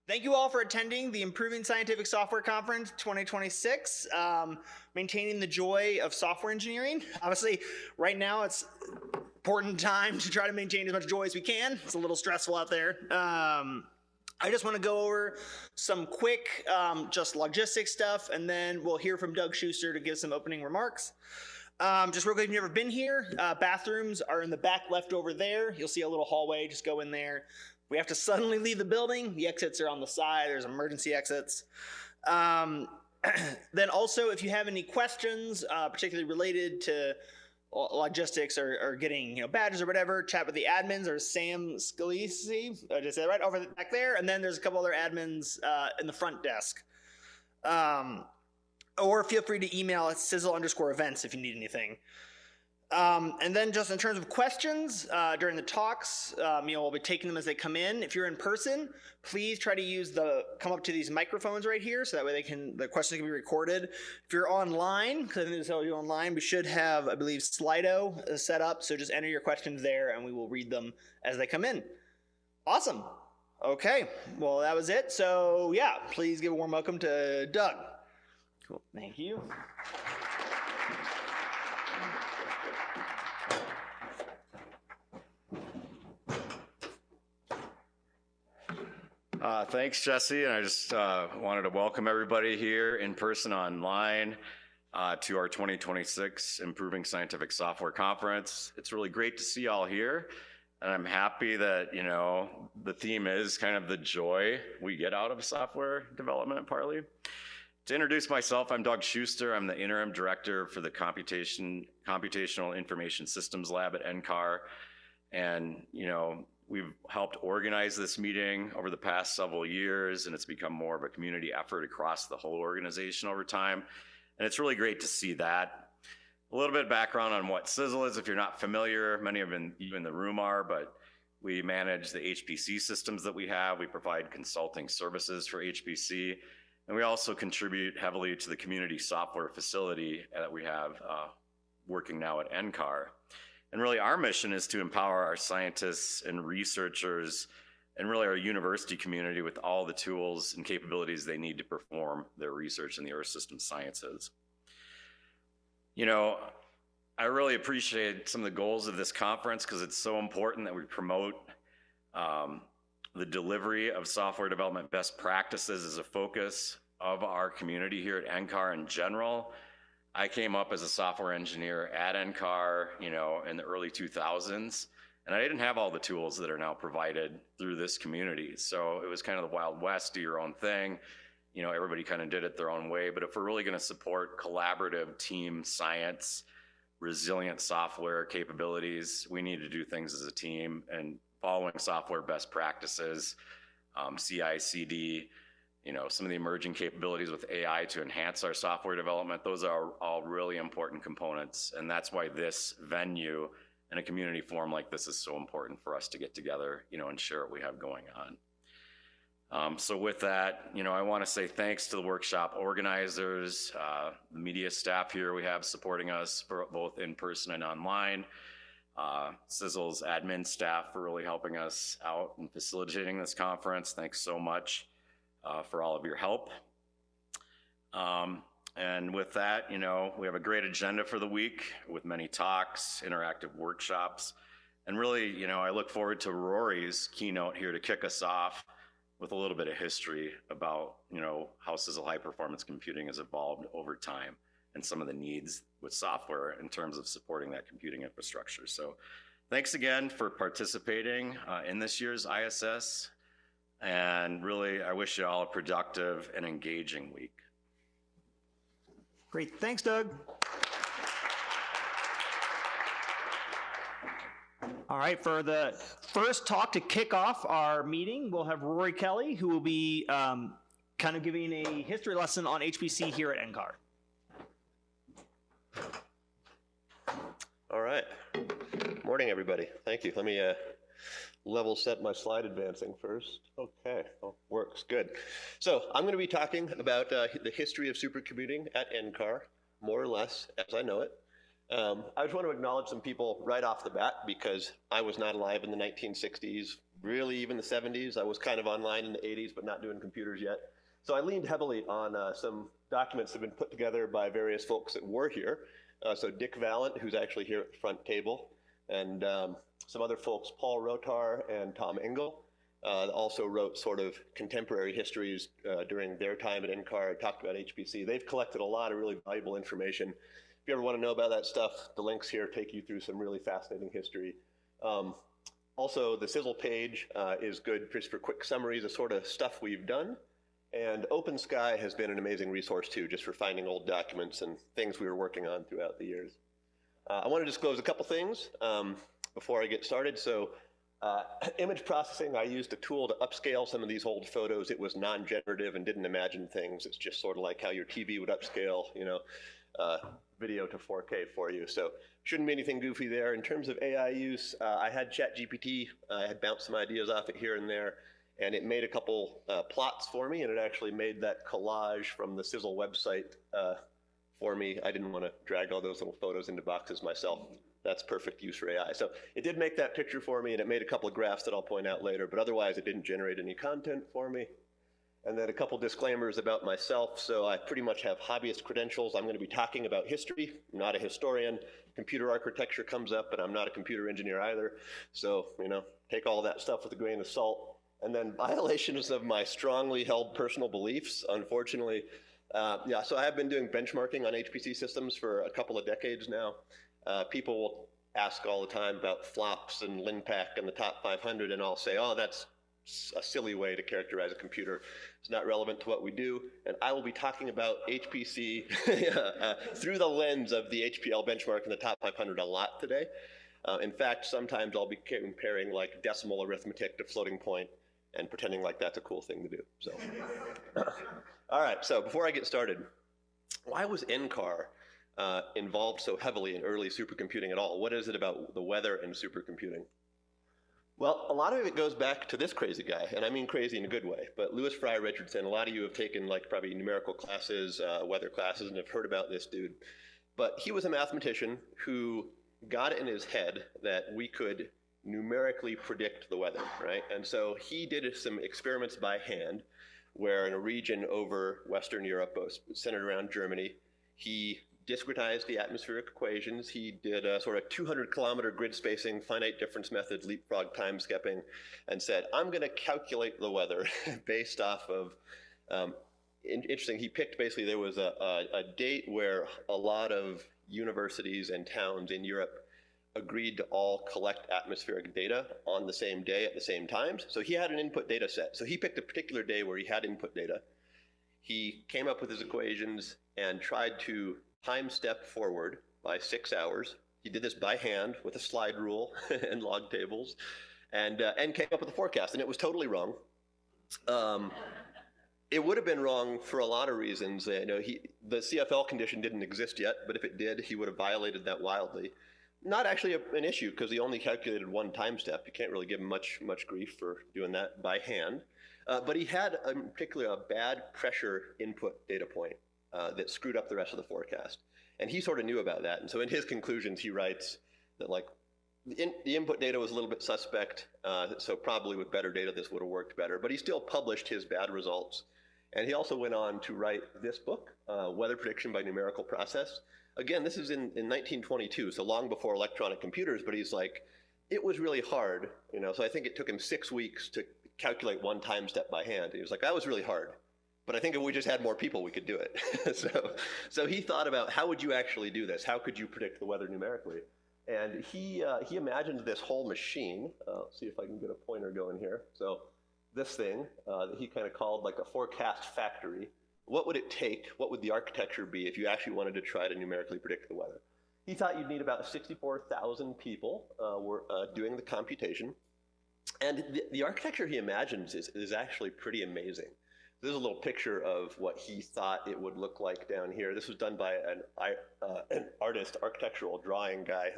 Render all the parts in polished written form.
Thank you all for attending the Improving Scientific Software Conference 2026, maintaining the joy of software engineering. Obviously, right now it's important time to try to maintain as much joy as we can. It's a little stressful out there. I just want to go over some quick just logistic stuff, and then we'll hear from Doug Schuster to give some opening remarks. Just real quick, if you've never been here, bathrooms are in the back left over there. You'll see a little hallway, just go in there. We have to suddenly leave the building. The exits are on the side. There's emergency exits. Then also, if you have any questions, particularly related to logistics or getting badges or whatever, chat with the admins or Sam Scalisi. I just said right over back there. And then there's a couple other admins in the front desk. Or feel free to email at sizzle_events if you need anything. And then just in terms of questions during the talks, we'll be taking them as they come in. If you're in person, please try to come up to these microphones right here, so that way the questions can be recorded. If you're online, because I think this is how you online, we should have, I believe, Slido set up, so just enter your questions there and we will read them as they come in. Awesome. Okay, well that was it. So yeah, please give a warm welcome to Doug. Cool, thank you. Thanks, Jesse, and I just wanted to welcome everybody here in person, online, to our 2026 Improving Scientific Software Conference. It's really great to see you all here, and I'm happy that, the theme is kind of the joy we get out of software development, partly. To introduce myself, I'm Doug Schuster. I'm the Interim Director for the Computational Information Systems Lab at NCAR, and, we've helped organize this meeting over the past several years, and it's become more of a community effort across the whole organization over time. And it's really great to see that. A little bit of background on what Sizzle is, if you're not familiar, many of you in the room are, but we manage the HPC systems that we have. We provide consulting services for HPC, and we also contribute heavily to the community software facility that we have working now at NCAR. And really our mission is to empower our scientists and researchers and really our university community with all the tools and capabilities they need to perform their research in the earth system sciences. I really appreciate some of the goals of this conference because it's so important that we promote the delivery of software development best practices as a focus of our community here at NCAR in general. I came up as a software engineer at NCAR, in the early 2000s, and I didn't have all the tools that are now provided through this community. So it was kind of the Wild West, do your own thing. Everybody kind of did it their own way. But if we're really going to support collaborative team science, resilient software capabilities, we need to do things as a team, and following software best practices, CI/CD, some of the emerging capabilities with AI to enhance our software development, those are all really important components. And that's why this venue and a community forum like this is so important for us to get together, and share what we have going on. So with that, I want to say thanks to the workshop organizers, the media staff here we have supporting us for both in person and online, Sizzle's admin staff for really helping us out and facilitating this conference. Thanks so much. For all of your help. And with that, we have a great agenda for the week with many talks, interactive workshops, and really, I look forward to Rory's keynote here to kick us off with a little bit of history about, how Sizzle high performance computing has evolved over time and some of the needs with software in terms of supporting that computing infrastructure. So thanks again for participating in this year's ISS. And really, I wish you all a productive and engaging week. Great, thanks, Doug. All right, for the first talk to kick off our meeting, we'll have Rory Kelly, who will be kind of giving a history lesson on HPC here at NCAR. All right. Morning, everybody. Thank you. Let me level set my slide advancing first. Okay, oh, works, good. So I'm going to be talking about the history of supercomputing at NCAR, more or less as I know it. I just want to acknowledge some people right off the bat because I was not alive in the 1960s, really even the 70s. I was kind of online in the 80s, but not doing computers yet. So I leaned heavily on some documents that have been put together by various folks that were here. So Dick Valent, who's actually here at the front table, and some other folks, Paul Rotar and Tom Engel, also wrote sort of contemporary histories during their time at NCAR, talked about HPC. They've collected a lot of really valuable information. If you ever want to know about that stuff, the links here take you through some really fascinating history. Also, the Sizzle page is good just for quick summaries of sort of stuff we've done. And OpenSky has been an amazing resource too, just for finding old documents and things we were working on throughout the years. I want to disclose a couple things before I get started. So image processing, I used a tool to upscale some of these old photos. It was non-generative and didn't imagine things. It's just sort of like how your TV would upscale, you know, video to 4K for you. So shouldn't be anything goofy there. In terms of AI use, I had ChatGPT. I had bounced some ideas off it here and there, and it made a couple plots for me, and it actually made that collage from the Sizzle website for me. I didn't want to drag all those little photos into boxes myself. That's perfect use for AI. So it did make that picture for me, and it made a couple of graphs that I'll point out later, but otherwise it didn't generate any content for me. And then a couple disclaimers about myself. So I pretty much have hobbyist credentials. I'm going to be talking about history. I'm not a historian. Computer architecture comes up, but I'm not a computer engineer either. So, you know, take all that stuff with a grain of salt. And then violations of my strongly held personal beliefs, unfortunately. Yeah, so I have been doing benchmarking on HPC systems for a couple of decades now. People will ask all the time about flops and LinPack and the top 500, and I'll say, oh, that's a silly way to characterize a computer. It's not relevant to what we do. And I will be talking about HPC through the lens of the HPL benchmark in the top 500 a lot today. In fact, sometimes I'll be comparing like decimal arithmetic to floating point and pretending like that's a cool thing to do. So, all right, so before I get started, why was NCAR involved so heavily in early supercomputing at all? What is it about the weather and supercomputing? Well, a lot of it goes back to this crazy guy, and I mean crazy in a good way, but Lewis Fry Richardson. A lot of you have taken like probably numerical classes, weather classes, and have heard about this dude. But he was a mathematician who got it in his head that we could numerically predict the weather, right? And so he did some experiments by hand, where in a region over Western Europe, centered around Germany, he discretized the atmospheric equations. He did a sort of 200-kilometer grid spacing, finite difference methods, leapfrog time skipping, and said, I'm going to calculate the weather based off of, interesting, he picked basically, there was a date where a lot of universities and towns in Europe agreed to all collect atmospheric data on the same day at the same times. So he had an input data set. So he picked a particular day where he had input data. He came up with his equations and tried to time step forward by 6 hours. He did this by hand with a slide rule and log tables, and came up with a forecast, and it was totally wrong. It would have been wrong for a lot of reasons. You know, the CFL condition didn't exist yet, but if it did, he would have violated that wildly. Not actually an issue, because he only calculated one time step. You can't really give him much grief for doing that by hand. But he had particularly a bad pressure input data point that screwed up the rest of the forecast. And he sort of knew about that. And so in his conclusions, he writes that like the input data was a little bit suspect, so probably with better data, this would have worked better. But he still published his bad results. And he also went on to write this book, Weather Prediction by Numerical Process. Again, this is in 1922, so long before electronic computers, but he's like, it was really hard, you know, so I think it took him 6 weeks to calculate one time step by hand. He was like, that was really hard. But I think if we just had more people, we could do it. So he thought about how would you actually do this? How could you predict the weather numerically? And he imagined this whole machine. Let's see if I can get a pointer going here. So this thing that he kind of called like a forecast factory. What would it take? What would the architecture be if you actually wanted to try to numerically predict the weather? He thought you'd need about 64,000 people were doing the computation. And the architecture he imagines is actually pretty amazing. This is a little picture of what he thought it would look like down here. This was done by an artist, architectural drawing guy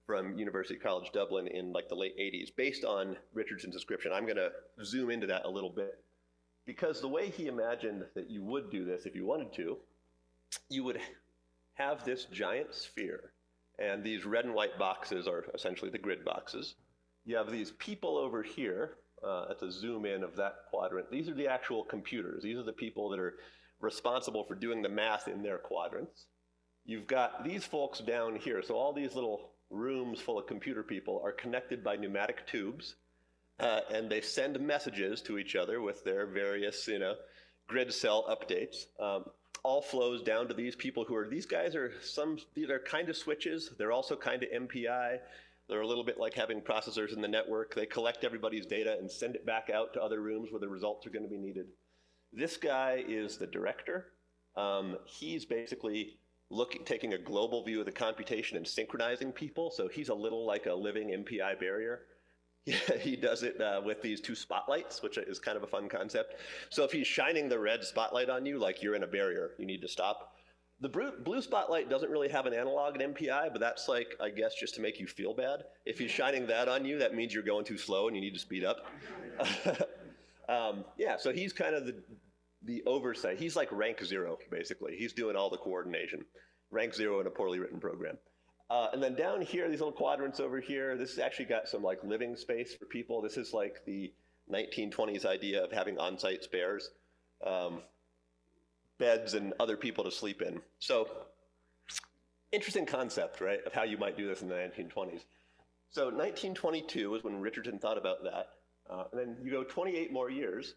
from University College Dublin in like the late 80s, based on Richardson's description. I'm going to zoom into that a little bit, because the way he imagined that you would do this if you wanted to, you would have this giant sphere, and these red and white boxes are essentially the grid boxes. you have these people over here. That's a zoom in of that quadrant. These are the actual computers. These are the people that are responsible for doing the math in their quadrants. You've got these folks down here. So all these little rooms full of computer people are connected by pneumatic tubes, and they send messages to each other with their various, grid cell updates. All flows down to these people these guys are these are kind of switches. They're also kind of MPI. They're a little bit like having processors in the network. They collect everybody's data and send it back out to other rooms where the results are going to be needed. This guy is the director. He's basically taking a global view of the computation and synchronizing people. So he's a little like a living MPI barrier. He does it with these two spotlights, which is kind of a fun concept. So if he's shining the red spotlight on you, like you're in a barrier, you need to stop. The blue spotlight doesn't really have an analog in MPI, but that's like, I guess, just to make you feel bad. If he's shining that on you, that means you're going too slow and you need to speed up. So he's kind of the oversight. He's like rank 0, basically. He's doing all the coordination. Rank 0 in a poorly written program. And then down here, these little quadrants over here, this has actually got some like living space for people. This is like the 1920s idea of having on-site spares, beds and other people to sleep in. So interesting concept, right, of how you might do this in the 1920s. So 1922 is when Richardson thought about that. And then you go 28 more years,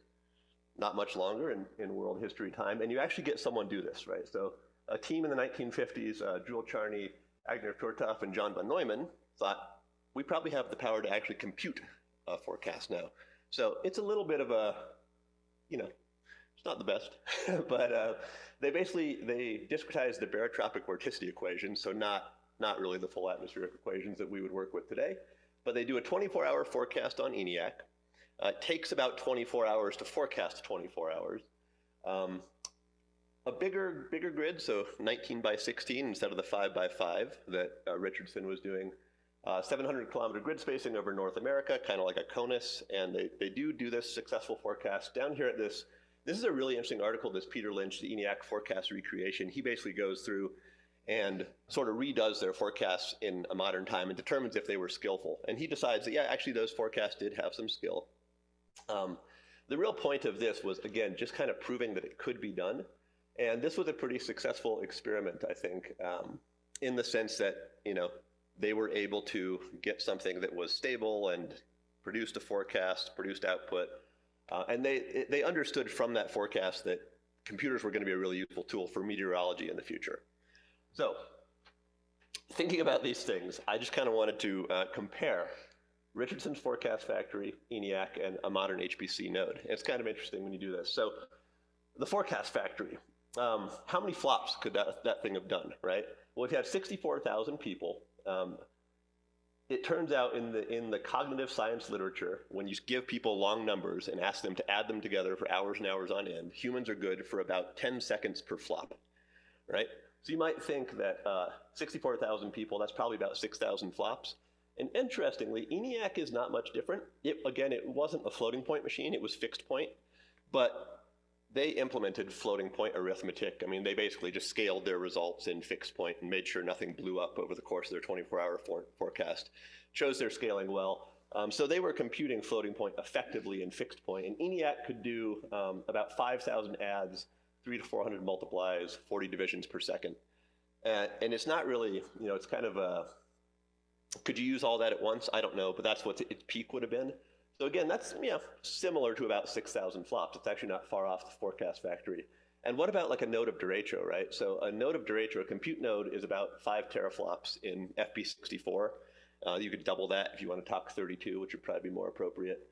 not much longer in world history time, and you actually get someone do this, right? So a team in the 1950s, Jules Charny, Agner Tortoff, and John von Neumann thought, we probably have the power to actually compute a forecast now. So it's a little bit of a, it's not the best, but they discretized the barotropic vorticity equation, so not really the full atmospheric equations that we would work with today, but they do a 24-hour forecast on ENIAC. It takes about 24 hours to forecast 24 hours. A bigger grid, so 19 by 16 instead of the 5 by 5 that Richardson was doing. 700-kilometer grid spacing over North America, kind of like a CONUS, and they do this successful forecast. Down here at this is a really interesting article, this Peter Lynch, the ENIAC forecast recreation. He basically goes through and sort of redoes their forecasts in a modern time and determines if they were skillful. And he decides that, yeah, actually those forecasts did have some skill. The real point of this was, again, just kind of proving that it could be done. And this was a pretty successful experiment, I think, in the sense that, they were able to get something that was stable and produced a forecast, produced output. And they understood from that forecast that computers were going to be a really useful tool for meteorology in the future. So thinking about these things, I just kind of wanted to compare Richardson's forecast factory, ENIAC, and a modern HPC node. It's kind of interesting when you do this. So the forecast factory, how many flops could that thing have done, right? Well, if you had 64,000 people, it turns out in the cognitive science literature, when you give people long numbers and ask them to add them together for hours and hours on end, humans are good for about 10 seconds per flop, right? So you might think that 64,000 people, that's probably about 6,000 flops. And interestingly, ENIAC is not much different. Again, it wasn't a floating point machine, it was fixed point, but they implemented floating point arithmetic. I mean, they basically just scaled their results in fixed point and made sure nothing blew up over the course of their 24-hour forecast. Chose their scaling well. So they were computing floating point effectively in fixed point, and ENIAC could do about 5,000 adds, 300 to 400 multiplies, 40 divisions per second. And it's not really, it's kind of a, could you use all that at once? I don't know, but that's what its peak would have been. So again, that's similar to about 6,000 flops. It's actually not far off the forecast factory. And what about like a node of derecho, right? So a node of derecho, a compute node, is about 5 teraflops in FP64. You could double that if you want to talk 32, which would probably be more appropriate.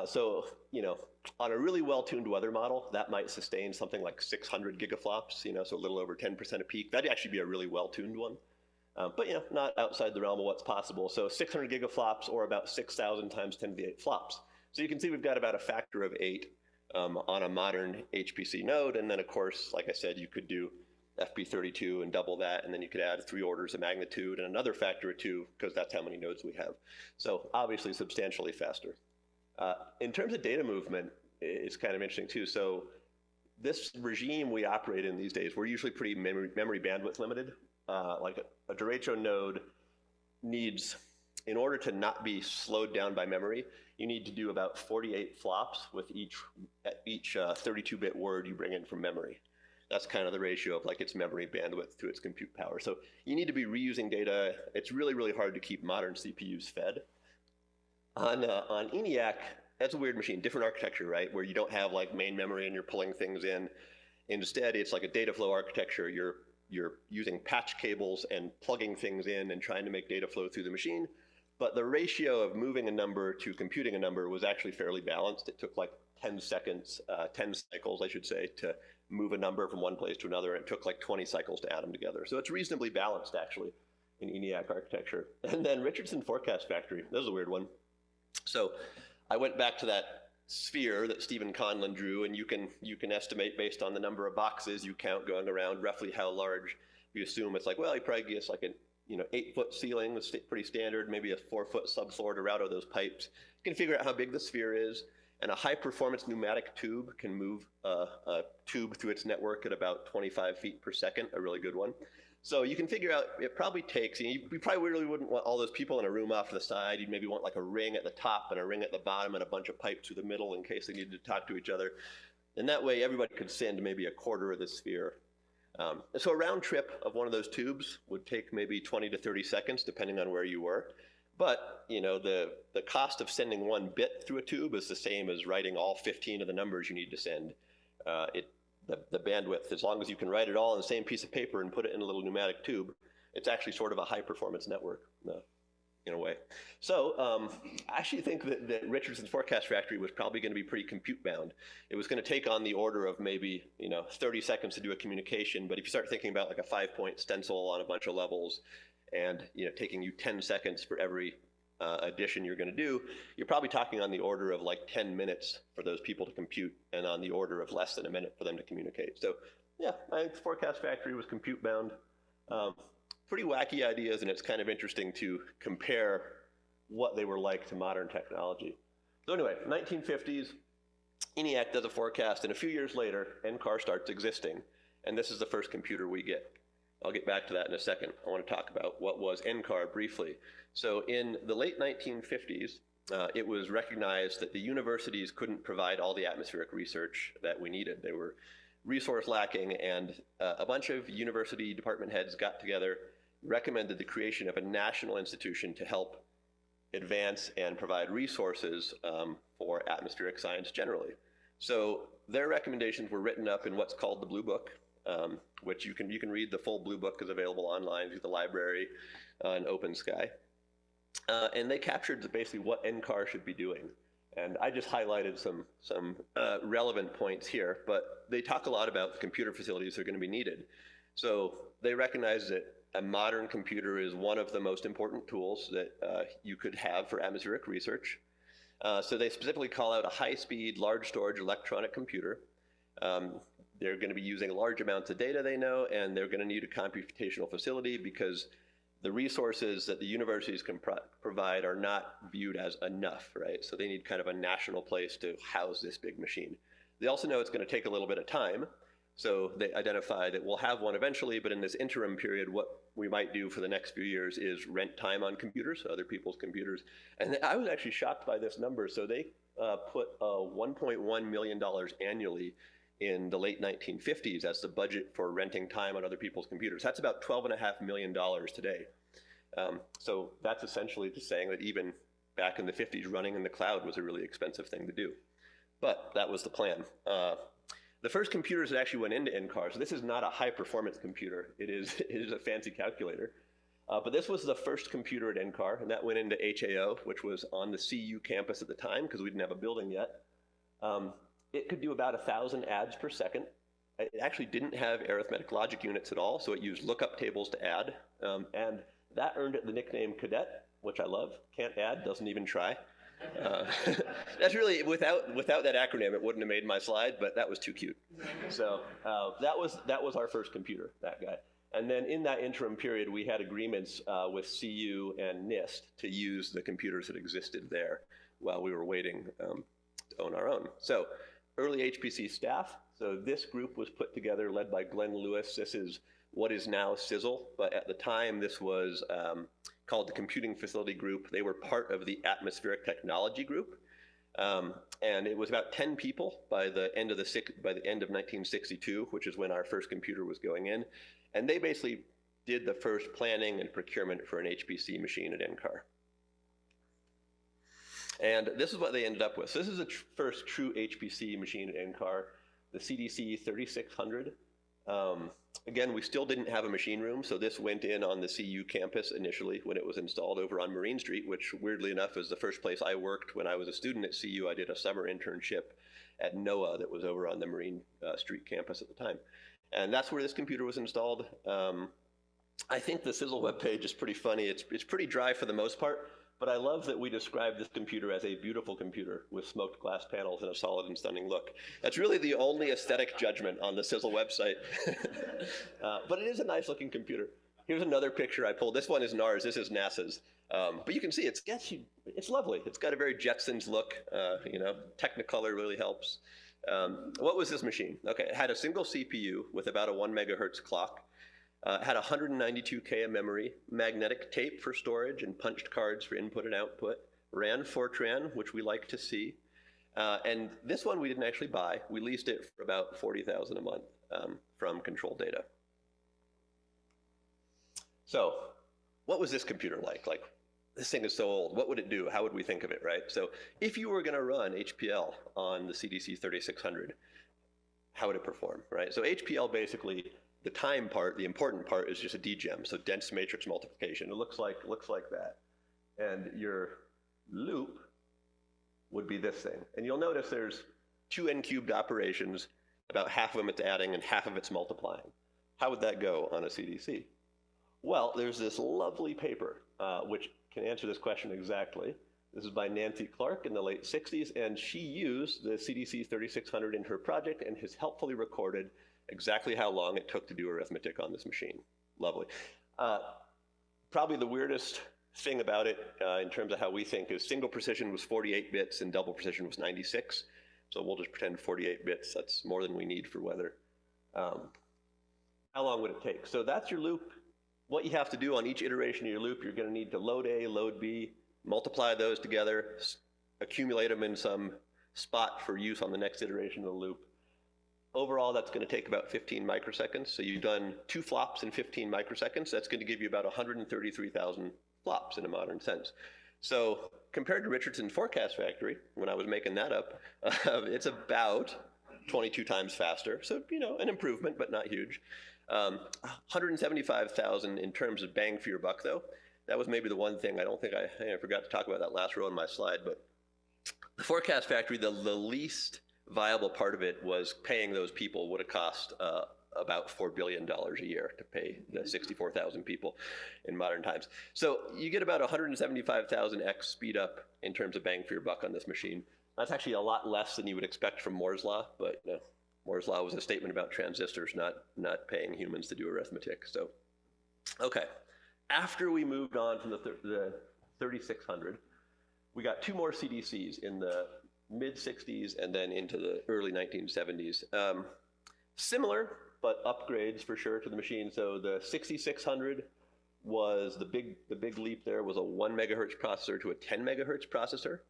So on a really well-tuned weather model, that might sustain something like 600 gigaflops, so a little over 10% of peak. That'd actually be a really well-tuned one. But not outside the realm of what's possible. So 600 gigaflops, or about 6,000 times 10 to the 8 flops. So you can see we've got about a factor of 8 on a modern HPC node. And then, of course, like I said, you could do FP32 and double that, and then you could add 3 orders of magnitude and another factor of 2, because that's how many nodes we have. So obviously substantially faster. In terms of data movement, it's kind of interesting too. So this regime we operate in these days, we're usually pretty memory bandwidth limited. Like a derecho node needs in order to not be slowed down by memory, you need to do about 48 flops with each 32-bit word you bring in from memory. That's kind of the ratio of like its memory bandwidth to its compute power. So you need to be reusing data. It's really, really hard to keep modern CPUs fed. On ENIAC, that's a weird machine, different architecture, right? Where you don't have like main memory and you're pulling things in. Instead, it's like a data flow architecture. You're using patch cables and plugging things in and trying to make data flow through the machine. But the ratio of moving a number to computing a number was actually fairly balanced. It took like 10 seconds, 10 cycles, I should say, to move a number from one place to another. It took like 20 cycles to add them together. So it's reasonably balanced, actually, in ENIAC architecture. And then Richardson Forecast Factory, that was a weird one. So I went back to that sphere that Stephen Conlon drew, and you can estimate based on the number of boxes you count going around roughly how large you assume. It's like, well, you probably guess like an 8-foot ceiling, that's pretty standard, maybe a 4-foot subfloor to route all those pipes. You can figure out how big the sphere is, and a high-performance pneumatic tube can move a tube through its network at about 25 feet per second, a really good one. So you can figure out, it probably takes, you probably really wouldn't want all those people in a room off to the side. You'd maybe want like a ring at the top and a ring at the bottom and a bunch of pipes through the middle in case they needed to talk to each other. And that way everybody could send maybe a quarter of the sphere. So a round trip of one of those tubes would take maybe 20 to 30 seconds, depending on where you were. But the cost of sending one bit through a tube is the same as writing all 15 of the numbers you need to send. The bandwidth, as long as you can write it all on the same piece of paper and put it in a little pneumatic tube, it's actually sort of a high-performance network in a way. So I actually think that Richardson's Forecast Factory was probably going to be pretty compute-bound. It was going to take on the order of maybe 30 seconds to do a communication, but if you start thinking about like a 5-point stencil on a bunch of levels and taking you 10 seconds for every addition you're going to do, you're probably talking on the order of like 10 minutes for those people to compute and on the order of less than a minute for them to communicate. So yeah, I think the Forecast Factory was compute bound. Pretty wacky ideas, and it's kind of interesting to compare what they were like to modern technology. So anyway, 1950s, ENIAC does a forecast, and a few years later, NCAR starts existing, and this is the first computer we get. I'll get back to that in a second. I want to talk about what was NCAR briefly. So in the late 1950s, it was recognized that the universities couldn't provide all the atmospheric research that we needed. They were resource lacking, and a bunch of university department heads got together, recommended the creation of a national institution to help advance and provide resources for atmospheric science generally. So their recommendations were written up in what's called the Blue Book, which you can read. The full Blue Book is available online through the library in Open Sky. And they captured basically what NCAR should be doing. And I just highlighted some relevant points here, but they talk a lot about the computer facilities that are going to be needed. So they recognize that a modern computer is one of the most important tools that you could have for atmospheric research. So they specifically call out a high-speed, large storage electronic computer. They're going to be using large amounts of data, they know, and they're going to need a computational facility because the resources that the universities can provide are not viewed as enough, right? So they need kind of a national place to house this big machine. They also know it's going to take a little bit of time. So they identify that we'll have one eventually, but in this interim period, what we might do for the next few years is rent time on computers, other people's computers. And I was actually shocked by this number. So they put $1.1 million annually in the late 1950s as the budget for renting time on other people's computers. That's about $12.5 million today. So that's essentially just saying that even back in the 50s, running in the cloud was a really expensive thing to do. But that was the plan. The first computers that actually went into NCAR, so this is not a high-performance computer. It is a fancy calculator. But this was the first computer at NCAR, and that went into HAO, which was on the CU campus at the time because we didn't have a building yet. It could do about 1,000 adds per second. It actually didn't have arithmetic logic units at all, so it used lookup tables to add. And that earned it the nickname Cadet, which I love. Can't add, doesn't even try. That's really, without that acronym, it wouldn't have made my slide, but that was too cute. So that was our first computer, that guy. And then in that interim period, we had agreements with CU and NIST to use the computers that existed there while we were waiting to own our own. So early HPC staff. So this group was put together, led by Glenn Lewis. This is what is now Sizzle, but at the time this was called the Computing Facility Group. They were part of the Atmospheric Technology Group. And it was about 10 people by the end of 1962, which is when our first computer was going in. And they basically did the first planning and procurement for an HPC machine at NCAR. And this is what they ended up with. So this is the first true HPC machine at NCAR, the CDC 3600. Again, we still didn't have a machine room, so this went in on the CU campus initially when it was installed over on Marine Street, which weirdly enough is the first place I worked when I was a student at CU. I did a summer internship at NOAA that was over on the Marine Street campus at the time. And that's where this computer was installed. I think the Sizzle webpage is pretty funny. It's pretty dry for the most part, but I love that we describe this computer as a beautiful computer with smoked glass panels and a solid and stunning look. That's really the only aesthetic judgment on the Sizzle website. But it is a nice looking computer. Here's another picture I pulled. This one isn't ours, this is NASA's. But you can see it's lovely. It's got a very Jetsons look, you know, Technicolor really helps. What was this machine? Okay, it had a single CPU with about a 1 megahertz clock. Had 192K of memory, magnetic tape for storage, and punched cards for input and output. Ran Fortran, which we like to see. And this one we didn't actually buy. We leased it for about $40,000 a month from Control Data. So what was this computer like? Like, this thing is so old. What would it do? How would we think of it, right? So if you were going to run HPL on the CDC 3600, how would it perform, right? So HPL basically, the time part, the important part, is just a dgem, so dense matrix multiplication. It looks like that. And your loop would be this thing. And you'll notice there's 2 n-cubed operations, about half of them it's adding and half of it's multiplying. How would that go on a CDC? Well, there's this lovely paper which can answer this question exactly. This is by Nancy Clark in the late 60s, and she used the CDC 3600 in her project and has helpfully recorded exactly how long it took to do arithmetic on this machine. Lovely. Probably the weirdest thing about it in terms of how we think is single precision was 48 bits and double precision was 96. So we'll just pretend 48 bits, that's more than we need for weather. How long would it take? So that's your loop. What you have to do on each iteration of your loop, you're going to need to load A, load B, multiply those together, accumulate them in some spot for use on the next iteration of the loop. Overall, that's going to take about 15 microseconds. So you've done 2 flops in 15 microseconds. That's going to give you about 133,000 flops in a modern sense. So compared to Richardson's Forecast Factory, when I was making that up, it's about 22 times faster. So, you know, an improvement, but not huge. 175,000 in terms of bang for your buck, though. That was maybe the one thing I forgot to talk about that last row on my slide. But the Forecast Factory, the least viable part of it was paying those people would have cost about $4 billion a year to pay the 64,000 people in modern times. So you get about 175,000x speed up in terms of bang for your buck on this machine. That's actually a lot less than you would expect from Moore's Law, but you know, Moore's Law was a statement about transistors, not paying humans to do arithmetic. So, okay. After we moved on from the 3600, we got 2 more CDCs in the mid-60s and then into the early 1970s. Similar, but upgrades for sure to the machine. So the 6600 was the big leap there was a 1 megahertz processor to a 10 megahertz processor.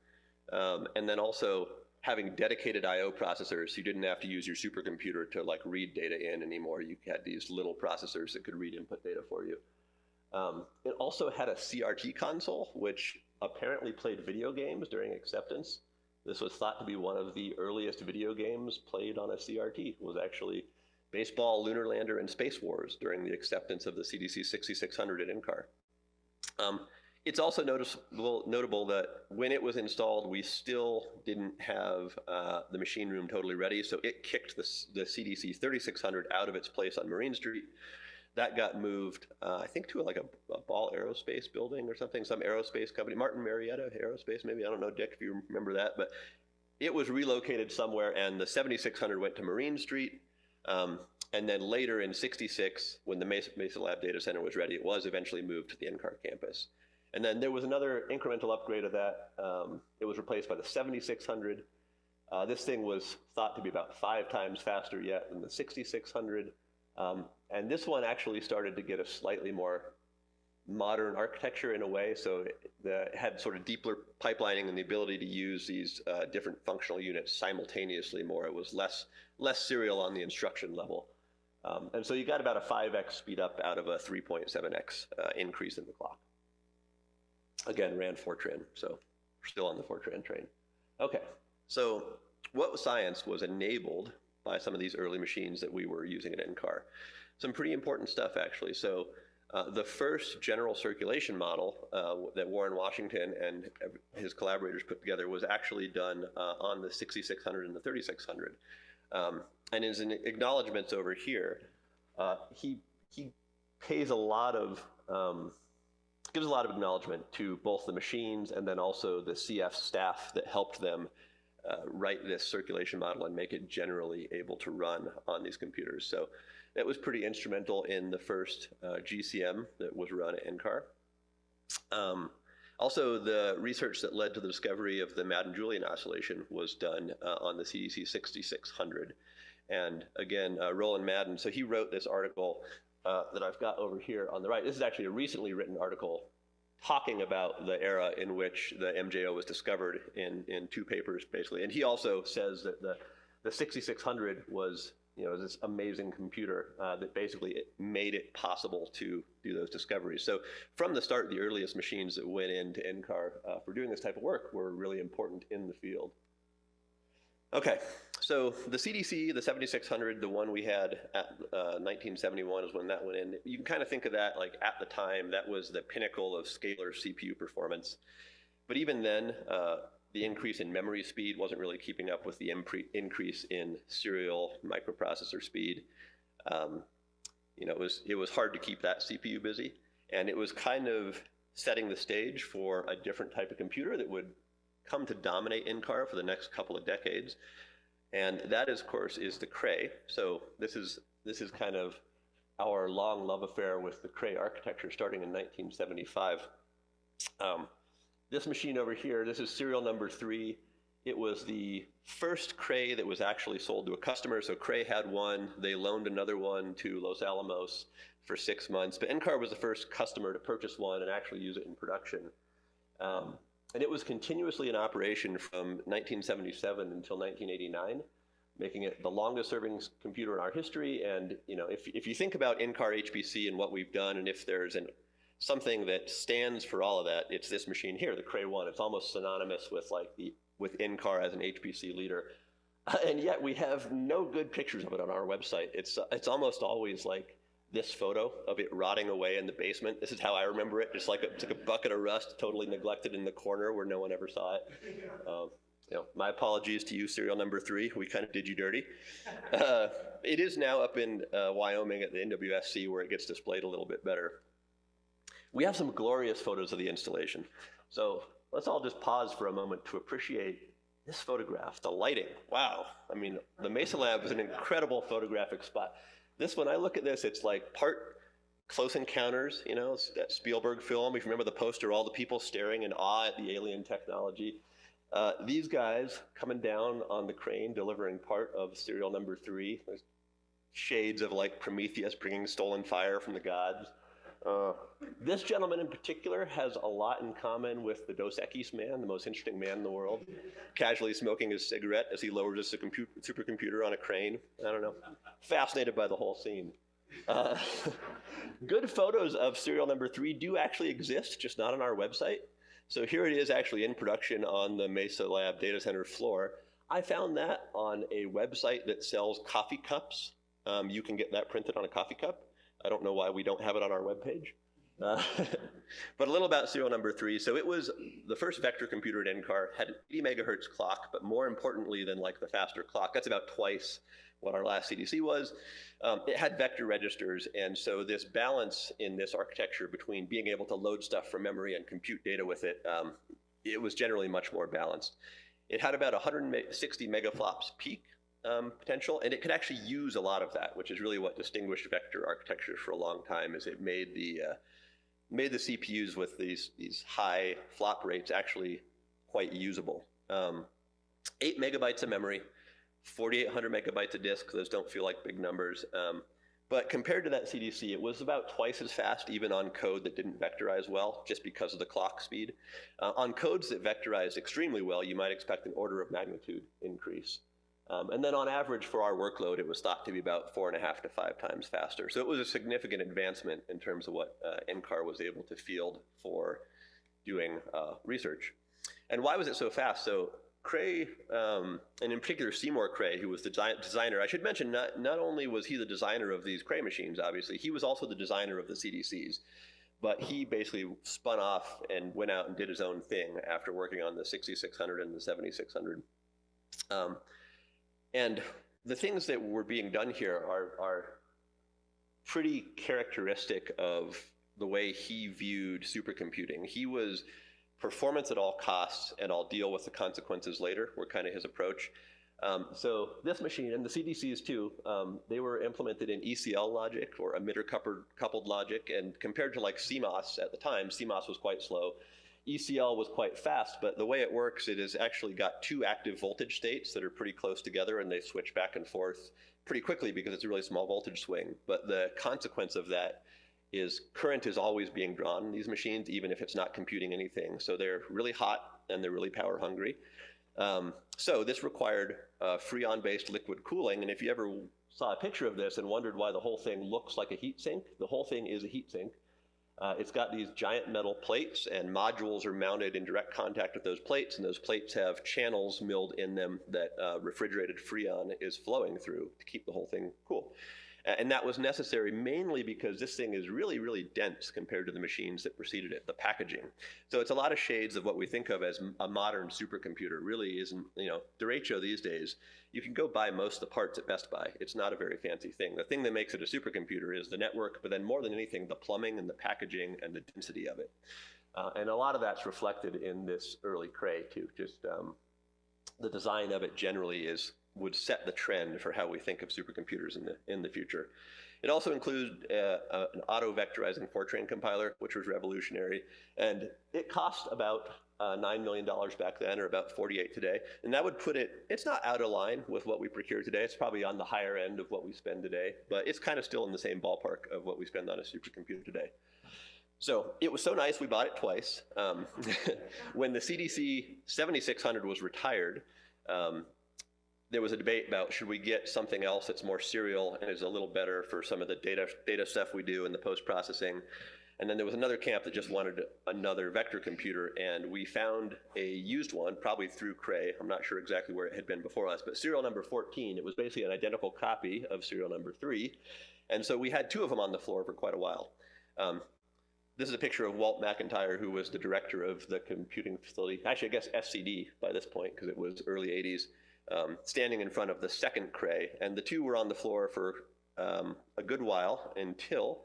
And then also having dedicated I/O processors, so you didn't have to use your supercomputer to like read data in anymore. You had these little processors that could read input data for you. It also had a CRT console, which apparently played video games during acceptance. This was thought to be one of the earliest video games played on a CRT. It was actually Baseball, Lunar Lander, and Space Wars during the acceptance of the CDC 6600 at NCAR. It's also notable that when it was installed, we still didn't have the machine room totally ready, so it kicked the CDC 3600 out of its place on Marine Street. That got moved, I think, to like a Ball Aerospace building or something, some aerospace company, Martin Marietta Aerospace, maybe, I don't know, Dick, if you remember that, but it was relocated somewhere, and the 7600 went to Marine Street, and then later in 66, when the Mesa Lab Data Center was ready, it was eventually moved to the NCAR campus. And then there was another incremental upgrade of that. It was replaced by the 7600. This thing was thought to be about 5 times faster yet than the 6600. And this one actually started to get a slightly more modern architecture in a way. So it had sort of deeper pipelining and the ability to use these different functional units simultaneously more. It was less serial on the instruction level. And so you got about a 5x speed up out of a 3.7x increase in the clock. Again, ran Fortran, so we're still on the Fortran train. Okay, so what science was enabled by some of these early machines that we were using at NCAR? Some pretty important stuff, actually. So the first general circulation model that Warren Washington and his collaborators put together was actually done on the 6600 and the 3600. And as an acknowledgments over here, he pays a lot of, gives a lot of acknowledgement to both the machines and then also the CF staff that helped them write this circulation model and make it generally able to run on these computers. So that was pretty instrumental in the first GCM that was run at NCAR. Also, the research that led to the discovery of the Madden-Julian oscillation was done on the CDC 6600. And again, Roland Madden, so he wrote this article that I've got over here on the right. This is actually a recently written article talking about the era in which the MJO was discovered in 2 papers, basically. And he also says that the 6600 was, you know, this amazing computer that basically it made it possible to do those discoveries. So from the start, the earliest machines that went into NCAR for doing this type of work were really important in the field. Okay, so the CDC, the 7600, the one we had at 1971 is when that went in. You can kind of think of that like at the time, that was the pinnacle of scalar CPU performance. But even then, the increase in memory speed wasn't really keeping up with the increase in serial microprocessor speed. You know, it was hard to keep that CPU busy, and it was kind of setting the stage for a different type of computer that would come to dominate NCAR for the next couple of decades. And that, of course, is the Cray. So this is kind of our long love affair with the Cray architecture starting in 1975. This machine over here, this is serial number 3. It was the first Cray that was actually sold to a customer. So Cray had one, they loaned another one to Los Alamos for 6 months. But NCAR was the first customer to purchase one and actually use it in production. And it was continuously in operation from 1977 until 1989, making it the longest serving computer in our history. And you know, if you think about NCAR HPC and what we've done, and if there's something that stands for all of that, it's this machine here, the Cray 1. It's almost synonymous with with NCAR as an HPC leader. And yet we have no good pictures of it on our website. It's almost always like this photo of it rotting away in the basement. This is how I remember it. It's like a bucket of rust, totally neglected in the corner where no one ever saw it. You know, my apologies to you, serial number 3. We kind of did you dirty. It is now up in Wyoming at the NWSC where it gets displayed a little bit better. We have some glorious photos of the installation. So let's all just pause for a moment to appreciate this photograph, the lighting. Wow. I mean, the Mesa Lab is an incredible photographic spot. This one, I look at this, it's like part Close Encounters, you know, it's that Spielberg film. If you remember the poster, all the people staring in awe at the alien technology. These guys coming down on the crane, delivering part of serial number 3. There's shades of like Prometheus bringing stolen fire from the gods. This gentleman in particular has a lot in common with the Dos Equis man, the most interesting man in the world, casually smoking his cigarette as he lowers a supercomputer on a crane. I don't know. Fascinated by the whole scene. Good photos of serial number 3 do actually exist, just not on our website. So here it is actually in production on the Mesa Lab data center floor. I found that on a website that sells coffee cups. You can get that printed on a coffee cup. I don't know why we don't have it on our webpage. But a little about serial number 3. So it was the first vector computer at NCAR, had an 80 megahertz clock, but more importantly than like the faster clock, that's about twice what our last CDC was. It had vector registers, and so this balance in this architecture between being able to load stuff from memory and compute data with it, it was generally much more balanced. It had about 160 megaflops peak potential, and it could actually use a lot of that, which is really what distinguished vector architectures for a long time, is it made the CPUs with these high flop rates actually quite usable. 8 megabytes of memory, 4,800 megabytes of disk. Those don't feel like big numbers. But compared to that CDC, it was about twice as fast, even on code that didn't vectorize well, just because of the clock speed. On codes that vectorized extremely well, you might expect an order of magnitude increase. And then on average for our workload, it was thought to be about 4.5 to 5 times faster. So it was a significant advancement in terms of what NCAR was able to field for doing research. And why was it so fast? So Cray, and in particular Seymour Cray, who was the designer, I should mention not only was he the designer of these Cray machines, obviously, he was also the designer of the CDCs. But he basically spun off and went out and did his own thing after working on the 6600 and the 7600. And the things that were being done here are pretty characteristic of the way he viewed supercomputing. He was performance at all costs, and I'll deal with the consequences later, were kind of his approach. So this machine, and the CDCs too, they were implemented in ECL logic, or emitter-coupled logic, and compared to like CMOS at the time, CMOS was quite slow. ECL was quite fast, but the way it works, it has actually got 2 active voltage states that are pretty close together, and they switch back and forth pretty quickly because it's a really small voltage swing. But the consequence of that is current is always being drawn in these machines, even if it's not computing anything. So they're really hot and they're really power hungry. So this required Freon-based liquid cooling, and if you ever saw a picture of this and wondered why the whole thing looks like a heat sink, the whole thing is a heat sink. It's got these giant metal plates, and modules are mounted in direct contact with those plates, and those plates have channels milled in them that refrigerated Freon is flowing through to keep the whole thing cool. And that was necessary mainly because this thing is really, really dense compared to the machines that preceded it, the packaging. So it's a lot of shades of what we think of as a modern supercomputer. Really isn't, derecho these days, you can go buy most of the parts at Best Buy. It's not a very fancy thing. The thing that makes it a supercomputer is the network, but then more than anything, the plumbing and the packaging and the density of it. And a lot of that's reflected in this early Cray too. Just the design of it generally would set the trend for how we think of supercomputers in the future. It also included an auto-vectorizing Fortran compiler, which was revolutionary, and it cost about $9 million back then, or about 48 today, and that would put it's not out of line with what we procure today. It's probably on the higher end of what we spend today, but it's kind of still in the same ballpark of what we spend on a supercomputer today. So it was so nice we bought it twice. When the CDC 7600 was retired, there was a debate about should we get something else that's more serial and is a little better for some of the data stuff we do in the post-processing. And then there was another camp that just wanted another vector computer, and we found a used one, probably through Cray. I'm not sure exactly where it had been before us, but serial number 14, it was basically an identical copy of serial number 3. And so we had 2 of them on the floor for quite a while. This is a picture of Walt McIntyre, who was the director of the computing facility. Actually, I guess SCD by this point, because it was early 80s. Standing in front of the second Cray, and the 2 were on the floor for a good while until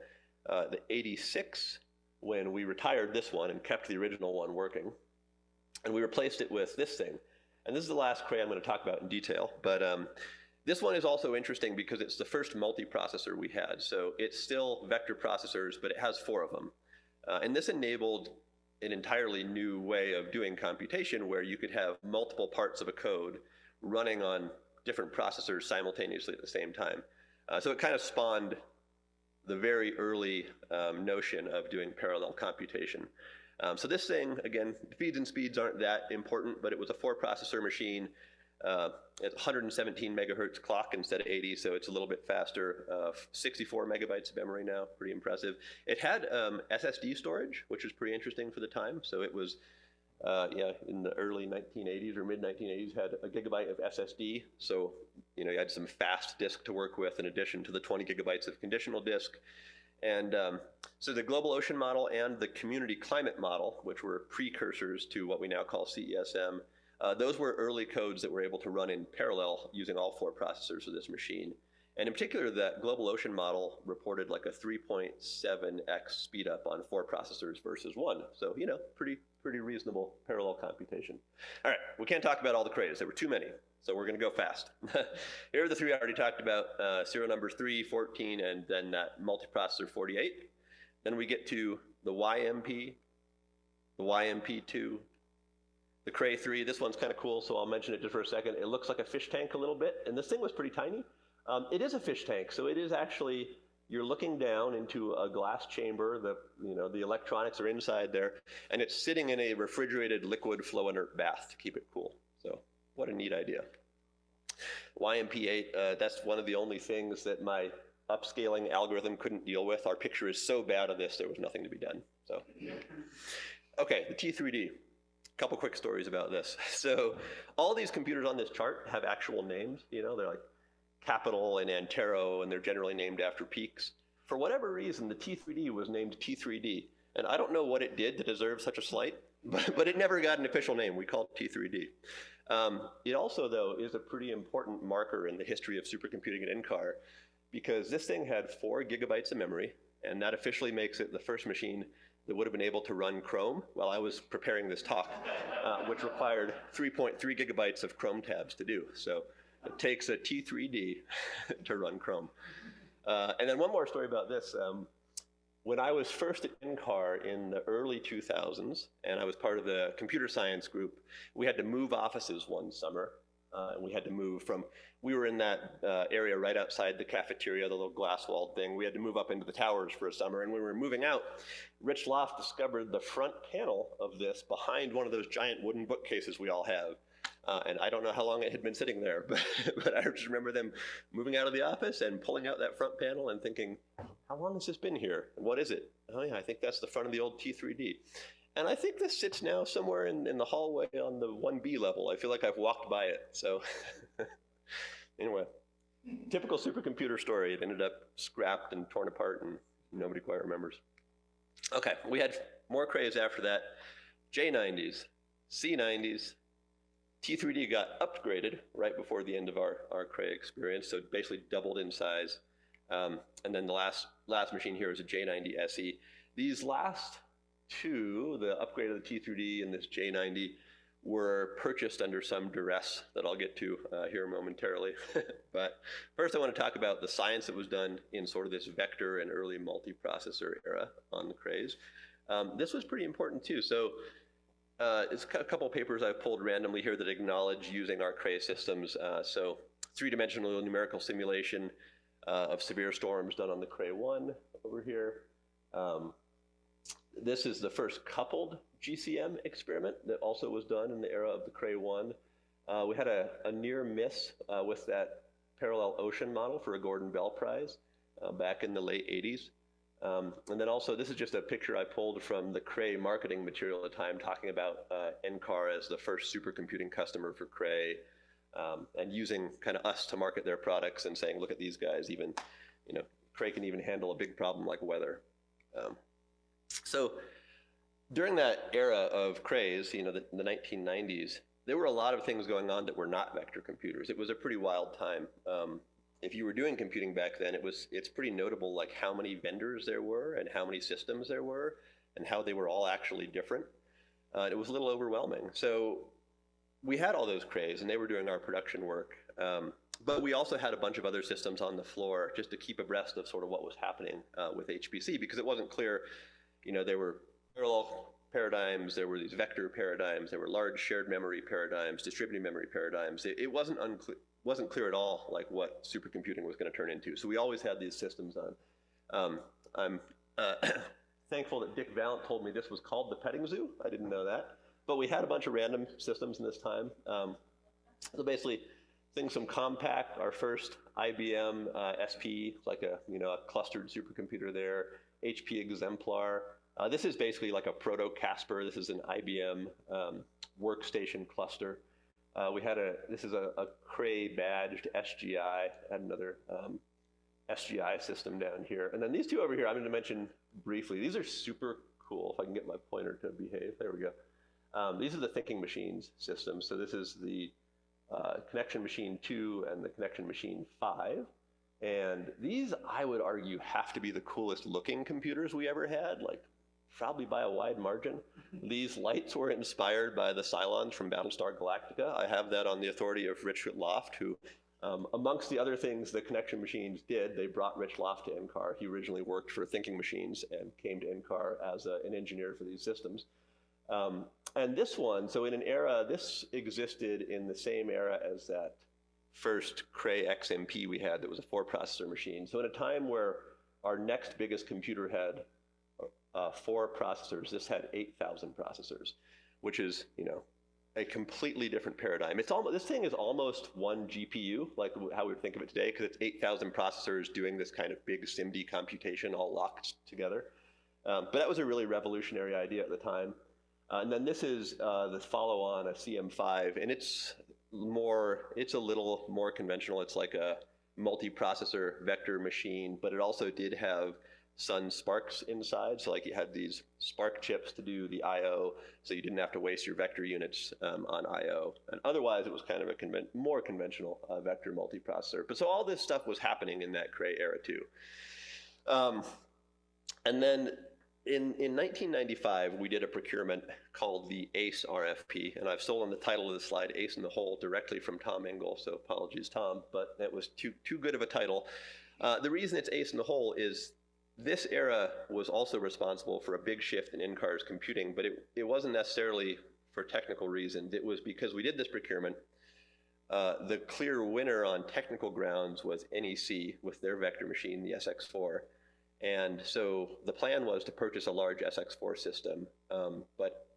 the 86, when we retired this one and kept the original one working, and we replaced it with this thing. And this is the last Cray I'm going to talk about in detail, but this one is also interesting because it's the first multiprocessor we had. So it's still vector processors, but it has 4 of them, and this enabled an entirely new way of doing computation where you could have multiple parts of a code running on different processors simultaneously at the same time. So it kind of spawned the very early notion of doing parallel computation. So this thing, again, feeds and speeds aren't that important, but it was a 4-processor machine. It's 117 megahertz clock instead of 80, so it's a little bit faster. 64 megabytes of memory now, pretty impressive. It had SSD storage, which was pretty interesting for the time. So it was in the early 1980s or mid-1980s, had a gigabyte of SSD. So, you had some fast disk to work with in addition to the 20 gigabytes of conditional disk. And so the global ocean model and the community climate model, which were precursors to what we now call CESM, those were early codes that were able to run in parallel using all 4 processors of this machine. And in particular, that global ocean model reported like a 3.7x speed up on 4 processors versus 1. So, pretty reasonable parallel computation. All right, we can't talk about all the Crays. There were too many, so we're going to go fast. Here are the 3 I already talked about, serial number 3, 14, and then that multiprocessor 48. Then we get to the YMP, the YMP2, the Cray 3. This one's kind of cool, so I'll mention it just for a second. It looks like a fish tank a little bit, and this thing was pretty tiny. It is a fish tank, so it is actually you're looking down into a glass chamber, the electronics are inside there, and it's sitting in a refrigerated liquid flow inert bath to keep it cool. So what a neat idea. YMP8, that's one of the only things that my upscaling algorithm couldn't deal with. Our picture is so bad of this, there was nothing to be done. So, okay, the T3D. Couple quick stories about this. So all these computers on this chart have actual names. They're like Capital and Antero, and they're generally named after peaks. For whatever reason, the T3D was named T3D. And I don't know what it did to deserve such a slight, but it never got an official name. We call it T3D. It also, though, is a pretty important marker in the history of supercomputing at NCAR, because this thing had 4 gigabytes of memory, and that officially makes it the first machine that would have been able to run Chrome while I was preparing this talk, which required 3.3 gigabytes of Chrome tabs to do. So it takes a T3D to run Chrome. And then one more story about this. When I was first at NCAR in the early 2000s, and I was part of the computer science group, we had to move offices one summer. And we had to move from, we were in that area right outside the cafeteria, the little glass-walled thing. We had to move up into the towers for a summer. And when we were moving out, Rich Loft discovered the front panel of this behind one of those giant wooden bookcases we all have. And I don't know how long it had been sitting there, but I just remember them moving out of the office and pulling out that front panel and thinking, how long has this been here? What is it? Oh yeah, I think that's the front of the old T3D. And I think this sits now somewhere in the hallway on the 1B level. I feel like I've walked by it. So anyway, typical supercomputer story. It ended up scrapped and torn apart, and nobody quite remembers. Okay, we had more craze after that. J90s, C90s. T3D got upgraded right before the end of our Cray experience, so it basically doubled in size. And then the last machine here is a J90 SE. These last two, the upgrade of the T3D and this J90, were purchased under some duress that I'll get to here momentarily. But first I want to talk about the science that was done in sort of this vector and early multiprocessor era on the Crays. This was pretty important too. So it's a couple of papers I've pulled randomly here that acknowledge using our Cray systems. So 3-dimensional numerical simulation of severe storms done on the Cray 1 over here. This is the first coupled GCM experiment that also was done in the era of the Cray 1. We had a near miss with that parallel ocean model for a Gordon Bell Prize back in the late 80s. And then also, this is just a picture I pulled from the Cray marketing material at the time, talking about NCAR as the first supercomputing customer for Cray, and using kind of us to market their products and saying, look at these guys, even, Cray can even handle a big problem like weather. So during that era of Crays, the 1990s, there were a lot of things going on that were not vector computers. It was a pretty wild time. If you were doing computing back then, it's pretty notable like how many vendors there were and how many systems there were and how they were all actually different. It was a little overwhelming. So we had all those Crays and they were doing our production work. But we also had a bunch of other systems on the floor just to keep abreast of sort of what was happening with HPC, because it wasn't clear, there were parallel paradigms, there were these vector paradigms, there were large shared memory paradigms, distributed memory paradigms. It wasn't clear at all like what supercomputing was going to turn into. So we always had these systems on. I'm thankful that Dick Valent told me this was called the petting zoo. I didn't know that. But we had a bunch of random systems in this time. So basically, things from Compact, our first IBM SP, like a clustered supercomputer there, HP Exemplar. This is basically like a proto-Casper. This is an IBM workstation cluster. This is a Cray badged SGI. I had another SGI system down here. And then these two over here, I'm going to mention briefly. These are super cool. If I can get my pointer to behave. There we go. These are the thinking machines systems. So this is the Connection Machine 2 and the Connection Machine 5. And these, I would argue, have to be the coolest looking computers we ever had, like probably by a wide margin. These lights were inspired by the Cylons from Battlestar Galactica. I have that on the authority of Rich Loft, who, amongst the other things the Connection Machines did, they brought Rich Loft to NCAR. He originally worked for Thinking Machines and came to NCAR as an engineer for these systems. And this one, so in an era, this existed in the same era as that first Cray XMP we had that was a 4-processor machine. So in a time where our next biggest computer had 4 processors. This had 8,000 processors, which is, a completely different paradigm. This thing is almost one GPU, like how we would think of it today, because it's 8,000 processors doing this kind of big SIMD computation all locked together. But that was a really revolutionary idea at the time. And then this is the follow-on, a CM5, and it's a little more conventional. It's like a multi-processor vector machine, but it also did have Sun Sparks inside. So like you had these Spark chips to do the I/O, so you didn't have to waste your vector units on I/O. And otherwise, it was kind of a more conventional vector multiprocessor. But so all this stuff was happening in that Cray era too. And then in 1995, we did a procurement called the ACE RFP, and I've stolen the title of the slide, Ace in the Hole, directly from Tom Engel, so apologies, Tom, but that was too good of a title. The reason it's Ace in the Hole is this era was also responsible for a big shift in NCAR's computing, but it wasn't necessarily for technical reasons. It was because we did this procurement. The clear winner on technical grounds was NEC with their vector machine, the SX4. And so the plan was to purchase a large SX4 system, but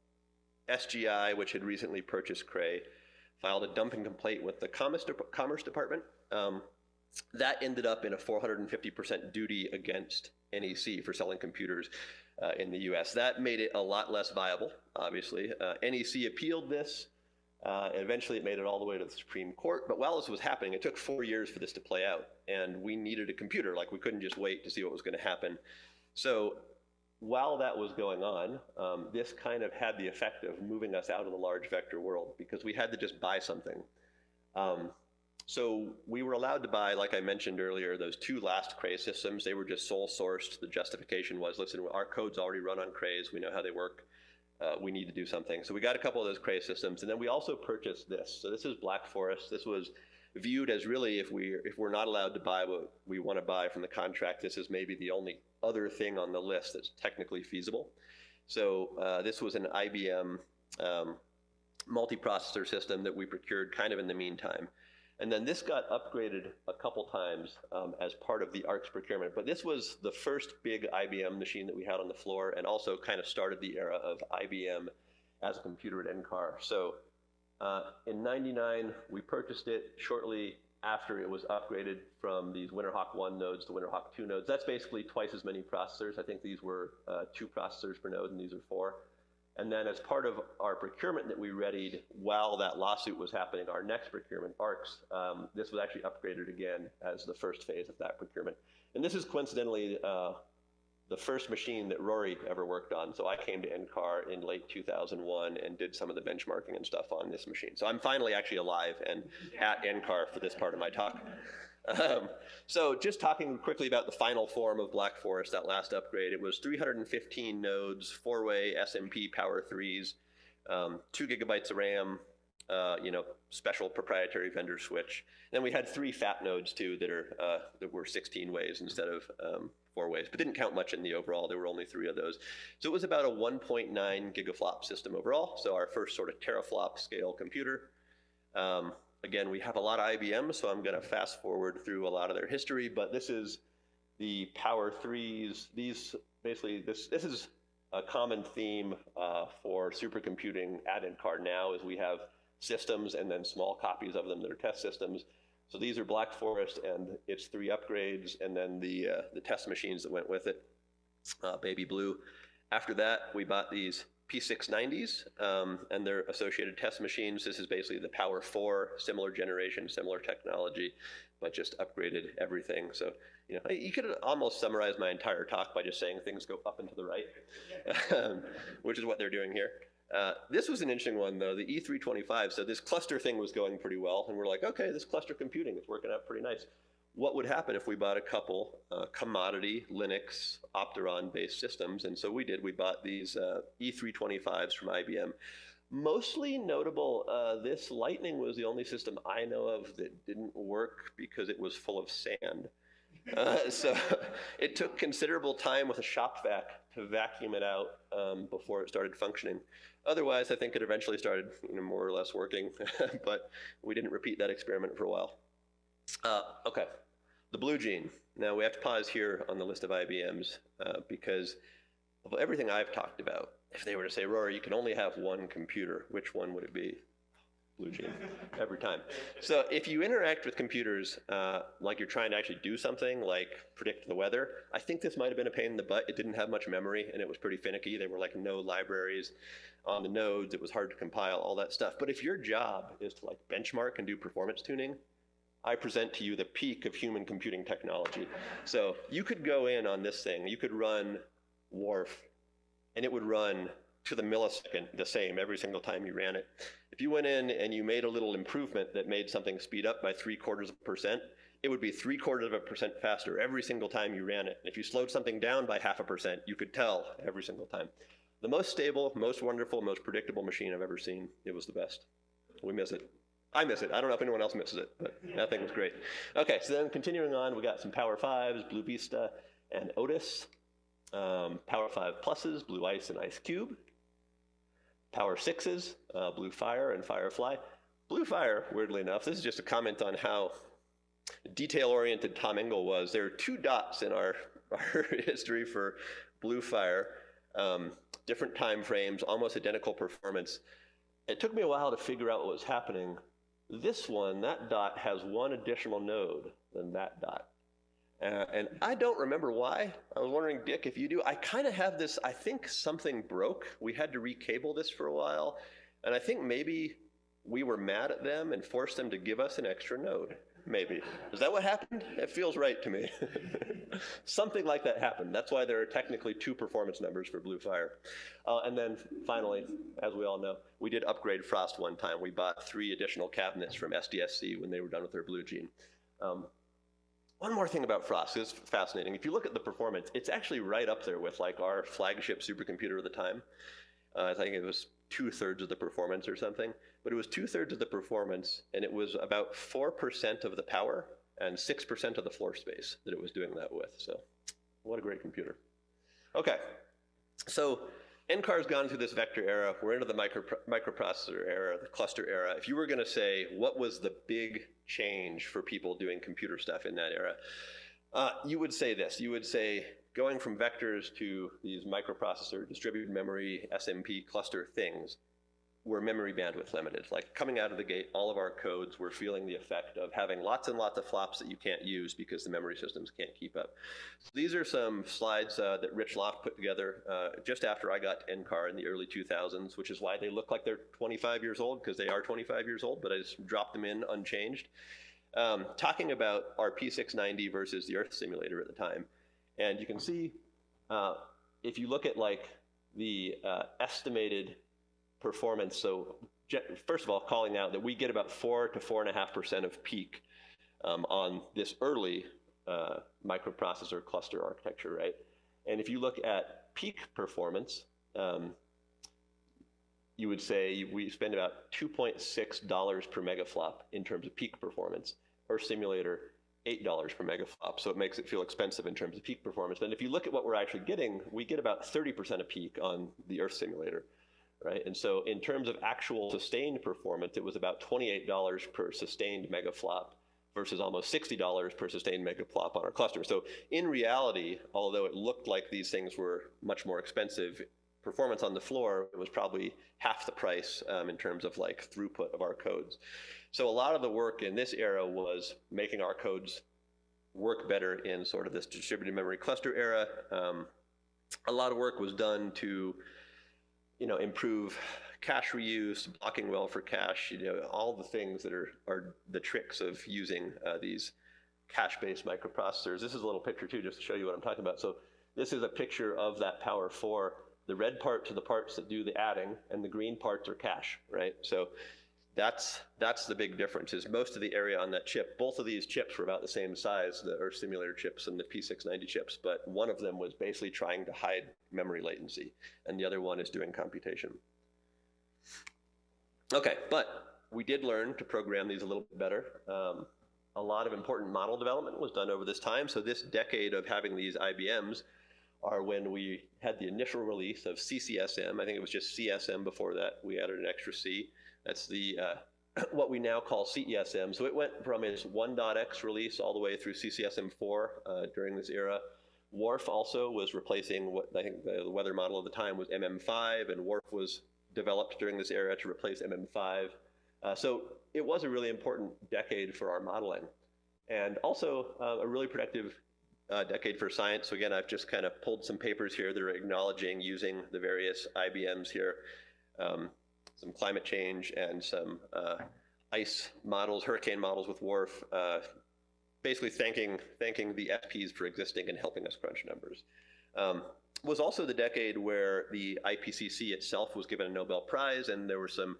SGI, which had recently purchased Cray, filed a dumping complaint with the Commerce Department. That ended up in a 450% duty against NEC for selling computers in the US. That made it a lot less viable, obviously. NEC appealed this. Eventually it made it all the way to the Supreme Court, but while this was happening, it took 4 years for this to play out, and we needed a computer. Like, we couldn't just wait to see what was going to happen. So while that was going on, this kind of had the effect of moving us out of the large vector world, because we had to just buy something. So we were allowed to buy, like I mentioned earlier, those 2 last Cray systems. They were just sole sourced. The justification was, listen, our code's already run on Crays. We know how they work. We need to do something. So we got a couple of those Cray systems, and then we also purchased this. So this is Black Forest. This was viewed as really, if we're not allowed to buy what we want to buy from the contract, this is maybe the only other thing on the list that's technically feasible. So this was an IBM multiprocessor system that we procured kind of in the meantime. And then this got upgraded a couple times as part of the ARC's procurement. But this was the first big IBM machine that we had on the floor, and also kind of started the era of IBM as a computer at NCAR. So in '99, we purchased it shortly after it was upgraded from these Winterhawk 1 nodes to Winterhawk 2 nodes. That's basically twice as many processors. I think these were 2 processors per node, and these are 4. And then as part of our procurement that we readied while that lawsuit was happening, our next procurement, ARCs, this was actually upgraded again as the first phase of that procurement. And this is coincidentally the first machine that Rory ever worked on. So I came to NCAR in late 2001 and did some of the benchmarking and stuff on this machine. So I'm finally actually alive and at NCAR for this part of my talk. So just talking quickly about the final form of Black Forest, that last upgrade, it was 315 nodes, 4-way SMP Power 3s, 2 gigabytes of RAM, special proprietary vendor switch. Then we had 3 fat nodes too that were 16 ways instead of 4 ways, but didn't count much in the overall. There were only 3 of those. So it was about a 1.9 gigaflop system overall. So our first sort of teraflop scale computer. Again, we have a lot of IBM, so I'm going to fast forward through a lot of their history, but this is the Power 3s. This is a common theme for supercomputing at NCAR now, is we have systems and then small copies of them that are test systems. So these are Black Forest, and it's 3 upgrades, and then the test machines that went with it, baby blue. After that, we bought these P690s and their associated test machines. This is basically the Power 4, similar generation, similar technology, but just upgraded everything. So, you could almost summarize my entire talk by just saying things go up and to the right, which is what they're doing here. This was an interesting one, though, the E325. So this cluster thing was going pretty well, and we're like, okay, this cluster computing is working out pretty nice. What would happen if we bought a couple commodity Linux Opteron-based systems? And so we did. We bought these E325s from IBM. Mostly notable, this Lightning was the only system I know of that didn't work because it was full of sand. So it took considerable time with a shop vac to vacuum it out before it started functioning. Otherwise, I think it eventually started more or less working, but we didn't repeat that experiment for a while. Okay, the blue gene. Now we have to pause here on the list of IBMs because of everything I've talked about. If they were to say, Rory, you can only have one computer, which one would it be? Blue gene, every time. So if you interact with computers like you're trying to actually do something like predict the weather, I think this might have been a pain in the butt. It didn't have much memory and it was pretty finicky. There were like no libraries on the nodes. It was hard to compile, all that stuff. But if your job is to like benchmark and do performance tuning, I present to you the peak of human computing technology. So you could go in on this thing, you could run Wharf, and it would run to the millisecond the same every single time you ran it. If you went in and you made a little improvement that made something speed up by 0.75%, it would be 0.75% faster every single time you ran it. If you slowed something down by 0.5%, you could tell every single time. The most stable, most wonderful, most predictable machine I've ever seen. It was the best. We miss it. I miss it. I don't know if anyone else misses it, but that thing was great. Okay, so then continuing on, we got some Power 5s, Blue Vista, and Otis. Power 5 Pluses, Blue Ice and Ice Cube. Power 6s, Blue Fire and Firefly. Blue Fire, weirdly enough, this is just a comment on how detail-oriented Tom Engel was. There are 2 dots in our history for Blue Fire, different time frames, almost identical performance. It took me a while to figure out what was happening. This one, that dot, has 1 additional node than that dot. And I don't remember why. I was wondering, Dick, if you do. I kind of have this, I think something broke. We had to recable this for a while. And I think maybe we were mad at them and forced them to give us an extra node. Maybe. Is that what happened? It feels right to me. Something like that happened. That's why there are technically 2 performance numbers for Blue Fire. And then finally, as we all know, we did upgrade Frost one time. We bought 3 additional cabinets from SDSC when they were done with their Blue Gene. One more thing about Frost, it's fascinating. If you look at the performance, it's actually right up there with like our flagship supercomputer of the time. I think it was 2/3 of the performance or something, but it was 2/3 of the performance and it was about 4% of the power and 6% of the floor space that it was doing that with. So what a great computer. Okay, so NCAR's gone through this vector era. We're into the microprocessor era, the cluster era. If you were gonna say, what was the big change for people doing computer stuff in that era? You would say this. You would say going from vectors to these microprocessor, distributed memory, SMP cluster things were memory bandwidth limited. Like coming out of the gate, all of our codes were feeling the effect of having lots and lots of flops that you can't use because the memory systems can't keep up. So these are some slides that Rich Loft put together just after I got to NCAR in the early 2000s, which is why they look like they're 25 years old, because they are 25 years old, but I just dropped them in unchanged. Talking about our P690 versus the Earth simulator at the time. And you can see, if you look at like the estimated performance, so first of all, calling out that we get about 4 to 4.5% of peak on this early microprocessor cluster architecture, right? And if you look at peak performance, you would say we spend about $2.6 per megaflop in terms of peak performance. Earth simulator, $8 per megaflop, so it makes it feel expensive in terms of peak performance. But if you look at what we're actually getting, we get about 30% of peak on the Earth simulator, right? And so in terms of actual sustained performance, it was about $28 per sustained megaflop versus almost $60 per sustained megaflop on our cluster. So in reality, although it looked like these things were much more expensive, performance on the floor, it was probably half the price in terms of like throughput of our codes. So a lot of the work in this era was making our codes work better in sort of this distributed memory cluster era. A lot of work was done to, improve cache reuse, blocking well for cache, all the things that are the tricks of using these cache-based microprocessors. This is a little picture too, just to show you what I'm talking about. So this is a picture of that Power 4. The red parts are the parts that do the adding, and the green parts are cache, right? So that's the big difference, is most of the area on that chip, both of these chips were about the same size, the Earth simulator chips and the P690 chips, but one of them was basically trying to hide memory latency, and the other one is doing computation. Okay, but we did learn to program these a little bit better. A lot of important model development was done over this time, so this decade of having these IBMs are when we had the initial release of CCSM. I think it was just CSM before that. We added an extra C. That's the what we now call CESM. So it went from its 1.x release all the way through CCSM4 during this era. WRF also was replacing what I think the weather model of the time was MM5, and WRF was developed during this era to replace MM5. So it was a really important decade for our modeling, and also a really productive decade for science. So again, I've just kind of pulled some papers here that are acknowledging using the various IBMs here, some climate change and some ice models, hurricane models with WRF, basically thanking the FPs for existing and helping us crunch numbers. Was also the decade where the IPCC itself was given a Nobel Prize, and there were some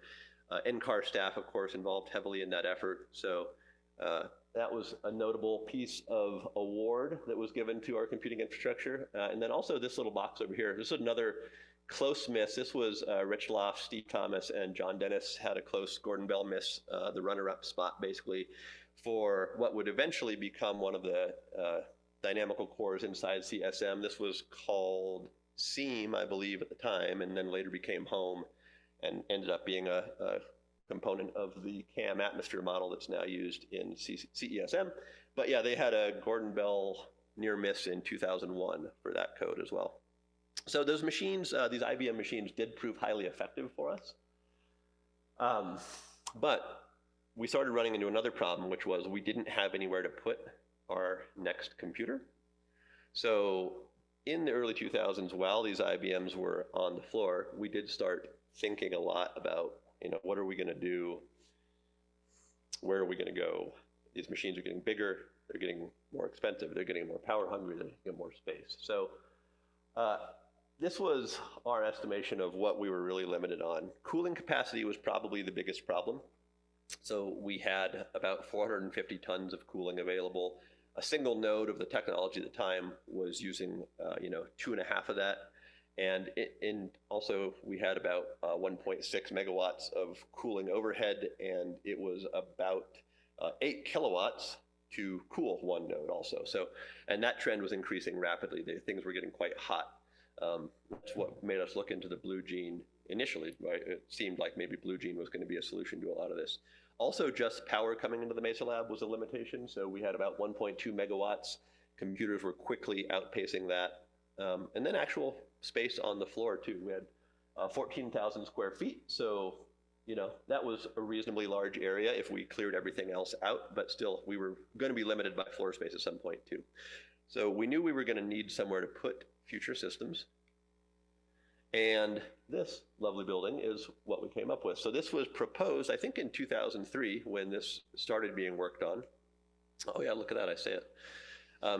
NCAR staff, of course, involved heavily in that effort. So that was a notable piece of award that was given to our computing infrastructure. And then also this little box over here, this is another close miss. This was Rich Loff, Steve Thomas, and John Dennis had a close Gordon Bell miss, the runner-up spot basically, for what would eventually become one of the dynamical cores inside CSM. This was called SEAM, I believe, at the time, and then later became HOME and ended up being a component of the CAM atmosphere model that's now used in CESM. But yeah, they had a Gordon Bell near miss in 2001 for that code as well. So those machines, these IBM machines, did prove highly effective for us. But we started running into another problem, which was we didn't have anywhere to put our next computer. So in the early 2000s, while these IBMs were on the floor, we did start thinking a lot about, what are we going to do? Where are we going to go? These machines are getting bigger. They're getting more expensive. They're getting more power hungry. They're getting more space. So this was our estimation of what we were really limited on. Cooling capacity was probably the biggest problem. So we had about 450 tons of cooling available. A single node of the technology at the time was using, 2.5 of that. And also we had about 1.6 megawatts of cooling overhead, and it was about 8 kilowatts to cool one node also. So, and that trend was increasing rapidly. Things were getting quite hot. That's what made us look into the Blue Gene initially, right? It seemed like maybe Blue Gene was going to be a solution to a lot of this. Also, just power coming into the Mesa lab was a limitation. So we had about 1.2 megawatts. Computers were quickly outpacing that. And then actual space on the floor too. We had 14,000 square feet. So, that was a reasonably large area if we cleared everything else out, but still we were going to be limited by floor space at some point too. So we knew we were going to need somewhere to put future systems. And this lovely building is what we came up with. So this was proposed, I think, in 2003 when this started being worked on. Oh yeah, look at that, I say it.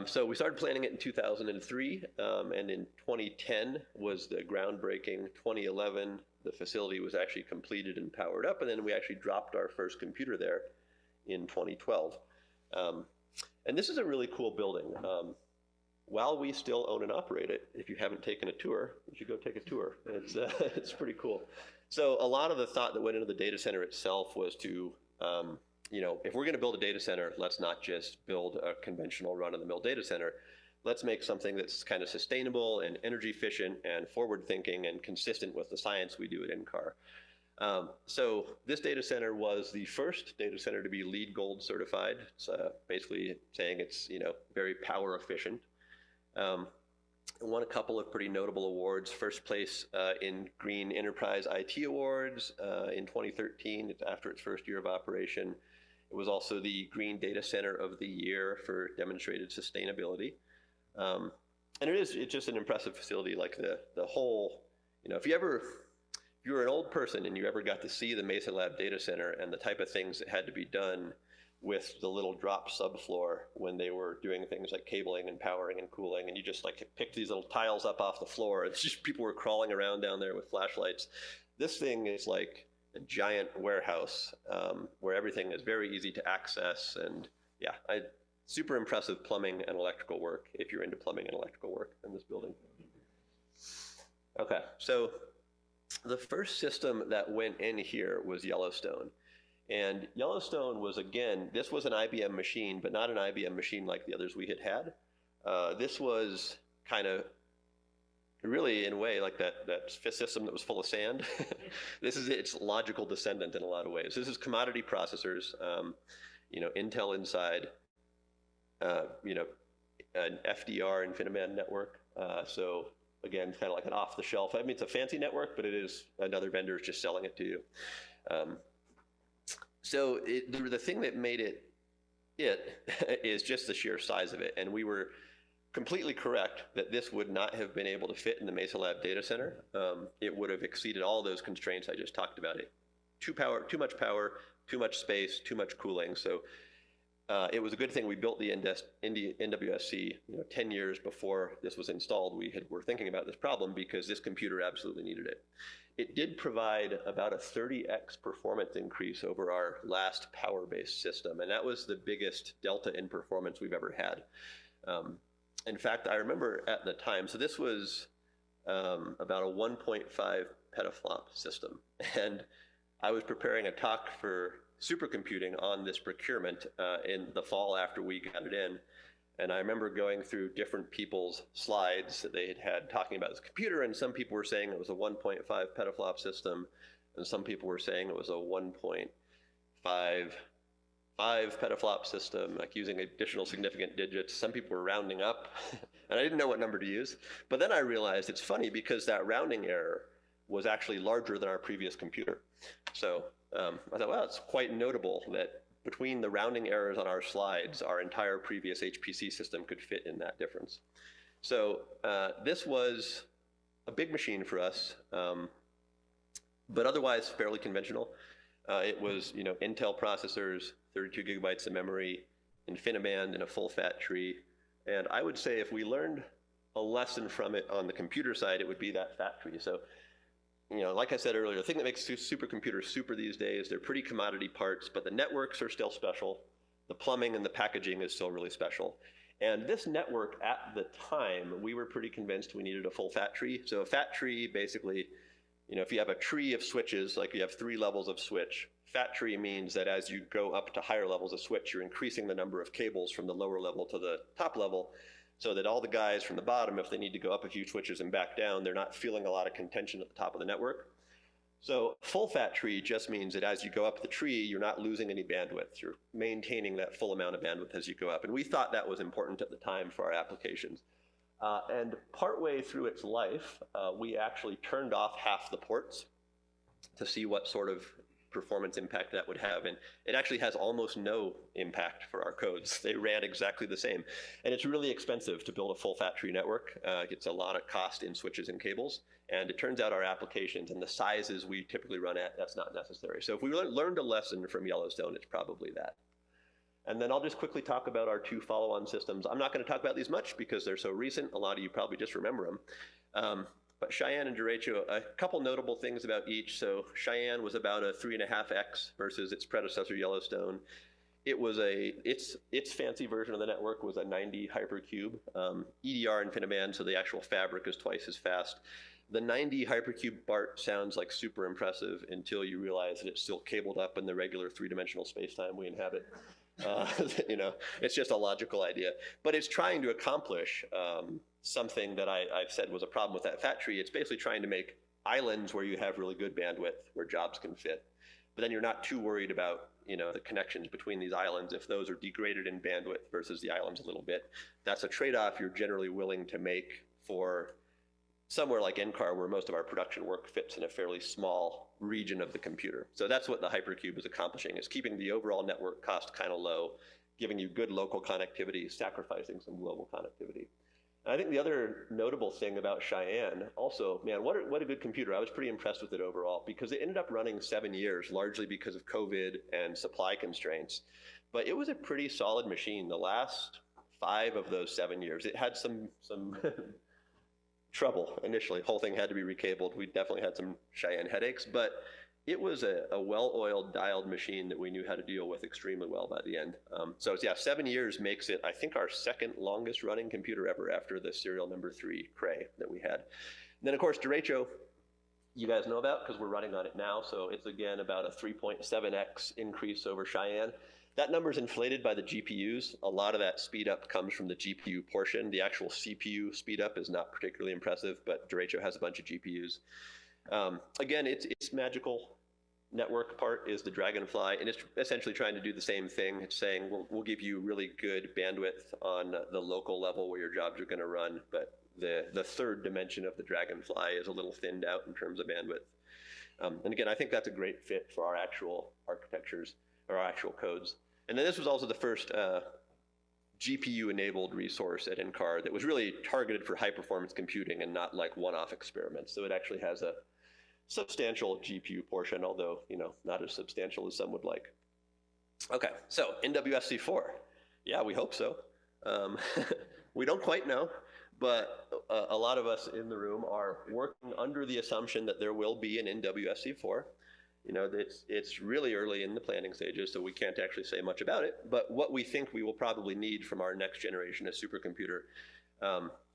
So we started planning it in 2003, and in 2010 was the groundbreaking. 2011, the facility was actually completed and powered up, and then we actually dropped our first computer there in 2012. And this is a really cool building. While we still own and operate it, if you haven't taken a tour, you should go take a tour. It's pretty cool. So a lot of the thought that went into the data center itself was to, if we're going to build a data center, let's not just build a conventional run-of-the-mill data center. Let's make something that's kind of sustainable and energy efficient and forward-thinking and consistent with the science we do at NCAR. So this data center was the first data center to be LEED Gold certified. It's basically saying it's very power efficient. Won a couple of pretty notable awards. First place in Green Enterprise IT Awards in 2013, after its first year of operation. It was also the Green Data Center of the Year for demonstrated sustainability. And it's just an impressive facility. Like the whole, if you were an old person and you ever got to see the Mesa Lab data center and the type of things that had to be done with the little drop subfloor when they were doing things like cabling and powering and cooling, and you just picked these little tiles up off the floor, and just people were crawling around down there with flashlights. This thing is like a giant warehouse where everything is very easy to access, and yeah, super impressive plumbing and electrical work if you're into plumbing and electrical work in this building. Okay, so the first system that went in here was Yellowstone. And Yellowstone was, again, this was an IBM machine, but not an IBM machine like the others we had had. This was kind of really, in a way, like that system that was full of sand. This is its logical descendant in a lot of ways. This is commodity processors, Intel inside, an FDR InfiniBand network. So again, kind of like an off-the-shelf. I mean, it's a fancy network, but it is another vendor is just selling it to you. So the thing that made it is just the sheer size of it. And we were completely correct that this would not have been able to fit in the Mesa Lab data center. It would have exceeded all those constraints I just talked about. Too much power, too much space, too much cooling. So it was a good thing we built the NWSC 10 years before this was installed. Were thinking about this problem because this computer absolutely needed it. It did provide about a 30x performance increase over our last power-based system, and that was the biggest delta in performance we've ever had. In fact, I remember at the time, so this was about a 1.5 petaflop system, and I was preparing a talk for supercomputing on this procurement in the fall after we got it in. And I remember going through different people's slides that they had talking about this computer, and some people were saying it was a 1.5 petaflop system, and some people were saying it was a 1.55 petaflop system, like using additional significant digits. Some people were rounding up, and I didn't know what number to use. But then I realized it's funny because that rounding error was actually larger than our previous computer. So I thought, well, it's quite notable that between the rounding errors on our slides, our entire previous HPC system could fit in that difference. So this was a big machine for us, but otherwise fairly conventional. It was, Intel processors, 32 gigabytes of memory, InfiniBand, and a full fat tree. And I would say if we learned a lesson from it on the computer side, it would be that fat tree. So, like I said earlier, the thing that makes supercomputers super these days, they're pretty commodity parts, but the networks are still special. The plumbing and the packaging is still really special. And this network at the time, we were pretty convinced we needed a full fat tree. So a fat tree, basically, if you have a tree of switches, like you have 3 levels of switch, fat tree means that as you go up to higher levels of switch, you're increasing the number of cables from the lower level to the top level, so that all the guys from the bottom, if they need to go up a few switches and back down, they're not feeling a lot of contention at the top of the network. So full fat tree just means that as you go up the tree, you're not losing any bandwidth. You're maintaining that full amount of bandwidth as you go up. And we thought that was important at the time for our applications. And partway through its life, we actually turned off half the ports to see what sort of performance impact that would have. And it actually has almost no impact for our codes. They ran exactly the same. And it's really expensive to build a full fat tree network. It's a lot of cost in switches and cables. And it turns out our applications and the sizes we typically run at, that's not necessary. So if we learned a lesson from Yellowstone, it's probably that. And then I'll just quickly talk about our 2 follow-on systems. I'm not going to talk about these much because they're so recent. A lot of you probably just remember them. But Cheyenne and Derecho, a couple notable things about each. So Cheyenne was about a 3.5x versus its predecessor Yellowstone. It was its fancy version of the network was a 90 hypercube, EDR InfiniBand, so the actual fabric is twice as fast. The 90 hypercube BART sounds like super impressive until you realize that it's still cabled up in the regular 3-dimensional spacetime we inhabit. It's just a logical idea, but it's trying to accomplish something that I've said was a problem with that fat tree. It's basically trying to make islands where you have really good bandwidth, where jobs can fit, but then you're not too worried about the connections between these islands if those are degraded in bandwidth versus the islands a little bit. That's a trade-off you're generally willing to make for somewhere like NCAR, where most of our production work fits in a fairly small region of the computer. So that's what the hypercube is accomplishing, is keeping the overall network cost kind of low, giving you good local connectivity, sacrificing some global connectivity. And I think the other notable thing about Cheyenne, also, man, what a good computer. I was pretty impressed with it overall because it ended up running 7 years, largely because of COVID and supply constraints. But it was a pretty solid machine. The last 5 of those 7 years, it had some trouble initially. The whole thing had to be recabled. We definitely had some Cheyenne headaches, but it was a well-oiled, dialed machine that we knew how to deal with extremely well by the end. So yeah, 7 years makes it, I think, our second longest running computer ever after the serial number 3 Cray that we had. And then of course, Derecho, you guys know about because we're running on it now. So it's again about a 3.7x increase over Cheyenne. That number is inflated by the GPUs. A lot of that speed up comes from the GPU portion. The actual CPU speed up is not particularly impressive, but Derecho has a bunch of GPUs. Again, its magical network part is the Dragonfly, and it's essentially trying to do the same thing. It's saying, we'll give you really good bandwidth on the local level where your jobs are going to run, but the third dimension of the Dragonfly is a little thinned out in terms of bandwidth. And again, I think that's a great fit for our actual architectures, or our actual codes. And then this was also the first GPU-enabled resource at NCAR that was really targeted for high-performance computing and not like one-off experiments. So it actually has a substantial GPU portion, although not as substantial as some would like. Okay, so NWSC4. Yeah, we hope so. We don't quite know, but a lot of us in the room are working under the assumption that there will be an NWSC4. It's really early in the planning stages, so we can't actually say much about it. But what we think we will probably need from our next generation of supercomputer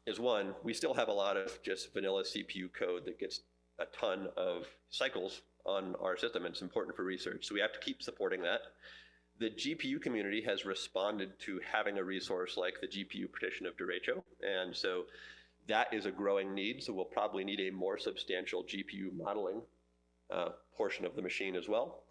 is, one, we still have a lot of just vanilla CPU code that gets a ton of cycles on our system, and it's important for research. So we have to keep supporting that. The GPU community has responded to having a resource like the GPU partition of Derecho, and so that is a growing need. So we'll probably need a more substantial GPU modeling portion of the machine as well.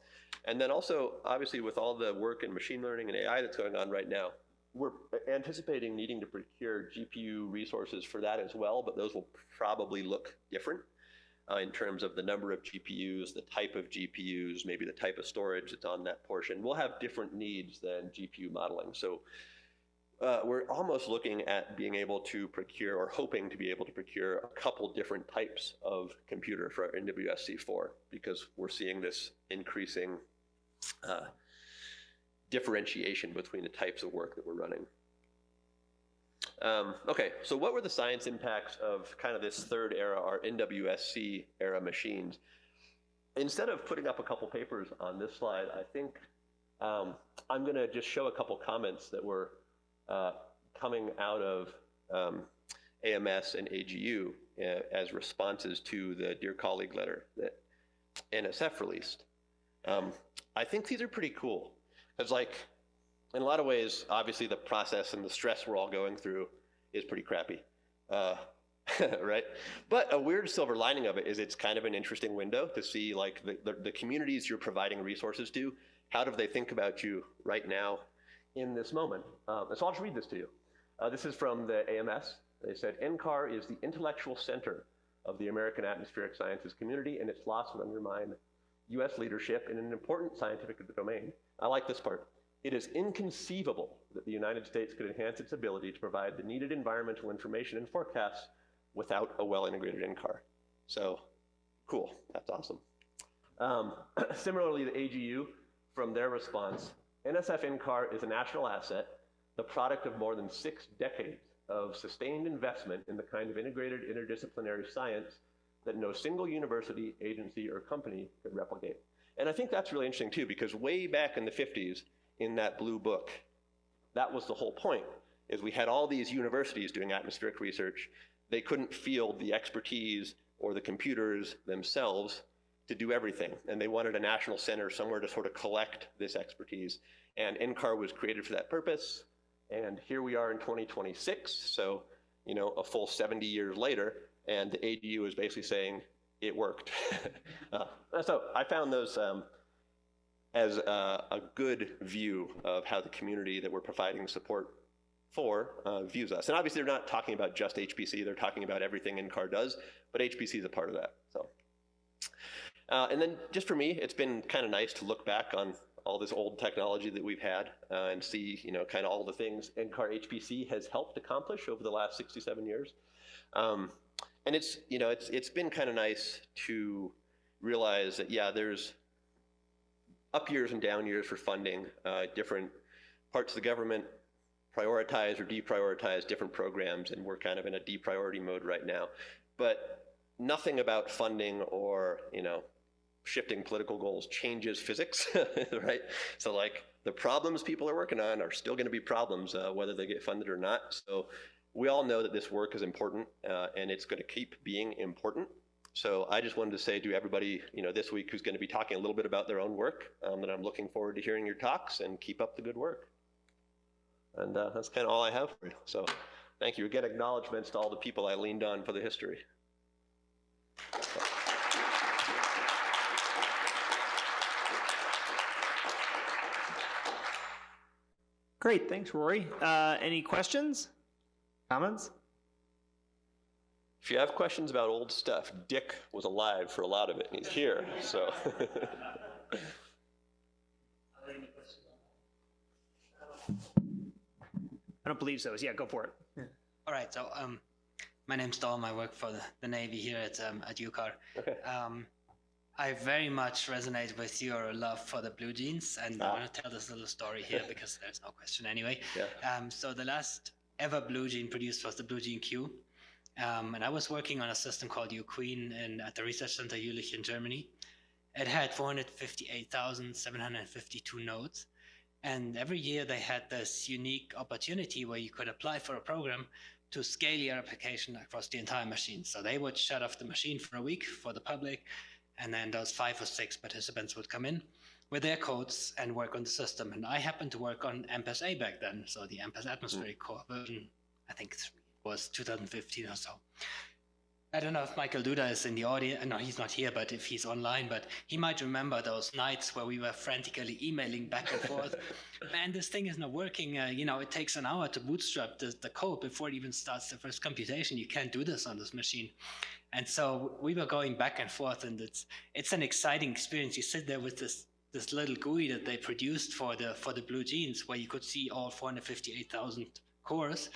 And then also, obviously, with all the work in machine learning and AI that's going on right now, we're anticipating needing to procure GPU resources for that as well, but those will probably look different in terms of the number of GPUs, the type of GPUs, maybe the type of storage that's on that portion. We'll have different needs than GPU modeling. So we're almost looking at being able to procure, or hoping to be able to procure, a couple different types of computer for NWSC4, because we're seeing this increasing differentiation between the types of work that we're running. Okay, so what were the science impacts of kind of this third era, our NWSC era machines? Instead of putting up a couple papers on this slide, I think I'm going to just show a couple comments that were coming out of AMS and AGU as responses to the Dear Colleague letter that NSF released. I think these are pretty cool, because in a lot of ways, obviously the process and the stress we're all going through is pretty crappy, right? But a weird silver lining of it is it's kind of an interesting window to see the communities you're providing resources to, how do they think about you right now in this moment. So I'll just read this to you. This is from the AMS. They said, NCAR is the intellectual center of the American atmospheric sciences community, and its loss would undermine US leadership in an important scientific domain. I like this part. It is inconceivable that the United States could enhance its ability to provide the needed environmental information and forecasts without a well-integrated NCAR. So, cool, that's awesome. Similarly, the AGU, from their response, NSF NCAR is a national asset, the product of more than 6 decades of sustained investment in the kind of integrated interdisciplinary science that no single university, agency, or company could replicate. And I think that's really interesting too, because way back in the 50s, in that blue book, that was the whole point, is we had all these universities doing atmospheric research. They couldn't field the expertise or the computers themselves to do everything. And they wanted a national center somewhere to sort of collect this expertise. And NCAR was created for that purpose. And here we are in 2026, so a full 70 years later, and the AGU is basically saying it worked. So I found those as a good view of how the community that we're providing support for views us. And obviously they're not talking about just HPC, they're talking about everything NCAR does, but HPC is a part of that. So, and then just for me, it's been kind of nice to look back on all this old technology that we've had and see, kind of all the things NCAR HPC has helped accomplish over the last 67 years. And it's been kind of nice to realize that, yeah, there's up years and down years for funding. Different parts of the government prioritize or deprioritize different programs, and we're kind of in a depriority mode right now. But nothing about funding or, shifting political goals changes physics, right? So the problems people are working on are still going to be problems, whether they get funded or not. So we all know that this work is important, and it's going to keep being important. So I just wanted to say to everybody, this week who's going to be talking a little bit about their own work, that I'm looking forward to hearing your talks, and keep up the good work. And that's kind of all I have for you. So thank you. Again, acknowledgments to all the people I leaned on for the history. Great, thanks, Rory. Any questions, comments? If you have questions about old stuff, Dick was alive for a lot of it, and he's here, so. I don't believe so. Yeah, go for it. Yeah. All right, so my name's Dom. I work for the Navy here at UCAR. Okay. I very much resonate with your love for the blue jeans, and I want to tell this little story here because there's no question anyway. Yeah. So the last ever blue jean produced was the blue jean Q, and I was working on a system called Guoqing at the Research Center Jülich in Germany. It had 458,752 nodes, and every year they had this unique opportunity where you could apply for a program to scale your application across the entire machine. So they would shut off the machine for a week for the public, and then those 5 or 6 participants would come in with their codes and work on the system. And I happened to work on MPAS-A back then, so the MPAS atmospheric core version, I think it was 2015 or so. I don't know if Michael Duda is in the audience. No, he's not here, but if he's online, but he might remember those nights where we were frantically emailing back and forth. Man, this thing is not working. It takes an hour to bootstrap the code before it even starts the first computation. You can't do this on this machine. And so we were going back and forth, and it's an exciting experience. You sit there with this little GUI that they produced for the blue jeans, where you could see all 458,000 cores.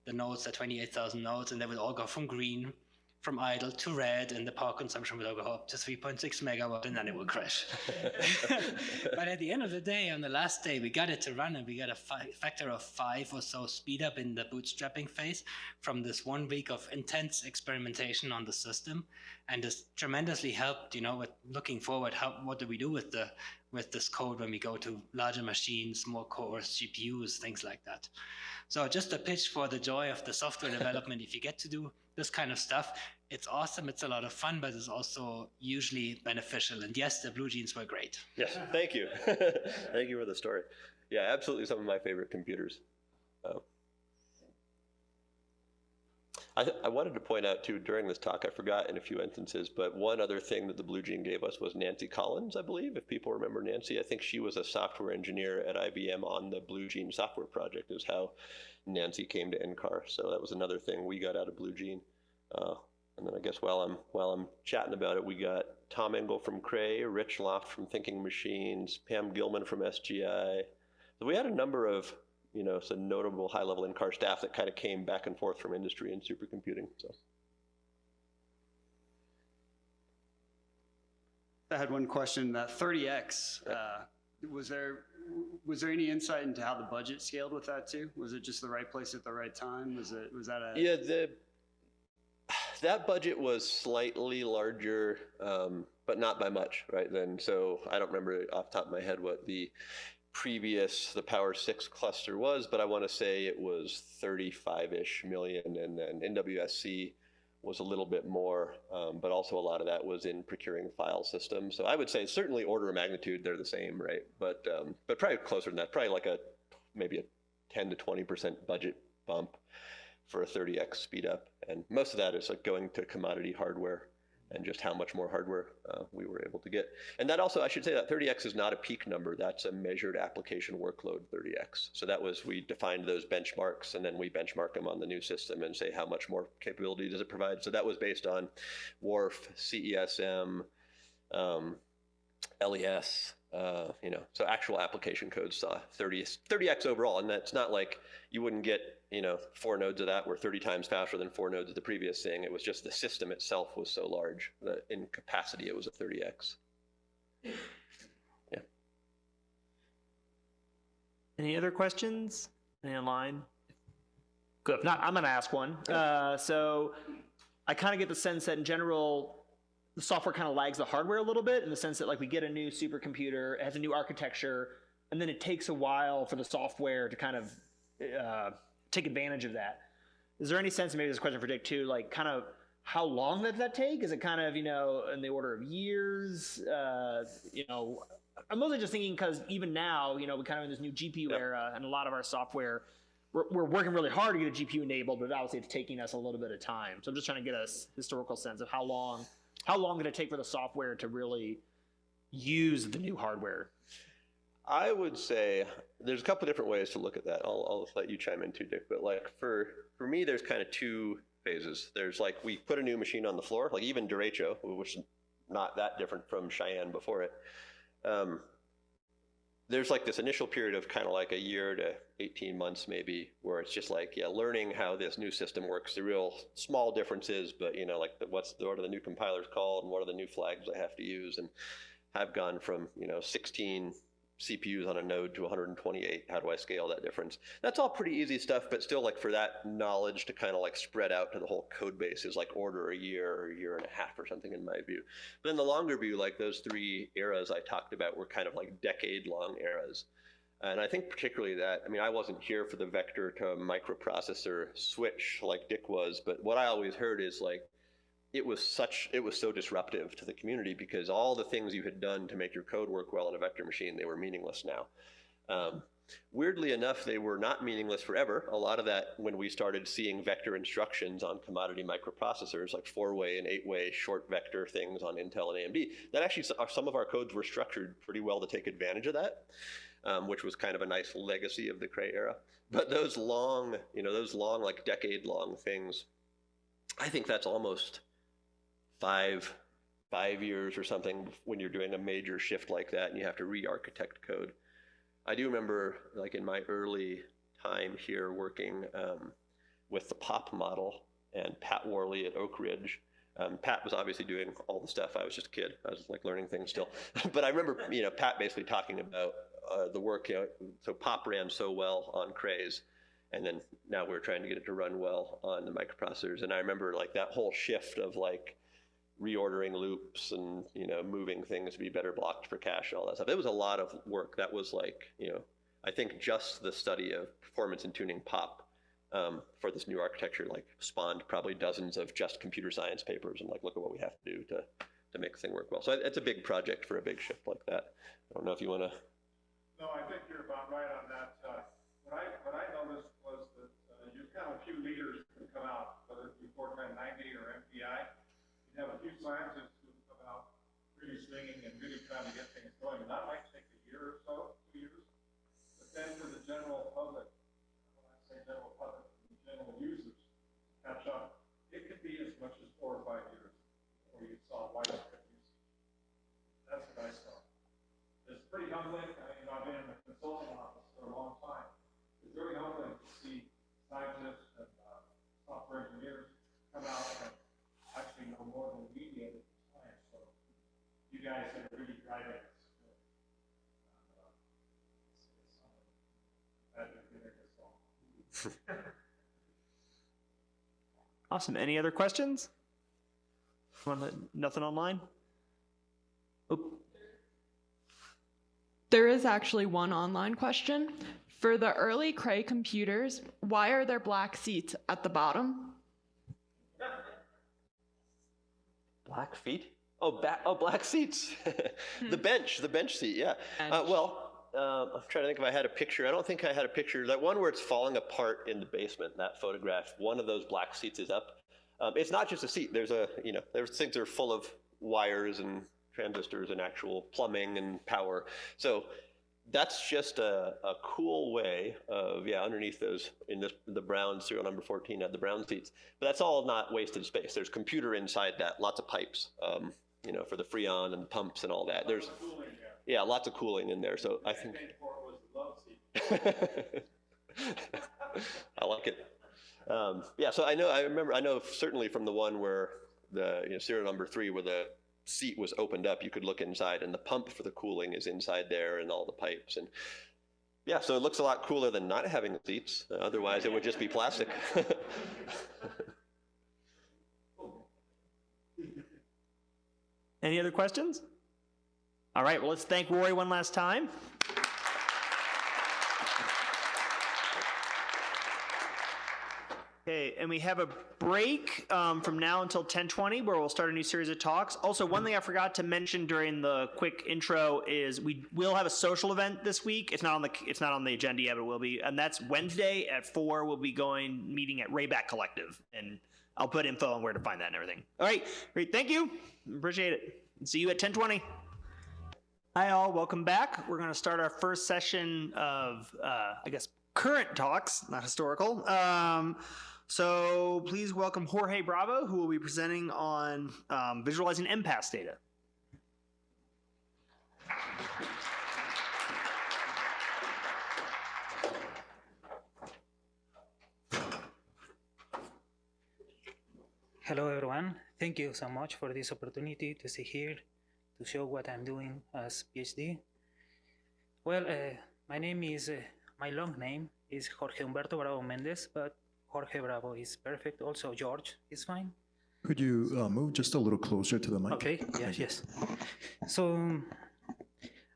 The nodes are 28,000 nodes, and they would all go from green, from idle to red, and the power consumption will go up to 3.6 megawatt, and then it will crash. But at the end of the day, on the last day, we got it to run, and we got a factor of 5 or so speed up in the bootstrapping phase from this 1 week of intense experimentation on the system, and this tremendously helped, with looking forward, what do we do with this code when we go to larger machines, more cores, GPUs, things like that. So just a pitch for the joy of the software development. If you get to do this kind of stuff, it's awesome, it's a lot of fun, but it's also usually beneficial. And yes, the blue jeans were great. Yes, thank you. Thank you for the story. Yeah, absolutely some of my favorite computers. I wanted to point out too, during this talk, I forgot in a few instances, but one other thing that the Blue Jean gave us was Nancy Collins, I believe, if people remember Nancy. I think she was a software engineer at IBM on the Blue Jean software project, is how Nancy came to NCAR. So that was another thing we got out of Blue Jean. And then I guess while I'm chatting about it, we got Tom Engel from Cray, Rich Loft from Thinking Machines, Pam Gilman from SGI. So we had a number of some notable high-level NCAR staff that kind of came back and forth from industry and supercomputing. So, I had one question. 30x. Was there any insight into how the budget scaled with that too? Was it just the right place at the right time? Was that a that budget was slightly larger, but not by much, right? So I don't remember off the top of my head what the Power 6 cluster was, but I want to say it was 35-ish million, and then NWSC was a little bit more, but also a lot of that was in procuring file systems. So I would say certainly order of magnitude, they're the same, right? But probably closer than that, probably like maybe a 10 to 20% budget bump for a 30x speed up. And most of that is like going to commodity hardware and just how much more hardware we were able to get. And that also, I should say that 30x is not a peak number. That's a measured application workload 30x. So that was, we defined those benchmarks, and then we benchmark them on the new system and say how much more capability does it provide. So that was based on WRF, CESM, LES, so actual application codes saw 30x overall. And that's not like you wouldn't get 4 nodes of that were 30 times faster than 4 nodes of the previous thing. It was just the system itself was so large that in capacity it was a 30x. Yeah. Any other questions? Any online? Good. If not, I'm going to ask one. So I kind of get the sense that in general, the software kind of lags the hardware a little bit, in the sense that like we get a new supercomputer, it has a new architecture, and then it takes a while for the software to kind of take advantage of that. Is there any sense, maybe this is a question for Dick too, like kind of how long does that take? Is it kind of, in the order of years? I'm mostly just thinking because even now, we're kind of in this new GPU era, and a lot of our software, we're working really hard to get a GPU enabled, but obviously it's taking us a little bit of time. So I'm just trying to get a historical sense of how long did it take for the software to really use the new hardware? I would say there's a couple of different ways to look at that. I'll let you chime in too, Dick. But like for me, there's kind of two phases. There's like we put a new machine on the floor, like even derecho, which is not that different from Cheyenne before it. There's like this initial period of kind of like a year to 18 months maybe, where it's just like, learning how this new system works, the real small differences, but like what are the new compilers called and what are the new flags I have to use, and have gone from, 16 CPUs on a node to 128. How do I scale that difference? That's all pretty easy stuff, but still like for that knowledge to kind of like spread out to the whole code base is like order a year or a year and a half or something in my view. But in the longer view, like those three eras I talked about were kind of like decade-long eras. And I think particularly that, I wasn't here for the vector to microprocessor switch like Dick was, but what I always heard is like, it was so disruptive to the community because all the things you had done to make your code work well in a vector machine, they were meaningless now. Weirdly enough, they were not meaningless forever. A lot of that, when we started seeing vector instructions on commodity microprocessors, like 4-way and 8-way short vector things on Intel and AMD, that actually some of our codes were structured pretty well to take advantage of that, which was kind of a nice legacy of the Cray era. But those long, like decade-long things, I think that's almost 5 years or something when you're doing a major shift like that and you have to re-architect code. I do remember, like in my early time here working with the POP model and Pat Worley at Oak Ridge. Pat was obviously doing all the stuff. I was just a kid. I was like learning things still. But I remember, Pat basically talking about the work, so POP ran so well on Crays. And then now we're trying to get it to run well on the microprocessors. And I remember like that whole shift of like reordering loops and, moving things to be better blocked for cache and all that stuff. It was a lot of work. That was like, I think just the study of performance and tuning POP for this new architecture like spawned probably dozens of just computer science papers and like, look at what we have to do to make the thing work well. So it's a big project for a big shift like that. I don't know if you want to. No, I think you're about right on that. What I noticed was that you have a few leaders who come out, whether it be Fortran 90 or MPI. You have a few scientists who come out really swinging and really trying to get things going. And that might take a year or so, 2 years. But then for the general public, when I say general public, the general users catch up, it could be as much as 4 or 5 years before you saw widespread usage. That's what I saw. It's pretty humbling. I've been in the consulting office for a long time. It's very humbling to see scientists and software engineers come out and actually know more than we did at the time. So you guys are really driving us. Awesome. Any other questions? Nothing online? Oop. There is actually one online question. For the early Cray computers, why are there black seats at the bottom? Black feet? Black seats. The bench seat, yeah. I'm trying to think if I had a picture. I don't think I had a picture. That one where it's falling apart in the basement, that photograph, one of those black seats is up. It's not just a seat. There's things that are full of wires and transistors and actual plumbing and power. So that's just a cool way of, underneath those, the brown serial number 14 had the brown seats. But that's all not wasted space. There's computer inside that, lots of pipes, for the freon and pumps and all that. There's lots of cooling in there. So I think I like it. So I know certainly from the one where the serial number 3 where the seat was opened up, you could look inside, and the pump for the cooling is inside there, and all the pipes, and so it looks a lot cooler than not having seats. Otherwise, it would just be plastic. Any other questions? All right. Well, let's thank Rory one last time. Okay, and we have a break from now until 10:20, where we'll start a new series of talks. Also, one thing I forgot to mention during the quick intro is we will have a social event this week. It's not on the agenda yet, but it will be, and that's Wednesday at 4. We'll be meeting at Rubaiat Collective, and I'll put info on where to find that and everything. All right, great, thank you, appreciate it. See you at 10:20. Hi all, welcome back. We're going to start our first session of, I guess, current talks, not historical. So please welcome Jorge Bravo, who will be presenting on visualizing MPAS data. Hello everyone, thank you so much for this opportunity to see here to show what I'm doing as PhD. Well, my long name is Jorge Humberto Bravo Mendez, but Jorge Bravo is perfect. Also, George is fine. Could you move just a little closer to the mic? Okay, yes. So,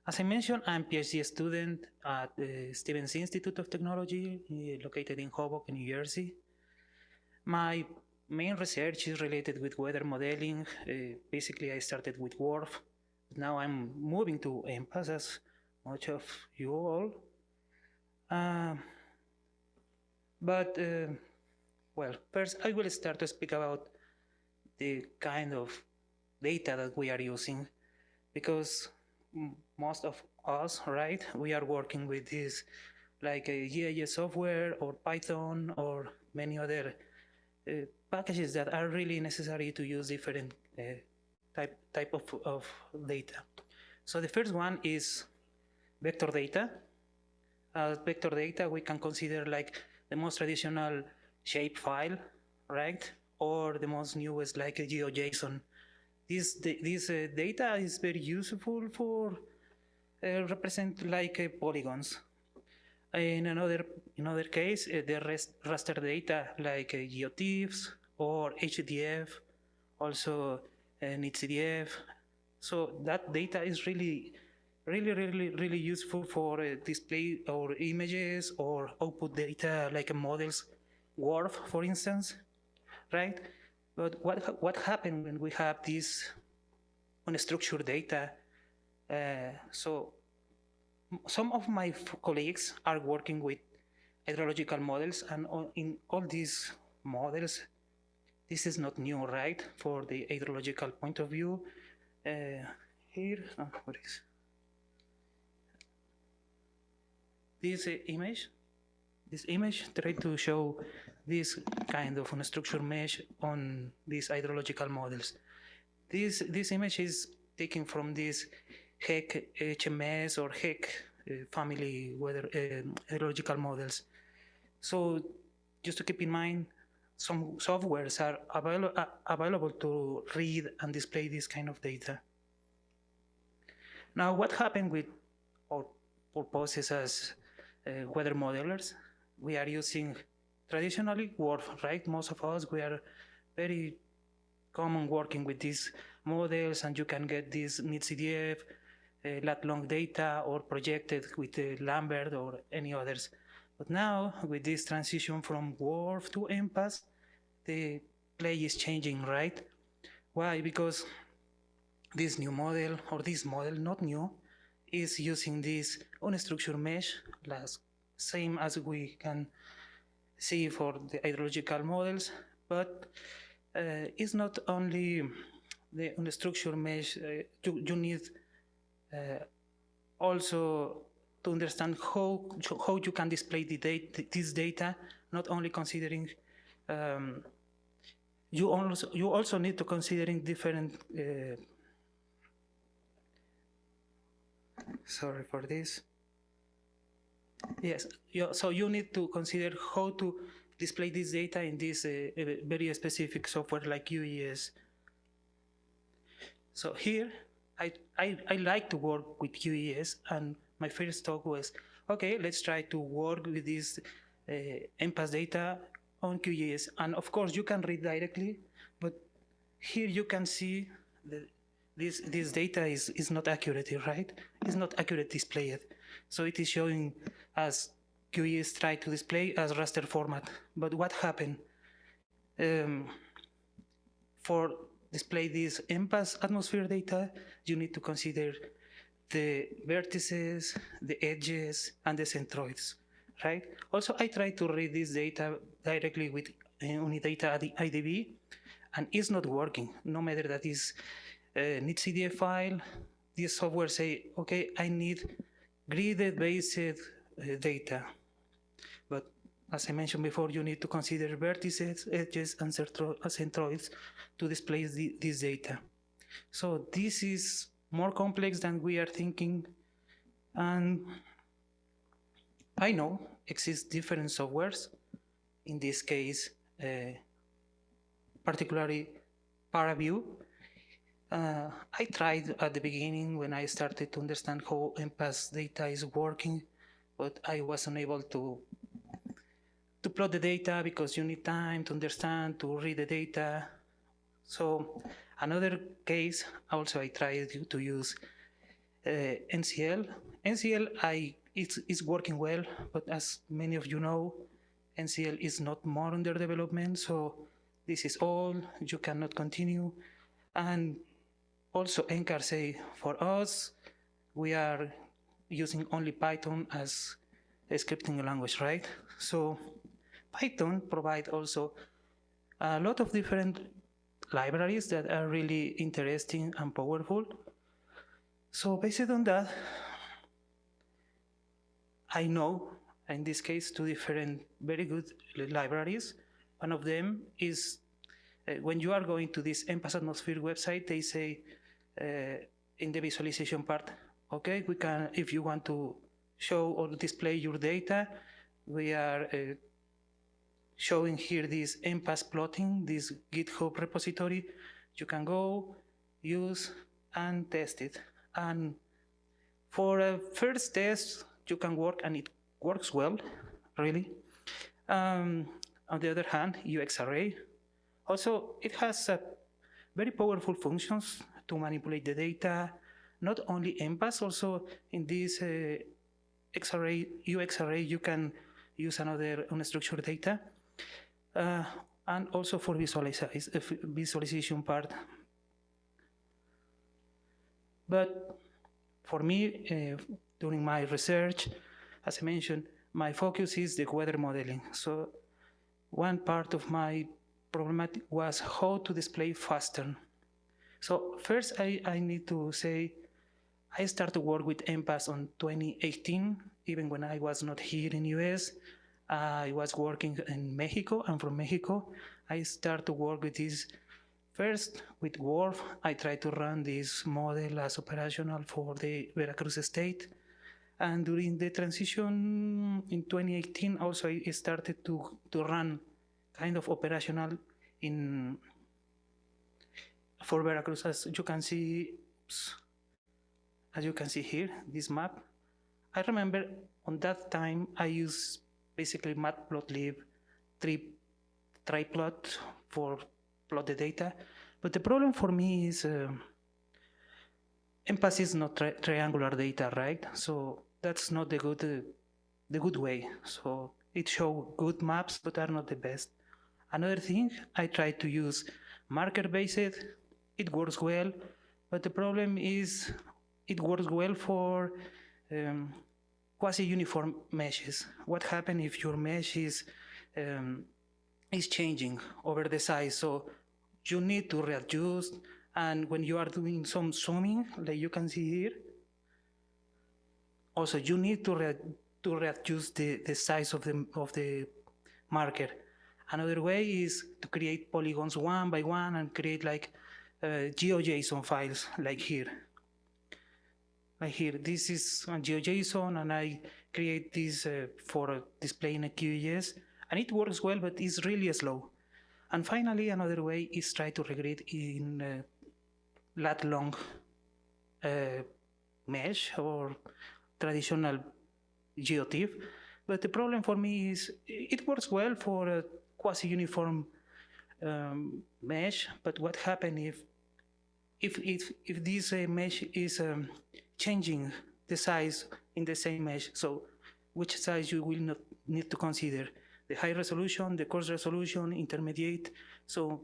as I mentioned, I'm a PhD student at the Stevens Institute of Technology, located in Hoboken, New Jersey. My main research is related with weather modeling. Basically, I started with WRF. Now I'm moving to MPAS, as much of you all. Well, first I will start to speak about the kind of data that we are using, because most of us, right, we are working with this like a GIS software or Python or many other packages that are really necessary to use different type of data. So the first one is vector data. Vector data we can consider like the most traditional shape file, right? Or the most newest like a GeoJSON. This data is very useful for represent like polygons. In another case, the raster data like GeoTIFFs or HDF, also NetCDF. So that data is really useful for display or images or output data like models, WRF, for instance, right? But what happened when we have this unstructured data? So some of my colleagues are working with hydrological models, and in all these models, this is not new, right? For the hydrological point of view, what is this image? This image tried to show this kind of unstructured mesh on these hydrological models. This image is taken from this HEC HMS or HEC family weather hydrological models. So just to keep in mind, some softwares are available to read and display this kind of data. Now, what happened with our purposes as weather modelers? We are using traditionally WRF, right? Most of us, we are very common working with these models, and you can get this NetCDF, lat long data, or projected with Lambert or any others. But now, with this transition from WRF to MPAS, the play is changing, right? Why? Because this new model, or this model, not new, is using this unstructured mesh, same as we can see for the hydrological models, but it's not only the unstructured mesh. You need also to understand how you can display this data, not only considering you also need to considering different sorry for this. Yes, so you need to consider how to display this data in this very specific software like UES. So here, I like to work with UES, and my first talk was, okay, let's try to work with this MPAS data on QGIS. And of course, you can read directly, but here you can see that this data is not accurate, right? It's not accurate displayed. So it is showing as QGIS tried to display as raster format. But what happened? for display this MPAS atmosphere data, you need to consider the vertices, the edges, and the centroids, right? Also, I try to read this data directly with Unidata IDB, and it's not working. No matter that is need CDF file, this software say, okay, I need gridded-based data. But as I mentioned before, you need to consider vertices, edges, and centroids to display this data. So this is more complex than we are thinking. And I know exist different softwares. In this case, particularly ParaView. I tried at the beginning when I started to understand how MPAS data is working, but I wasn't able to plot the data because you need time to understand, to read the data. So another case, also I tried to use NCL. NCL it's working well, but as many of you know, NCL is not more under development, so this is all, you cannot continue. And also NCAR say, for us, we are using only Python as a scripting language, right? So Python provide also a lot of different libraries that are really interesting and powerful. So based on that, I know, in this case, two different very good libraries. One of them is when you are going to this MPAS atmosphere website, they say in the visualization part, okay, we can, if you want to show or display your data, we are showing here this MPAS plotting, this GitHub repository. You can go, use, and test it. And for a first test, you can work, and it works well, really. On the other hand, UXArray. Also, it has very powerful functions to manipulate the data, not only MPAS, also in this UXArray, you can use another unstructured data, and also for visualization part. But for me, during my research, as I mentioned, my focus is the weather modeling. So one part of my problematic was how to display faster. So first, I need to say, I started to work with MPAS on 2018, even when I was not here in US. I was working in Mexico, and from Mexico, I started to work with this. First, with Wharf, I tried to run this model as operational for the Veracruz state. And during the transition in 2018, also I started to run kind of operational for Veracruz, as you can see here, this map. I remember on that time I used basically matplotlib triplot for plot the data, but the problem for me is MPAS is not triangular data, right? So that's not the good way. So it shows good maps, but are not the best. Another thing, I tried to use marker-based. It works well, but the problem is it works well for quasi-uniform meshes. What happens if your mesh is changing over the size? So you need to readjust, and when you are doing some zooming, like you can see here, also you need to readjust the size of the marker. Another way is to create polygons one by one and create like GeoJSON files, like here. Like here, this is a GeoJSON, and I create this for displaying a QGIS, and it works well, but it's really slow. And finally, another way is try to regrid in lat long mesh or traditional GeoTIFF. But the problem for me is it works well for a quasi-uniform mesh, but what happens if this mesh is changing the size in the same mesh? So which size you will not need to consider? the high resolution, the coarse resolution, intermediate. So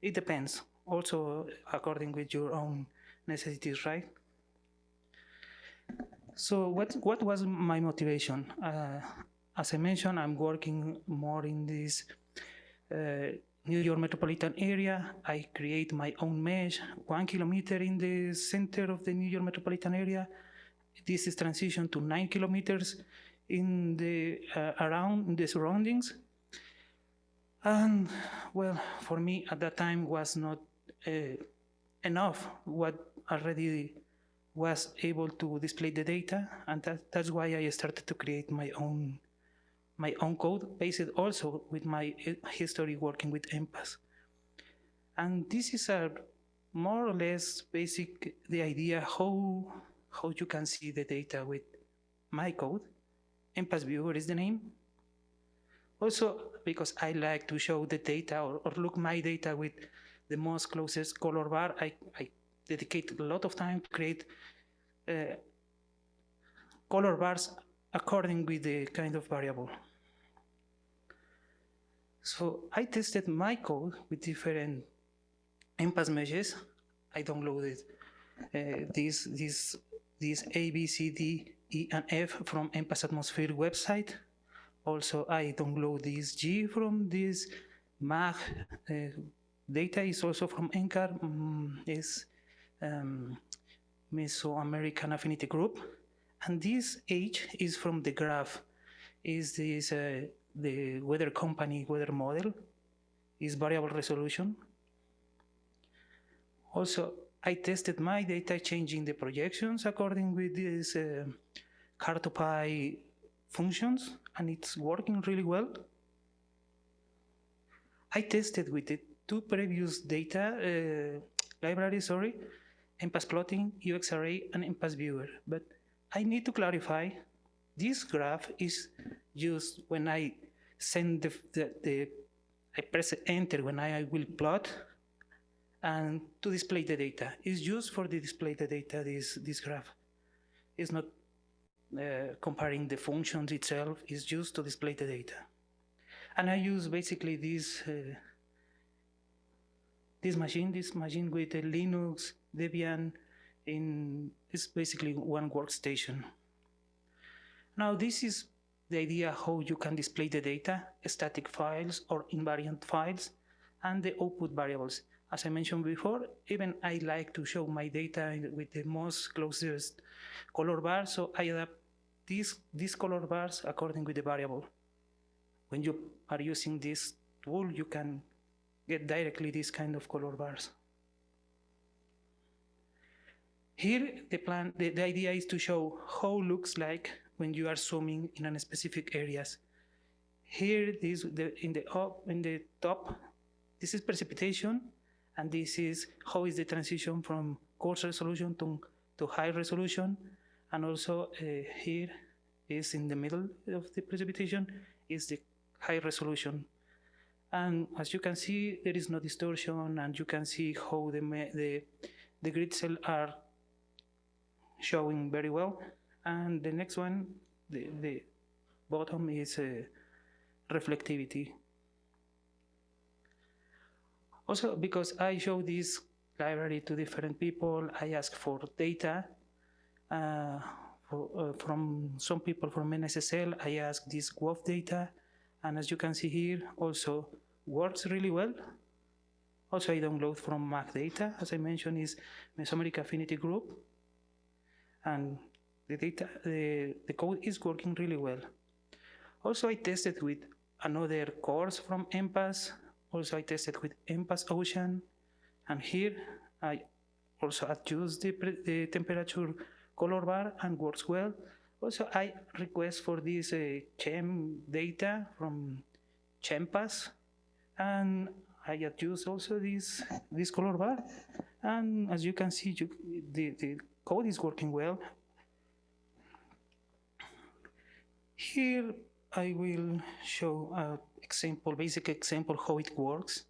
it depends, also according with your own necessities, right? So what was my motivation? As I mentioned, I'm working more in this New York metropolitan area. I create my own mesh, 1 kilometer in the center of the New York metropolitan area. This is transition to 9 kilometers in the around the surroundings. And well, for me at that time was not enough what already was able to display the data, and that's why I started to create my own code, based also with my history working with MPAS. And this is a more or less basic, the idea how you can see the data with my code. MPAS-Viewer is the name. Also, because I like to show the data or look my data with the most closest color bar, I dedicate a lot of time to create color bars according with the kind of variable. So I tested my code with different MPAS meshes. I downloaded these A, B, C, D, E, and F from MPAS-Atmosphere website. Also, I download this G from this MAG. Data is also from NCAR, is Mesoamerican Affinity Group. And this H is from the graph, is this the weather company weather model, is variable resolution. Also, I tested my data changing the projections according with these car2py functions, and it's working really well. I tested with the two previous data libraries, MPAS plotting, UXArray, and MPAS-Viewer. But I need to clarify, this graph is used when I send I press enter when I will plot, and to display the data. It's used for the display the data, this graph. It's not comparing the functions itself, it's used to display the data. And I use basically this machine with the Linux, Debian, it's basically one workstation. Now this is the idea how you can display the data, static files or invariant files, and the output variables. As I mentioned before, even I like to show my data with the most closest color bar, so I adapt these color bars according with the variable. When you are using this tool, you can get directly this kind of color bars. Here, the idea is to show how it looks like when you are zooming in a specific areas. Here, in the top, this is precipitation, and this is how is the transition from coarse resolution to high resolution, and also here is in the middle of the precipitation is the high resolution. And as you can see, there is no distortion, and you can see how the grid cells are showing very well. And the next one, the bottom is reflectivity. Also, because I show this library to different people, I ask for data from some people from NSSL. I ask this Auth data, and as you can see here, also works really well. Also, I download from MAG data, as I mentioned, is Mesoamerican Affinity Group, and the data, the code is working really well. Also, I tested with another course from MPAS. Also, I tested with MPAS Ocean, and here I also adjust the temperature color bar and works well. Also, I request for this chem data from ChemPass, and I adjust also this color bar. And as you can see, the code is working well. Here I will show a basic example how it works.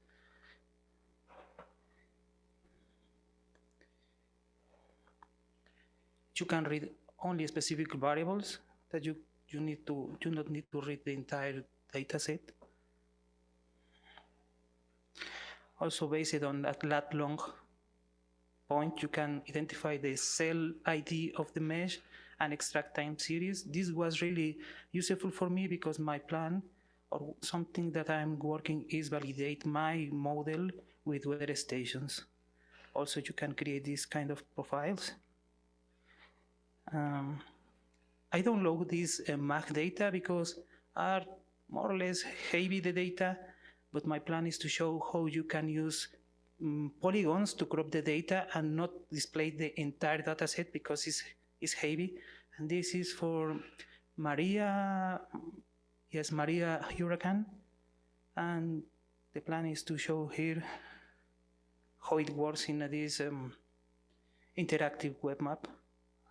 You can read only specific variables that you not need to read the entire dataset. Also, based on that lat long point, you can identify the cell ID of the mesh and extract time series. This was really useful for me because my plan or something that I'm working is validate my model with weather stations. Also, you can create these kind of profiles. I don't load this MAC data because are more or less heavy the data, but my plan is to show how you can use polygons to crop the data and not display the entire dataset because it's heavy. And this is for Maria Hurricane. And the plan is to show here how it works in this interactive web map.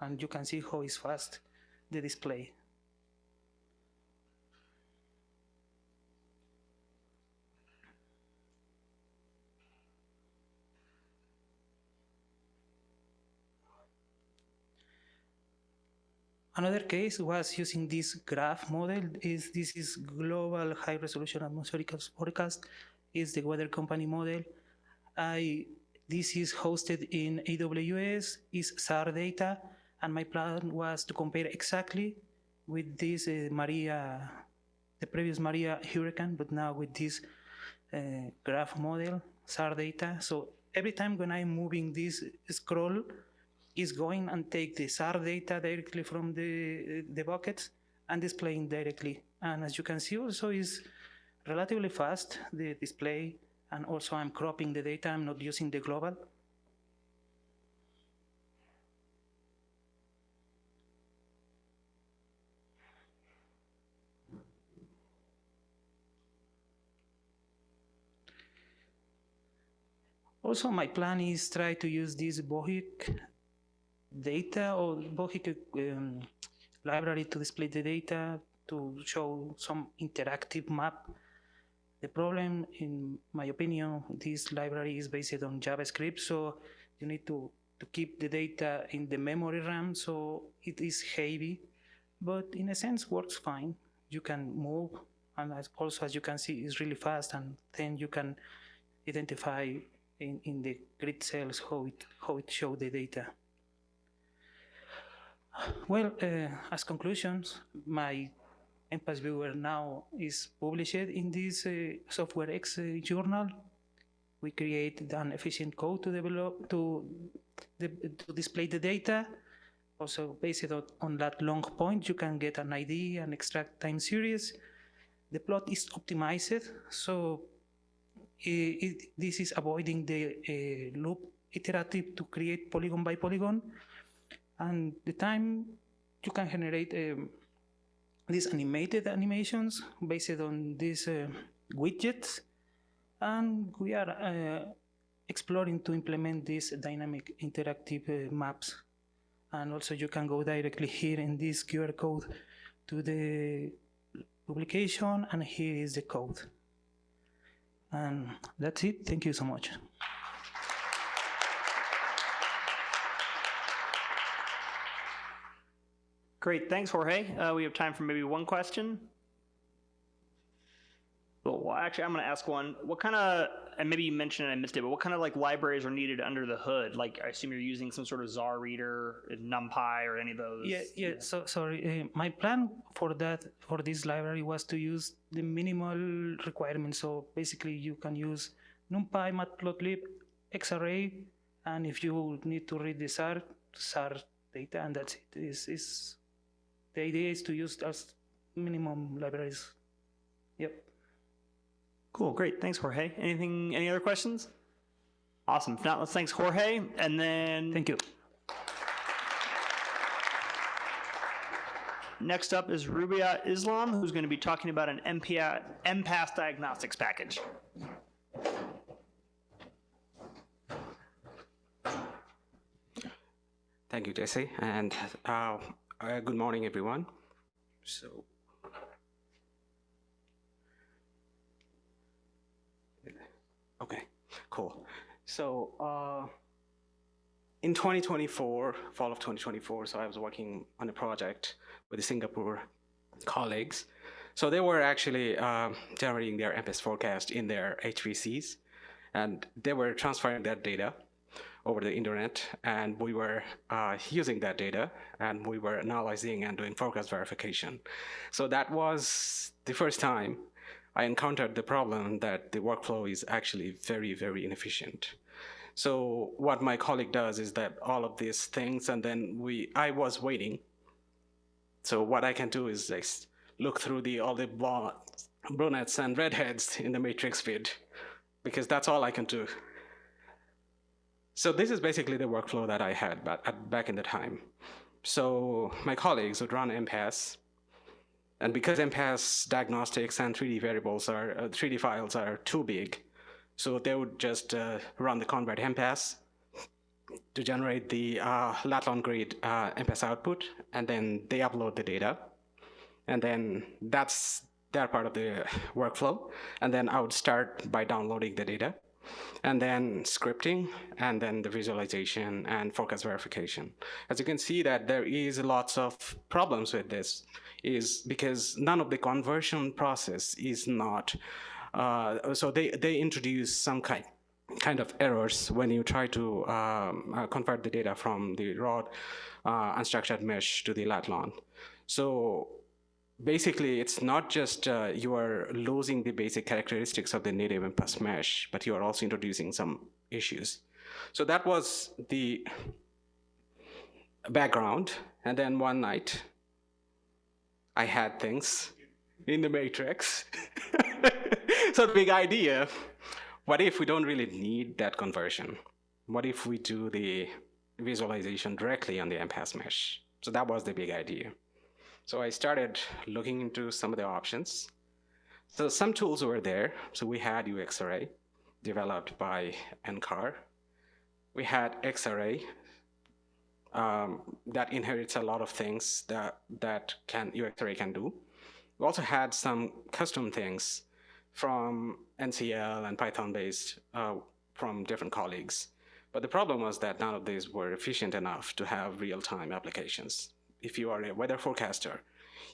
And you can see how it's fast, the display. Another case was using this graph model. This is global high resolution atmospheric forecast. Is the weather company model. This is hosted in AWS, is SAR data, and my plan was to compare exactly with this the previous Maria hurricane, but now with this graph model, SAR data. So every time when I'm moving this scroll, is going and take the SAR data directly from the buckets and displaying directly. And as you can see also is relatively fast, the display, and also I'm cropping the data, I'm not using the global. Also, my plan is try to use this Bohic data or Bohic library to display the data to show some interactive map. The problem, in my opinion, this library is based on JavaScript, so you need to keep the data in the memory RAM, so it is heavy, but in a sense works fine. You can move, and also as you can see, it's really fast, and then you can identify in the grid cells how it shows the data. Well, as conclusions, my MPAS-Viewer now is published in this Software X journal. We create an efficient code to develop to display the data. Also, based on that long point, you can get an ID and extract time series. The plot is optimized, so this is avoiding the loop iterative to create polygon by polygon. And the time you can generate these animated animations based on these widgets. And we are exploring to implement these dynamic interactive maps. And also you can go directly here in this QR code to the publication, and here is the code. And that's it. Thank you so much. Great, thanks, Jorge. We have time for maybe one question. Well, actually, I'm going to ask one. What kind of, and maybe you mentioned it, I missed it, but what kind of like libraries are needed under the hood? Like, I assume you're using some sort of ZAR reader, NumPy, or any of those. Yeah. So sorry, my plan for this library was to use the minimal requirements. So basically, you can use NumPy, Matplotlib, Xarray, and if you need to read the SAR data, and that's it. The idea is to use as minimum libraries. Yep. Cool, great. Thanks, Jorge. Any other questions? Awesome. If not, let's thanks Jorge, and then... Thank you. Next up is Rubaiat Islam, who's going to be talking about an MPAS diagnostics package. Thank you, Jesse, and good morning, everyone. So, okay, cool. So, in 2024, fall of 2024, so I was working on a project with the Singapore colleagues So they were actually generating their MPAS forecast in their HPCs, and they were transferring that data over the internet, and we were using that data, and we were analyzing and doing forecast verification. So that was the first time I encountered the problem that the workflow is actually very, very inefficient. So what my colleague does is that all of these things, and then I was waiting. So what I can do is just look through all the brunettes and redheads in the matrix feed, because that's all I can do. So this is basically the workflow that I had back in the time. So my colleagues would run MPAS, and because MPAS diagnostics and 3D variables 3D files are too big, so they would just run the convert MPAS to generate the lat-long grade MPAS output, and then they upload the data, and then that's their part of the workflow. And then I would start by downloading the data, and then scripting, and then the visualization and forecast verification. As you can see that there is lots of problems with this, is because none of the conversion process is not, so they introduce some kind of errors when you try to convert the data from the raw unstructured mesh to the lat-long. So basically, it's not just you are losing the basic characteristics of the native MPAS mesh, but you are also introducing some issues. So that was the background. And then one night, I had things in the matrix. So the big idea, what if we don't really need that conversion? What if we do the visualization directly on the MPAS mesh? So that was the big idea. So I started looking into some of the options. So some tools were there. So we had UXArray, developed by NCAR. We had XArray, that inherits a lot of things that UXArray can do. We also had some custom things from NCL and Python-based from different colleagues. But the problem was that none of these were efficient enough to have real-time applications. If you are a weather forecaster,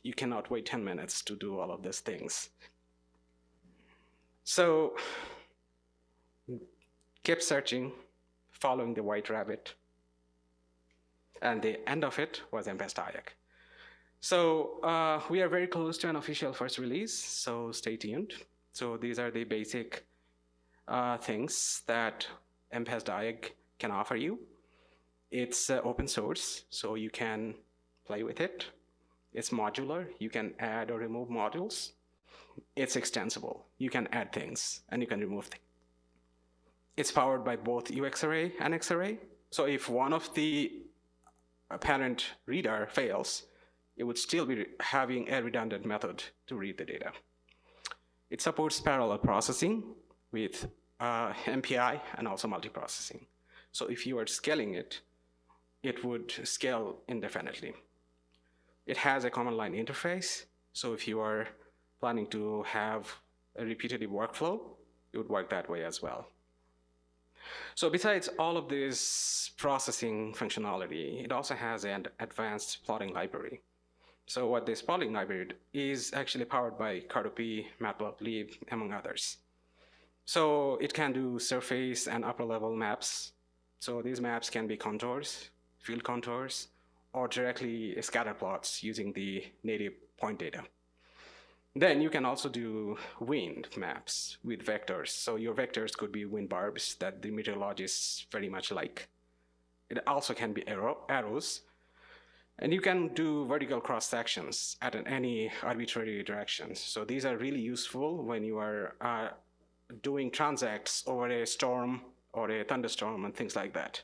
you cannot wait 10 minutes to do all of these things. So, kept searching, following the white rabbit, and the end of it was MPASdiag. So we are very close to an official first release, so stay tuned. So these are the basic things that MPASdiag can offer you. It's open source, so you can play with it. It's modular. You can add or remove modules. It's extensible. You can add things, and you can remove things. It's powered by both UXArray and XArray. So if one of the parent reader fails, it would still be having a redundant method to read the data. It supports parallel processing with MPI and also multiprocessing. So if you are scaling it, it would scale indefinitely. It has a command line interface. So if you are planning to have a repetitive workflow, it would work that way as well. So besides all of this processing functionality, it also has an advanced plotting library. So what this plotting library is actually powered by Cartopy, Matplotlib, among others. So it can do surface and upper level maps. So these maps can be contours, field contours, or directly scatter plots using the native point data. Then you can also do wind maps with vectors. So your vectors could be wind barbs that the meteorologists very much like. It also can be arrows. And you can do vertical cross sections at any arbitrary directions. So these are really useful when you are doing transacts over a storm or a thunderstorm and things like that.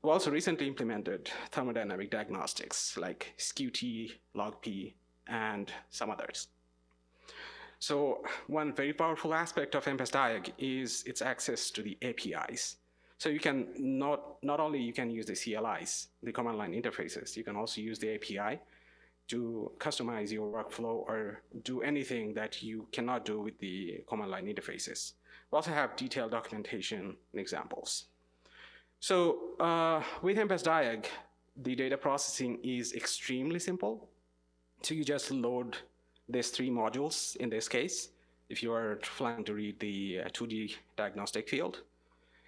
We also recently implemented thermodynamic diagnostics like SKUT, log-P, and some others. So one very powerful aspect of MPASdiag is its access to the APIs. So you can not only you can use the CLIs, the command line interfaces, you can also use the API to customize your workflow or do anything that you cannot do with the command line interfaces. We also have detailed documentation and examples. So with MPASdiag, the data processing is extremely simple. So you just load these three modules in this case, if you are planning to read the 2D diagnostic field.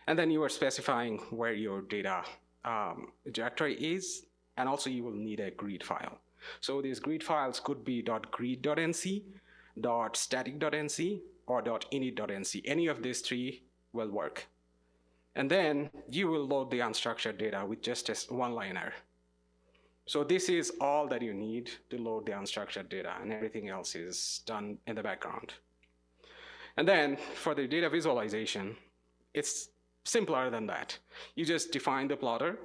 And then you are specifying where your data directory is, and also you will need a grid file. So these grid files could be .grid.nc, .static.nc, or .init.nc. Any of these three will work. And then you will load the unstructured data with just a one-liner. So this is all that you need to load the unstructured data, and everything else is done in the background. And then for the data visualization, it's simpler than that. You just define the plotter,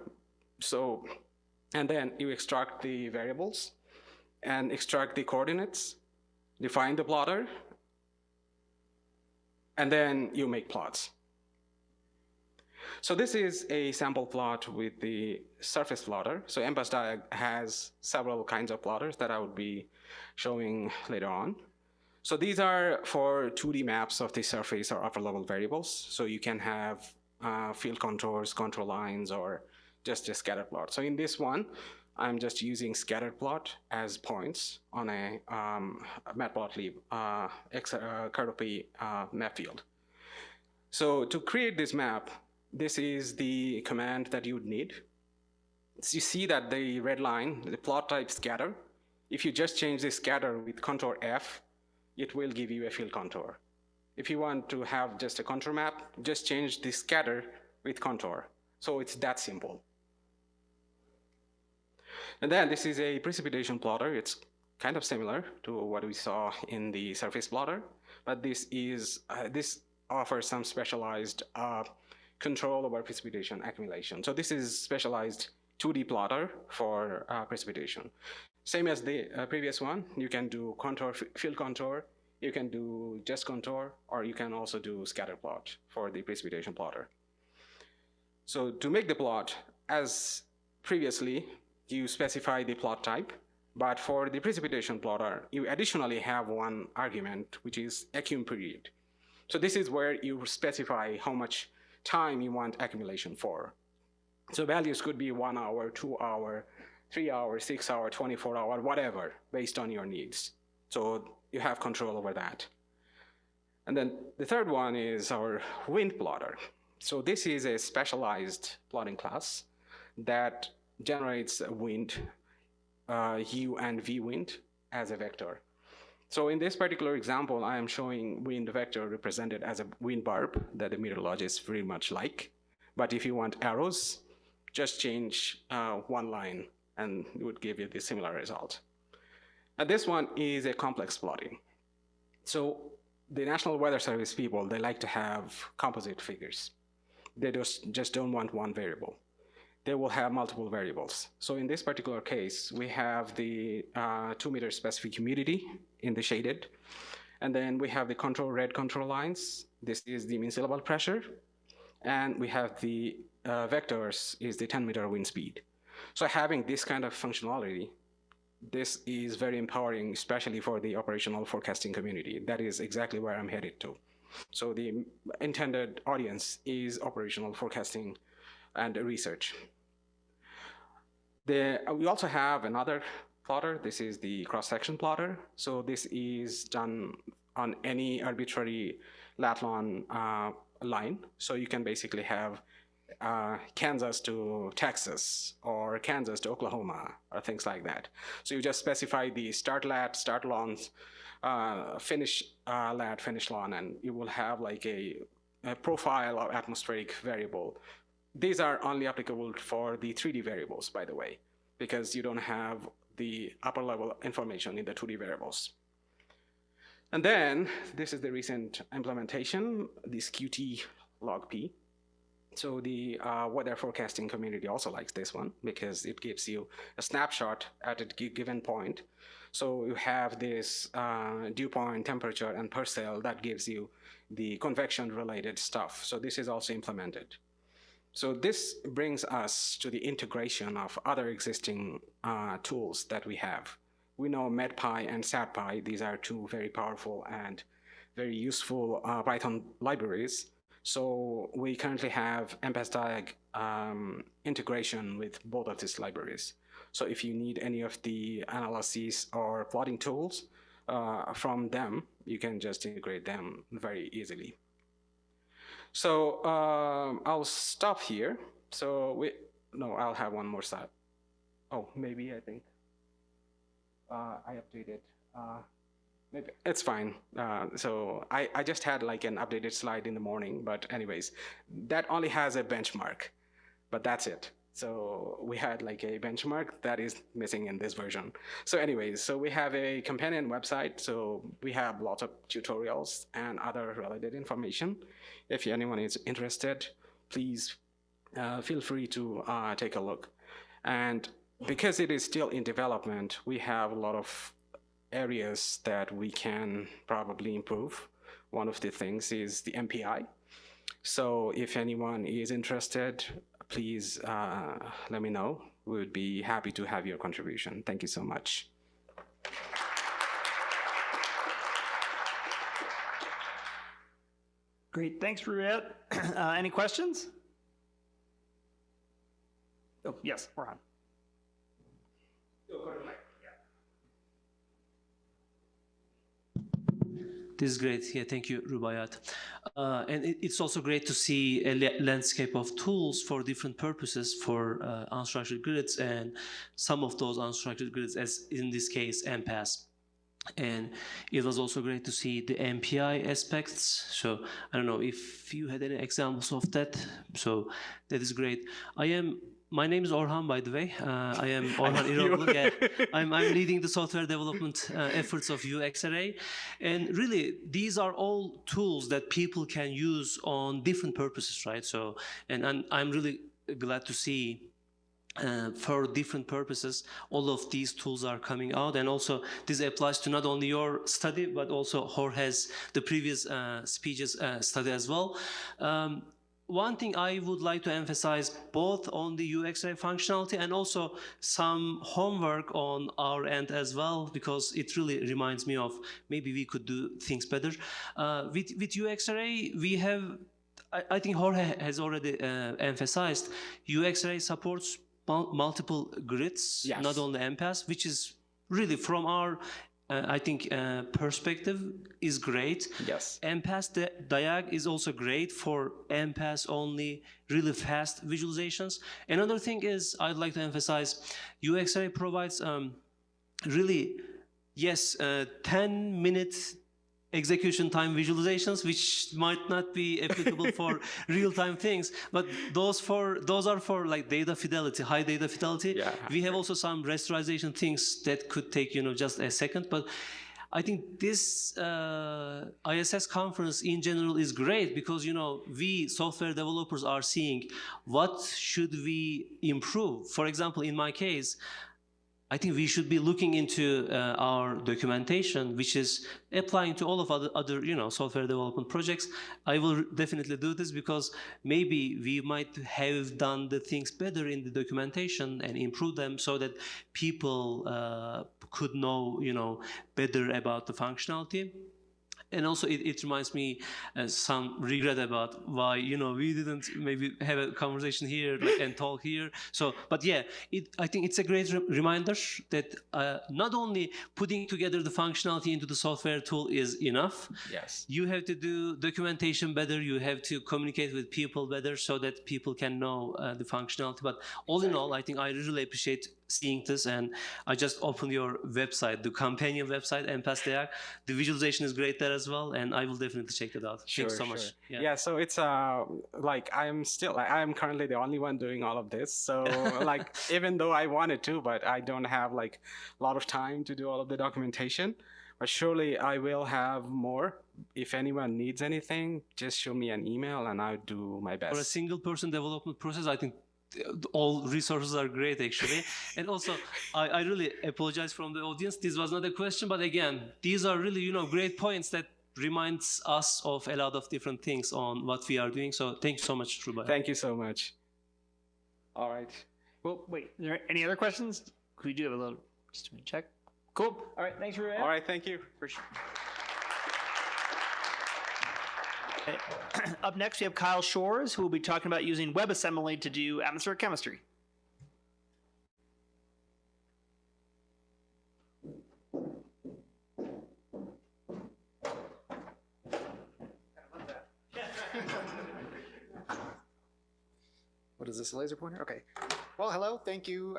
and then you extract the variables and extract the coordinates, define the plotter, and then you make plots. So this is a sample plot with the surface plotter. So MPASdiag has several kinds of plotters that I would be showing later on. So these are for 2D maps of the surface or upper level variables. So you can have field contours, contour lines, or just a scatter plot. So in this one, I'm just using scatter plot as points on a matplotlib XRP map field. So to create this map, this is the command that you would need. So you see that the red line, the plot type scatter, if you just change the scatter with contour F, it will give you a field contour. If you want to have just a contour map, just change the scatter with contour. So it's that simple. And then this is a precipitation plotter. It's kind of similar to what we saw in the surface plotter, but this offers some specialized control over precipitation accumulation. So this is specialized 2D plotter for precipitation. Same as the previous one, you can do contour, field contour, you can do just contour, or you can also do scatter plot for the precipitation plotter. So to make the plot, as previously, you specify the plot type, but for the precipitation plotter, you additionally have one argument, which is accum period. So this is where you specify how much time you want accumulation for. So values could be 1 hour, 2 hour, 3 hour, 6 hour, 24 hour, whatever, based on your needs. So you have control over that. And then the third one is our wind plotter. So this is a specialized plotting class that generates a wind, U and V wind as a vector. So in this particular example, I am showing wind vector represented as a wind barb that the meteorologists very much like. But if you want arrows, just change one line and it would give you the similar result. And this one is a complex plotting. So the National Weather Service people, they like to have composite figures. They just don't want one variable. They will have multiple variables. So in this particular case, we have the 2 meter specific humidity in the shaded. And then we have the red control lines. This is the mean sea level pressure. And we have the vectors is the 10 meter wind speed. So having this kind of functionality, this is very empowering, especially for the operational forecasting community. That is exactly where I'm headed to. So the intended audience is operational forecasting and research. We also have another plotter. This is the cross-section plotter. So this is done on any arbitrary lat long line. So you can basically have Kansas to Texas, or Kansas to Oklahoma, or things like that. So you just specify the start lat, start longs, finish lat, finish long, and you will have like a profile of atmospheric variable. These are only applicable for the 3D variables, by the way, because you don't have the upper level information in the 2D variables. And then this is the recent implementation, this Qt log P. So the weather forecasting community also likes this one because it gives you a snapshot at a given point. So you have this dew point, temperature, and parcel that gives you the convection related stuff. So this is also implemented. So this brings us to the integration of other existing tools that we have. We know MedPy and SatPy. These are two very powerful and very useful Python libraries. So we currently have MPASdiag integration with both of these libraries. So if you need any of the analyses or plotting tools, from them, you can just integrate them very easily. So I'll stop here. So I'll have one more slide. Oh, maybe I think I updated. Maybe it's fine. So I just had like an updated slide in the morning, but anyways, that only has a benchmark, but that's it. So we had like a benchmark that is missing in this version. So anyways, so we have a companion website. So we have lots of tutorials and other related information. If anyone is interested, please feel free to take a look. And because it is still in development, we have a lot of areas that we can probably improve. One of the things is the MPI. So if anyone is interested, please let me know. We would be happy to have your contribution. Thank you so much. Great, thanks, Rubaiat. Any questions? Oh, yes, we're on. This is great. Yeah, thank you, Rubaiat. And it's also great to see a landscape of tools for different purposes for unstructured grids, and some of those unstructured grids, as in this case, MPAS. And it was also great to see the MPI aspects. So I don't know if you had any examples of that. So that is great. My name is Orhan, by the way. I am Orhan İroğlu. Yeah, I'm leading the software development efforts of UXRA. And really, these are all tools that people can use on different purposes, right? So, and I'm really glad to see for different purposes, all of these tools are coming out. And also, this applies to not only your study, but also Jorge's, the previous speeches study as well. One thing I would like to emphasize both on the UXRA functionality and also some homework on our end as well, because it really reminds me of maybe we could do things better. With UXRA, we have, I think Jorge has already emphasized, UXRA supports multiple grids, yes, not only MPAS, which is really from our I think perspective is great. Yes. MPASdiag is also great for MPAS only really fast visualizations. Another thing is I'd like to emphasize UXRA provides really, yes, 10-minute execution time visualizations, which might not be applicable for real-time things, but those are for like data fidelity, high data fidelity. Yeah. We have also some rasterization things that could take just a second, but I think this ISS conference in general is great because we software developers are seeing what should we improve. For example, in my case, I think we should be looking into our documentation, which is applying to all of other software development projects. I will definitely do this because maybe we might have done the things better in the documentation and improve them so that people could know, better about the functionality. And also, it reminds me some regret about why we didn't maybe have a conversation here and talk here. So, but yeah, I think it's a great reminder that not only putting together the functionality into the software tool is enough. Yes. You have to do documentation better. You have to communicate with people better so that people can know the functionality. But all in all, I think I really appreciate seeing this, and I just opened your website, the companion website, MPASdiag. The visualization is great there as well, and I will definitely check it out. Sure, thanks so much. Yeah, so it's like I'm currently the only one doing all of this. So like even though I wanted to, but I don't have like a lot of time to do all of the documentation. But surely I will have more. If anyone needs anything, just show me an email and I'll do my best. For a single person development process, I think all resources are great actually. And also I really apologize from the audience, this was not a question, but again, these are really great points that reminds us of a lot of different things on what we are doing. So thank you so much, Rubaiat. Thank you so much. All right. Well, wait, are there any other questions? Could we do a little just to check? Cool. All right, thanks, Rubaiat. All right, thank you. Appreciate it. Okay. Up next, we have Kyle Shores, who will be talking about using WebAssembly to do atmospheric chemistry. What is this, a laser pointer? Okay. Well, hello. Thank you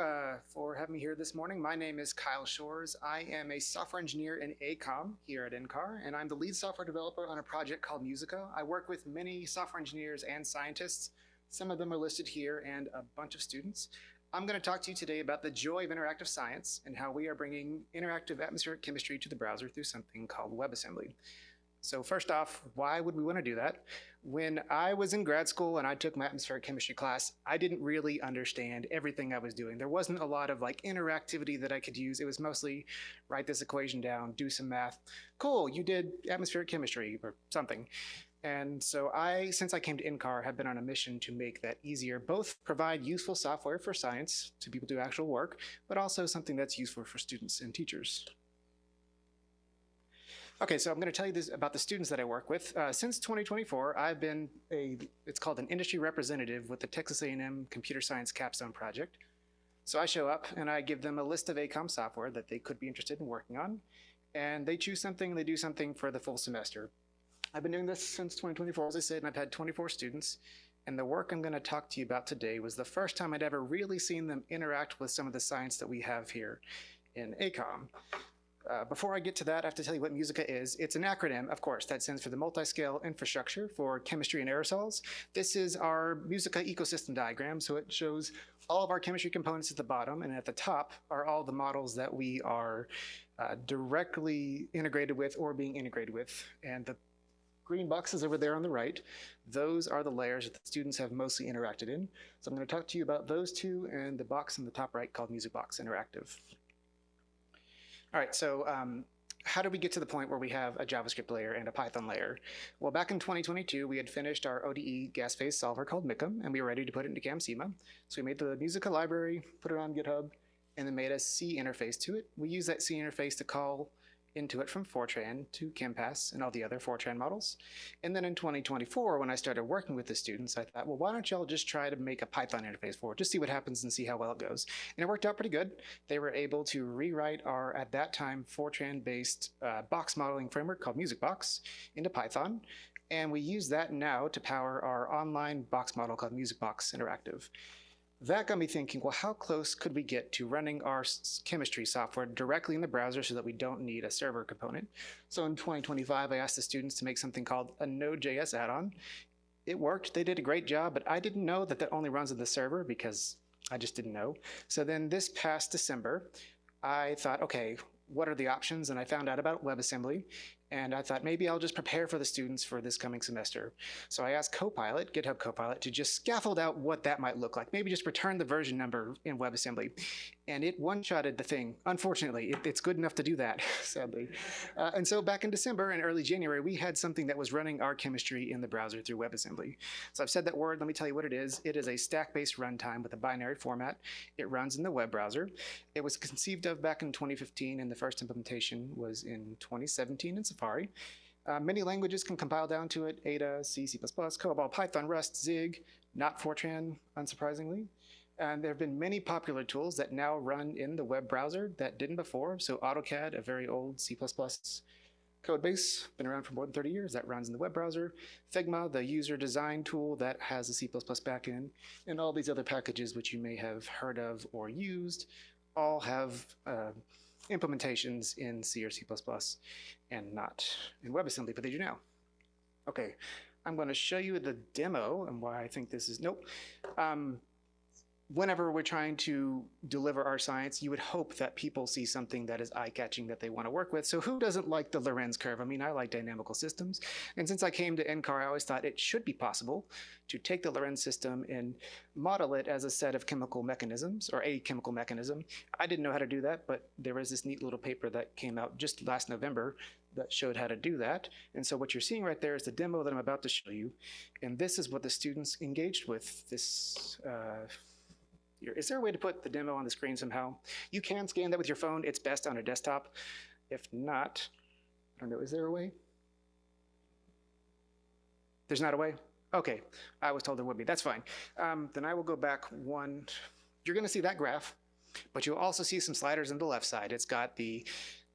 for having me here this morning. My name is Kyle Shores. I am a software engineer in ACOM here at NCAR, and I'm the lead software developer on a project called Musica. I work with many software engineers and scientists. Some of them are listed here and a bunch of students. I'm going to talk to you today about the joy of interactive science and how we are bringing interactive atmospheric chemistry to the browser through something called WebAssembly. So first off, why would we want to do that? When I was in grad school and I took my atmospheric chemistry class, I didn't really understand everything I was doing. There wasn't a lot of like interactivity that I could use. It was mostly write this equation down, do some math. Cool, you did atmospheric chemistry or something. And so since I came to NCAR, have been on a mission to make that easier, both provide useful software for science to people do actual work, but also something that's useful for students and teachers. Okay, so I'm going to tell you this about the students that I work with. Since 2024, I've been it's called an industry representative with the Texas A&M Computer Science Capstone Project. So I show up and I give them a list of ACOM software that they could be interested in working on. And they choose something and they do something for the full semester. I've been doing this since 2024, as I said, and I've had 24 students. And the work I'm going to talk to you about today was the first time I'd ever really seen them interact with some of the science that we have here in ACOM. Before I get to that, I have to tell you what Musica is. It's an acronym, of course, that stands for the Multi-Scale Infrastructure for Chemistry and Aerosols. This is our Musica ecosystem diagram, so it shows all of our chemistry components at the bottom, and at the top are all the models that we are directly integrated with or being integrated with. And the green boxes over there on the right, those are the layers that the students have mostly interacted in. So I'm going to talk to you about those two and the box in the top right called Music Box Interactive. All right, so how did we get to the point where we have a JavaScript layer and a Python layer? Well, back in 2022, we had finished our ODE gas phase solver called MICM, and we were ready to put it into CamSima. So we made the Musica library, put it on GitHub, and then made a C interface to it. We use that C interface to call into it from Fortran to ChemPass and all the other Fortran models. And then in 2024, when I started working with the students, I thought, well, why don't y'all just try to make a Python interface for it, just see what happens and see how well it goes. And it worked out pretty good. They were able to rewrite our, at that time, Fortran-based box modeling framework called MusicBox into Python. And we use that now to power our online box model called MusicBox Interactive. That got me thinking, well, how close could we get to running our chemistry software directly in the browser so that we don't need a server component? So in 2025, I asked the students to make something called a Node.js add-on. It worked. They did a great job, but I didn't know that that only runs in the server because I just didn't know. So then this past December, I thought, okay, what are the options? And I found out about WebAssembly. And I thought maybe I'll just prepare for the students for this coming semester. So I asked Copilot, GitHub Copilot, to just scaffold out what that might look like. Maybe just return the version number in WebAssembly. And it one-shotted the thing. Unfortunately, it's good enough to do that, sadly. And so back in December and early January, we had something that was running our chemistry in the browser through WebAssembly. So I've said that word. Let me tell you what it is. It is a stack-based runtime with a binary format. It runs in the web browser. It was conceived of back in 2015, and the first implementation was in 2017 in Safari. Many languages can compile down to it: Ada, C, C++, COBOL, Python, Rust, Zig, not Fortran, unsurprisingly. And there have been many popular tools that now run in the web browser that didn't before. So AutoCAD, a very old C++ code base, been around for more than 30 years, that runs in the web browser. Figma, the user design tool that has a C++ backend, and all these other packages which you may have heard of or used, all have implementations in C or C++ and not in WebAssembly, but they do now. Okay, I'm going to show you the demo and why I think this is, whenever we're trying to deliver our science, you would hope that people see something that is eye-catching that they want to work with. So who doesn't like the Lorenz curve? I mean, I like dynamical systems. And since I came to NCAR, I always thought it should be possible to take the Lorenz system and model it as a set of chemical mechanisms, or a chemical mechanism. I didn't know how to do that, but there was this neat little paper that came out just last November that showed how to do that. And so what you're seeing right there is the demo that I'm about to show you. And this is what the students engaged with. This is there a way to put the demo on the screen somehow? You can scan that with your phone. It's best on a desktop. If not, I don't know, is there a way? There's not a way? Okay, I was told there would be. That's fine. Then I will go back one. You're going to see that graph, but you'll also see some sliders on the left side. It's got the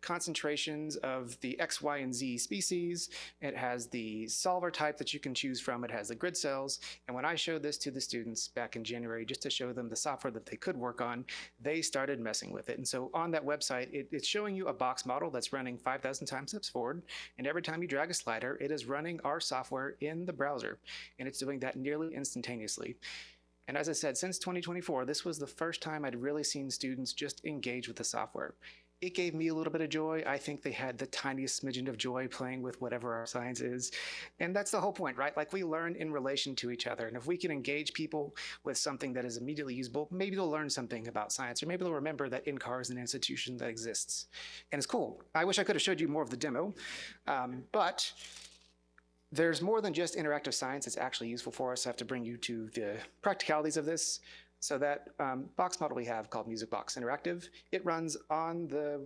concentrations of the X, Y, and Z species. It has the solver type that you can choose from. It has the grid cells. And when I showed this to the students back in January, just to show them the software that they could work on, they started messing with it. And so on that website, it's showing you a box model that's running 5,000 time steps forward. And every time you drag a slider, it is running our software in the browser. And it's doing that nearly instantaneously. And as I said, since 2024, this was the first time I'd really seen students just engage with the software. It gave me a little bit of joy. I think they had the tiniest smidgen of joy playing with whatever our science is. And that's the whole point, right? Like, we learn in relation to each other. And if we can engage people with something that is immediately usable, maybe they'll learn something about science, or maybe they'll remember that NCAR is an institution that exists. And it's cool. I wish I could have showed you more of the demo, but there's more than just interactive science that's actually useful for us. I have to bring you to the practicalities of this. So that box model we have called MusicBox Interactive, it runs on the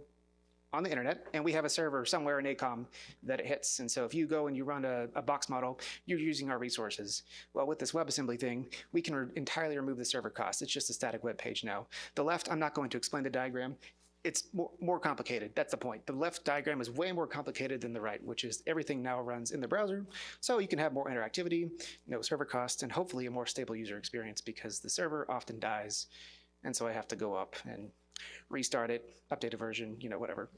internet, and we have a server somewhere in ACOM that it hits. And so if you go and you run a box model, you're using our resources. Well, with this WebAssembly thing, we can entirely remove the server cost. It's just a static web page now. The left, I'm not going to explain the diagram. It's more complicated. That's the point. The left diagram is way more complicated than the right, which is everything now runs in the browser. So you can have more interactivity, no server costs, and hopefully a more stable user experience, because the server often dies. And so I have to go up and restart it, update a version, whatever.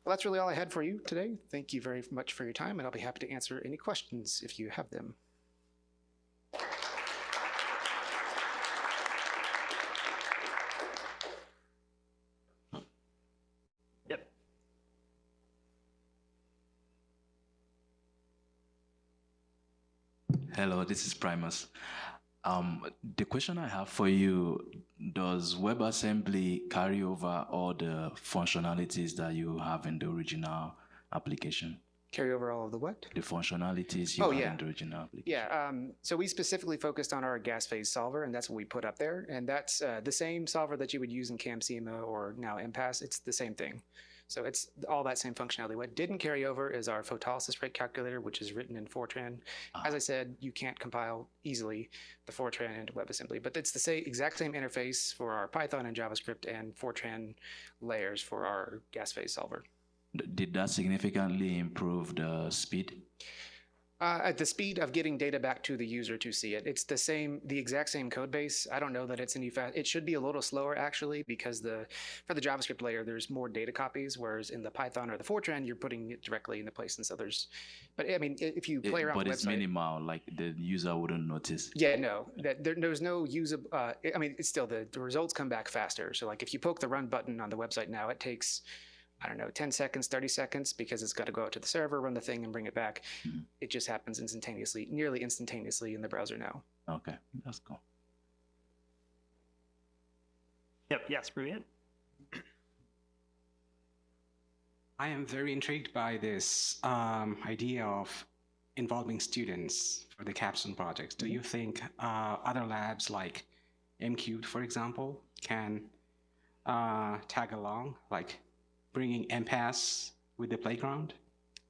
Well, that's really all I had for you today. Thank you very much for your time, and I'll be happy to answer any questions if you have them. Hello, this is Primus. The question I have for you, does WebAssembly carry over all the functionalities that you have in the original application? Carry over all of the what? The functionalities you have in the original application. Yeah, so we specifically focused on our gas phase solver, and that's what we put up there. And that's the same solver that you would use in CAM-SEMA or now MPAS. It's the same thing. So it's all that same functionality. What didn't carry over is our photolysis rate calculator, which is written in Fortran. As I said, you can't compile easily the Fortran into WebAssembly, but it's the exact same interface for our Python and JavaScript and Fortran layers for our gas phase solver. Did that significantly improve the speed? At the speed of getting data back to the user to see it. It's the exact same code base. I don't know that it's any fast. It should be a little slower actually, because for the JavaScript layer, there's more data copies, whereas in the Python or the Fortran, you're putting it directly into place. And so but I mean, if you play around with the website. But it's minimal, like the user wouldn't notice. Yeah, no, there's no usable, I mean, it's still the results come back faster. So like if you poke the run button on the website now, it takes, I don't know, 10 seconds, 30 seconds, because it's got to go out to the server, run the thing, and bring it back. Mm-hmm. It just happens instantaneously, nearly instantaneously in the browser now. Okay, that's cool. Yep, yes, Rubaiat. I am very intrigued by this idea of involving students for the capstone projects. Do you think other labs like MQ, for example, can tag along, like bringing MPAS with the playground?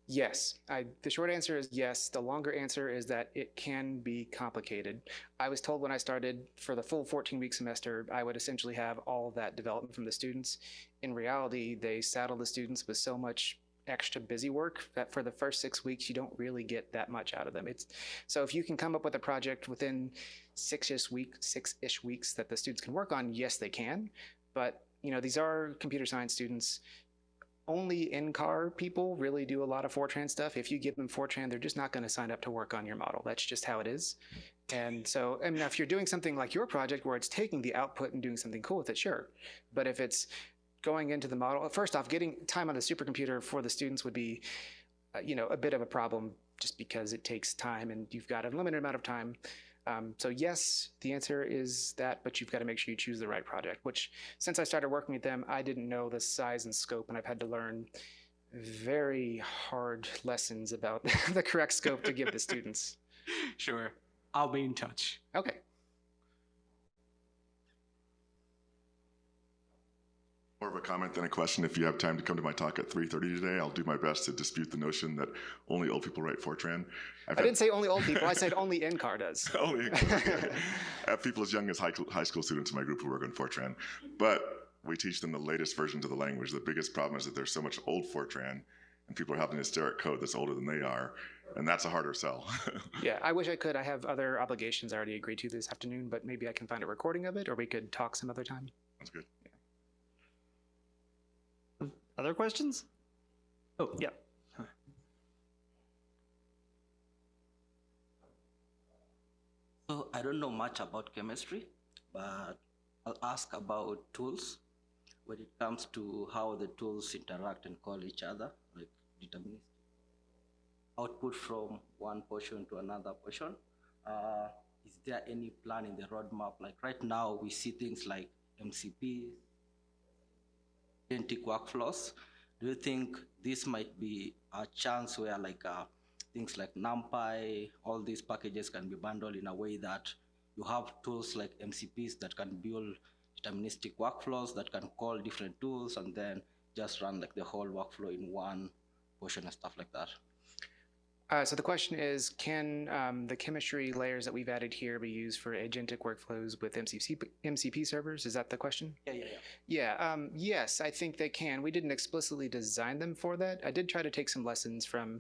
Yes. The short answer is yes. The longer answer is that it can be complicated. I was told when I started for the full 14-week semester, I would essentially have all of that development from the students. In reality, they saddle the students with so much extra busy work that for the first 6 weeks, you don't really get that much out of them. So if you can come up with a project within six-ish weeks that the students can work on, yes, they can. But these are computer science students. Only NCAR people really do a lot of Fortran stuff. If you give them Fortran, they're just not going to sign up to work on your model. That's just how it is. And so, I mean, if you're doing something like your project where it's taking the output and doing something cool with it, sure. But if it's going into the model, first off, getting time on the supercomputer for the students would be, a bit of a problem, just because it takes time and you've got a limited amount of time. So yes, the answer is that, but you've got to make sure you choose the right project, which since I started working with them, I didn't know the size and scope, and I've had to learn very hard lessons about the correct scope to give the students. Sure. I'll be in touch. Okay. More of a comment than a question. If you have time to come to my talk at 3:30 today, I'll do my best to dispute the notion that only old people write Fortran. I didn't say only old people. I said only NCAR does. Only NCAR. I have people as young as high school students in my group who work on Fortran. But we teach them the latest versions of the language. The biggest problem is that there's so much old Fortran, and people are having to stare at code that's older than they are, and that's a harder sell. Yeah, I wish I could. I have other obligations I already agreed to this afternoon, but maybe I can find a recording of it, or we could talk some other time. That's good. Other questions? Oh, yeah. So I don't know much about chemistry, but I'll ask about tools when it comes to how the tools interact and call each other, like deterministic output from one portion to another portion. Is there any plan in the roadmap? Like right now, we see things like MCPs, agentic workflows. Do you think this might be a chance where like things like NumPy, all these packages can be bundled in a way that you have tools like MCPs that can build deterministic workflows that can call different tools and then just run like the whole workflow in one portion and stuff like that? So the question is, can the chemistry layers that we've added here be used for agentic workflows with MCP servers? Is that the question? Yeah, yes, I think they can. We didn't explicitly design them for that. I did try to take some lessons from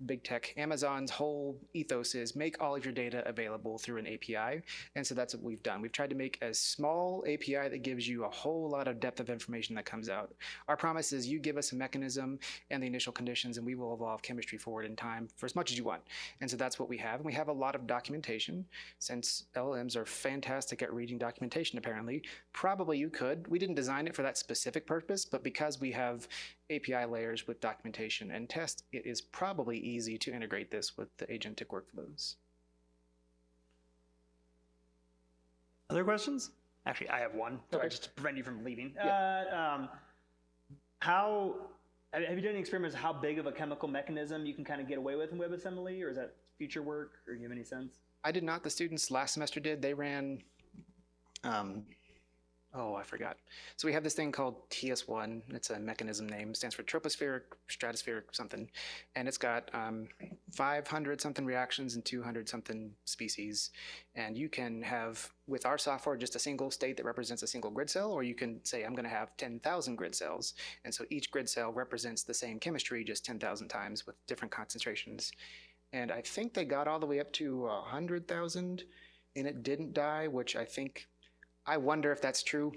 big tech. Amazon's whole ethos is make all of your data available through an API. And so that's what we've done. We've tried to make a small API that gives you a whole lot of depth of information that comes out. Our promise is you give us a mechanism and the initial conditions, and we will evolve chemistry forward in time for as much as you want. And so that's what we have. And we have a lot of documentation. Since LLMs are fantastic at reading documentation, apparently, probably you could. We didn't design it for that specific purpose, but because we have API layers with documentation and test, it is probably easy to integrate this with the agentic workflows. Other questions? Actually, I have one. Sorry, just to prevent you from leaving. Have you done any experiments how big of a chemical mechanism you can kind of get away with in WebAssembly, or is that future work, or do you have any sense? I did not. The students last semester did. They ran, oh, I forgot. So we have this thing called TS1. It's a mechanism name. It stands for tropospheric, stratospheric something. And it's got 500 something reactions and 200 something species. And you can have, with our software, just a single state that represents a single grid cell, or you can say, I'm going to have 10,000 grid cells. And so each grid cell represents the same chemistry just 10,000 times with different concentrations. And I think they got all the way up to 100,000 and it didn't die, which I wonder if that's true.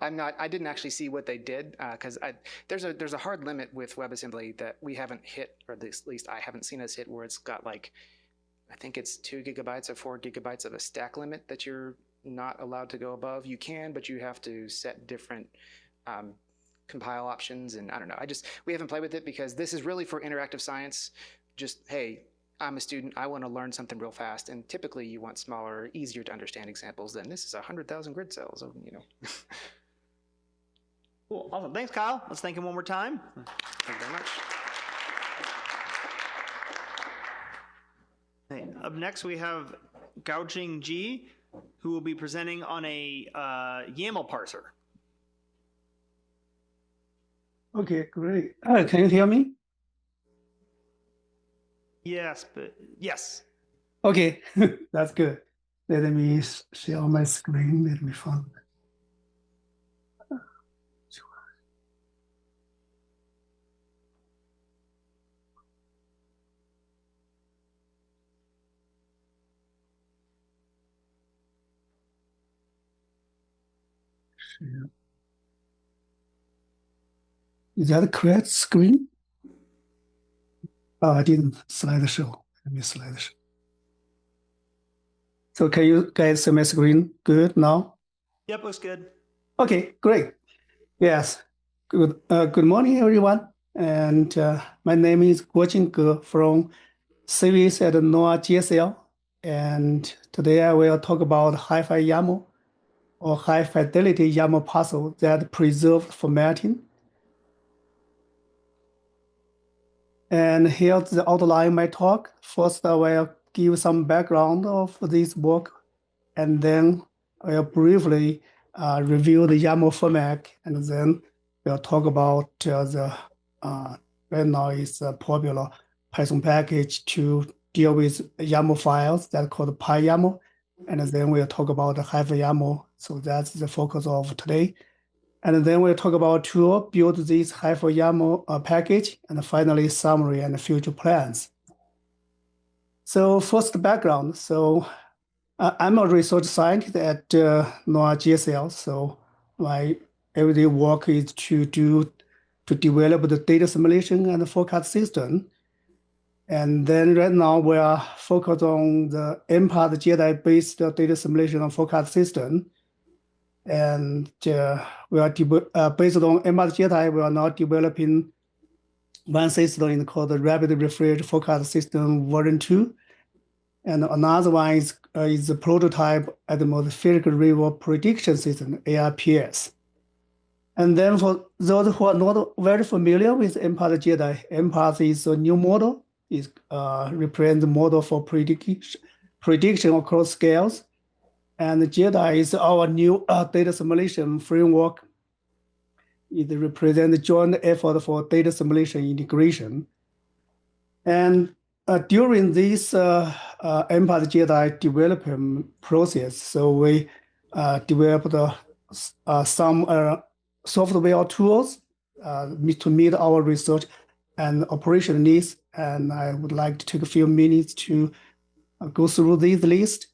I didn't actually see what they did because there's a hard limit with WebAssembly that we haven't hit, or at least I haven't seen us hit, where it's got like, I think it's 2 gigabytes or 4 gigabytes of a stack limit that you're not allowed to go above. You can, but you have to set different compile options, and I don't know. We haven't played with it because this is really for interactive science. Just, hey, I'm a student, I want to learn something real fast, and typically you want smaller, easier to understand examples than this is 100,000 grid cells, you know. Cool, awesome. Thanks, Kyle. Let's thank him one more time. Thank you very much. Okay, up next we have Guoqing Ji, who will be presenting on a YAML parser. Okay, great. Can you hear me? Yes, but yes. Okay, that's good. Let me share my screen. Let me find it. Is that a correct screen? Oh, I didn't slide the show. Let me slide the show. So can you guys see my screen good now? Yep, looks good. Okay, great. Yes. Good morning, everyone. And my name is Guoqing from Civis at NOAA GSL. And today I will talk about HiFiYAML, or high-fidelity YAML parser that preserves formatting. And here's the outline of my talk. First, I will give some background of this work, and then I will briefly review the YAML format, and then we'll talk about right now it's a popular Python package to deal with YAML files that's called PyYAML, and then we'll talk about the HiFiYAML. So that's the focus of today. And then we'll talk about tool, build this HiFiYAML package, and finally summary and future plans. So first background. So I'm a research scientist at NOAA GSL. So my everyday work is to develop the data simulation and the forecast system. And then right now we are focused on the MPASdiag based data simulation and forecast system. And we are based on MPASdiag, we are now developing one system called the Rapid Refresh Forecast System version 2. And another one is the prototype atmospheric river prediction system, ARPS. And then for those who are not very familiar with MPASdiag, MPAS is a new model. It represents the model for prediction across scales. And JEDI is our new data simulation framework. It represents the joint effort for data simulation integration. And during this MPASdiag development process, so we developed some software tools to meet our research and operation needs. And I would like to take a few minutes to go through this list.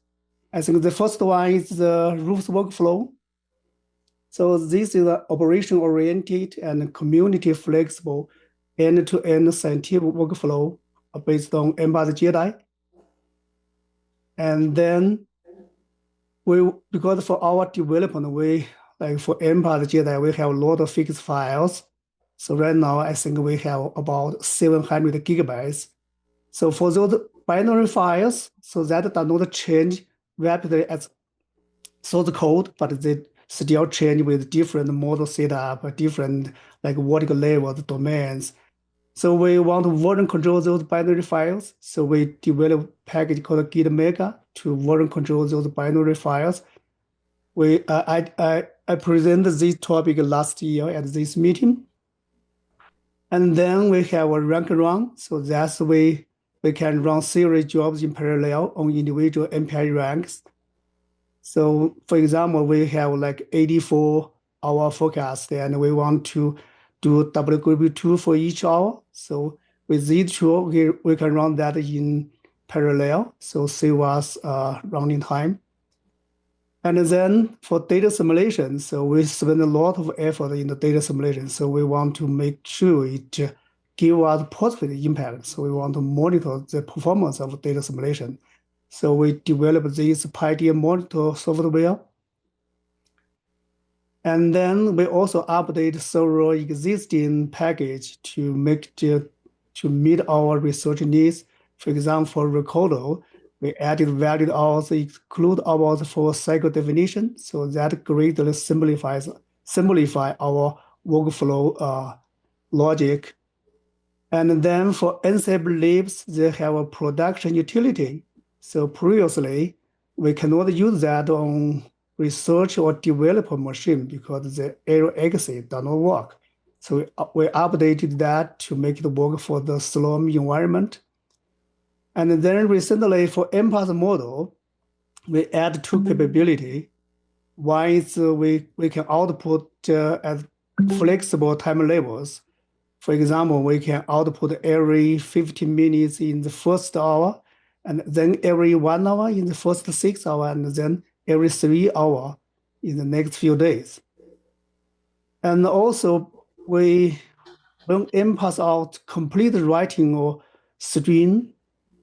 I think the first one is the rules workflow. So this is an operation-oriented and community-flexible end-to-end scientific workflow based on MPASdiag. And then because for our development, like for MPASdiag, we have a lot of fixed files. So right now, I think we have about 700 gigabytes. So for those binary files, so that does not change rapidly as source code, but they still change with different model setup, different like vertical levels, domains. So we want to version control those binary files. So we develop a package called GitMega to version control those binary files. I presented this topic last year at this meeting. And then we have a rank run. So that's we can run series jobs in parallel on individual MPI ranks. So for example, we have like 84-hour forecast, and we want to do WGB2 for each hour. So with this tool, we can run that in parallel, so save us running time. And then for data simulation, so we spend a lot of effort in the data simulation. So we want to make sure it gives us positive impact. So we want to monitor the performance of data simulation. So we developed this PyDia monitor software. And then we also update several existing package to meet our research needs. For example, for Recorder, we added valid hours, exclude hours for cycle definition, so that greatly simplify our workflow logic. And then for NCAR libs, they have a production utility. So previously, we cannot use that on research or developer machine because the error exit does not work. So we updated that to make it work for the Slurm environment. And then recently for MPAS model, we add two capability. One is we can output as flexible time levels. For example, we can output every 15 minutes in the first hour, and then every 1 hour in the first 6 hours, and then every 3 hours in the next few days. And also, when MPAS out complete writing or string,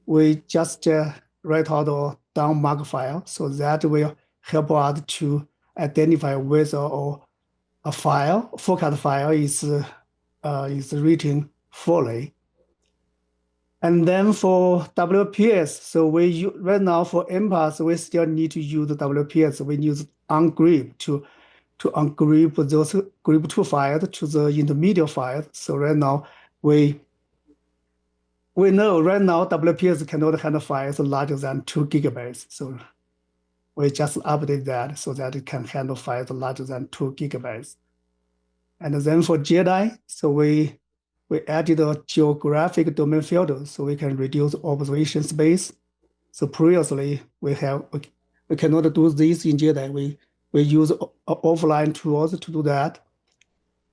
we just write out a down mark file, so that will help us to identify whether a file, forecast file is written fully. And then for WPS, so right now for MPAS, we still need to use the WPS. We use ungrip to ungrip those grip 2 files to the intermediate files. So right now we know right now WPS cannot handle files larger than 2 gigabytes. So we just update that so that it can handle files larger than 2 gigabytes. And then for JEDI, so we added a geographic domain filter so we can reduce observation space. So previously we cannot do this in JEDI. We use offline tools to do that.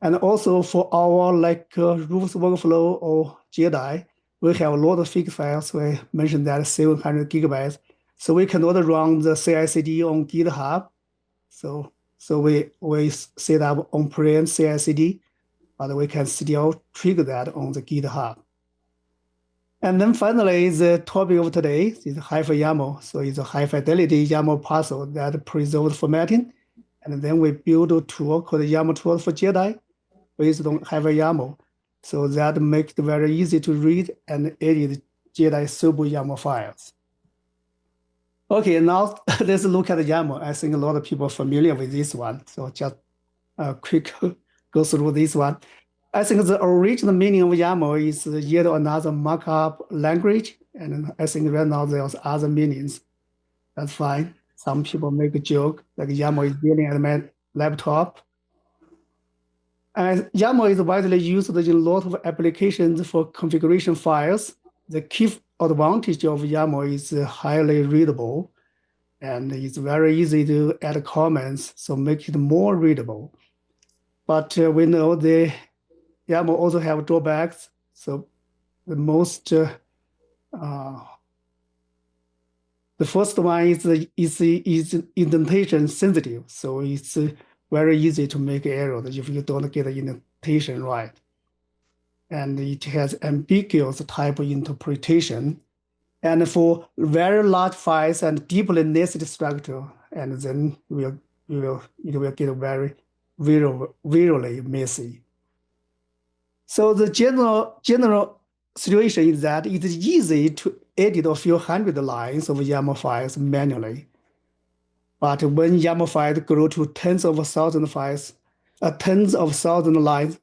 And also for our rules workflow or JEDI, we have a lot of fixed files. We mentioned that 700 gigabytes. So we cannot run the CI/CD on GitHub. So we set up on-prem CI/CD, but we can still trigger that on the GitHub. And then finally, the topic of today is HiFiYAML. So it's a high-fidelity YAML parser that preserves formatting. And then we build a tool called YAML tool for JEDI based on HiFiYAML. So that makes it very easy to read and edit JEDI Serbo YAML files. Okay, now let's look at the YAML. I think a lot of people are familiar with this one. So just quick go through this one. I think the original meaning of YAML is yet another markup language. And I think right now there's other meanings. That's fine. Some people make a joke like YAML is yelling at my laptop. And YAML is widely used in a lot of applications for configuration files. The key advantage of YAML is highly readable, and it's very easy to add comments, so make it more readable. But we know the YAML also have drawbacks. So the most, the first one is indentation sensitive. So it's very easy to make errors if you don't get the indentation right. And it has ambiguous type of interpretation. And for very large files and deeply nested structure, and then it will get very visually messy. So the general situation is that it is easy to edit a few hundred lines of YAML files manually. But when YAML files grow to tens of thousand lines,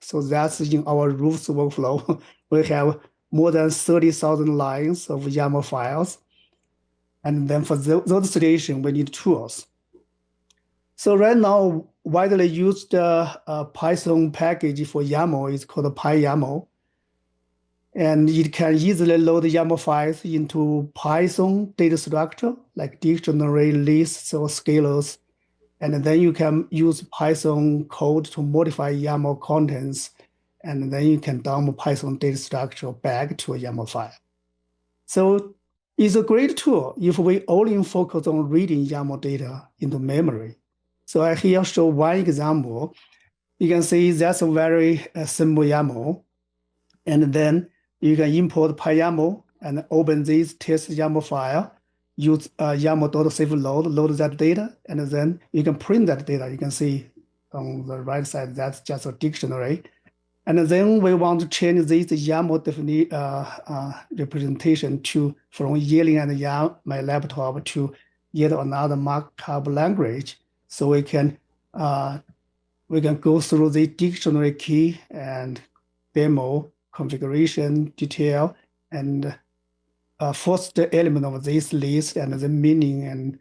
so that's in our rules workflow. We have more than 30,000 lines of YAML files. And then for those situations, we need tools. So right now, widely used Python package for YAML is called PyYAML. And it can easily load YAML files into Python data structure, like dictionary, lists, or scalars. And then you can use Python code to modify YAML contents. And then you can dump Python data structure back to a YAML file. So it's a great tool if we only focus on reading YAML data into memory. So I here show one example. You can see that's a very simple YAML. And then you can import PyYAML and open this test YAML file, use YAML.saveload, load that data, and then you can print that data. You can see on the right side, that's just a dictionary. And then we want to change this YAML representation from yelling at my laptop to yet another markup language. So we can go through the dictionary key and demo configuration detail and first element of this list and the meaning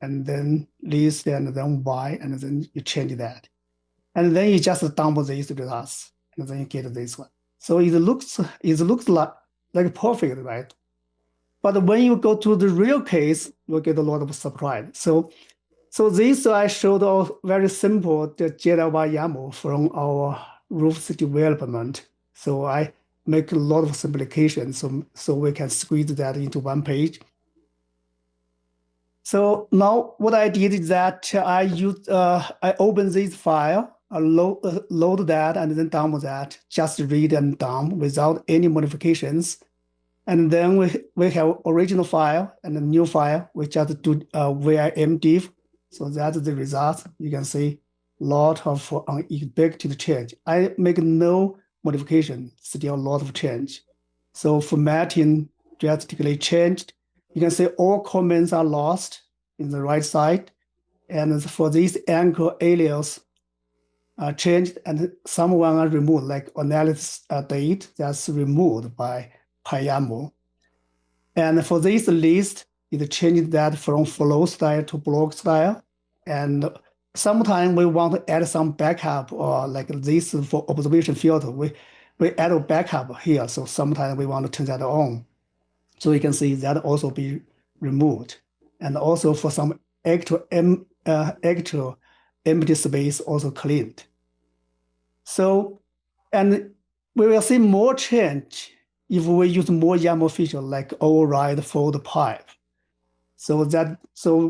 and then list and then why, and then you change that. And then you just dump these results and then you get this one. So it looks like perfect, right? But when you go to the real case, you'll get a lot of surprise. So this I showed a very simple JEDI YAML from our rules development. So I make a lot of simplifications so we can squeeze that into one page. So now what I did is that I open this file, load that, and then dump that, just read and dump without any modifications. And then we have original file and a new file. We just do vim div. So that's the result. You can see a lot of unexpected change. I make no modification, still a lot of change. So formatting drastically changed. You can see all comments are lost in the right side. And for this anchor alias changed and someone are removed, like analysis date, that's removed by PyYAML. And for this list, it changed that from flow style to block style. And sometimes we want to add some backup or like this for observation filter. We add a backup here. So sometimes we want to turn that on. So you can see that also be removed. And also for some actual empty space also cleaned. So, and we will see more change if we use more YAML feature like override for the pipe. So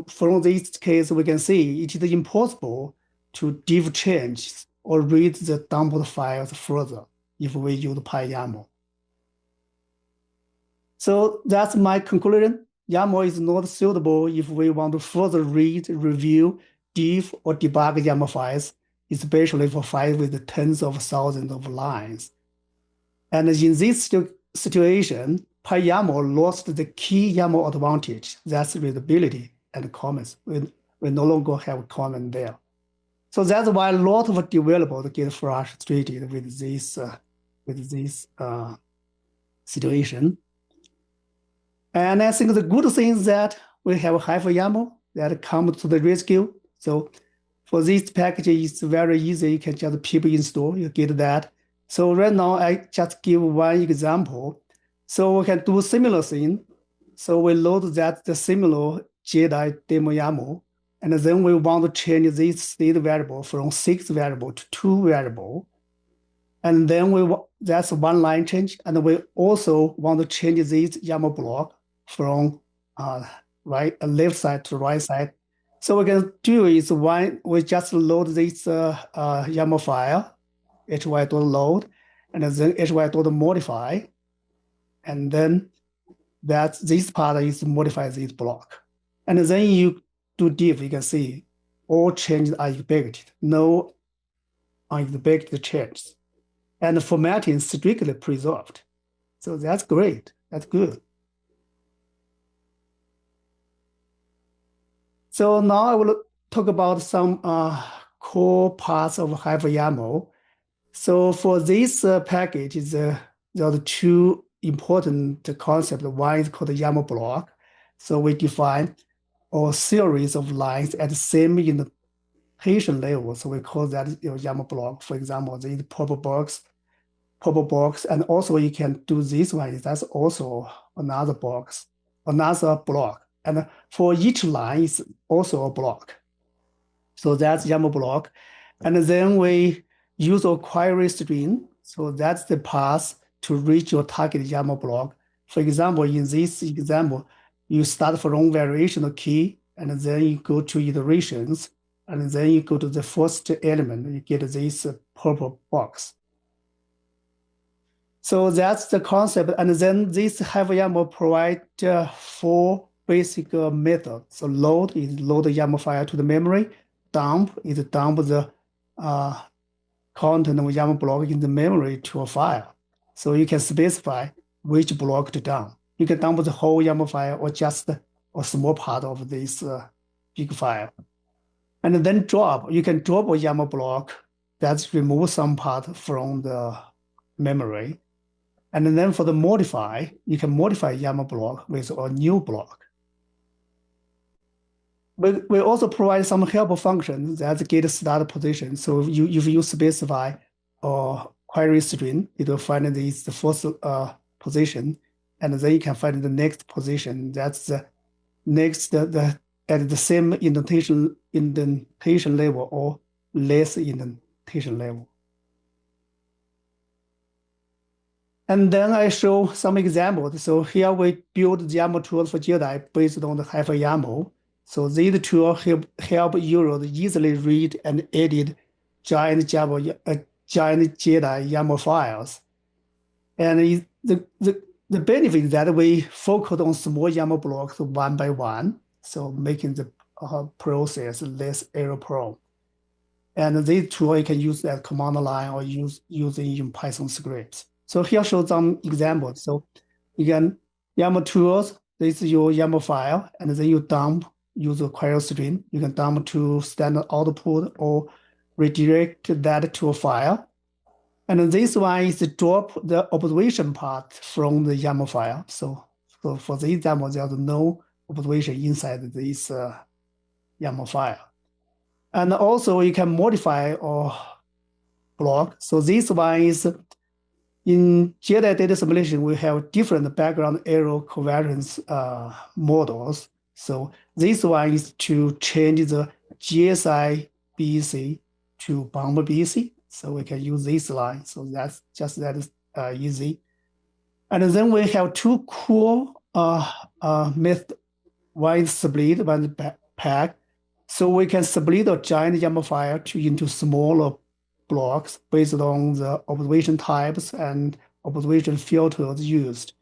from this case, we can see it is impossible to div change or read the dumped files further if we use PyYAML. So that's my conclusion. YAML is not suitable if we want to further read, review, div, or debug YAML files, especially for files with tens of thousands of lines. And in this situation, PyYAML lost the key YAML advantage, that's readability and comments. We no longer have comment there. So that's why a lot of developers get frustrated with this situation. And I think the good thing is that we have HiFiYAML that comes to the rescue. So for this package, it's very easy. You can just pip install, you get that. So right now, I just give one example. So we can do similar thing. So we load that the similar JEDI demo YAML, and then we want to change this state variable from 6 variable to 2 variable. And then that's one line change. And we also want to change this YAML block from left side to right side. So we can do is we just load this YAML file, hy.load, and then hy.modify. And then this part is modify this block. And then you do div, you can see all changes are expected, no unexpected changes. And the formatting is strictly preserved. So that's great, that's good. So now I will talk about some core parts of HiFiYAML. So for this package, there are 2 important concepts. One is called the YAML block. So we define a series of lines at the same indentation level. So we call that YAML block. For example, the purple box, and also you can do this one. That's also another block. And for each line is also a block. So that's YAML block. And then we use a query string. So that's the path to reach your target YAML block. For example, in this example, you start from variational key, and then you go to iterations, and then you go to the first element, you get this purple box. So that's the concept. And then this HiFiYAML provide 4 basic methods. So load is load the YAML file to the memory. Dump is dump the content of YAML block in the memory to a file. So you can specify which block to dump. You can dump the whole YAML file or just a small part of this big file. And then drop, you can drop a YAML block that's remove some part from the memory. And then for the modify, you can modify YAML block with a new block. But we also provide some help functions that get start position. So if you specify a query string, it will find the first position, and then you can find the next position. That's the next at the same indentation level or less indentation level. And then I show some examples. So here we build the YAML tool for JEDI based on the HiFiYAML. So these tools help users easily read and edit giant JEDI YAML files. And the benefit is that we focus on small YAML blocks one by one, so making the process less error prone. And this tool you can use as command line or using in Python scripts. So here shows some examples. So again, YAML tools, this is your YAML file, and then you dump, use a query string. You can dump to standard output or redirect that to a file. And this one is to drop the observation part from the YAML file. So for the example, there's no observation inside this YAML file. And also you can modify a block. So this one is in JEDI data simulation, we have different background error covariance models. So this one is to change the GSI BEC to Bound BEC. So we can use this line. So that's just that is easy. And then we have two cool methods. One is split, one is pack. So we can split a giant YAML file into smaller blocks based on the observation types and observation filters used.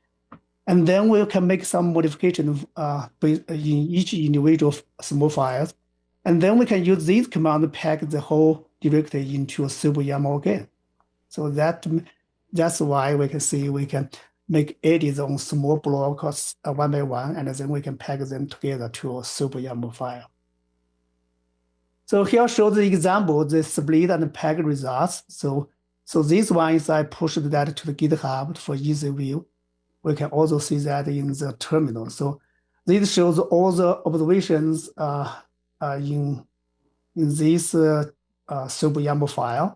And then we can make some modification in each individual small files. And then we can use this command to pack the whole directory into a super YAML again. So that's why we can see we can make edits on small blocks one by one, and then we can pack them together to a super YAML file. So here shows the example, the split and pack results. So this one is I pushed that to the GitHub for easy view. We can also see that in the terminal. So this shows all the observations in this super YAML file.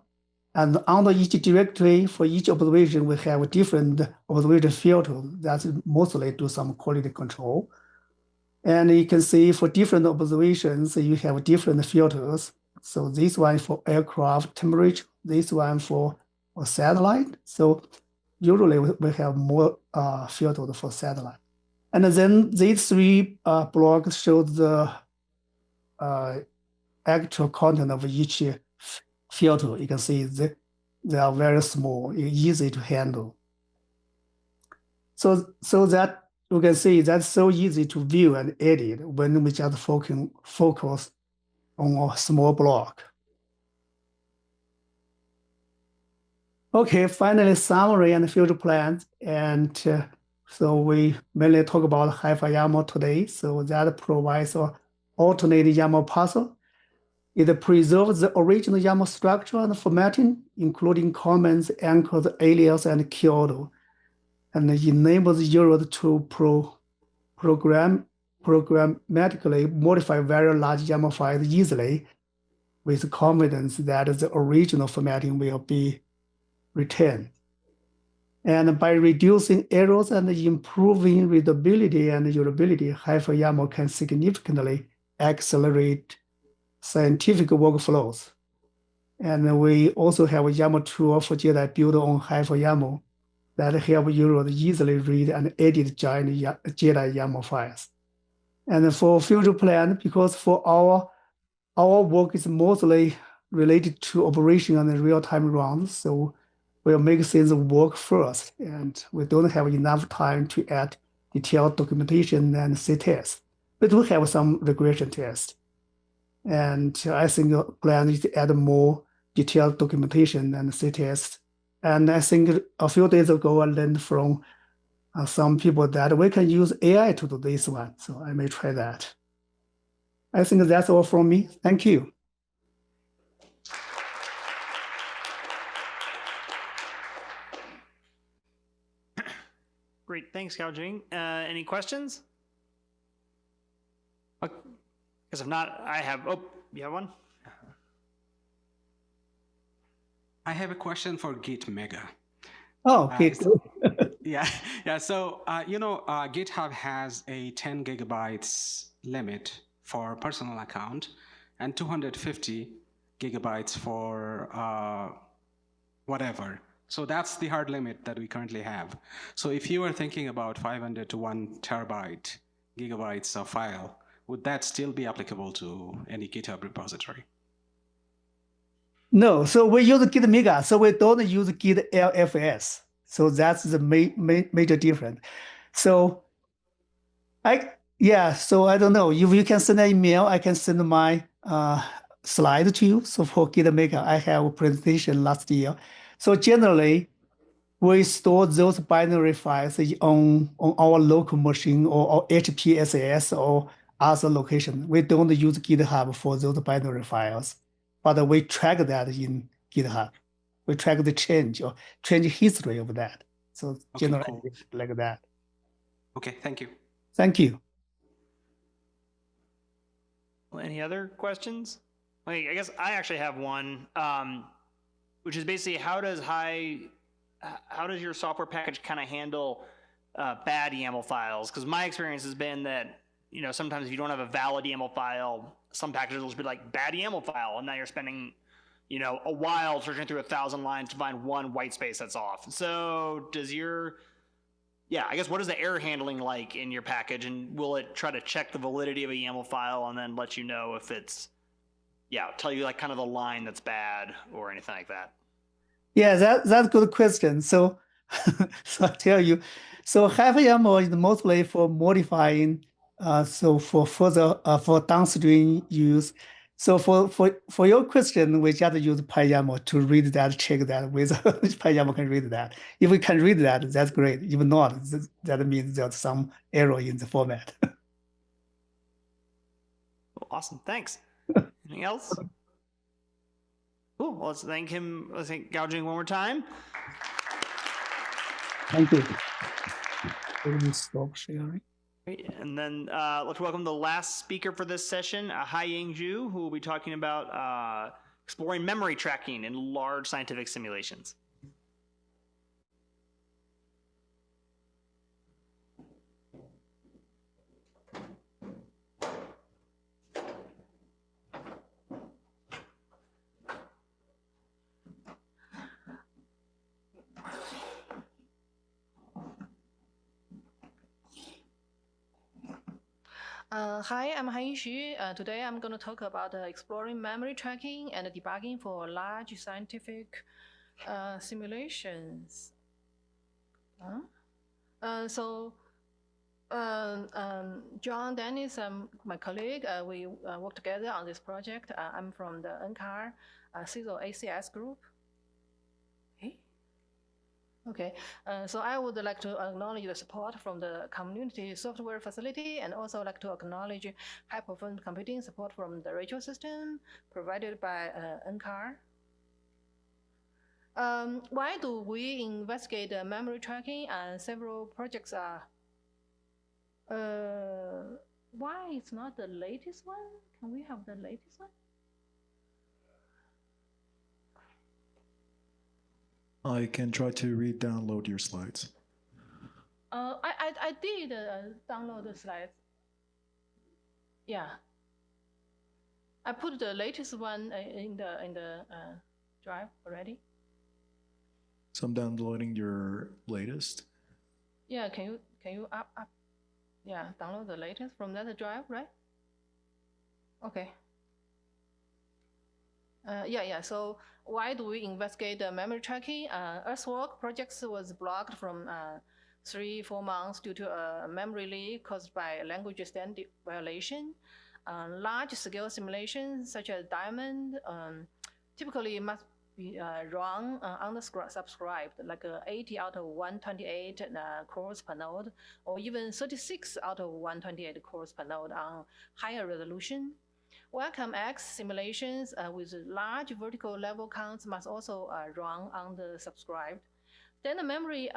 And under each directory, for each observation, we have a different observation filter that mostly do some quality control. And you can see for different observations, you have different filters. So this one for aircraft temperature, this one for satellite. So usually we have more filters for satellite. And then these three blocks show the actual content of each filter. You can see they are very small, easy to handle. So that you can see that's so easy to view and edit when we just focus on a small block. Okay, finally, summary and future plans. And so we mainly talk about HiFiYAML today. So that provides an alternate YAML parser. It preserves the original YAML structure and formatting, including comments, anchors, alias, and keyword, and it enables users to programmatically modify very large YAML files easily with confidence that the original formatting will be retained. And by reducing errors and improving readability and usability, HiFiYAML can significantly accelerate scientific workflows. And we also have a YAML tool for JEDI built on HiFiYAML that help users easily read and edit giant JEDI YAML files. And for future plan, because for our work is mostly related to operation and real-time runs, so we'll make things work first, and we don't have enough time to add detailed documentation and C-test, but we have some regression tests. And I think the plan is to add more detailed documentation and C-test. And I think a few days ago, I learned from some people that we can use AI to do this one. So I may try that. I think that's all from me. Thank you. Great, thanks, Guoqing. Any questions? Because if not, I have, you have one? I have a question for Git Mega. Oh, okay. Yeah. So, GitHub has a 10 gigabytes limit for personal account and 250 gigabytes for whatever. So that's the hard limit that we currently have. So if you are thinking about 500 to 1 terabyte gigabytes of file, would that still be applicable to any GitHub repository? No, so we use Git Mega, so we don't use Git LFS. So that's the major difference. So I don't know. If you can send an email, I can send my slide to you. So for Git Mega, I have a presentation last year. So generally, we store those binary files on our local machine or HPSS or other location. We don't use GitHub for those binary files, but we track that in GitHub. We track the change history of that. So generally, cool. Like that. Okay, thank you. Thank you. Well, any other questions? I guess I actually have one, which is basically how does your software package kind of handle bad YAML files? Because my experience has been that sometimes if you don't have a valid YAML file, some packages will be like bad YAML file, and now you're spending a while searching through 1,000 lines to find one white space that's off. So I guess what is the error handling like in your package, and will it try to check the validity of a YAML file and then let you know if it's, tell you like kind of the line that's bad or anything like that? Yeah, that's a good question. So, so I tell you, so HiFiYAML is mostly for modifying, so for further for downstream use. So for your question, we just use PyYAML to read that, check that whether PyYAML can read that. If we can read that, that's great. If not, that means there's some error in the format. Awesome, thanks. Anything else? Cool. Well, let's thank him. Let's thank Guoqing one more time. Thank you. Let me stop sharing. Great. And then let's welcome the last speaker for this session, Haiying, who will be talking about exploring memory tracking in large scientific simulations. Hi, I'm Haiying. Today I'm going to talk about exploring memory tracking and debugging for large scientific simulations. John, Dennis, my colleague, we work together on this project. I'm from the NCAR CISO ACS group. Okay, so I would like to acknowledge the support from the community software facility, and also like to acknowledge high-performance computing support from the Rachel system provided by NCAR. Why do we investigate memory tracking? Several projects are. Why it's not the latest one? Can we have the latest one? I can try to re-download your slides. I did download the slides. Yeah. I put the latest one in the drive already. So I'm downloading your latest. Yeah, can you up? Yeah, download the latest from that drive, right? Okay. So why do we investigate the memory tracking? Earthwork projects was blocked from 3-4 months due to a memory leak caused by a language standard violation. Large-scale simulations such as Diamond typically must be run unsubscribed, like 80 out of 128 cores per node, or even 36 out of 128 cores per node on higher resolution. Welcome X simulations with large vertical level counts must also run unsubscribed. Then the memory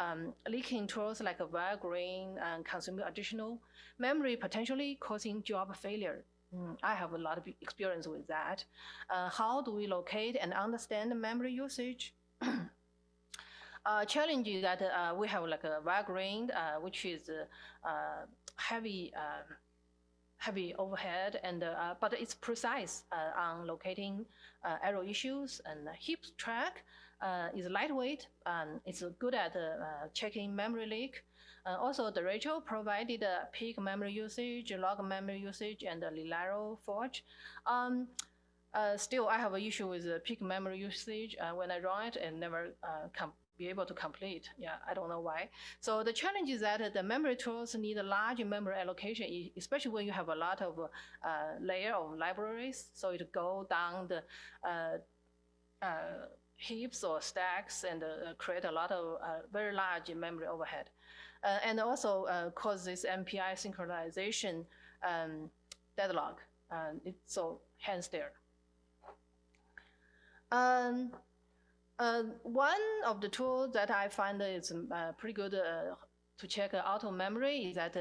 leaking tools like WireGrain consume additional memory, potentially causing job failure. I have a lot of experience with that. How do we locate and understand memory usage? Challenge is that we have like a WireGrain, which is heavy overhead, and but it's precise on locating error issues. And heap track is lightweight, and it's good at checking memory leak. Also, the Rachel provided peak memory usage, log memory usage, and Lilaro forge. Still, I have an issue with peak memory usage. When I run it, and never be able to complete. Yeah, I don't know why. So the challenge is that the memory tools need a large memory allocation, especially when you have a lot of layer of libraries. So it go down the heaps or stacks and create a lot of very large memory overhead. And also cause this MPI synchronization deadlock. So hence there. One of the tools that I find is pretty good to check auto memory is that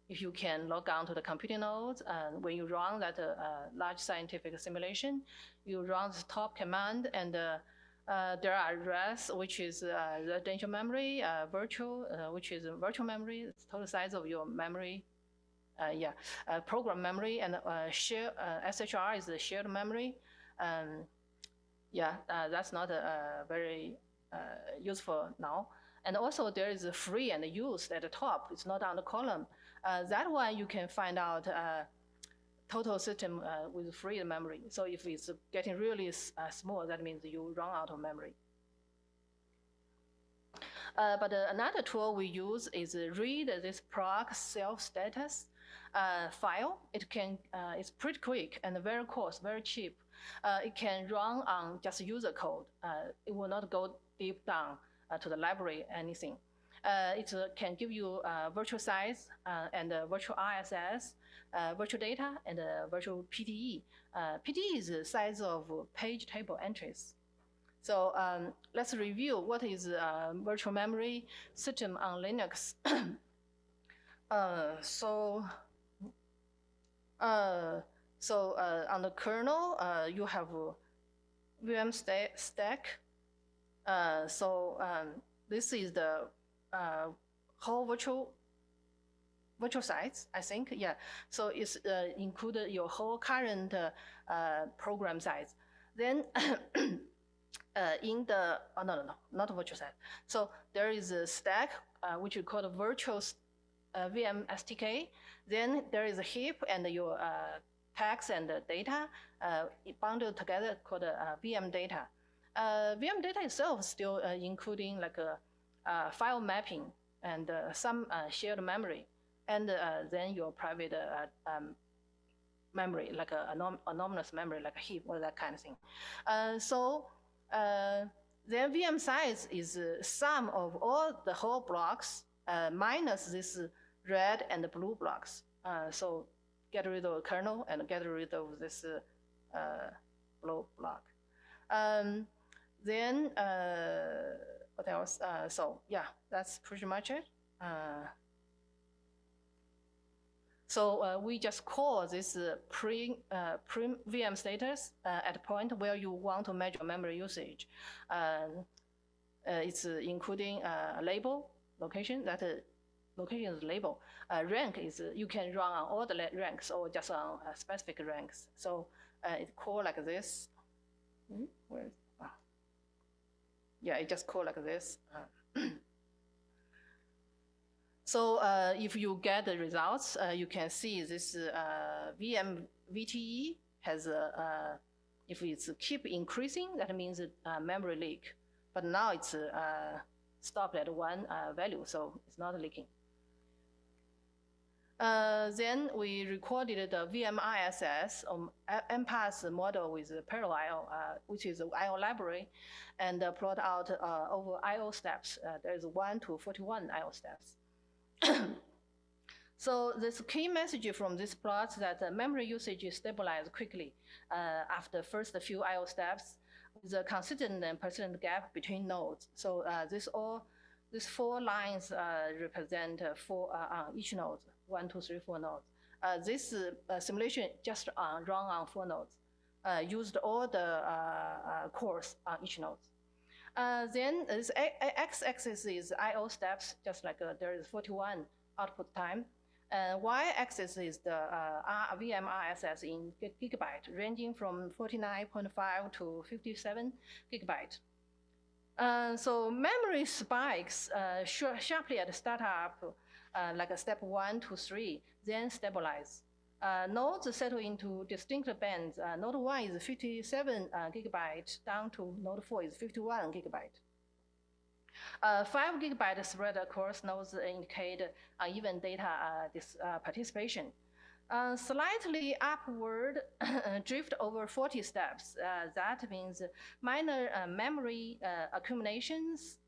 if you can log on to the computing nodes, when you run that large scientific simulation, you run the top command, and there are RES, which is residential memory, virtual, which is virtual memory, it's total size of your memory. Program memory, and SHR is the shared memory. yeah, that's not very useful now. And also there is a free and used at the top. It's not on the column. That one you can find out total system with free memory. So if it's getting really small, that means you run out of memory. But another tool we use is read this proc self status file. It can, it's pretty quick and very cost, very cheap. It can run on just user code. It will not go deep down to the library, anything. It can give you virtual size and virtual RSS, virtual data, and virtual PTE. PTE is the size of page table entries. So let's review what is virtual memory system on Linux. On the kernel, you have VM stack. This is the whole virtual size, I think. Yeah. So it's included your whole current program size. Then in the not virtual size. So there is a stack which we call the virtual VM STK. Then there is a heap and your tags and data bundled together called VM data. VM data itself still including like a file mapping and some shared memory, and then your private memory, like anonymous memory, like a heap or that kind of thing. Then VM size is sum of all the whole blocks minus this red and blue blocks. So get rid of the kernel and get rid of this blue block. Then what else? So yeah, that's pretty much it. So we just call this pre VM status at the point where you want to measure memory usage. It's including a label location. That location is label. Rank is you can run on all the ranks or just on specific ranks. So it's called like this. Where? Yeah, it just called like this. So if you get the results, you can see this VM VTE has if it's keep increasing, that means memory leak. But now it's stopped at one value, so it's not leaking. Then we recorded the VM ISS MPAS model with parallel IO, which is the IO library, and plot out over IO steps. There's 1 to 41 IO steps. So this key message from this plot is that memory usage is stabilized quickly after first few IO steps with a consistent and persistent gap between nodes. So these 4 lines represent each node, 1, 2, 3, 4 nodes. This simulation just run on 4 nodes, used all the cores on each node. Then this x-axis is I/O steps, just like there is 41 output time. Y-axis is the VM RSS in gigabyte, ranging from 49.5 to 57 gigabyte. So memory spikes sharply at the startup, like a step 1 to 3, then stabilize. Nodes settle into distinct bands. Node 1 is 57 gigabyte, down to node 4 is 51 gigabyte. 5 gigabyte spread across nodes indicate uneven data participation. Slightly upward drift over 40 steps. That means minor memory accumulations.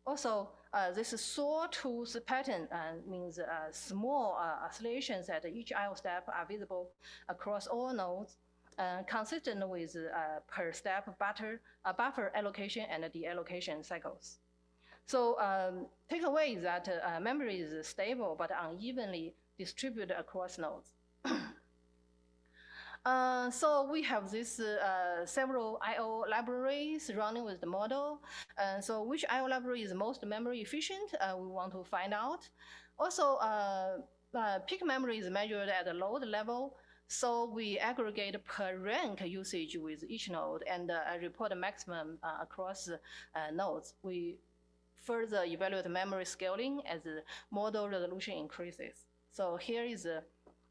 Also, this sawtooth pattern means small oscillations at each IO step are visible across all nodes, consistent with per step buffer allocation and deallocation cycles. So takeaway is that memory is stable but unevenly distributed across nodes. So we have this several IO libraries running with the model. So which IO library is most memory efficient? We want to find out. Also, peak memory is measured at the load level. So we aggregate per rank usage with each node and report the maximum across nodes. We further evaluate memory scaling as the model resolution increases. So here is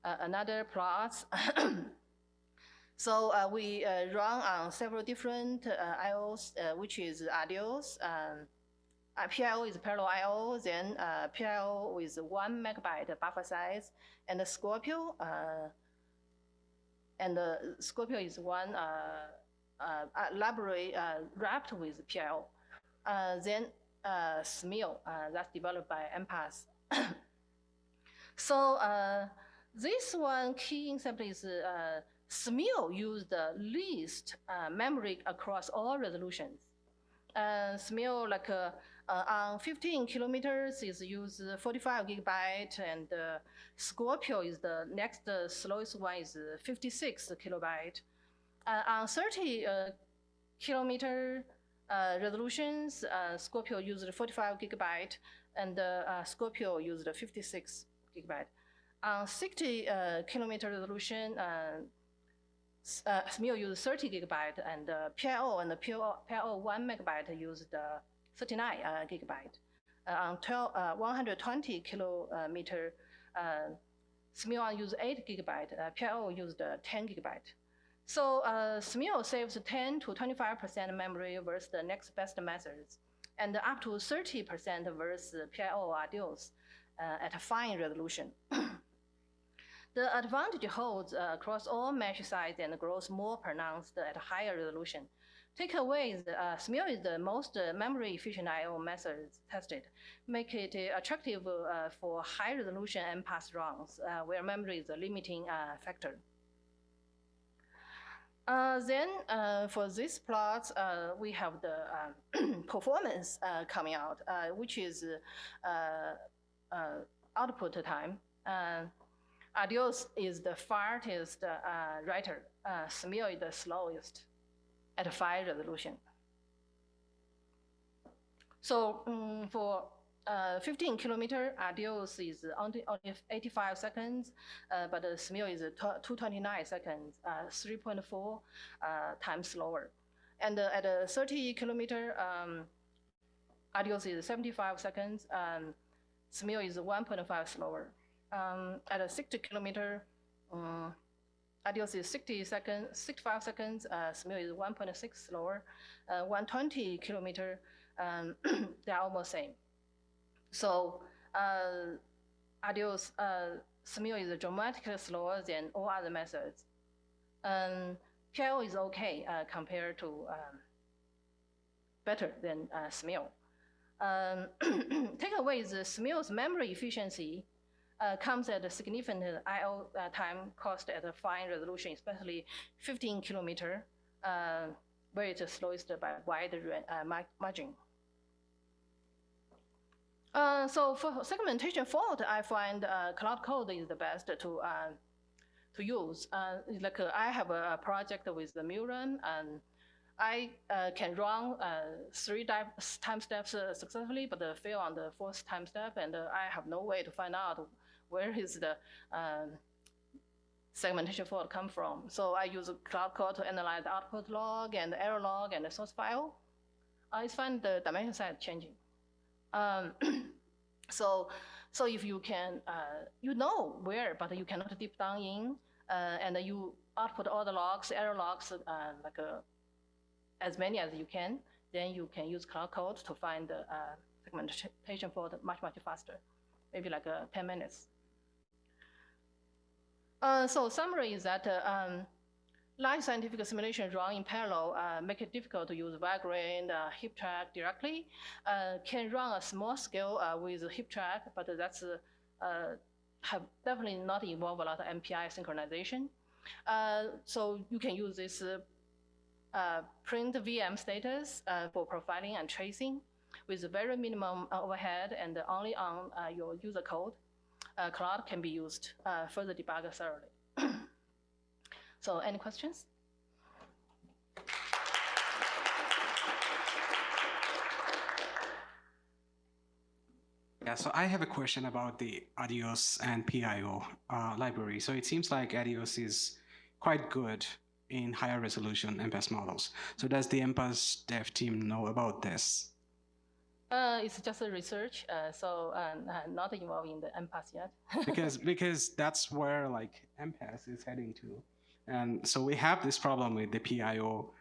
another plot. So we run on several different IOs, which is IDEOs. PIO is parallel IO, then PIO with 1 megabyte buffer size, and the Scorpio. And the Scorpio is one library wrapped with PIO. Then SMIL, that's developed by MPAS. So this one key insight is SMIL used the least memory across all resolutions. SMIL, like on 15 kilometers, is used 45 gigabyte, and Scorpio is the next slowest one, is 56 kilobyte. On 30 kilometer resolutions, Scorpio used 45 gigabyte, and Scorpio used 56 gigabyte. On 60 kilometer resolution, SMIL used 30 gigabyte, and PIO and the PIO 1 megabyte used 39 gigabyte. On 120 kilometer, SMIL used 8 gigabyte, PIO used 10 gigabyte. So SMIL saves 10 to 25% memory versus the next best methods, and up to 30% versus PIO IDEOs at a fine resolution. The advantage holds across all mesh size and grows more pronounced at a higher resolution. Takeaway is SMIL is the most memory efficient IO methods tested, make it attractive for high resolution MPAS runs where memory is a limiting factor. Then for this plot, we have the performance coming out, which is output time. IDEOs is the fastest writer. SMIL is the slowest at 5 resolution. So for 15 kilometer, IDEOs is only 85 seconds, but the SMIL is 229 seconds, 3.4 times slower. And at 30 kilometer, IDEOs is 75 seconds, SMIL is 1.5 slower. At 60 kilometer, IDEOs is 65 seconds, SMIL is 1.6 slower. 120 kilometer, they're almost same. So IDEOs, SMIL is dramatically slower than all other methods. PIO is okay compared to better than SMIL. Takeaway is SMIL's memory efficiency comes at a significant IO time cost at a fine resolution, especially 15 kilometer, where it's the slowest by a wide margin. So for segmentation fault, I find Cloud Code is the best to use. Like I have a project with the Muron, and I can run 3 time steps successfully, but fail on the 4th time step, and I have no way to find out where is the segmentation fault come from. So I use Cloud Code to analyze the output log and the error log and the source file. I find the dimension size changing. So if you can, you know where, but you cannot deep down in, and you output all the logs, error logs, like as many as you can, then you can use Cloud Code to find the segmentation fault much faster, maybe like 10 minutes. So summary is that large scientific simulation run in parallel make it difficult to use Vagrant, HipTrack directly. Can run a small scale with HipTrack, but that's have definitely not involved a lot of MPI synchronization. So you can use this print VM status for profiling and tracing with very minimum overhead and only on your user code. Claude can be used further debug thoroughly. So any questions? Yeah, so I have a question about the Adios and PIO library. So it seems like Adios is quite good in higher resolution MPAS models. So does the MPAS dev team know about this? It's just a research, so not involved in the MPAS yet. because that's where like MPAS is heading to. And so we have this problem with the PIO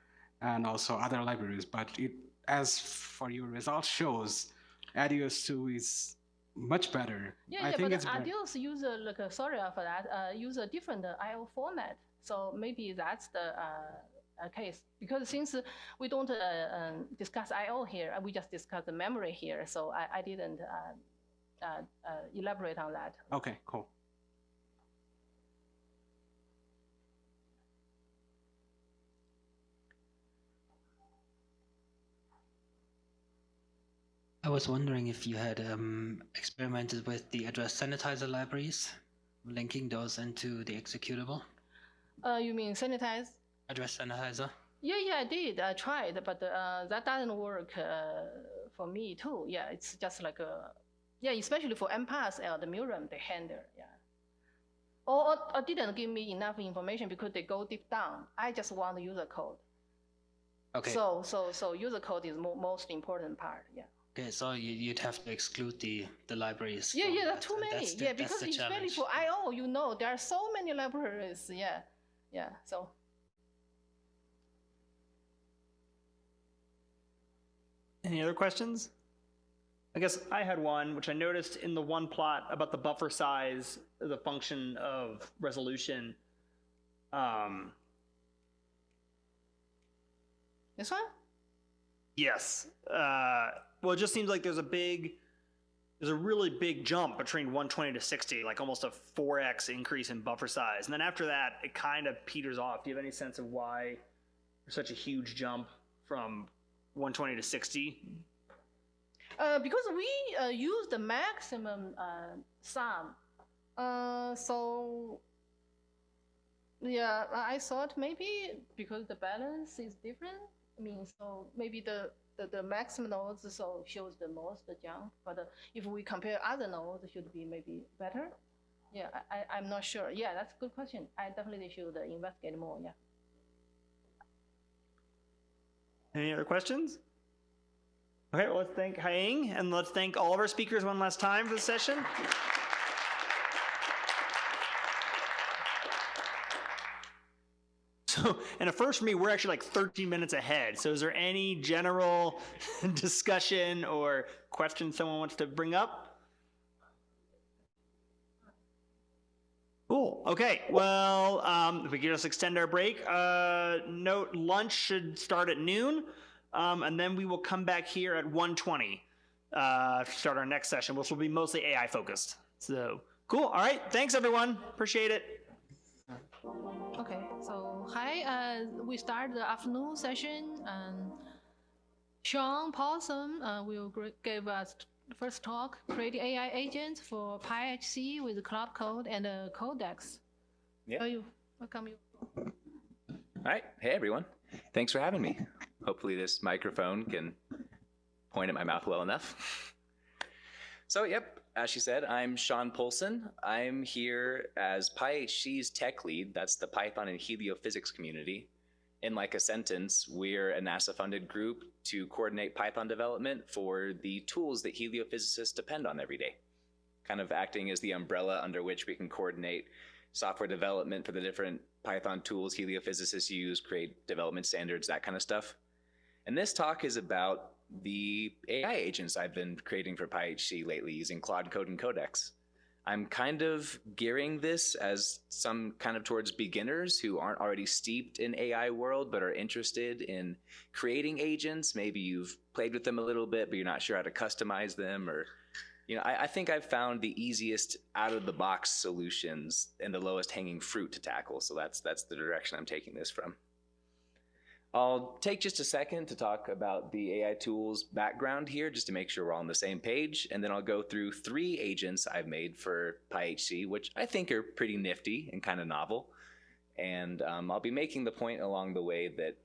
and also other libraries, but it, as for your result shows, Adios 2 is much better. Yeah, I think but it's better. Adios use sorry for that, use a different I/O format. So maybe that's the case. Because since we don't discuss I/O here, we just discuss the memory here. So I didn't elaborate on that. Okay, cool. I was wondering if you had experimented with the address sanitizer libraries, linking those into the executable. You mean sanitize? Address sanitizer. Yeah, I did. I tried, but that doesn't work for me too. Yeah, it's just like especially for MPAS and the Muram, they handle. Yeah. Or didn't give me enough information because they go deep down. I just want user code. Okay. So user code is most important part. Yeah. Okay, so you'd have to exclude the libraries. Yeah, there are too many. Because especially for I/O, there are so many libraries. Yeah. So. Any other questions? I guess I had one, which I noticed in the one plot about the buffer size, the function of resolution. This one? Yes. Well, it just seems like there's a really big jump between 120 to 60, like almost a 4x increase in buffer size. And then after that, it kind of peters off. Do you have any sense of why there's such a huge jump from 120 to 60? Because we use the maximum sum. So, yeah, I thought maybe because the balance is different, so maybe the maximum nodes shows the most jump, but if we compare other nodes, it should be maybe better. Yeah, I'm not sure. Yeah, that's a good question. I definitely should investigate more. Yeah. Any other questions? Okay, well, let's thank Haiying, and let's thank all of our speakers one last time for the session. So, and a first for me, we're actually like 13 minutes ahead. So is there any general discussion or question someone wants to bring up? Cool. Okay. Well, if we could just extend our break, note lunch should start at noon, and then we will come back here at 1:20 to start our next session, which will be mostly AI focused. So cool. All right. Thanks, everyone. Appreciate it. Okay. So hi. We start the afternoon session. Shawn Polson will give us first talk, creating AI agents for PyHC with Cloud Code and Codex. Yeah. Welcome you. All right. Hey, everyone. Thanks for having me. Hopefully this microphone can point at my mouth well enough. So, yep, as she said, I'm Shawn Polson. I'm here as PyHC's tech lead. That's the Python and heliophysics community. In like a sentence, we're a NASA-funded group to coordinate Python development for the tools that heliophysicists depend on every day, kind of acting as the umbrella under which we can coordinate software development for the different Python tools heliophysicists use, create development standards, that kind of stuff. And this talk is about the AI agents I've been creating for PyHC lately using Claude Code and Codex. I'm kind of gearing this as some kind of towards beginners who aren't already steeped in AI world but are interested in creating agents. Maybe you've played with them a little bit, but you're not sure how to customize them, or I think I've found the easiest out-of-the-box solutions and the lowest hanging fruit to tackle. So that's the direction I'm taking this from. I'll take just a second to talk about the AI tools background here, just to make sure we're all on the same page, and then I'll go through 3 agents I've made for PyHC, which I think are pretty nifty and kind of novel. And I'll be making the point along the way that,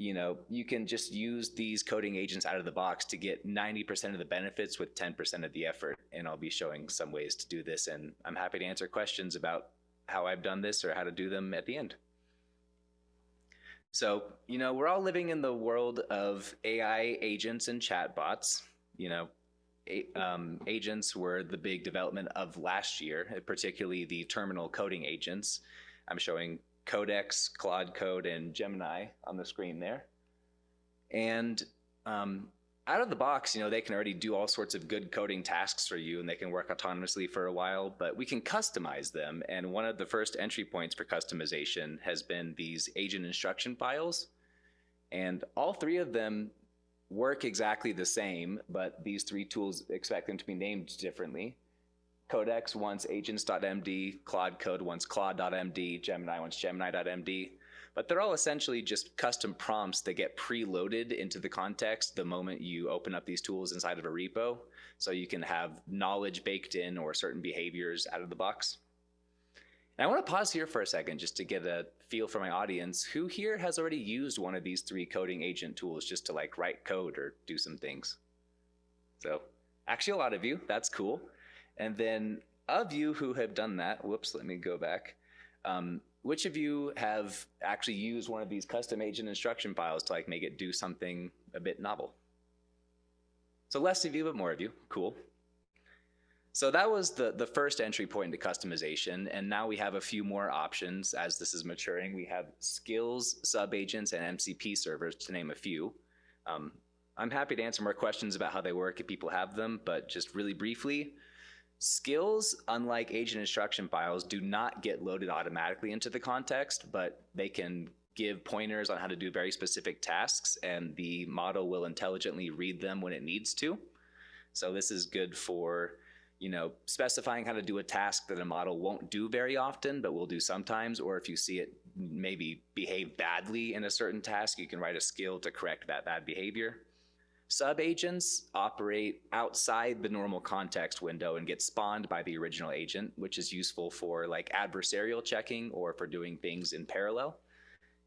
you can just use these coding agents out of the box to get 90% of the benefits with 10% of the effort. And I'll be showing some ways to do this. And I'm happy to answer questions about how I've done this or how to do them at the end. So, we're all living in the world of AI agents and chatbots. Agents were the big development of last year, particularly the terminal coding agents. I'm showing Codex, Claude Code, and Gemini on the screen there. And out of the box, they can already do all sorts of good coding tasks for you, and they can work autonomously for a while, but we can customize them. And one of the first entry points for customization has been these agent instruction files. And all three of them work exactly the same, but these three tools expect them to be named differently. Codex wants agents.md, Claude Code wants Claude.md, Gemini wants Gemini.md, but they're all essentially just custom prompts that get preloaded into the context the moment you open up these tools inside of a repo, so you can have knowledge baked in or certain behaviors out of the box. And I want to pause here for a second just to get a feel for my audience. Who here has already used one of these three coding agent tools just to write code or do some things? So actually a lot of you, that's cool. And then of you who have done that, whoops, let me go back. Which of you have actually used one of these custom agent instruction files to make it do something a bit novel? So less of you, but more of you, cool. So that was the first entry point into customization, and now we have a few more options as this is maturing. We have skills, sub-agents, and MCP servers, to name a few. I'm happy to answer more questions about how they work if people have them, but just really briefly, skills, unlike agent instruction files, do not get loaded automatically into the context, but they can give pointers on how to do very specific tasks, and the model will intelligently read them when it needs to. So this is good for specifying how to do a task that a model won't do very often, but will do sometimes, or if you see it maybe behave badly in a certain task, you can write a skill to correct that bad behavior. Sub-agents operate outside the normal context window and get spawned by the original agent, which is useful for adversarial checking or for doing things in parallel.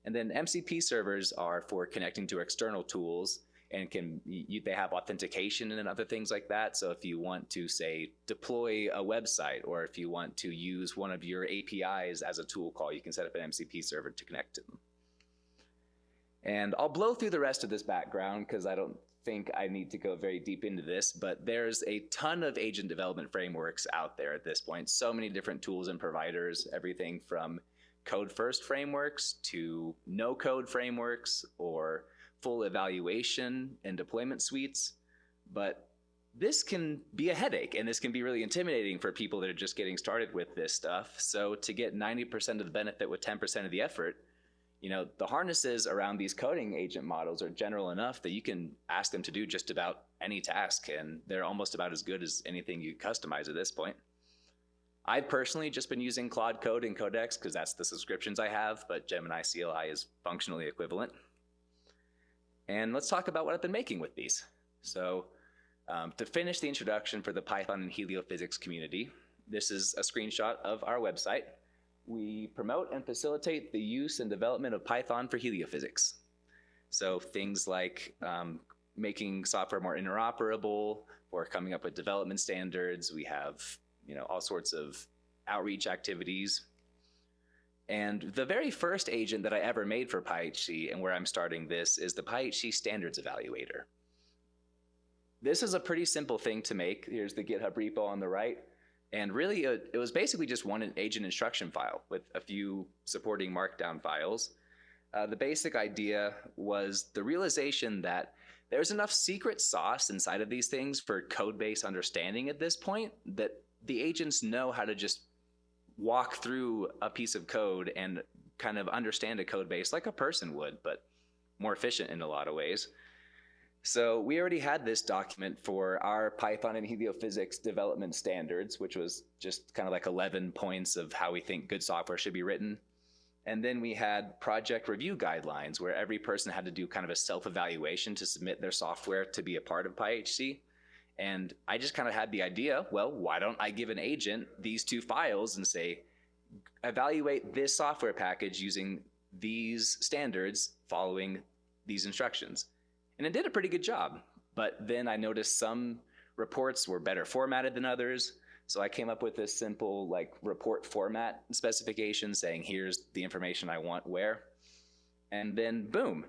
And then MCP servers are for connecting to external tools, and they have authentication and other things like that. So if you want to, say, deploy a website, or if you want to use one of your APIs as a tool call, you can set up an MCP server to connect to them. And I'll blow through the rest of this background because I don't think I need to go very deep into this, but there's a ton of agent development frameworks out there at this point. So many different tools and providers, everything from code-first frameworks to no-code frameworks or full evaluation and deployment suites. But this can be a headache, and this can be really intimidating for people that are just getting started with this stuff. So to get 90% of the benefit with 10% of the effort, the harnesses around these coding agent models are general enough that you can ask them to do just about any task, and they're almost about as good as anything you customize at this point. I've personally just been using Claude Code and Codex because that's the subscriptions I have, but Gemini CLI is functionally equivalent. And let's talk about what I've been making with these. So to finish the introduction for the Python and heliophysics community, this is a screenshot of our website. We promote and facilitate the use and development of Python for heliophysics. So things like making software more interoperable or coming up with development standards. We have all sorts of outreach activities. And the very first agent that I ever made for PyHC, and where I'm starting this, is the PyHC Standards Evaluator. This is a pretty simple thing to make. Here's the GitHub repo on the right. And really, it was basically just one agent instruction file with a few supporting markdown files. The basic idea was the realization that there's enough secret sauce inside of these things for code base understanding at this point that the agents know how to just walk through a piece of code and kind of understand a code base like a person would, but more efficient in a lot of ways. So we already had this document for our Python and heliophysics development standards, which was just kind of 11 points of how we think good software should be written. And then we had project review guidelines where every person had to do kind of a self-evaluation to submit their software to be a part of PyHC. And I just kind of had the idea, well, why don't I give an agent these two files and say, evaluate this software package using these standards following these instructions. And it did a pretty good job. But then I noticed some reports were better formatted than others. So I came up with this simple like report format specification saying, here's the information I want where. And then boom,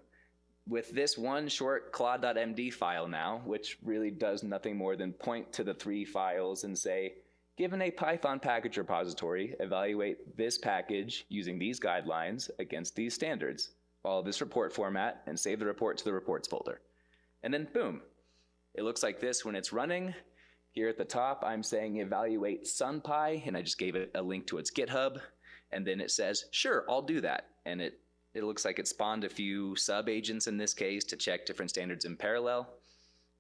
with this one short Claude.md file now, which really does nothing more than point to the 3 files and say, given a Python package repository, evaluate this package using these guidelines against these standards. Follow this report format and save the report to the reports folder. And then boom, it looks like this when it's running. Here at the top, I'm saying evaluate SunPy, and I just gave it a link to its GitHub. And then it says, sure, I'll do that. And it looks like it spawned a few sub-agents in this case to check different standards in parallel.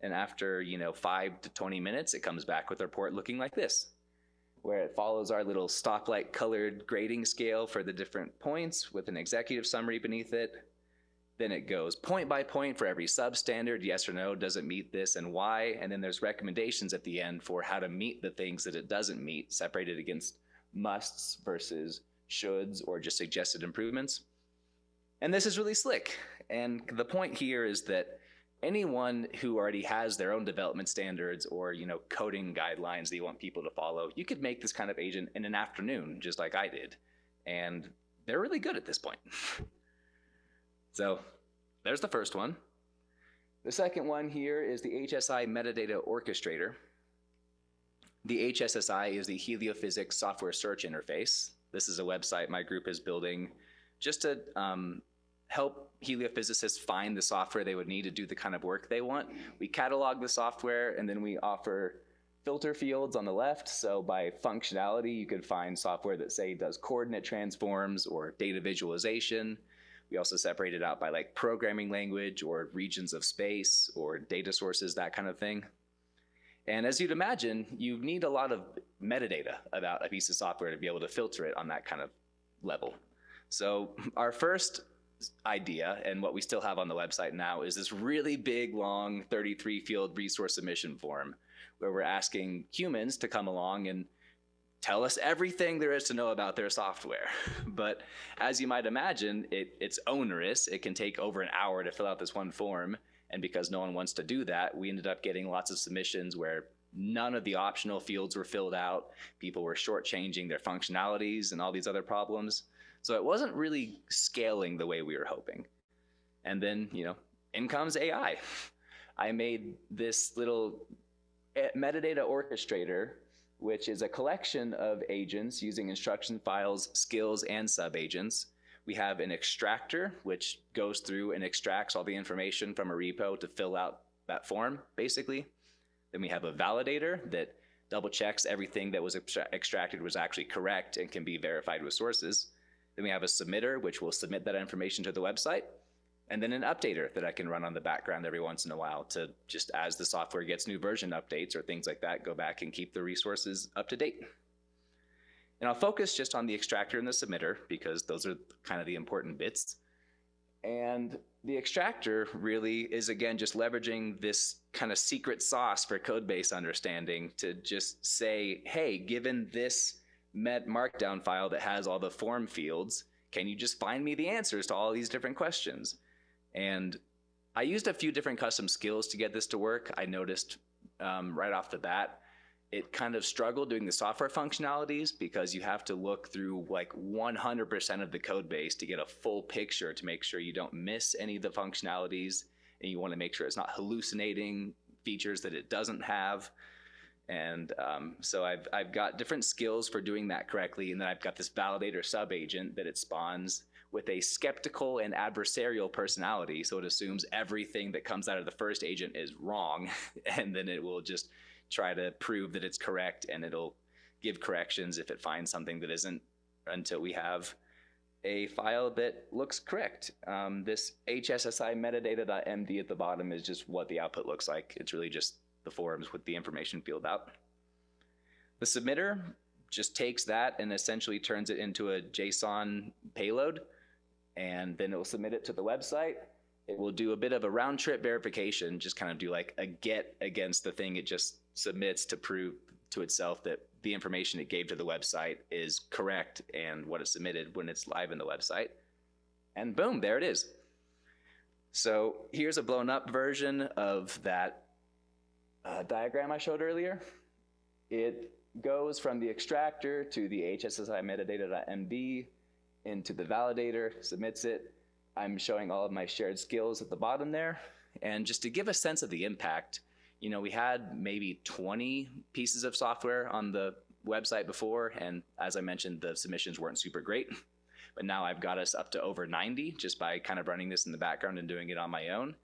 And after, 5 to 20 minutes, it comes back with a report looking like this, where it follows our little stoplight colored grading scale for the different points with an executive summary beneath it. Then it goes point by point for every substandard, yes or no, does it meet this and why? And then there's recommendations at the end for how to meet the things that it doesn't meet, separated against musts versus shoulds or just suggested improvements. And this is really slick. And the point here is that anyone who already has their own development standards or, coding guidelines that you want people to follow, you could make this kind of agent in an afternoon, just like I did. And they're really good at this point. So there's the first one. The second one here is the HSI Metadata Orchestrator. The HSSI is the Heliophysics Software Search Interface. This is a website my group is building just to help heliophysicists find the software they would need to do the kind of work they want. We catalog the software, and then we offer filter fields on the left. So by functionality, you could find software that, say, does coordinate transforms or data visualization. We also separate it out by like programming language or regions of space or data sources, that kind of thing. And as you'd imagine, you need a lot of metadata about a piece of software to be able to filter it on that kind of level. So our first idea, and what we still have on the website now, is this really big, long 33-field resource submission form where we're asking humans to come along and tell us everything there is to know about their software. But as you might imagine, it's onerous. It can take over an hour to fill out this one form. And because no one wants to do that, we ended up getting lots of submissions where none of the optional fields were filled out. People were shortchanging their functionalities and all these other problems. So it wasn't really scaling the way we were hoping. And then, in comes AI. I made this little metadata orchestrator, which is a collection of agents using instruction files, skills, and sub-agents. We have an extractor, which goes through and extracts all the information from a repo to fill out that form, basically. Then we have a validator that double checks everything that was extracted was actually correct and can be verified with sources. Then we have a submitter, which will submit that information to the website. And then an updater that I can run on the background every once in a while to just, as the software gets new version updates or things like that, go back and keep the resources up to date. And I'll focus just on the extractor and the submitter because those are kind of the important bits. And the extractor really is, again, just leveraging this kind of secret sauce for code base understanding to just say, hey, given this markdown file that has all the form fields, can you just find me the answers to all these different questions? And I used a few different custom skills to get this to work. I noticed right off the bat, it kind of struggled doing the software functionalities because you have to look through like 100% of the code base to get a full picture to make sure you don't miss any of the functionalities, and you want to make sure it's not hallucinating features that it doesn't have. And so I've got different skills for doing that correctly, and then I've got this validator sub-agent that it spawns with a skeptical and adversarial personality, so it assumes everything that comes out of the first agent is wrong, and then it will just try to prove that it's correct, and it'll give corrections if it finds something that isn't, until we have a file that looks correct. This HSSI metadata.md at the bottom is just what the output looks like. It's really just the forms with the information filled out. The submitter just takes that and essentially turns it into a JSON payload, and then it will submit it to the website. It will do a bit of a round trip verification, just kind of do like a get against the thing it just submits to prove to itself that the information it gave to the website is correct and what it submitted when it's live in the website. And boom, there it is. So here's a blown up version of that diagram I showed earlier. It goes from the extractor to the HSSI metadata.md into the validator, submits it. I'm showing all of my shared skills at the bottom there. And just to give a sense of the impact, you know, we had maybe 20 pieces of software on the website before, and as I mentioned, the submissions weren't super great. But now I've got us up to over 90 just by kind of running this in the background and doing it on my own.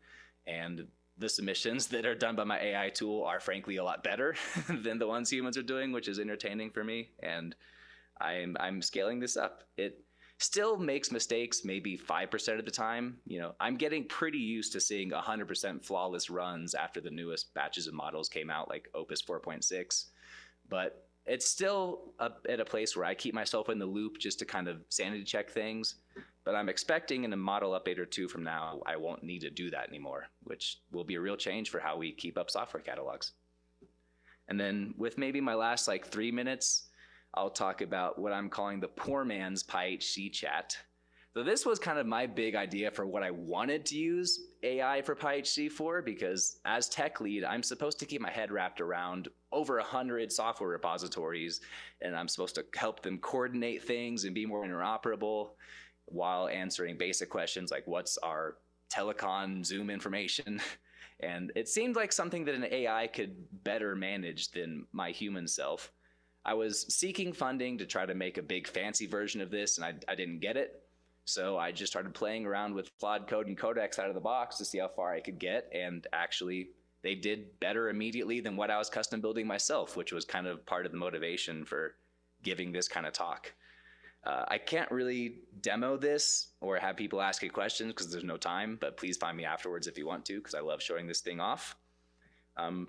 And the submissions that are done by my AI tool are frankly a lot better than the ones humans are doing, which is entertaining for me. And I'm scaling this up. It still makes mistakes maybe 5% of the time. You know, I'm getting pretty used to seeing 100% flawless runs after the newest batches of models came out, like Opus 4.6. But it's still at a place where I keep myself in the loop just to kind of sanity check things. But I'm expecting in a model update or two from now, I won't need to do that anymore, which will be a real change for how we keep up software catalogs. And then with maybe my last like 3 minutes, I'll talk about what I'm calling the poor man's PyHC chat. So this was kind of my big idea for what I wanted to use AI for PyHC for, because as tech lead, I'm supposed to keep my head wrapped around over 100 software repositories, and I'm supposed to help them coordinate things and be more interoperable while answering basic questions like what's our telecom Zoom information. And it seemed like something that an AI could better manage than my human self. I was seeking funding to try to make a big fancy version of this, and I didn't get it. So I just started playing around with Claude Code and Codex out of the box to see how far I could get. And actually, they did better immediately than what I was custom building myself, which was kind of part of the motivation for giving this kind of talk. I can't really demo this or have people ask you questions because there's no time, but please find me afterwards if you want to, because I love showing this thing off.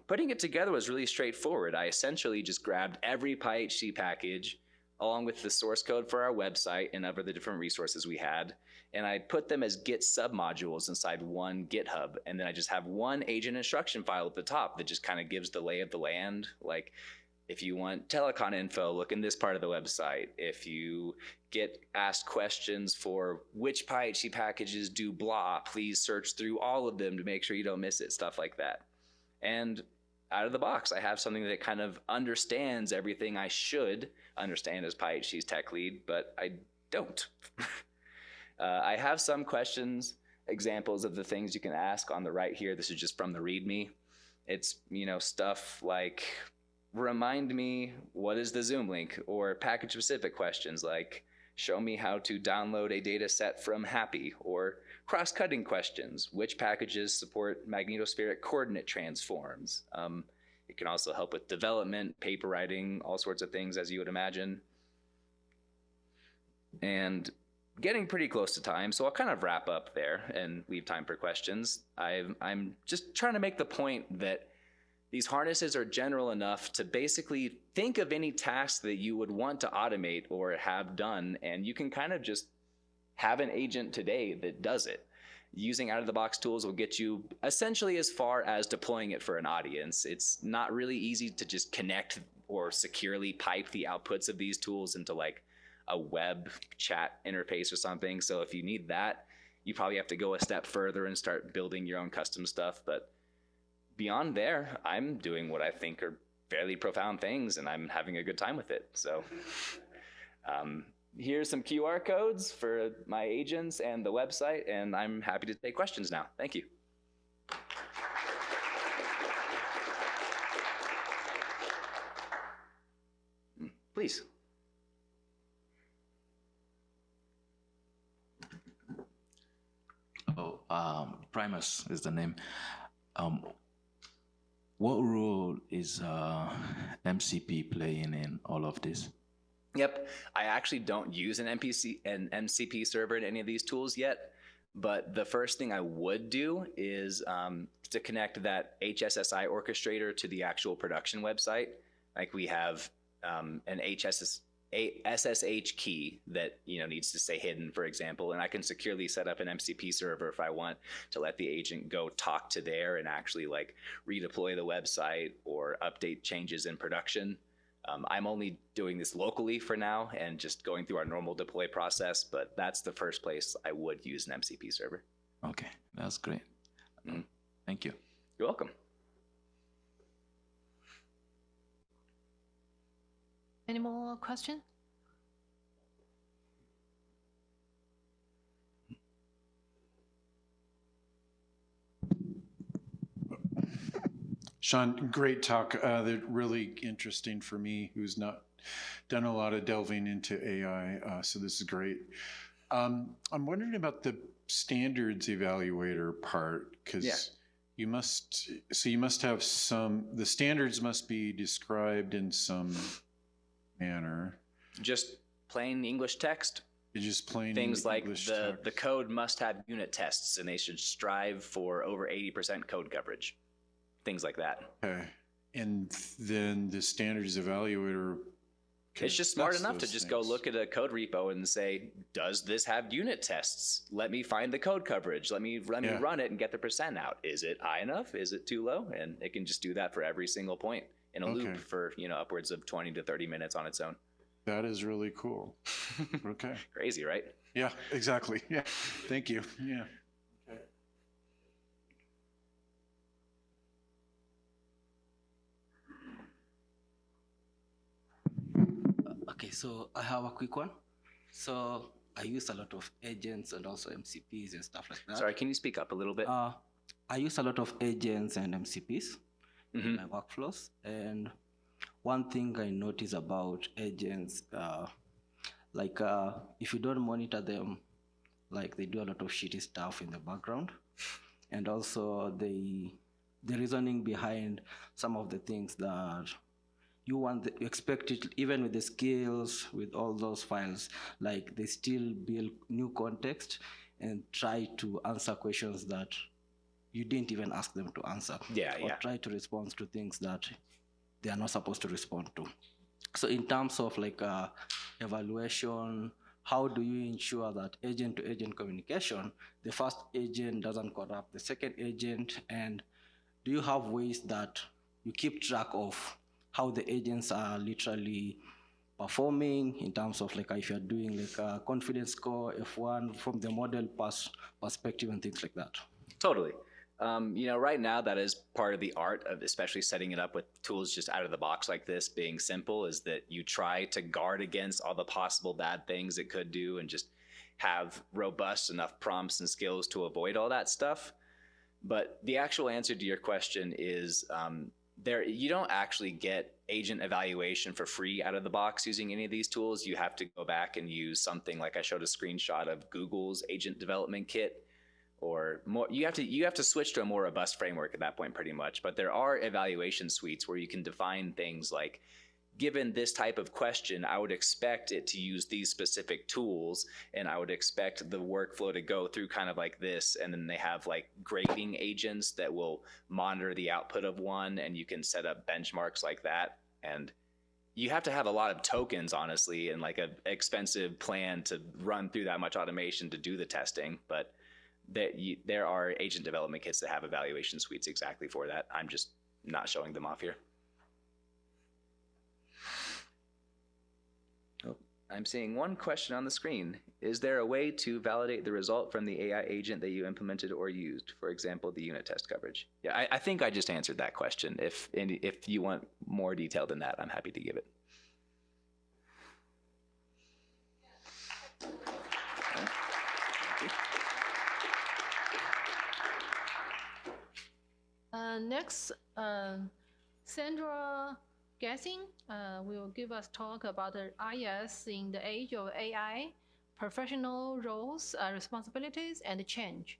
Putting it together was really straightforward. I essentially just grabbed every PyHC package along with the source code for our website and other the different resources we had, and I put them as Git submodules inside one GitHub, and then I just have one agent instruction file at the top that just kind of gives the lay of the land. Like, if you want telecom info, look in this part of the website. If you get asked questions for which PyHC packages do blah, please search through all of them to make sure you don't miss it, stuff like that. And out of the box, I have something that kind of understands everything I should understand as PyHC's tech lead, but I don't. I have some questions, examples of the things you can ask on the right here. This is just from the README. It's, you know, stuff like, remind me, what is the Zoom link? Or package-specific questions like, show me how to download a data set from Happy, or cross-cutting questions, which packages support magnetospheric coordinate transforms. It can also help with development, paper writing, all sorts of things, as you would imagine. And getting pretty close to time, so I'll kind of wrap up there and leave time for questions. I'm just trying to make the point that these harnesses are general enough to basically think of any task that you would want to automate or have done, and you can kind of just have an agent today that does it. Using out-of-the-box tools will get you essentially as far as deploying it for an audience. It's not really easy to just connect or securely pipe the outputs of these tools into like a web chat interface or something. So if you need that, you probably have to go a step further and start building your own custom stuff. But beyond there, I'm doing what I think are fairly profound things, and I'm having a good time with it. So here's some QR codes for my agents and the website, and I'm happy to take questions now. Thank you. Please. Primus is the name. What role is MCP playing in all of this? Yep, I actually don't use an MCP server in any of these tools yet, but the first thing I would do is to connect that HSSI orchestrator to the actual production website. Like we have an SSH key that needs to stay hidden, for example, and I can securely set up an MCP server if I want to let the agent go talk to there and actually like redeploy the website or update changes in production. I'm only doing this locally for now and just going through our normal deploy process, but that's the first place I would use an MCP server. Okay, that's great. Thank you. You're welcome. Any more questions? Shawn, great talk. They're really interesting for me, who's not done a lot of delving into AI. So this is great. I'm wondering about the standards evaluator part, because you must have some. The standards must be described in some manner. Just plain English text. Just plain things like English the code must have unit tests, and they should strive for over 80% code coverage. Things like that. Okay. And then the standards evaluator. It's just smart enough to just go look at a code repo and say, does this have unit tests? Let me find the code coverage. Let me run it and get the percent out. Is it high enough? Is it too low? And it can just do that for every single point in a loop for, upwards of 20 to 30 minutes on its own. That is really cool. Okay. Crazy, right? Yeah, exactly. Yeah. Thank you. Yeah. Okay, so I have a quick one. So I use a lot of agents and also MCPs and stuff like that. Sorry, can you speak up a little bit? I use a lot of agents and MCPs in my workflows. And one thing I notice about agents, if you don't monitor them, like they do a lot of shitty stuff in the background. And also the reasoning behind some of the things that you expect it, even with the skills, with all those files, like they still build new context and try to answer questions that you didn't even ask them to answer. Or try to respond to things that they are not supposed to respond to. So in terms of evaluation, how do you ensure that agent-to-agent communication, the first agent doesn't corrupt the second agent? And do you have ways that you keep track of how the agents are literally performing in terms of if you're doing a confidence score, F1 from the model perspective and things like that? Totally. Right now that is part of the art of especially setting it up with tools just out of the box like this being simple, is that you try to guard against all the possible bad things it could do and just have robust enough prompts and skills to avoid all that stuff. But the actual answer to your question is you don't actually get agent evaluation for free out of the box using any of these tools. You have to go back and use something like I showed a screenshot of Google's agent development kit, or more. You have to switch to a more robust framework at that point pretty much. But there are evaluation suites where you can define things like, given this type of question, I would expect it to use these specific tools, and I would expect the workflow to go through kind of like this. And then they have grading agents that will monitor the output of one, and you can set up benchmarks like that. And you have to have a lot of tokens, honestly, and an expensive plan to run through that much automation to do the testing. But there are agent development kits that have evaluation suites exactly for that. I'm just not showing them off here. I'm seeing one question on the screen. Is there a way to validate the result from the AI agent that you implemented or used? For example, the unit test coverage. Yeah, I think I just answered that question. If you want more detail than that, I'm happy to give it. Next, Sandra Gesing will give us talk about the IS in the age of AI, professional roles, responsibilities, and change.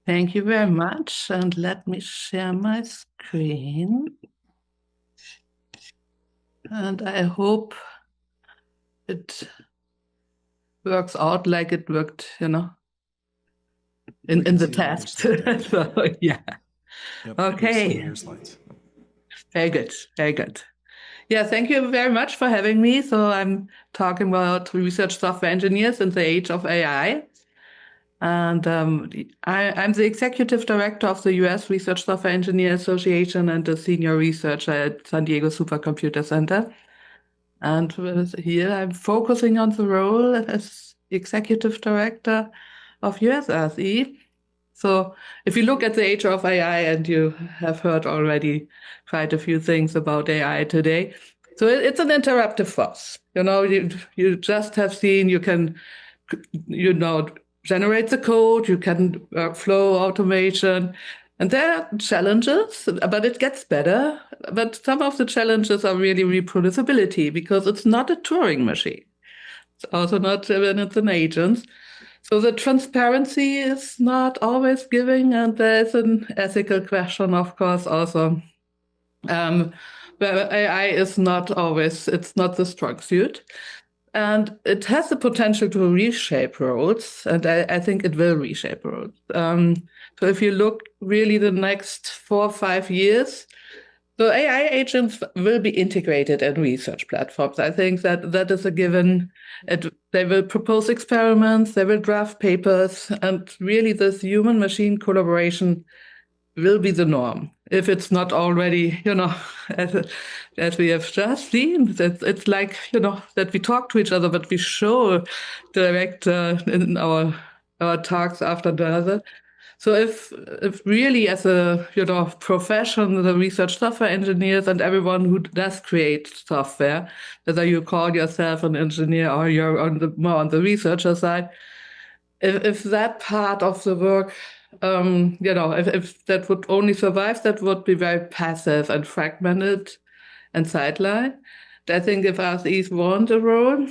Thank you very much. And let me share my screen. And I hope it works out like it worked, in the test. So, yeah. Yep, Okay. your slides. Very good. Very good. Yeah, thank you very much for having me. So I'm talking about research software engineers in the age of AI. And I'm the executive director of the US Research Software Engineer Association and a senior researcher at San Diego Supercomputer Center. And here I'm focusing on the role as executive director US RSE. So if you look at the age of AI, and you have heard already quite a few things about AI today, so it's an interruptive force. You just have seen you can, generate the code, you can workflow automation, and there are challenges, but it gets better. But some of the challenges are really reproducibility, because it's not a Turing machine. It's also not when it's an agent. So the transparency is not always giving, and there's an ethical question, of course, also. Where AI is not always, it's not the strong suit. And it has the potential to reshape roles, and I think it will reshape roles. So if you look really the next 4 or 5 years, so AI agents will be integrated in research platforms. I think that is a given. They will propose experiments, they will draft papers, and really this human-machine collaboration will be the norm. If it's not already, as we have just seen, it's like, that we talk to each other, but we show direct in our talks after the other. So if really as a profession, the research software engineers and everyone who does create software, whether you call yourself an engineer or you're more on the researcher side, if that part of the work, if that would only survive, that would be very passive and fragmented and sidelined. I think if RSEs want a role,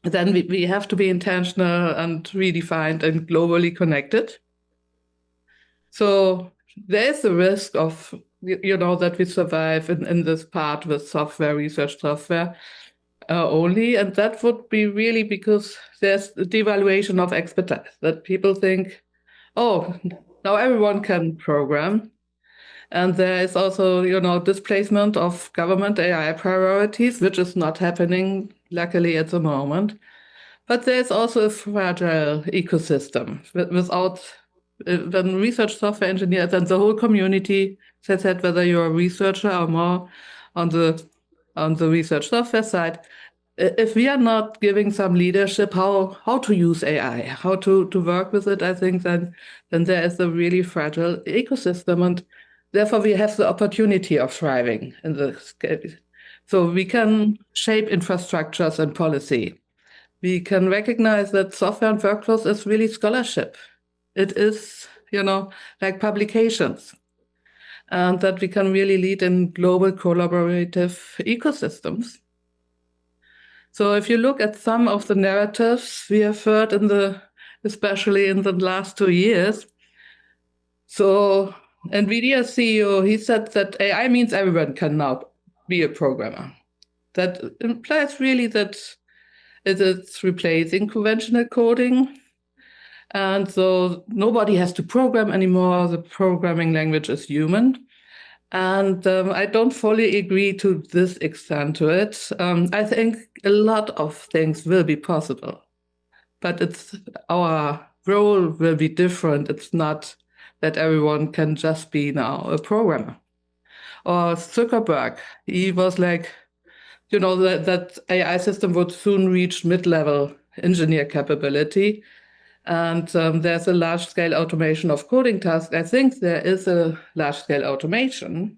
then we have to be intentional and redefined and globally connected. So there is a risk of, that we survive in this part with software, research software only. And that would be really because there's a devaluation of expertise, that people think, oh, now everyone can program. And there is also, displacement of government AI priorities, which is not happening, luckily, at the moment. But there's also a fragile ecosystem without when research software engineers and the whole community, as I said, whether you're a researcher or more on the research software side, if we are not giving some leadership how to use AI, how to work with it, I think then there is a really fragile ecosystem, and therefore we have the opportunity of thriving in this. So we can shape infrastructures and policy. We can recognize that software and workflows is really scholarship. It is, like publications, and that we can really lead in global collaborative ecosystems. So if you look at some of the narratives we have heard especially in the last 2 years, so NVIDIA CEO, he said that AI means everyone can now be a programmer. That implies really that it's replacing conventional coding. And so nobody has to program anymore. The programming language is human. And I don't fully agree to this extent to it. I think a lot of things will be possible, but our role will be different. It's not that everyone can just be now a programmer. Or Zuckerberg, he was like, that AI system would soon reach mid-level engineer capability. And there's a large-scale automation of coding tasks. I think there is a large-scale automation,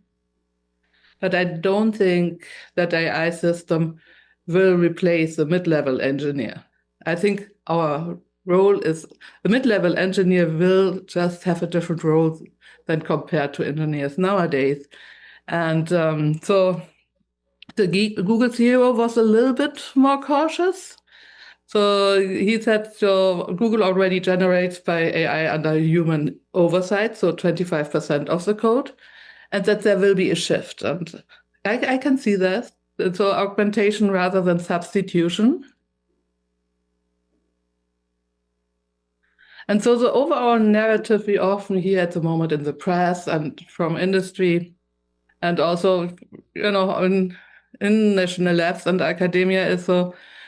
but I don't think that AI system will replace the mid-level engineer. I think our role is the mid-level engineer will just have a different role than compared to engineers nowadays. And so the Google CEO was a little bit more cautious. So he said, Google already generates by AI under human oversight, so 25% of the code, and that there will be a shift. And I can see that. So augmentation rather than substitution. And so the overall narrative we often hear at the moment in the press and from industry, and also, in national labs and academia is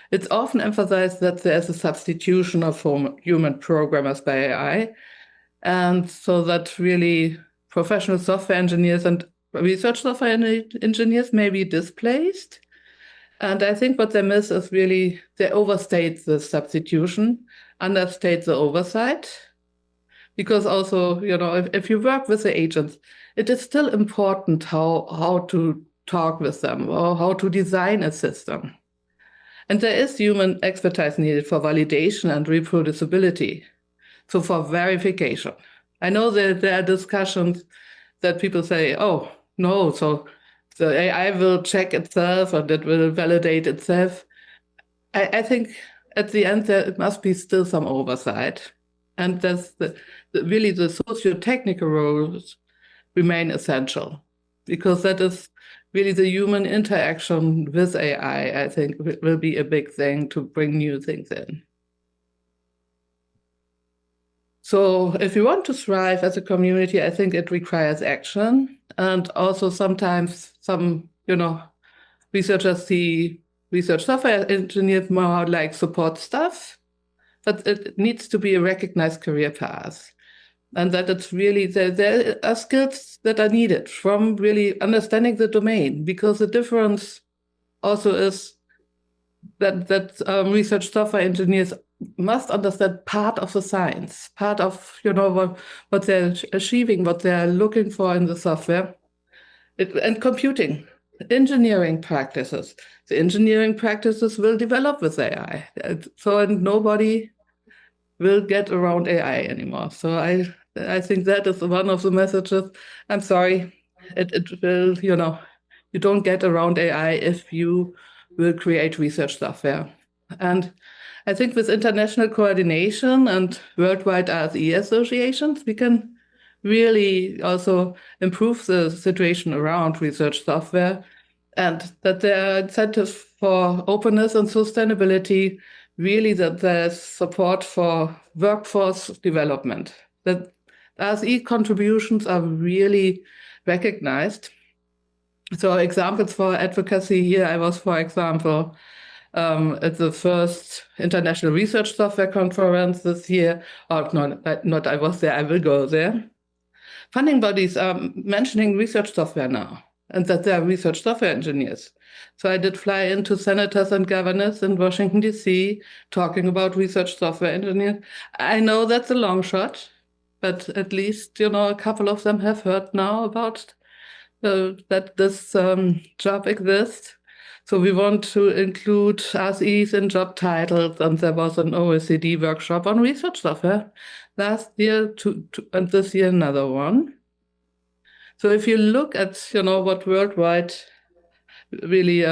it's often emphasized that there is a substitution of human programmers by AI. And so that really professional software engineers and research software engineers may be displaced. And I think what they miss is really they overstate the substitution, understate the oversight. Because also, if you work with the agents, it is still important how to talk with them or how to design a system. And there is human expertise needed for validation and reproducibility. So for verification. I know that there are discussions that people say, oh, no, so the AI will check itself and it will validate itself. I think at the end there must be still some oversight. And that's really the socio-technical roles remain essential, because that is really the human interaction with AI, I think, will be a big thing to bring new things in. So if you want to thrive as a community, I think it requires action. And also sometimes some, researchers see research software engineers more like support staff, but it needs to be a recognized career path. And that it's really, there are skills that are needed from really understanding the domain, because the difference also is that research software engineers must understand part of the science, part of what they're achieving, what they're looking for in the software, and computing, engineering practices. The engineering practices will develop with AI, so nobody will get around AI anymore. So I think that is one of the messages. I'm sorry, it will, you don't get around AI if you will create research software. And I think with international coordination and worldwide RSE associations, we can really also improve the situation around research software, and that there are incentives for openness and sustainability, really that there's support for workforce development, that RSE contributions are really recognized. So examples for advocacy here, I was, for example, at the first International Research Software Conference this year, or not I was there, I will go there. Funding bodies are mentioning research software now, and that they are research software engineers. So I did fly into senators and governors in Washington, D.C., talking about research software engineers. I know that's a long shot, but at least, a couple of them have heard now about that this job exists. So we want to include RSEs in job titles, and there was an OECD workshop on research software last year, and this year another one. So if you look at, what worldwide really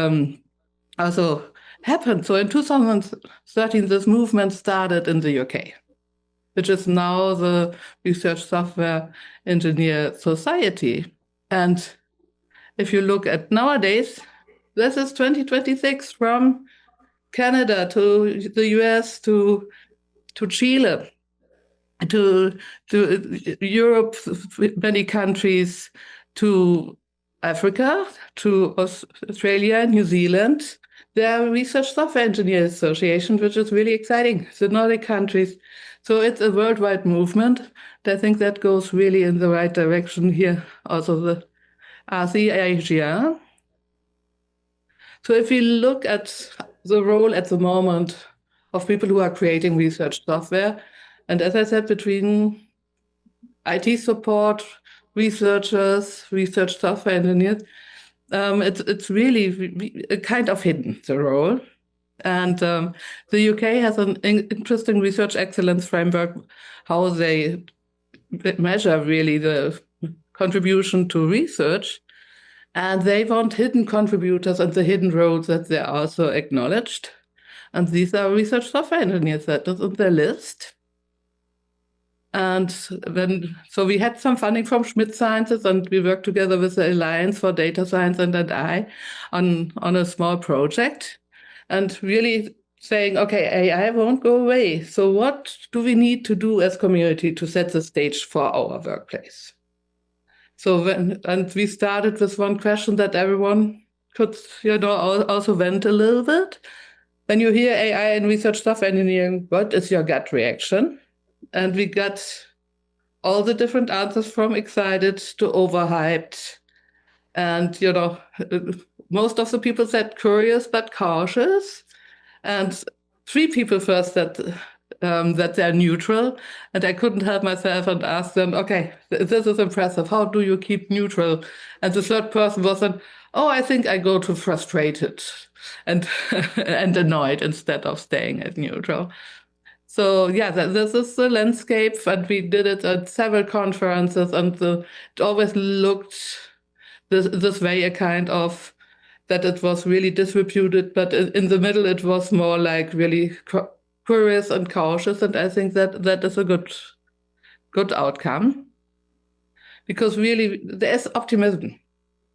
also happened. So in 2013, this movement started in the UK, which is now the Research Software Engineer Society. And if you look at nowadays, this is 2026, from Canada to the US to Chile, to Europe, many countries, to Africa, to Australia, New Zealand. There are Research Software Engineers Association, which is really exciting. The Nordic countries. So it's a worldwide movement. I think that goes really in the right direction here. Also the RSE. So if we look at the role at the moment of people who are creating research software, and as I said, between IT support, researchers, research software engineers, it's really kind of hidden, the role. And the UK has an interesting research excellence framework, how they measure really the contribution to research. And they want hidden contributors and the hidden roles that they are also acknowledged. And these are research software engineers that is on their list. And so we had some funding from Schmidt Sciences, and we worked together with the Alliance for Data Science and AI on a small project, and really saying, okay, AI won't go away. So what do we need to do as community to set the stage for our workplace? So and we started with one question that everyone could, also vent a little bit. When you hear AI in research software engineering, what is your gut reaction? And we got all the different answers from excited to overhyped And, most of the people said curious but cautious. And 3 people first said that they're neutral. And I couldn't help myself and ask them, okay, this is impressive. How do you keep neutral? And the third person was then, oh, I think I go to frustrated and and annoyed instead of staying at neutral. So yeah, this is the landscape, and we did it at several conferences, and it always looked this way, a kind of that it was really distributed, but in the middle it was more like really curious and cautious, and I think that is a good outcome, because really there is optimism.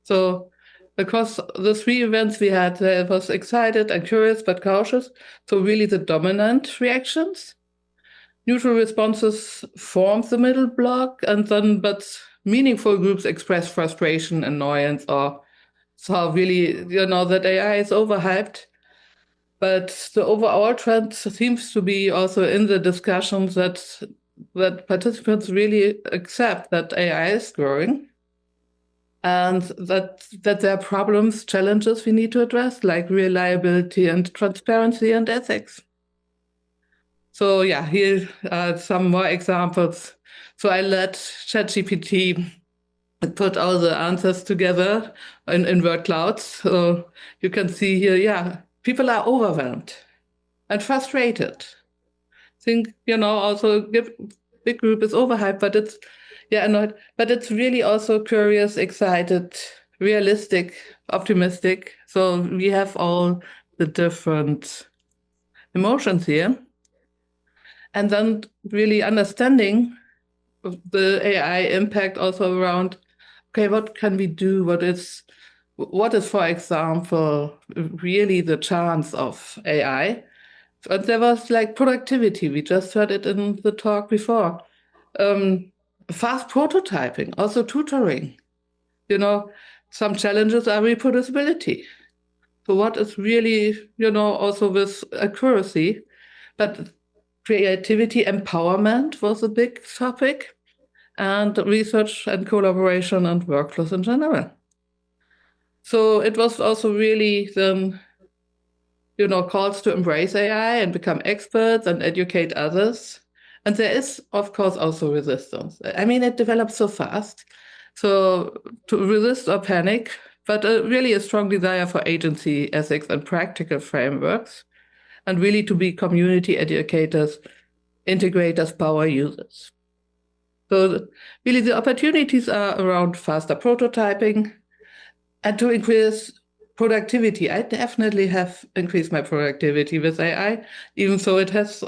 So across the 3 events we had, there was excited and curious but cautious. So really the dominant reactions. Neutral responses formed the middle block, and then but meaningful groups expressed frustration, annoyance, or saw really, that AI is overhyped. But the overall trend seems to be also in the discussions that participants really accept that AI is growing, and that there are problems, challenges we need to address, like reliability and transparency and ethics. So yeah, here are some more examples. So I let ChatGPT put all the answers together in word clouds. So you can see here, yeah, people are overwhelmed and frustrated. Think, also big group is overhyped, but it's, annoyed, but it's really also curious, excited, realistic, optimistic. So we have all the different emotions here. And then really understanding the AI impact also around, okay, what can we do? What is, for example, really the chance of AI? And there was like productivity. We just heard it in the talk before. Fast prototyping, also tutoring. Some challenges are reproducibility. So what is really, also with accuracy, but creativity, empowerment was a big topic, and research and collaboration and workflows in general. So it was also really then, calls to embrace AI and become experts and educate others. And there is, of course, also resistance. I mean, it develops so fast. So to resist or panic, but really a strong desire for agency, ethics, and practical frameworks, and really to be community educators, integrators, power users. So really the opportunities are around faster prototyping and to increase productivity. I definitely have increased my productivity with AI, even though it has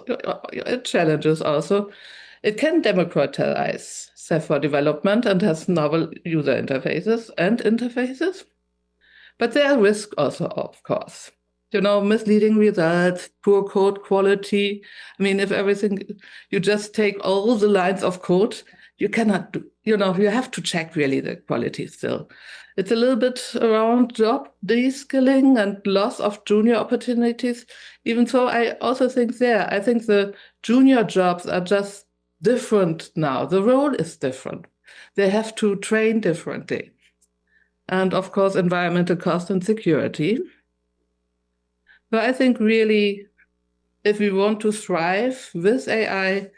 challenges also. It can democratize software development and has novel user interfaces. But there are risks also, of course. Misleading results, poor code quality. I mean, if you just take all the lines of code, you cannot do, you have to check really the quality still. It's a little bit around job de-skilling and loss of junior opportunities. Even so, I also think I think the junior jobs are just different now. The role is different. They have to train differently. And of course, environmental cost and security. But I think really, if we want to thrive with AI,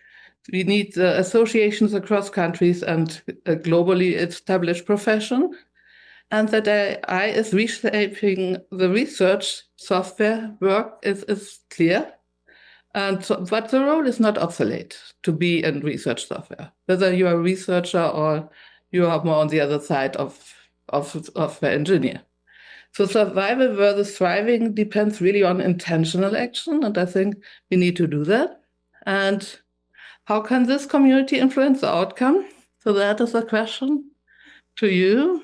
we need associations across countries and a globally established profession. And that AI is reshaping the research software work is clear. But the role is not obsolete to be in research software, whether you are a researcher or you are more on the other side of software engineer. So survival versus thriving depends really on intentional action, and I think we need to do that. And how can this community influence the outcome? So that is a question to you.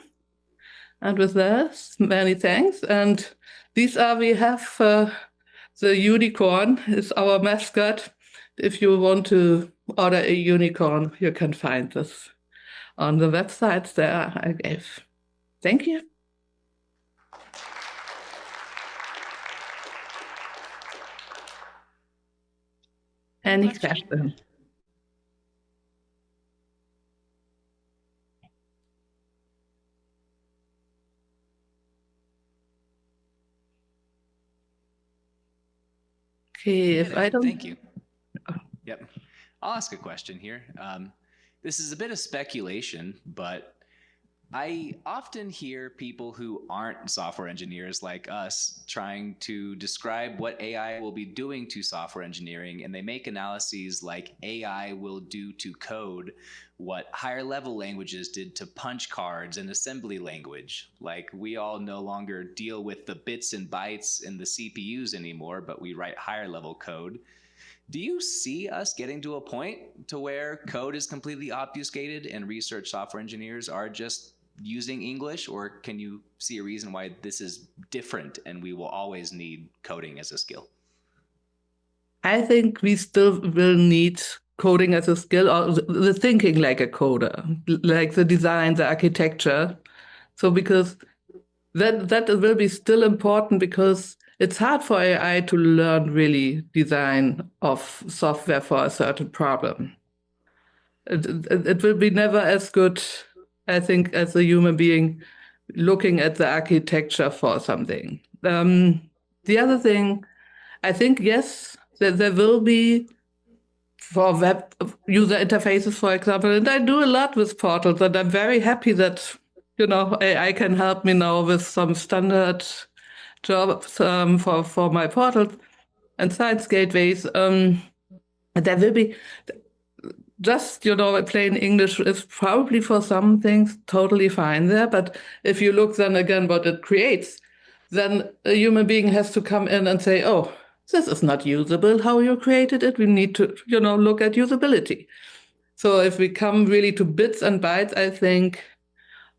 And with that, many thanks. And we have the unicorn is our mascot. If you want to order a unicorn, you can find this on the websites there I gave. Thank you. Any question? Okay, if I don't. Thank you. Yep. I'll ask a question here. This is a bit of speculation, but I often hear people who aren't software engineers like us trying to describe what AI will be doing to software engineering, and they make analyses like AI will do to code what higher level languages did to punch cards and assembly language. Like, we all no longer deal with the bits and bytes in the CPUs anymore, but we write higher level code. Do you see us getting to a point to where code is completely obfuscated and research software engineers are just using English, or can you see a reason why this is different and we will always need coding as a skill? I think we still will need coding as a skill, or the thinking like a coder, like the design, the architecture. So because that will be still important, because it's hard for AI to learn really design of software for a certain problem. It will be never as good, I think, as a human being looking at the architecture for something. The other thing, I think, yes, there will be for web user interfaces, for example, and I do a lot with portals, and I'm very happy that, AI can help me now with some standard jobs for my portals and science gateways. There will be just, plain English is probably for some things totally fine there. But if you look then again what it creates, then a human being has to come in and say, oh, this is not usable how you created it. We need to, look at usability. So if we come really to bits and bytes, I think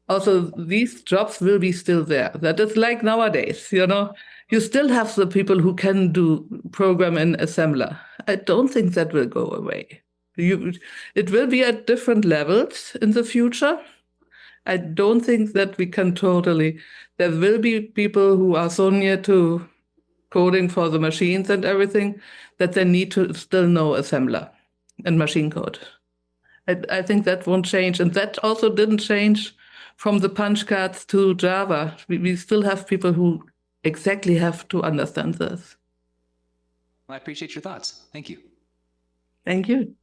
also these jobs will be still there. That is like nowadays, you still have the people who can do program in assembler. I don't think that will go away. It will be at different levels in the future. I don't think that we can totally. There will be people who are so near to coding for the machines and everything that they need to still know assembler and machine code. I think that won't change. And that also didn't change from the punch cards to Java. We still have people who exactly have to understand this. Well, I appreciate your thoughts. Thank you. Thank you.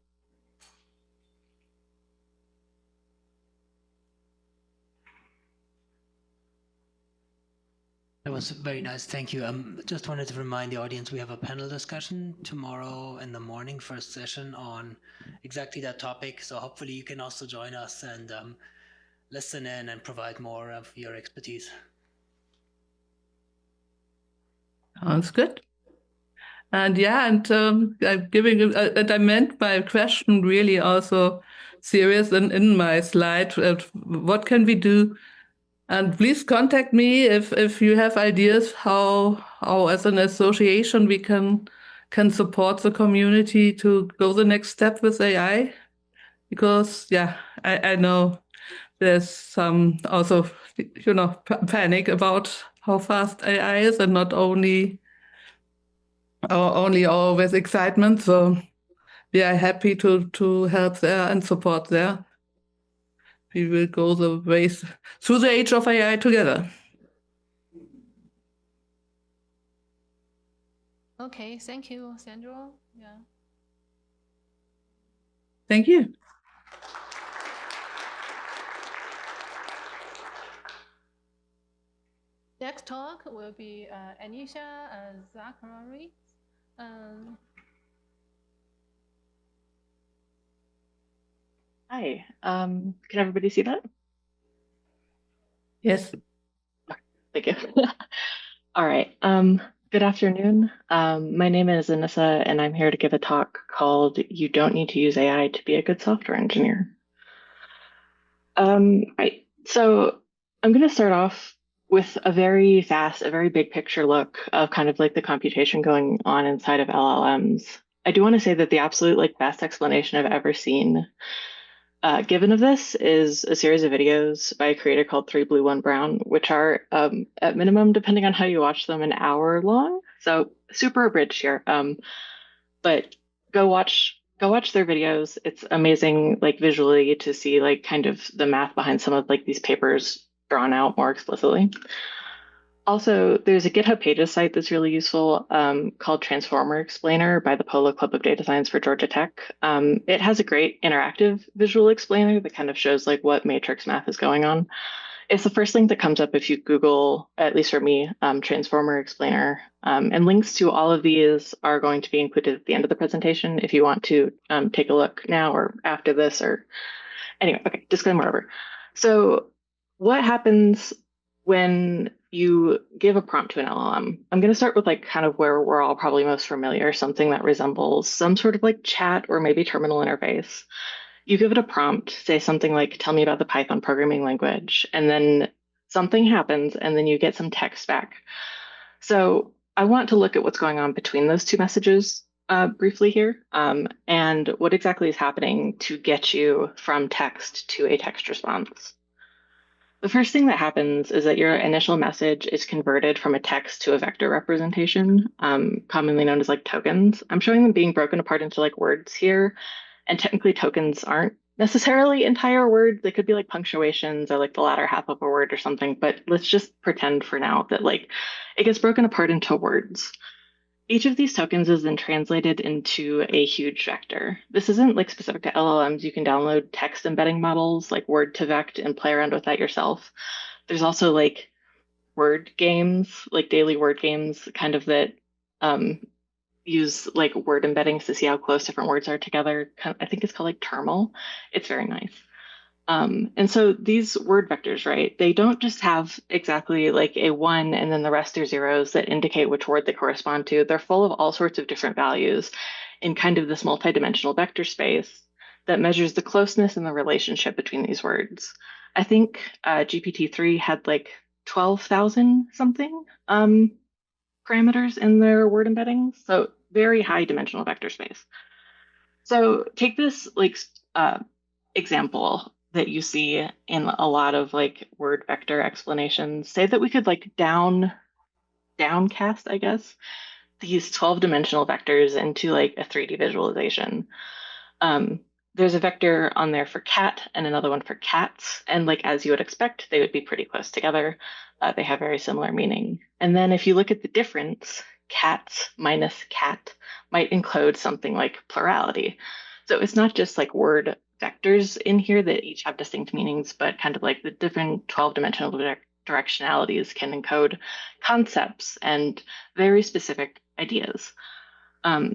That was very nice. Thank you. Just wanted to remind the audience we have a panel discussion tomorrow in the morning, first session on exactly that topic. So hopefully you can also join us and listen in and provide more of your expertise. Sounds good. And I'm giving, and I meant my question really also serious in my slide. What can we do? And please contact me if you have ideas how as an association we can support the community to go the next step with AI. Because I know there's some also panic about how fast AI is, and not only always excitement. So we are happy to help there and support there. We will go the ways through the age of AI together. Okay, thank you, Sandra. Yeah. Thank you. Next talk will be Anissa Zacharias. Hi, can everybody see that? Yes. Thank you. All right, good afternoon. My name is Anissa, and I'm here to give a talk called You Don't Need to Use AI to Be a Good Software Engineer. Right, so I'm going to start off with a very big picture look of kind of like the computation going on inside of LLMs. I do want to say that the absolute best explanation I've ever seen given of this is a series of videos by a creator called 3 Blue 1 Brown, which are at minimum, depending on how you watch them, an hour long. So super abridged here. But go watch their videos. It's amazing, visually, to see kind of the math behind some of these papers drawn out more explicitly. Also, there's a GitHub Pages site that's really useful called Transformer Explainer by the Polo Club of Data Science for Georgia Tech. It has a great interactive visual explainer that kind of shows like what matrix math is going on. It's the first link that comes up if you Google, at least for me, Transformer Explainer. And links to all of these are going to be included at the end of the presentation if you want to take a look now or after this or anyway, okay, disclaimer over. So what happens when you give a prompt to an LLM? I'm going to start with like kind of where we're all probably most familiar, something that resembles some sort of like chat or maybe terminal interface. You give it a prompt, say something like, tell me about the Python programming language, and then something happens, and then you get some text back. So I want to look at what's going on between those two messages briefly here, and what exactly is happening to get you from text to a text response. The first thing that happens is that your initial message is converted from a text to a vector representation, commonly known as like tokens. I'm showing them being broken apart into like words here. And technically tokens aren't necessarily entire words. They could be like punctuations or like the latter half of a word or something, but let's just pretend for now that like it gets broken apart into words. Each of these tokens is then translated into a huge vector. This isn't like specific to LLMs. You can download text embedding models like Word2Vect and play around with that yourself. There's also like word games, like daily word games kind of that use like word embeddings to see how close different words are together. I think it's called like Termal. It's very nice. And so these word vectors, right, they don't just have exactly like a 1 and then the rest are zeros that indicate which word they correspond to. They're full of all sorts of different values in kind of this multidimensional vector space that measures the closeness and the relationship between these words. I think GPT-3 had like 12,000 something parameters in their word embeddings. So very high dimensional vector space. So take this like example that you see in a lot of like word vector explanations. Say that we could like downcast, I guess, these 12-dimensional vectors into like a 3D visualization. There's a vector on there for cat and another one for cats. And like, as you would expect, they would be pretty close together. They have very similar meaning. And then if you look at the difference, cats minus cat might encode something like plurality. So it's not just like word vectors in here that each have distinct meanings, but kind of like the different 12-dimensional directionalities can encode concepts and very specific ideas.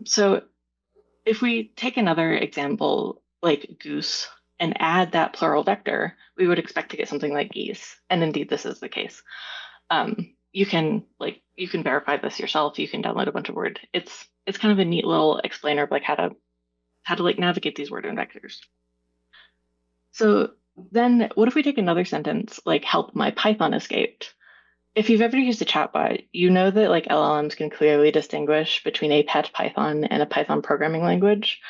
So if we take another example, like goose, and add that plural vector, we would expect to get something like geese. And indeed, this is the case. You can verify this yourself. You can download a bunch of word. It's kind of a neat little explainer of like how to like navigate these word and vectors. So then what if we take another sentence like help my Python escaped? If you've ever used a chatbot, you know that like LLMs can clearly distinguish between a pet Python and a Python programming language.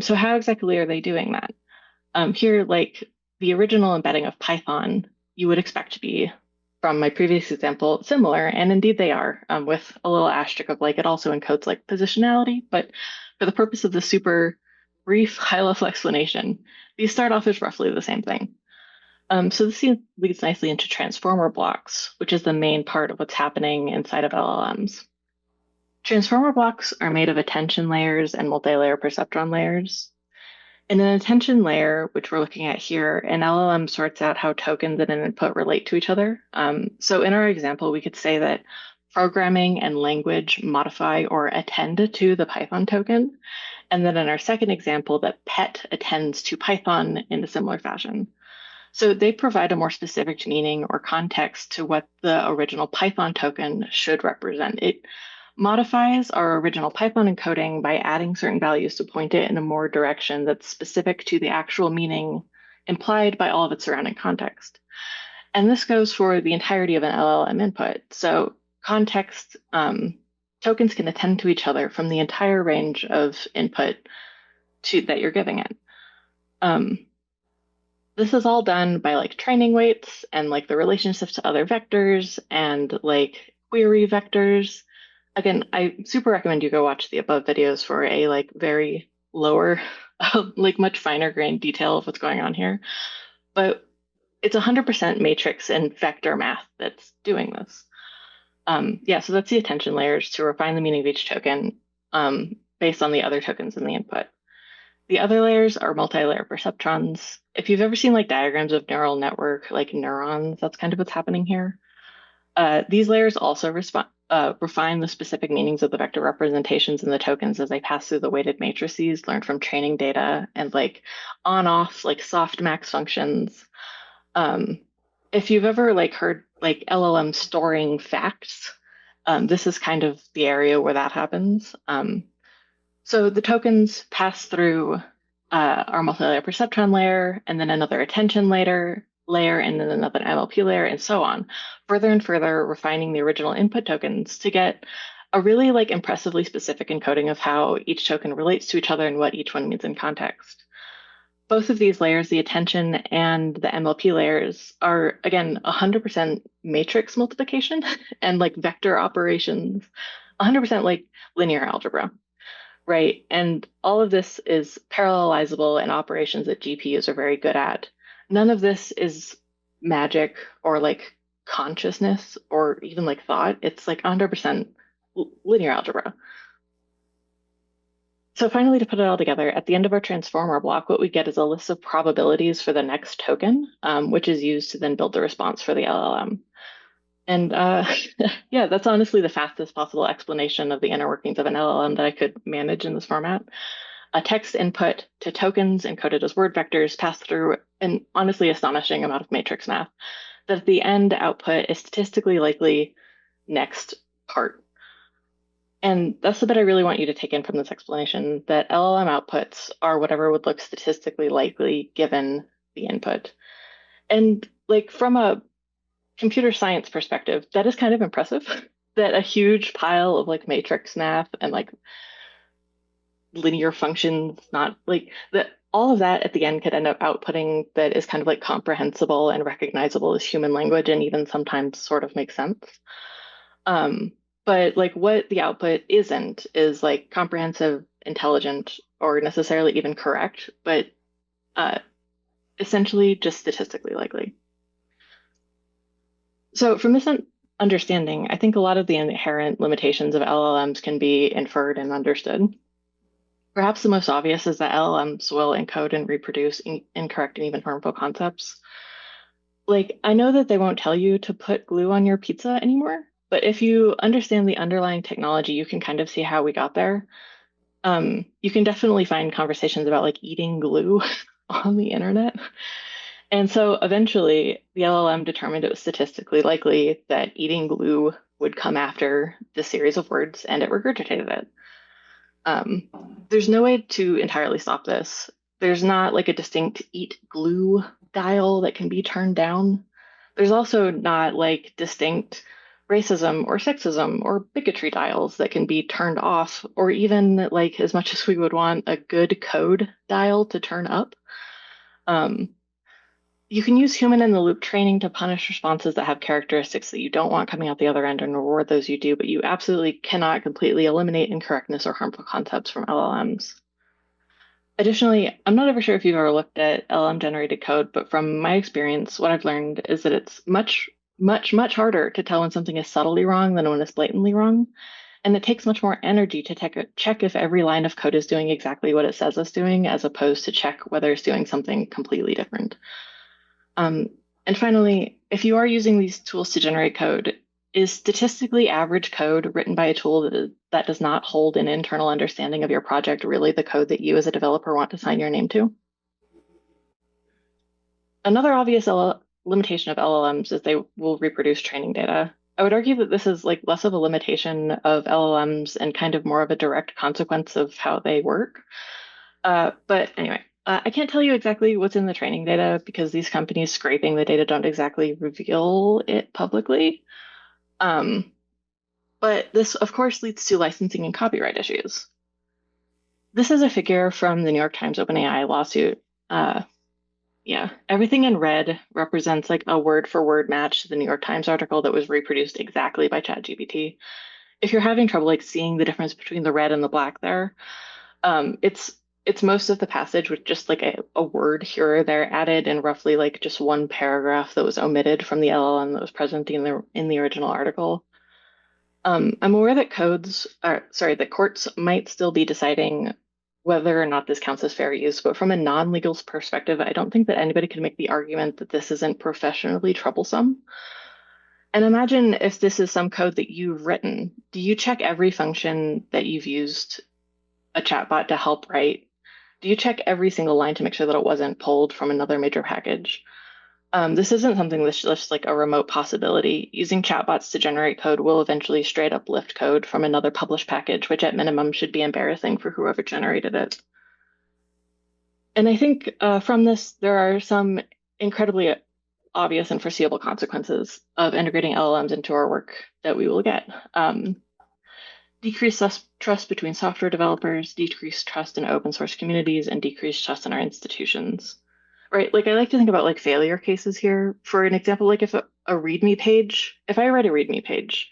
So how exactly are they doing that? Here, like the original embedding of Python, you would expect to be, from my previous example, similar, and indeed they are, with a little asterisk of like it also encodes like positionality, but for the purpose of the super brief high-level explanation, these start off as roughly the same thing. So this leads nicely into transformer blocks, which is the main part of what's happening inside of LLMs. Transformer blocks are made of attention layers and multi-layer perceptron layers. In an attention layer, which we're looking at here, an LLM sorts out how tokens and an input relate to each other. So in our example, we could say that programming and language modify or attend to the Python token. And then in our second example, that pet attends to Python in a similar fashion. So they provide a more specific meaning or context to what the original Python token should represent. It modifies our original Python encoding by adding certain values to point it in a more direction that's specific to the actual meaning implied by all of its surrounding context. And this goes for the entirety of an LLM input. So context tokens can attend to each other from the entire range of input that you're giving it. This is all done by like training weights and like the relationships to other vectors and like query vectors. Again, I super recommend you go watch the above videos for a like very lower, like much finer grained detail of what's going on here. But it's 100% matrix and vector math that's doing this. Yeah, so that's the attention layers to refine the meaning of each token based on the other tokens in the input. The other layers are multi-layer perceptrons. If you've ever seen like diagrams of neural network, like neurons, that's kind of what's happening here. These layers also refine the specific meanings of the vector representations in the tokens as they pass through the weighted matrices learned from training data and like on-off like softmax functions. If you've ever like heard like LLM storing facts, this is kind of the area where that happens. So the tokens pass through our multi-layer perceptron layer, and then another attention layer, and then another MLP layer, and so on, further and further refining the original input tokens to get a really like impressively specific encoding of how each token relates to each other and what each one means in context. Both of these layers, the attention and the MLP layers, are again 100% matrix multiplication and like vector operations, 100% like linear algebra. Right. And all of this is parallelizable in operations that GPUs are very good at. None of this is magic or like consciousness or even like thought. It's like 100% linear algebra. So finally, to put it all together, at the end of our transformer block, what we get is a list of probabilities for the next token, which is used to then build the response for the LLM. And yeah, that's honestly the fastest possible explanation of the inner workings of an LLM that I could manage in this format. A text input to tokens encoded as word vectors pass through an honestly astonishing amount of matrix math that at the end output is statistically likely next part. And that's the bit I really want you to take in from this explanation, that LLM outputs are whatever would look statistically likely given the input. And like from a computer science perspective, that is kind of impressive that a huge pile of like matrix math and like linear functions, not like that, all of that at the end could end up outputting that is kind of like comprehensible and recognizable as human language and even sometimes sort of makes sense. But like what the output isn't is like comprehensive, intelligent, or necessarily even correct, but essentially just statistically likely. So from this understanding, I think a lot of the inherent limitations of LLMs can be inferred and understood. Perhaps the most obvious is that LLMs will encode and reproduce incorrect and even harmful concepts. Like, I know that they won't tell you to put glue on your pizza anymore, but if you understand the underlying technology, you can kind of see how we got there. You can definitely find conversations about like eating glue on the internet. And so eventually the LLM determined it was statistically likely that eating glue would come after the series of words, and it regurgitated it. There's no way to entirely stop this. There's not like a distinct eat glue dial that can be turned down. There's also not like distinct racism or sexism or bigotry dials that can be turned off, or even like as much as we would want a good code dial to turn up. You can use human-in-the-loop training to punish responses that have characteristics that you don't want coming out the other end and reward those you do, but you absolutely cannot completely eliminate incorrectness or harmful concepts from LLMs. Additionally, I'm not ever sure if you've ever looked at LLM-generated code, but from my experience, what I've learned is that it's much harder to tell when something is subtly wrong than when it's blatantly wrong. And it takes much more energy to check if every line of code is doing exactly what it says it's doing, as opposed to check whether it's doing something completely different. And finally, if you are using these tools to generate code, is statistically average code written by a tool that does not hold an internal understanding of your project really the code that you as a developer want to sign your name to? Another obvious limitation of LLMs is they will reproduce training data. I would argue that this is like less of a limitation of LLMs and kind of more of a direct consequence of how they work. But anyway. I can't tell you exactly what's in the training data because these companies scraping the data don't exactly reveal it publicly. But this, of course, leads to licensing and copyright issues. This is a figure from the New York Times OpenAI lawsuit. Yeah, everything in red represents like a word-for-word match to the New York Times article that was reproduced exactly by ChatGPT. If you're having trouble like seeing the difference between the red and the black there, it's most of the passage with just like a word here or there added and roughly like just one paragraph that was omitted from the LLM that was present in the original article. I'm aware that that courts might still be deciding whether or not this counts as fair use, but from a non-legal perspective, I don't think that anybody could make the argument that this isn't professionally troublesome. And imagine if this is some code that you've written. Do you check every function that you've used a chatbot to help write? Do you check every single line to make sure that it wasn't pulled from another major package? This isn't something that's just like a remote possibility. Using chatbots to generate code will eventually straight up lift code from another published package, which at minimum should be embarrassing for whoever generated it. And I think from this, there are some incredibly obvious and foreseeable consequences of integrating LLMs into our work that we will get. Decreased trust between software developers, decreased trust in open source communities, and decreased trust in our institutions. Right, like I like to think about like failure cases here. For an example, like if a README page, if I write a README page,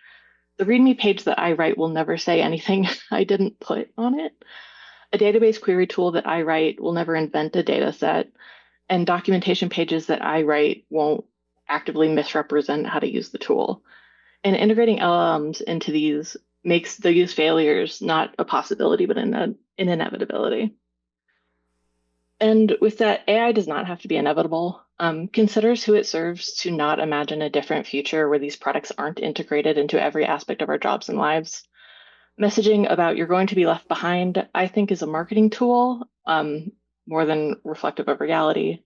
the README page that I write will never say anything I didn't put on it. A database query tool that I write will never invent a data set, and documentation pages that I write won't actively misrepresent how to use the tool. And integrating LLMs into these makes these failures not a possibility, but an inevitability. And with that, AI does not have to be inevitable. Considers who it serves to not imagine a different future where these products aren't integrated into every aspect of our jobs and lives. Messaging about you're going to be left behind, I think, is a marketing tool more than reflective of reality.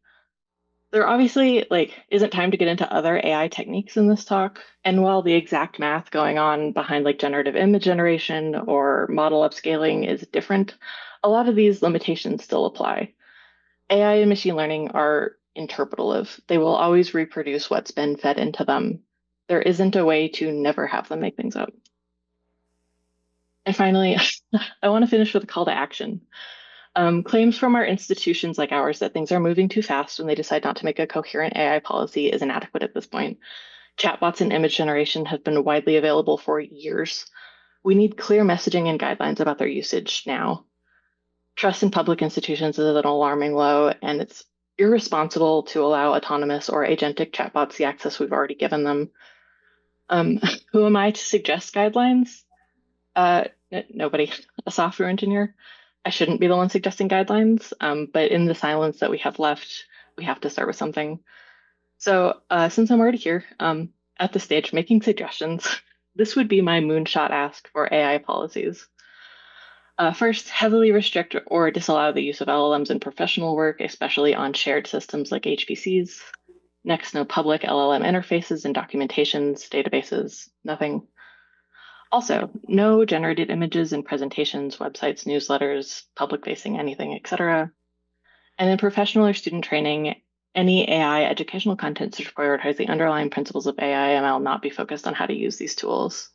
There obviously isn't time to get into other AI techniques in this talk. And while the exact math going on behind like generative image generation or model upscaling is different, a lot of these limitations still apply. AI and machine learning are interpretative. They will always reproduce what's been fed into them. There isn't a way to never have them make things up. And finally, I want to finish with a call to action. Claims from our institutions like ours that things are moving too fast when they decide not to make a coherent AI policy is inadequate at this point. Chatbots and image generation have been widely available for years. We need clear messaging and guidelines about their usage now. Trust in public institutions is at an alarming low, and it's irresponsible to allow autonomous or agentic chatbots the access we've already given them. Who am I to suggest guidelines? Nobody, a software engineer. I shouldn't be the one suggesting guidelines, but in the silence that we have left, we have to start with something. So since I'm already here at the stage making suggestions, this would be my moonshot ask for AI policies. First, heavily restrict or disallow the use of LLMs in professional work, especially on shared systems like HPCs. Next, no public LLM interfaces and documentations, databases, nothing. Also, no generated images in presentations, websites, newsletters, public-facing anything, etc. And in professional or student training, any AI educational content should prioritize the underlying principles of AI/ML, not be focused on how to use these tools.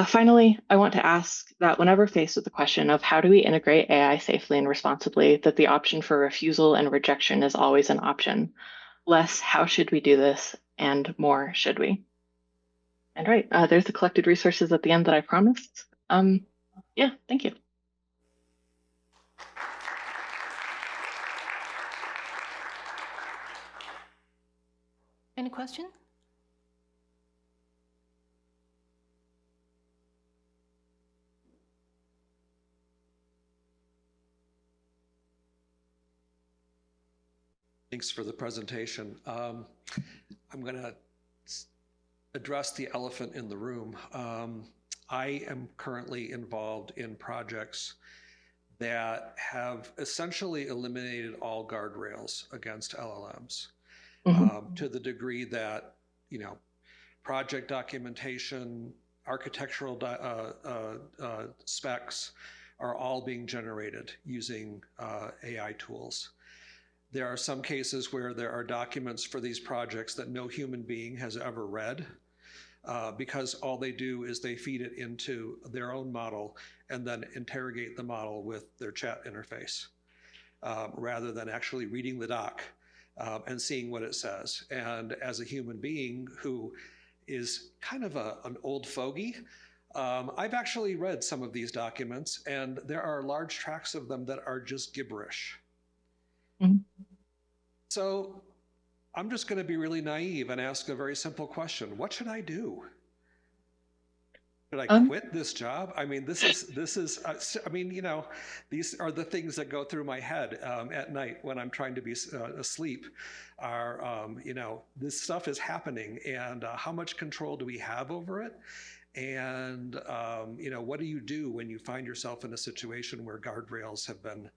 Finally, I want to ask that whenever faced with the question of how do we integrate AI safely and responsibly, that the option for refusal and rejection is always an option. Less, how should we do this? And more, should we? And right, there's the collected resources at the end that I promised. Yeah, thank you. Any question? Thanks for the presentation. I'm going to address the elephant in the room. I am currently involved in projects that have essentially eliminated all guardrails against LLMs to the degree that, project documentation, architectural specs are all being generated using AI tools. There are some cases where there are documents for these projects that no human being has ever read because all they do is they feed it into their own model and then interrogate the model with their chat interface rather than actually reading the doc and seeing what it says. And as a human being who is kind of an old fogey, I've actually read some of these documents, and there are large tracts of them that are just gibberish. So I'm just going to be really naive and ask a very simple question. What should I do? Should I quit this job? I mean, this is. I mean, you know, these are the things that go through my head at night when I'm trying to be asleep. Are you know, this stuff is happening, and how much control do we have over it? And you know, what do you do when you find yourself in a situation where guardrails have been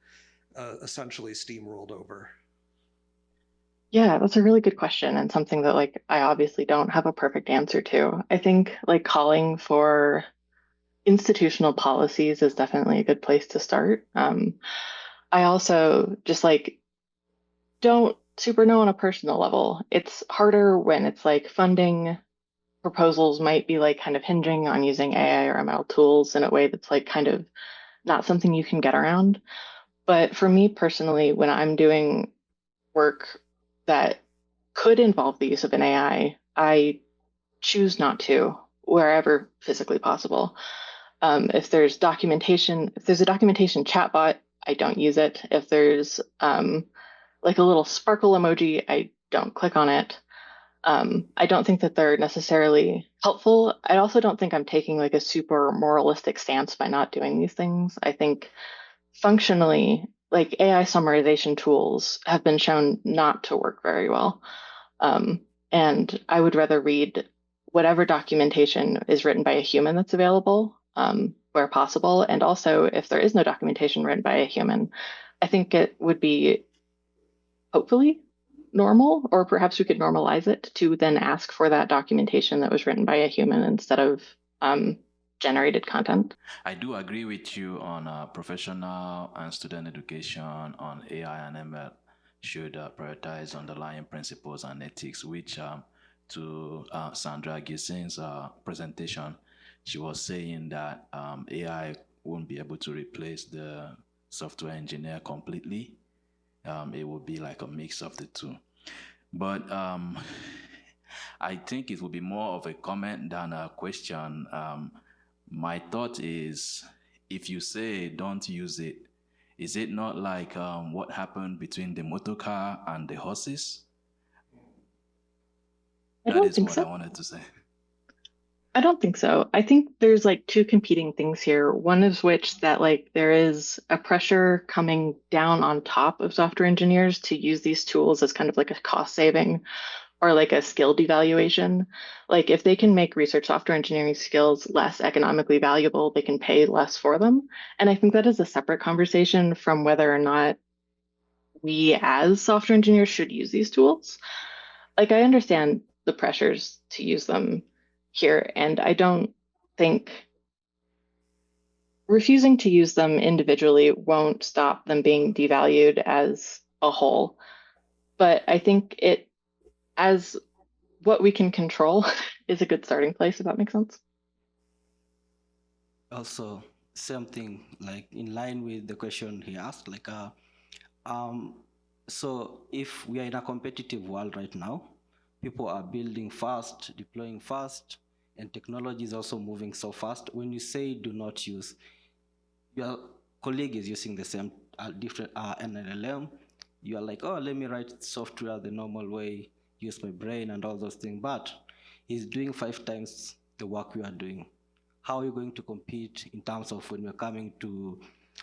essentially steamrolled over? Yeah, that's a really good question and something that like I obviously don't have a perfect answer to. I think like calling for institutional policies is definitely a good place to start. I also just like don't super know on a personal level. It's harder when it's like funding proposals might be like kind of hinging on using AI or ML tools in a way that's like kind of not something you can get around. But for me personally, when I'm doing work that could involve the use of an AI, I choose not to wherever physically possible. If there's documentation, if there's a documentation chatbot, I don't use it. If there's like a little sparkle emoji, I don't click on it. I don't think that they're necessarily helpful. I also don't think I'm taking like a super moralistic stance by not doing these things. I think functionally, like AI summarization tools have been shown not to work very well. And I would rather read whatever documentation is written by a human that's available where possible. And also, if there is no documentation written by a human, I think it would be hopefully normal, or perhaps we could normalize it to then ask for that documentation that was written by a human instead of generated content. I do agree with you on professional and student education on AI and ML should prioritize underlying principles and ethics, which to Sandra Gesing's presentation, she was saying that AI won't be able to replace the software engineer completely. It will be like a mix of the two. But I think it will be more of a comment than a question. My thought is, if you say don't use it, is it not like what happened between the motor car and the horses? That is what I wanted to say. I don't think so. I think there's like two competing things here. One is which that like there is a pressure coming down on top of software engineers to use these tools as kind of like a cost saving or like a skill devaluation. Like if they can make research software engineering skills less economically valuable, they can pay less for them. And I think that is a separate conversation from whether or not we as software engineers should use these tools. Like I understand the pressures to use them here, and I don't think refusing to use them individually won't stop them being devalued as a whole. But I think it, as what we can control, is a good starting place, if that makes sense. Also, same thing, like in line with the question he asked, like, so if we are in a competitive world right now, people are building fast, deploying fast, and technology is also moving so fast. When you say do not use, your colleague is using the same different NLLM, you are like, oh, let me write software the normal way, use my brain and all those things, but he's doing 5 times the work we are doing. How are you going to compete in terms of when we're coming to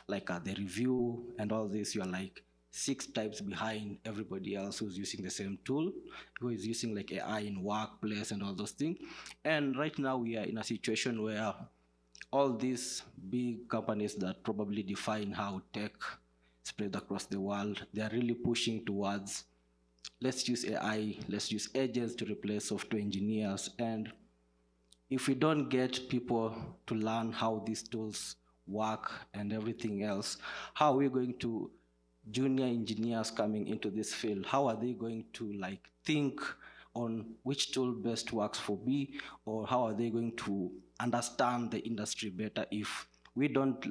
like the review and all this, you're like 6 types behind everybody else who's using the same tool, who is using like AI in workplace and all those things. And right now we are in a situation where all these big companies that probably define how tech spread across the world, they are really pushing towards, let's use AI, let's use agents to replace software engineers. And if we don't get people to learn how these tools work and everything else, how are we going to, junior engineers coming into this field, how are they going to like think on which tool best works for me, or how are they going to understand the industry better if we don't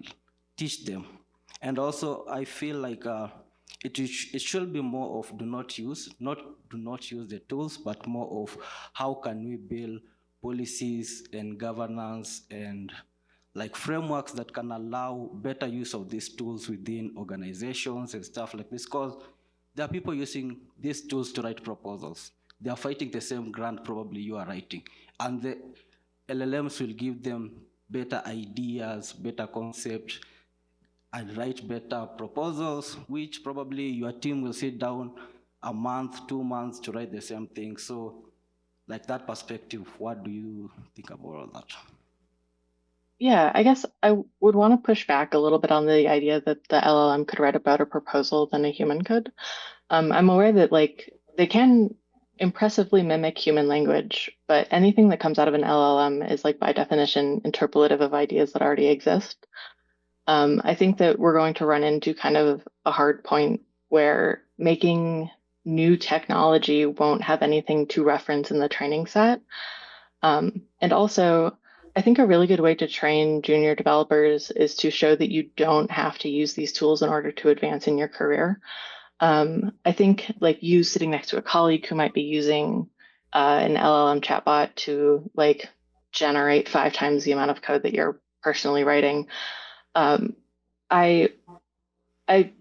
teach them? And also I feel like it should be more of do not use the tools, but more of how can we build policies and governance and like frameworks that can allow better use of these tools within organizations and stuff like this, because there are people using these tools to write proposals. They are fighting the same grant probably you are writing, and the LLMs will give them better ideas, better concepts, and write better proposals, which probably your team will sit down a month, 2 months to write the same thing. So like that perspective, what do you think about all that? Yeah, I guess I would want to push back a little bit on the idea that the LLM could write a better proposal than a human could. I'm aware that like they can impressively mimic human language, but anything that comes out of an LLM is like by definition interpolative of ideas that already exist. I think that we're going to run into kind of a hard point where making new technology won't have anything to reference in the training set. And also, I think a really good way to train junior developers is to show that you don't have to use these tools in order to advance in your career. I think like you sitting next to a colleague who might be using an LLM chatbot to like generate 5 times the amount of code that you're personally writing. I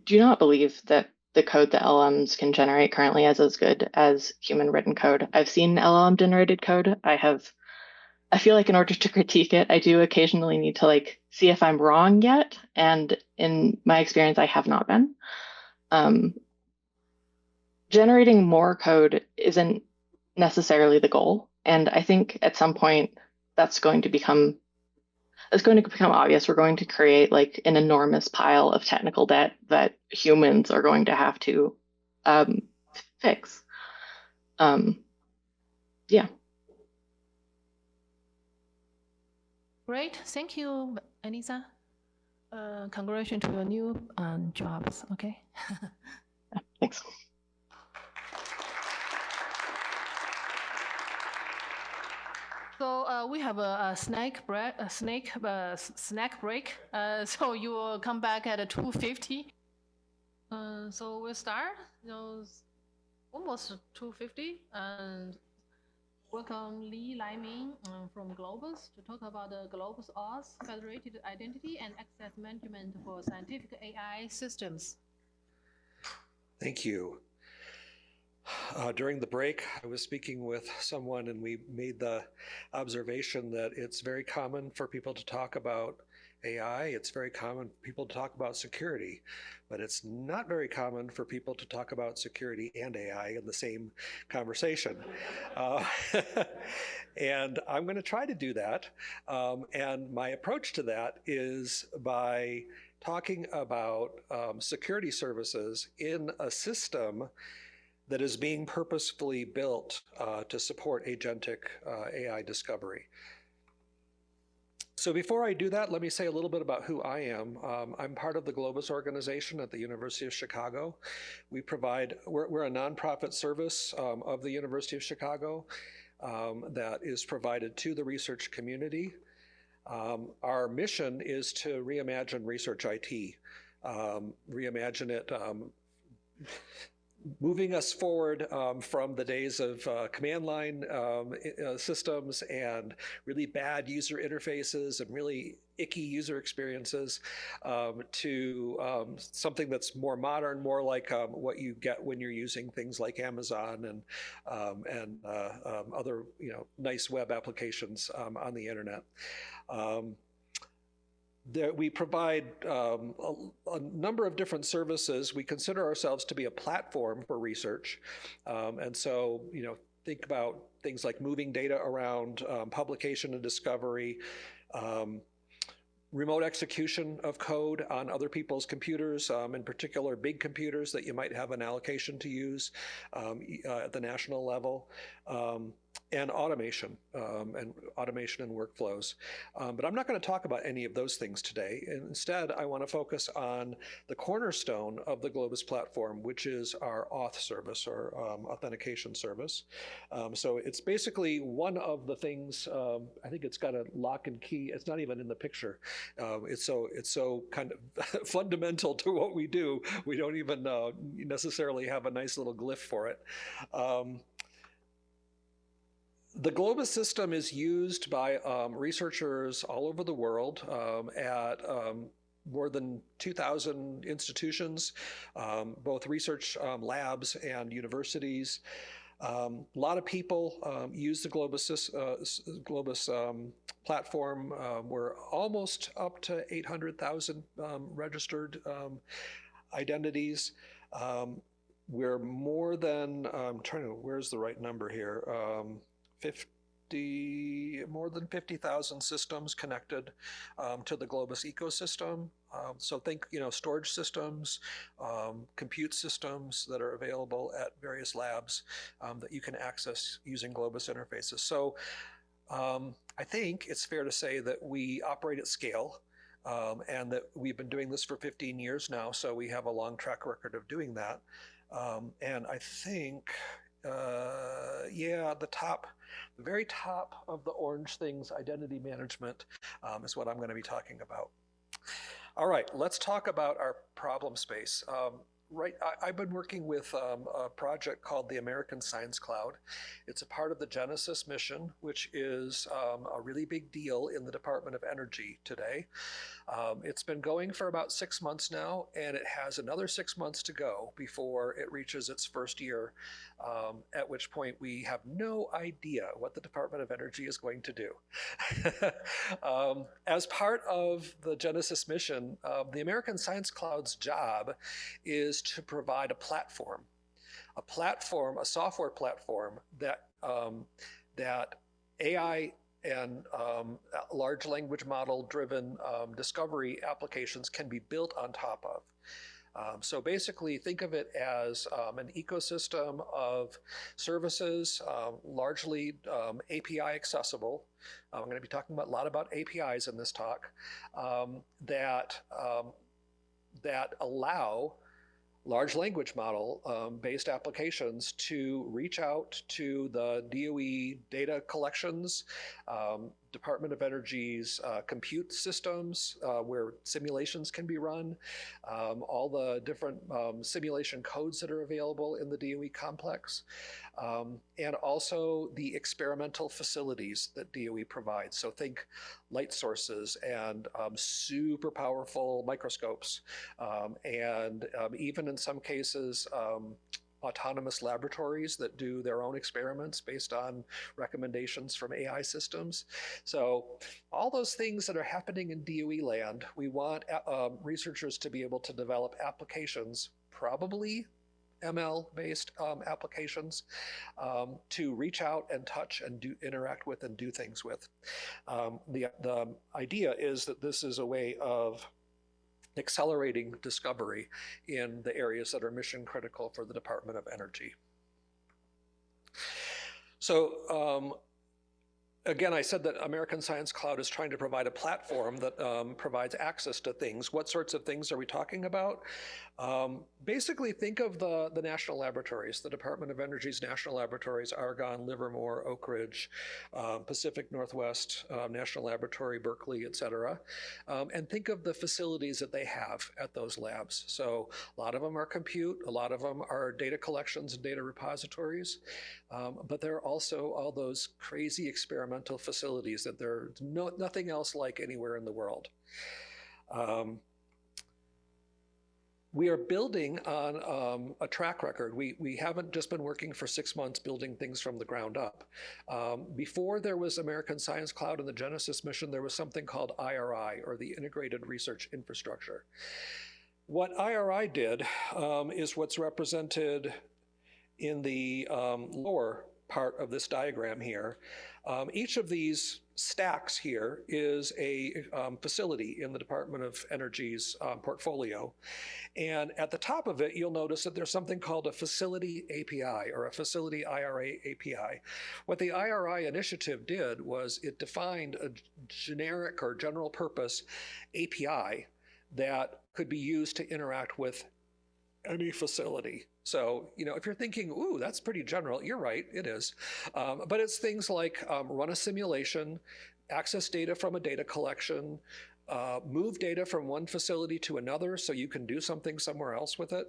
do not believe that the code that LLMs can generate currently is as good as human written code. I've seen LLM generated code. I feel like in order to critique it, I do occasionally need to like see if I'm wrong yet. And in my experience, I have not been. Generating more code isn't necessarily the goal. And I think at some point it's going to become obvious. We're going to create like an enormous pile of technical debt that humans are going to have to fix. Yeah. Great, thank you, Anissa. Congratulations to your new jobs. Okay. Thanks. So we have a snack break. So you will come back at 2:50. So we'll start. Almost 2:50, and welcome Li Laiming from Globus to talk about the Globus Auth, Federated Identity and Access Management for Scientific AI Systems. Thank you. During the break, I was speaking with someone and we made the observation that it's very common for people to talk about AI. It's very common for people to talk about security, but it's not very common for people to talk about security and AI in the same conversation. And I'm going to try to do that. And my approach to that is by talking about security services in a system that is being purposefully built to support agentic AI discovery. So before I do that, let me say a little bit about who I am. I'm part of the Globus organization at the University of Chicago. We're a nonprofit service of the University of Chicago that is provided to the research community. Our mission is to reimagine research IT, reimagine it, moving us forward from the days of command line systems and really bad user interfaces and really icky user experiences to something that's more modern, more like what you get when you're using things like Amazon and other nice web applications on the internet. We provide a number of different services. We consider ourselves to be a platform for research. And so, think about things like moving data around, publication and discovery, remote execution of code on other people's computers, in particular big computers that you might have an allocation to use at the national level. And automation and workflows. But I'm not going to talk about any of those things today. Instead, I want to focus on the cornerstone of the Globus platform, which is our Auth service or authentication service. So it's basically one of the things, I think it's got a lock and key. It's not even in the picture. It's so kind of fundamental to what we do. We don't even necessarily have a nice little glyph for it. The Globus system is used by researchers all over the world at more than 2,000 institutions, both research labs and universities. A lot of people use the Globus platform. We're almost up to 800,000 registered identities. We're more than, where's the right number here? More than 50,000 systems connected to the Globus ecosystem. So think, storage systems, compute systems that are available at various labs that you can access using Globus interfaces. So I think it's fair to say that we operate at scale and that we've been doing this for 15 years now. So we have a long track record of doing that. And I think, the very top of the orange things, identity management, is what I'm going to be talking about. All right, let's talk about our problem space. I've been working with a project called the American Science Cloud. It's a part of the Genesis mission, which is a really big deal in the Department of Energy today. It's been going for about 6 months now, and it has another 6 months to go before it reaches its first year, at which point we have no idea what the Department of Energy is going to do. As part of the Genesis mission, the American Science Cloud's job is to provide a platform, a software platform that AI and large language model driven discovery applications can be built on top of. So basically think of it as an ecosystem of services, largely API accessible. I'm going to be talking a lot about APIs in this talk, that allow large language model based applications to reach out to the DOE data collections, Department of Energy's compute systems where simulations can be run, all the different simulation codes that are available in the DOE complex, and also the experimental facilities that DOE provides. So think light sources and super powerful microscopes, and even in some cases, autonomous laboratories that do their own experiments based on recommendations from AI systems. So all those things that are happening in DOE land, we want researchers to be able to develop applications, probably ML-based applications, to reach out and touch and interact with and do things with. The idea is that this is a way of accelerating discovery in the areas that are mission critical for the Department of Energy. So again, I said that American Science Cloud is trying to provide a platform that provides access to things. What sorts of things are we talking about? Basically, think of the national laboratories, the Department of Energy's national laboratories, Argonne, Livermore, Oak Ridge, Pacific Northwest National Laboratory, Berkeley, et cetera. And think of the facilities that they have at those labs. So a lot of them are compute, a lot of them are data collections and data repositories, but there are also all those crazy experimental facilities that there's nothing else like anywhere in the world. We are building on a track record. We haven't just been working for 6 months building things from the ground up. Before there was American Science Cloud and the Genesis mission, there was something called IRI, or the Integrated Research Infrastructure. What IRI did is what's represented in the lower part of this diagram here. Each of these stacks here is a facility in the Department of Energy's portfolio. And at the top of it, you'll notice that there's something called a facility API, or a facility IRA API. What the IRI initiative did was it defined a generic or general purpose API that could be used to interact with any facility. So, if you're thinking, ooh, that's pretty general, you're right, it is. But it's things like run a simulation, access data from a data collection, move data from one facility to another so you can do something somewhere else with it.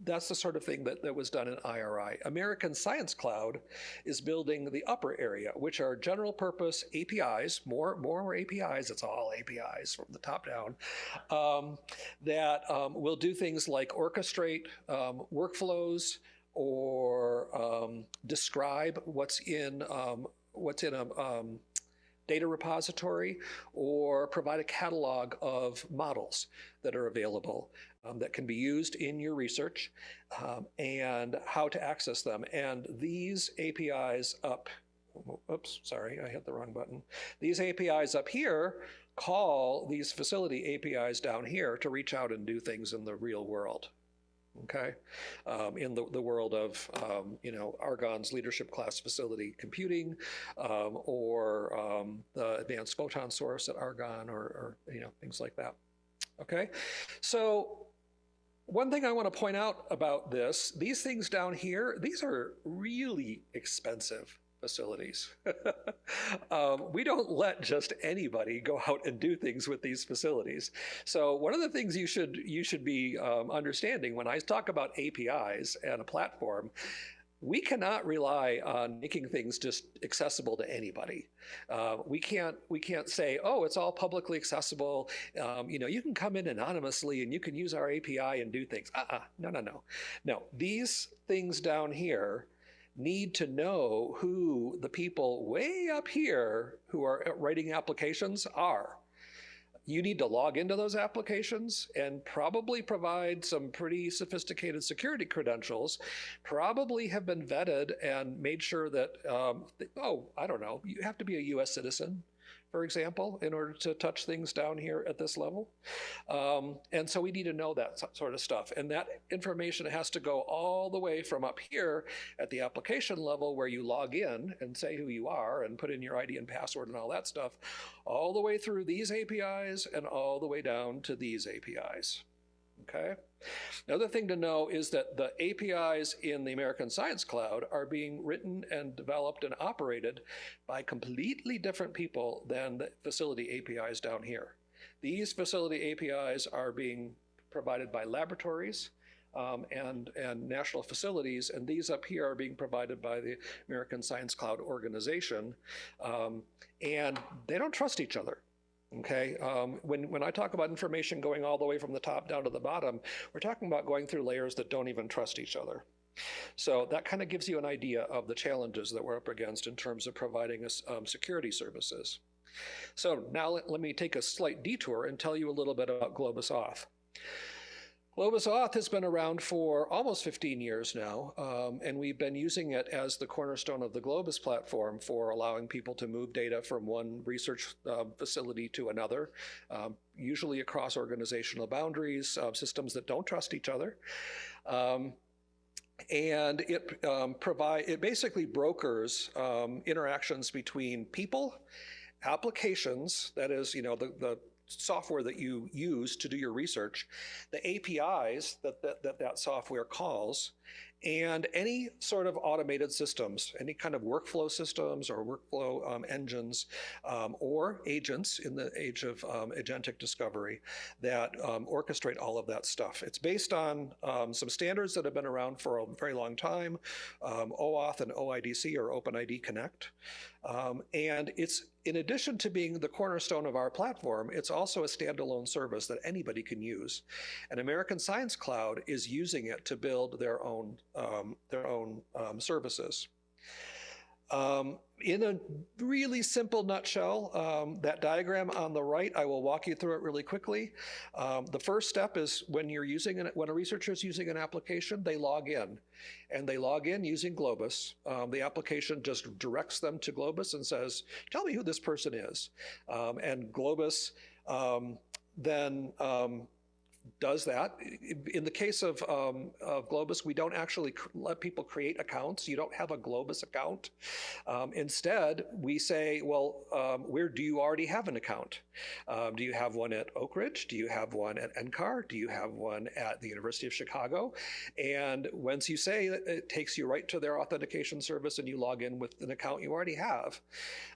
That's the sort of thing that was done in IRI. American Science Cloud is building the upper area, which are general purpose APIs, more APIs, it's all APIs from the top down, that will do things like orchestrate workflows, or describe what's in a data repository, or provide a catalog of models that are available that can be used in your research, and how to access them. And these APIs oops, sorry, I hit the wrong button. These APIs up here call these facility APIs down here to reach out and do things in the real world. Okay, in the world of Argonne's leadership class facility computing, or the advanced photon source at Argonne, or things like that. Okay, so one thing I want to point out about these things down here, these are really expensive facilities. We don't let just anybody go out and do things with these facilities. So one of the things you should be understanding when I talk about APIs and a platform, we cannot rely on making things just accessible to anybody. We can't say, oh, it's all publicly accessible. You can come in anonymously and you can use our API and do things. No. These things down here need to know who the people way up here who are writing applications are. You need to log into those applications and probably provide some pretty sophisticated security credentials, probably have been vetted and made sure that, I don't know, you have to be a US citizen, for example, in order to touch things down here at this level. And so we need to know that sort of stuff. And that information has to go all the way from up here at the application level, where you log in and say who you are and put in your ID and password and all that stuff, all the way through these APIs and all the way down to these APIs. Okay. Another thing to know is that the APIs in the American Science Cloud are being written and developed and operated by completely different people than the facility APIs down here. These facility APIs are being provided by laboratories and national facilities, and these up here are being provided by the American Science Cloud organization, and they don't trust each other. Okay, when I talk about information going all the way from the top down to the bottom, we're talking about going through layers that don't even trust each other. So that kind of gives you an idea of the challenges that we're up against in terms of providing us security services. So now let me take a slight detour and tell you a little bit about Globus Auth. Globus Auth has been around for almost 15 years now, and we've been using it as the cornerstone of the Globus platform for allowing people to move data from one research facility to another, usually across organizational boundaries, systems that don't trust each other. And it basically brokers interactions between people, applications, that is, the software that you use to do your research, the APIs that software calls, and any sort of automated systems, any kind of workflow systems or workflow engines or agents in the age of agentic discovery that orchestrate all of that stuff. It's based on some standards that have been around for a very long time, OAuth and OIDC, or OpenID Connect. And it's, in addition to being the cornerstone of our platform, it's also a standalone service that anybody can use. And American Science Cloud is using it to build their own services. In a really simple nutshell, that diagram on the right, I will walk you through it really quickly. The first step is when a researcher is using an application, they log in. And they log in using Globus. The application just directs them to Globus and says, tell me who this person is. And Globus then does that. In the case of Globus, we don't actually let people create accounts. You don't have a Globus account. Instead, we say, well, where do you already have an account? Do you have one at Oak Ridge? Do you have one at NCAR? Do you have one at the University of Chicago? And once you say that, it takes you right to their authentication service and you log in with an account you already have.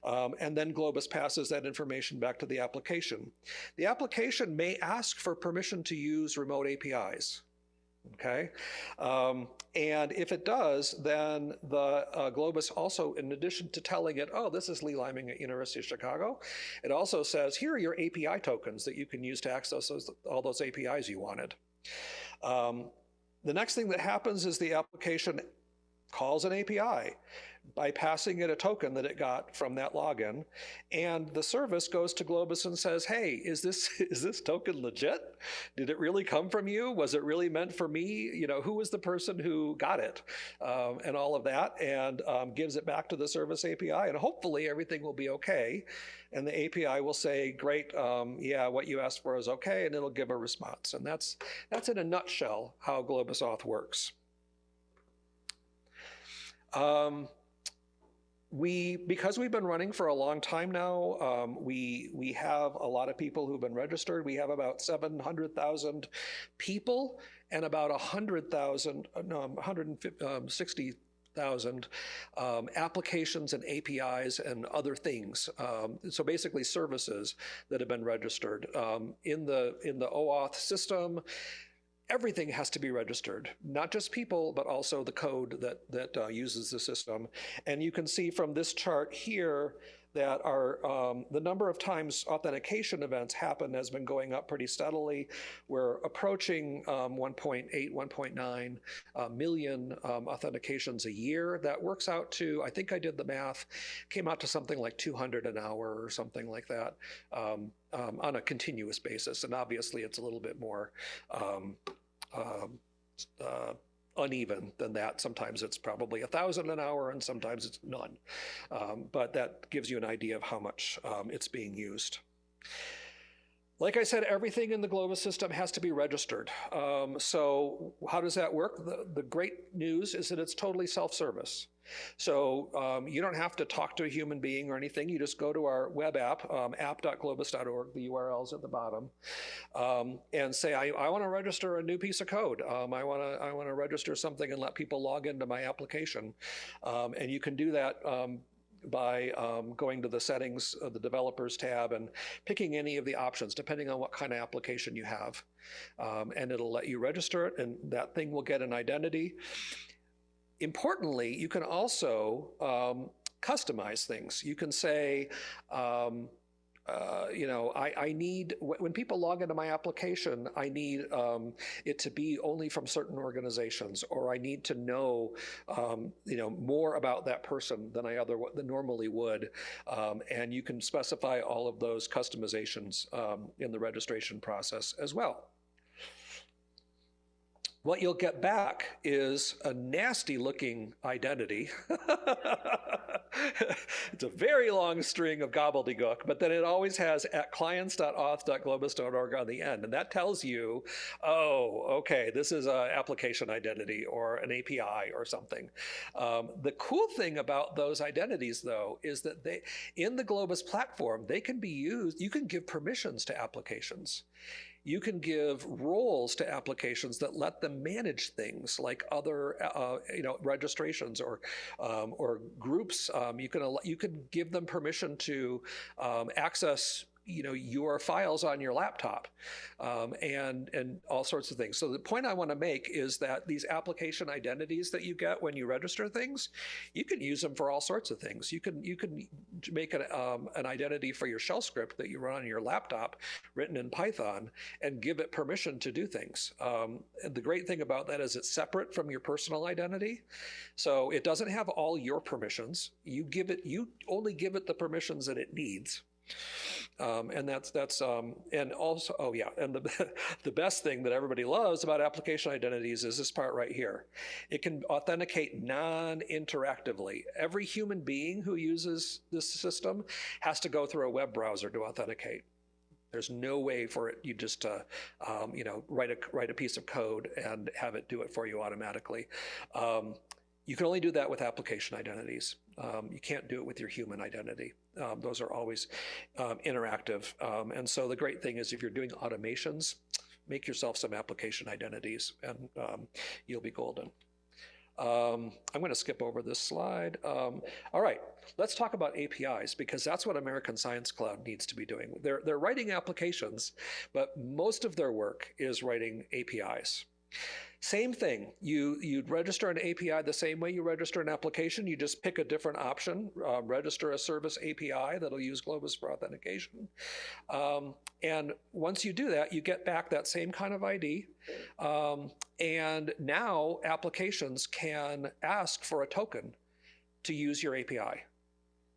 And then Globus passes that information back to the application. The application may ask for permission to use remote APIs. Okay, and if it does, then the Globus also, in addition to telling it, oh, this is Lee Liming at University of Chicago, it also says, here are your API tokens that you can use to access all those APIs you wanted. The next thing that happens is the application calls an API by passing it a token that it got from that login, and the service goes to Globus and says, hey, is this token legit? Did it really come from you? Was it really meant for me? You know, who was the person who got it? And all of that, and gives it back to the service API, and hopefully everything will be okay. And the API will say, great, yeah, what you asked for is okay, and it'll give a response. And that's in a nutshell how Globus Auth works. Because we've been running for a long time now, we have a lot of people who've been registered. We have about 700,000 people and about 160,000 applications and APIs and other things. So basically services that have been registered. In the OAuth system, everything has to be registered, not just people, but also the code that uses the system. And you can see from this chart here that the number of times authentication events happen has been going up pretty steadily. We're approaching 1.8, 1.9 million authentications a year. That works out to, I think I did the math, came out to something like 200 an hour or something like that on a continuous basis. And obviously it's a little bit more uneven than that. Sometimes it's probably 1,000 an hour and sometimes it's none. But that gives you an idea of how much it's being used. Like I said, everything in the Globus system has to be registered. So how does that work? The great news is that it's totally self-service. So you don't have to talk to a human being or anything. You just go to our web app, app.globus.org, the URL's at the bottom, and say, I want to register a new piece of code. I want to register something and let people log into my application. And you can do that by going to the settings of the developers tab and picking any of the options depending on what kind of application you have. And it'll let you register it, and that thing will get an identity. Importantly, you can also customize things. You can say, you know, I need, when people log into my application, I need it to be only from certain organizations, or I need to know, you know, more about that person than than normally would. And you can specify all of those customizations in the registration process as well. What you'll get back is a nasty looking identity. It's a very long string of gobbledygook, but then it always has at clients.auth.globus.org on the end. And that tells you, oh, okay, this is an application identity or an API or something. The cool thing about those identities, though, is that in the Globus platform, they can be used, you can give permissions to applications. You can give roles to applications that let them manage things like other, you know, registrations or groups. You can give them permission to access, you know, your files on your laptop and all sorts of things. So the point I want to make is that these application identities that you get when you register things, you can use them for all sorts of things. You can make an identity for your shell script that you run on your laptop written in Python and give it permission to do things. And the great thing about that is it's separate from your personal identity. So it doesn't have all your permissions. You only give it the permissions that it needs. And and also, oh yeah, and the best thing that everybody loves about application identities is this part right here. It can authenticate non-interactively. Every human being who uses this system has to go through a web browser to authenticate. There's no way for it, you just you know, write a piece of code and have it do it for you automatically. You can only do that with application identities. You can't do it with your human identity. Those are always interactive. And so the great thing is if you're doing automations, make yourself some application identities and you'll be golden. I'm going to skip over this slide. All right, let's talk about APIs because that's what American Science Cloud needs to be doing. They're writing applications, but most of their work is writing APIs. Same thing. You'd register an API the same way you register an application. You just pick a different option, register a service API that'll use Globus for authentication. And once you do that, you get back that same kind of ID. And now applications can ask for a token to use your API.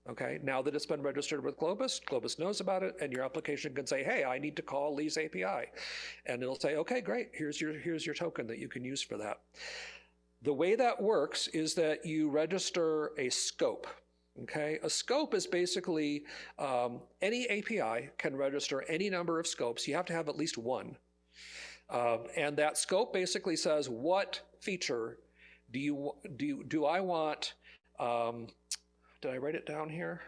Okay, now that it's been registered with Globus, Globus knows about it, and your application can say, hey, I need to call Lee's API. And it'll say, okay, great, here's your token that you can use for that. The way that works is that you register a scope. Okay, a scope is basically any API can register any number of scopes. You have to have at least one. And that scope basically says, what feature do I want? Did I write it down here?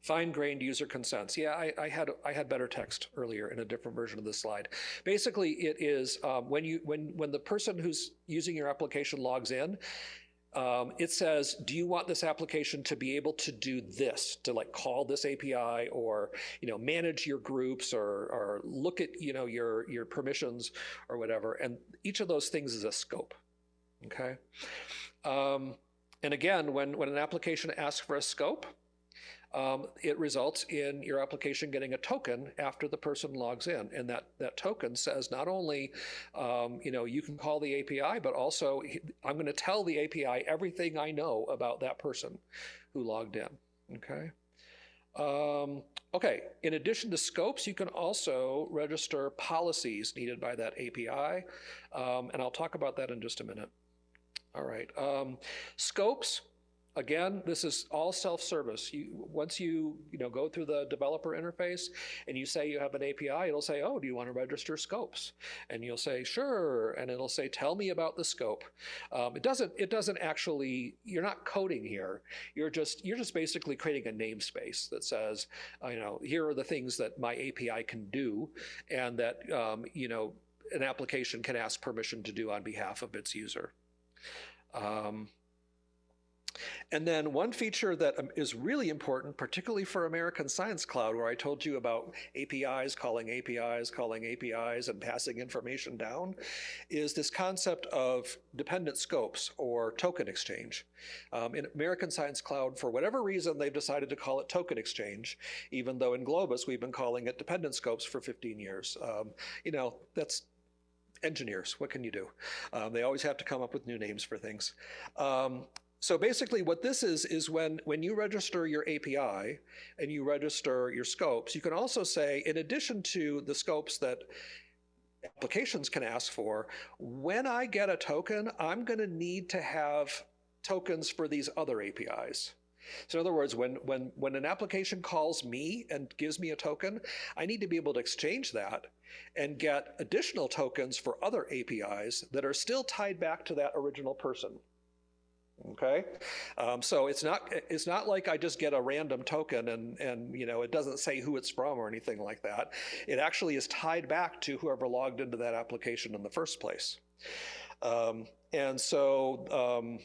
Fine-grained user consents. Yeah, I had better text earlier in a different version of this slide. Basically, it is when the person who's using your application logs in, it says, do you want this application to be able to do this, to like call this API, or manage your groups, or look at your permissions or whatever. And each of those things is a scope. Okay. And again, when an application asks for a scope, it results in your application getting a token after the person logs in. And that token says not only, you can call the API, but also I'm going to tell the API everything I know about that person who logged in. Okay. Okay. In addition to scopes, you can also register policies needed by that API. And I'll talk about that in just a minute. All right. Scopes, again, this is all self-service. Once you go through the developer interface and you say you have an API, it'll say, oh, do you want to register scopes? And you'll say, sure. And it'll say, tell me about the scope. It doesn't actually, you're not coding here. You're just basically creating a namespace that says, here are the things that my API can do, and that, an application can ask permission to do on behalf of its user. And then one feature that is really important, particularly for American Science Cloud, where I told you about APIs, calling APIs, and passing information down, is this concept of dependent scopes or token exchange. In American Science Cloud, for whatever reason, they've decided to call it token exchange, even though in Globus we've been calling it dependent scopes for 15 years. That's engineers, what can you do? They always have to come up with new names for things. So basically what this is when you register your API and you register your scopes, you can also say, in addition to the scopes that applications can ask for, when I get a token, I'm going to need to have tokens for these other APIs. So in other words, when an application calls me and gives me a token, I need to be able to exchange that and get additional tokens for other APIs that are still tied back to that original person. Okay, so it's not like I just get a random token and it doesn't say who it's from or anything like that. It actually is tied back to whoever logged into that application in the first place. And so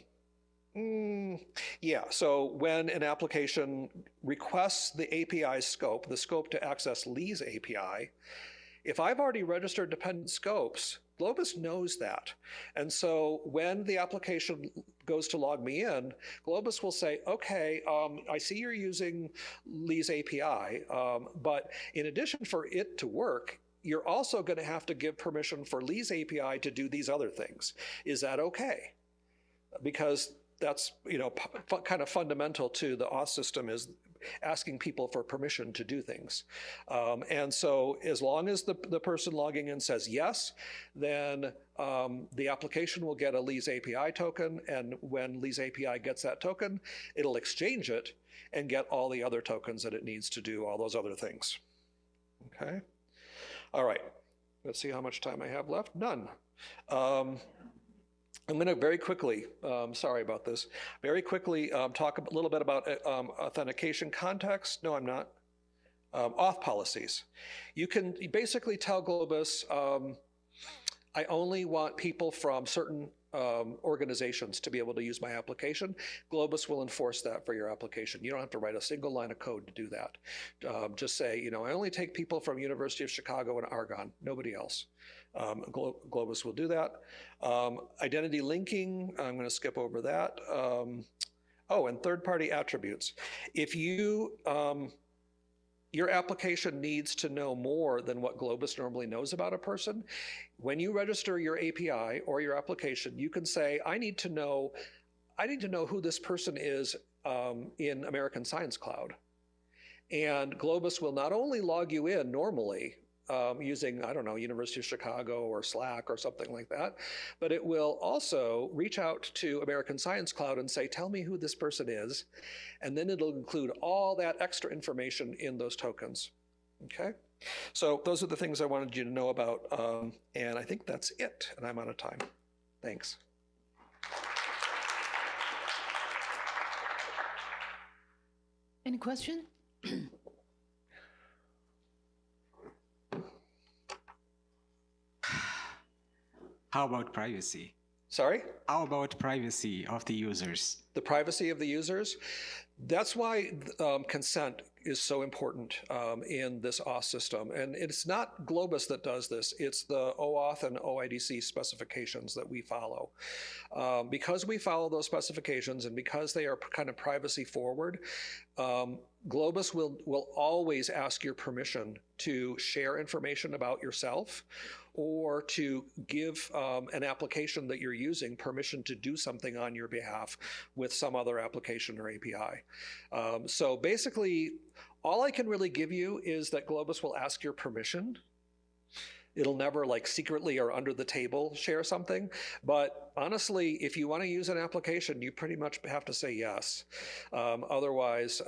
so when an application requests the API scope, the scope to access Lee's API, if I've already registered dependent scopes, Globus knows that. And so when the application goes to log me in, Globus will say, okay, I see you're using Lee's API, but in addition for it to work, you're also going to have to give permission for Lee's API to do these other things. Is that okay? Because that's kind of fundamental to the Auth system, is asking people for permission to do things. And so as long as the person logging in says yes, then the application will get a Lee's API token, and when Lee's API gets that token, it'll exchange it and get all the other tokens that it needs to do all those other things. Okay? All right. Let's see how much time I have left. None. I'm going to very quickly, sorry about this, very quickly talk a little bit about authentication context. No, I'm not. Auth policies. You can basically tell Globus, I only want people from certain organizations to be able to use my application, Globus will enforce that for your application. You don't have to write a single line of code to do that. Just say, you know, I only take people from University of Chicago and Argonne, nobody else. Globus will do that. Identity linking, I'm going to skip over that. Oh, and third-party attributes. If you, your application needs to know more than what Globus normally knows about a person, when you register your API or your application, you can say, I need to know who this person is in American Science Cloud. And Globus will not only log you in normally, using, I don't know, University of Chicago or Slack or something like that, but it will also reach out to American Science Cloud and say, tell me who this person is, and then it'll include all that extra information in those tokens, okay? So those are the things I wanted you to know about, and I think that's it, and I'm out of time. Thanks. Any question? How about privacy? Sorry? How about privacy of the users? The privacy of the users? That's why consent is so important in this Auth system. And it's not Globus that does this. It's the OAuth and OIDC specifications that we follow. Because we follow those specifications and because they are kind of privacy forward, Globus will always ask your permission to share information about yourself or to give an application that you're using permission to do something on your behalf with some other application or API. So basically, all I can really give you is that Globus will ask your permission. It'll never like secretly or under the table share something. But honestly, if you want to use an application, you pretty much have to say yes. Otherwise,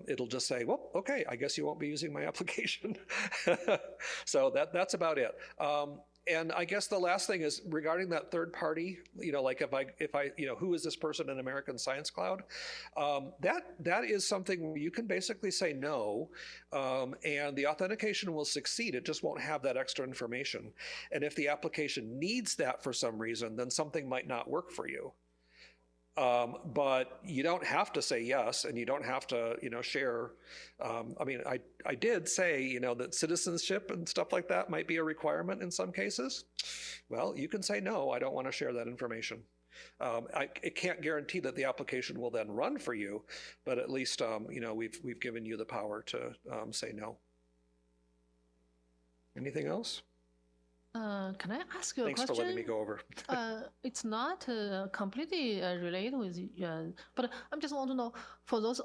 it'll just say, well, okay, I guess you won't be using my application. So that's about it. And I guess the last thing is regarding that third party, you know, like if I, you know, who is this person in American Science Cloud? That is something where you can basically say no, and the authentication will succeed. It just won't have that extra information. And if the application needs that for some reason, then something might not work for you. But you don't have to say yes, and you don't have to, you know, share. I mean, I did say, you know, that citizenship and stuff like that might be a requirement in some cases. Well, you can say no, I don't want to share that information. It can't guarantee that the application will then run for you, but at least, you know, we've given you the power to say no. Anything else? Can I ask you a question? Thanks for letting me go over. It's not completely related with, but I just want to know, for those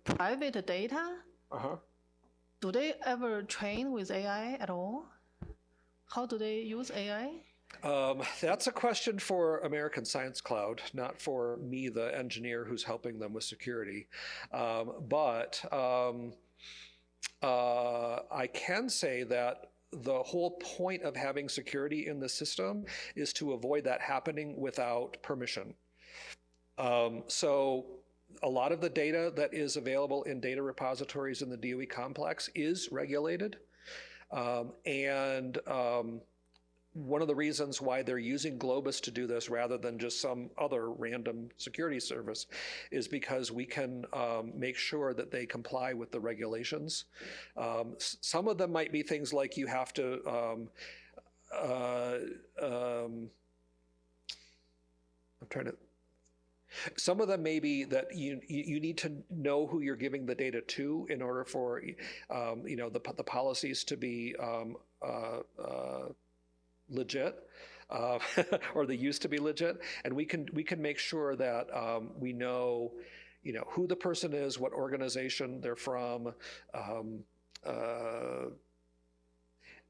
private data, do they ever train with AI at all? How do they use AI? That's a question for American Science Cloud, not for me, the engineer who's helping them with security. But I can say that the whole point of having security in the system is to avoid that happening without permission. So a lot of the data that is available in data repositories in the DOE complex is regulated. One of the reasons why they're using Globus to do this rather than just some other random security service is because we can make sure that they comply with the regulations. Some of them might be things like you have to, some of them may be that you need to know who you're giving the data to in order for you know, the policies to be legit, or they used to be legit, and we can make sure that we know, you know, who the person is, what organization they're from.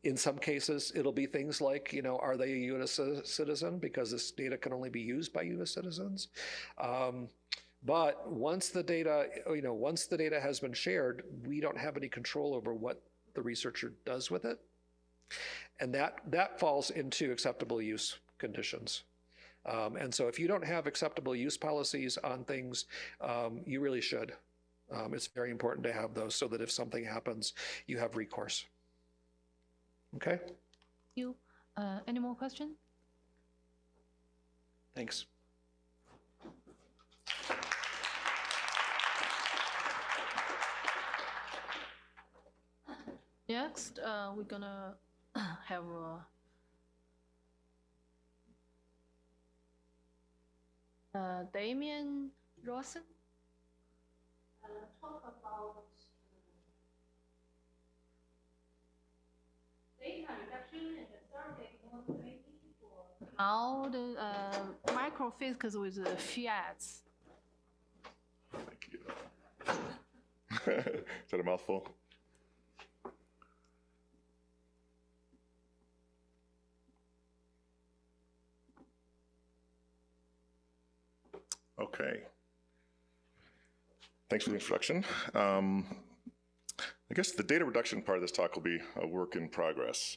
In some cases, it'll be things like, you know, are they a U.S. citizen? Because this data can only be used by U.S. citizens. But once the data, you know, once the data has been shared, we don't have any control over what the researcher does with it. And that falls into acceptable use conditions. And so if you don't have acceptable use policies on things, you really should. It's very important to have those so that if something happens, you have recourse. Okay? You, any more questions? Thanks. Next, we're gonna have Damian Rouson talk about data reduction and surrogate-model for how the microphysics with the fiats. Thank you. Is that a mouthful? Okay. Thanks for the introduction. I guess the data reduction part of this talk will be a work in progress.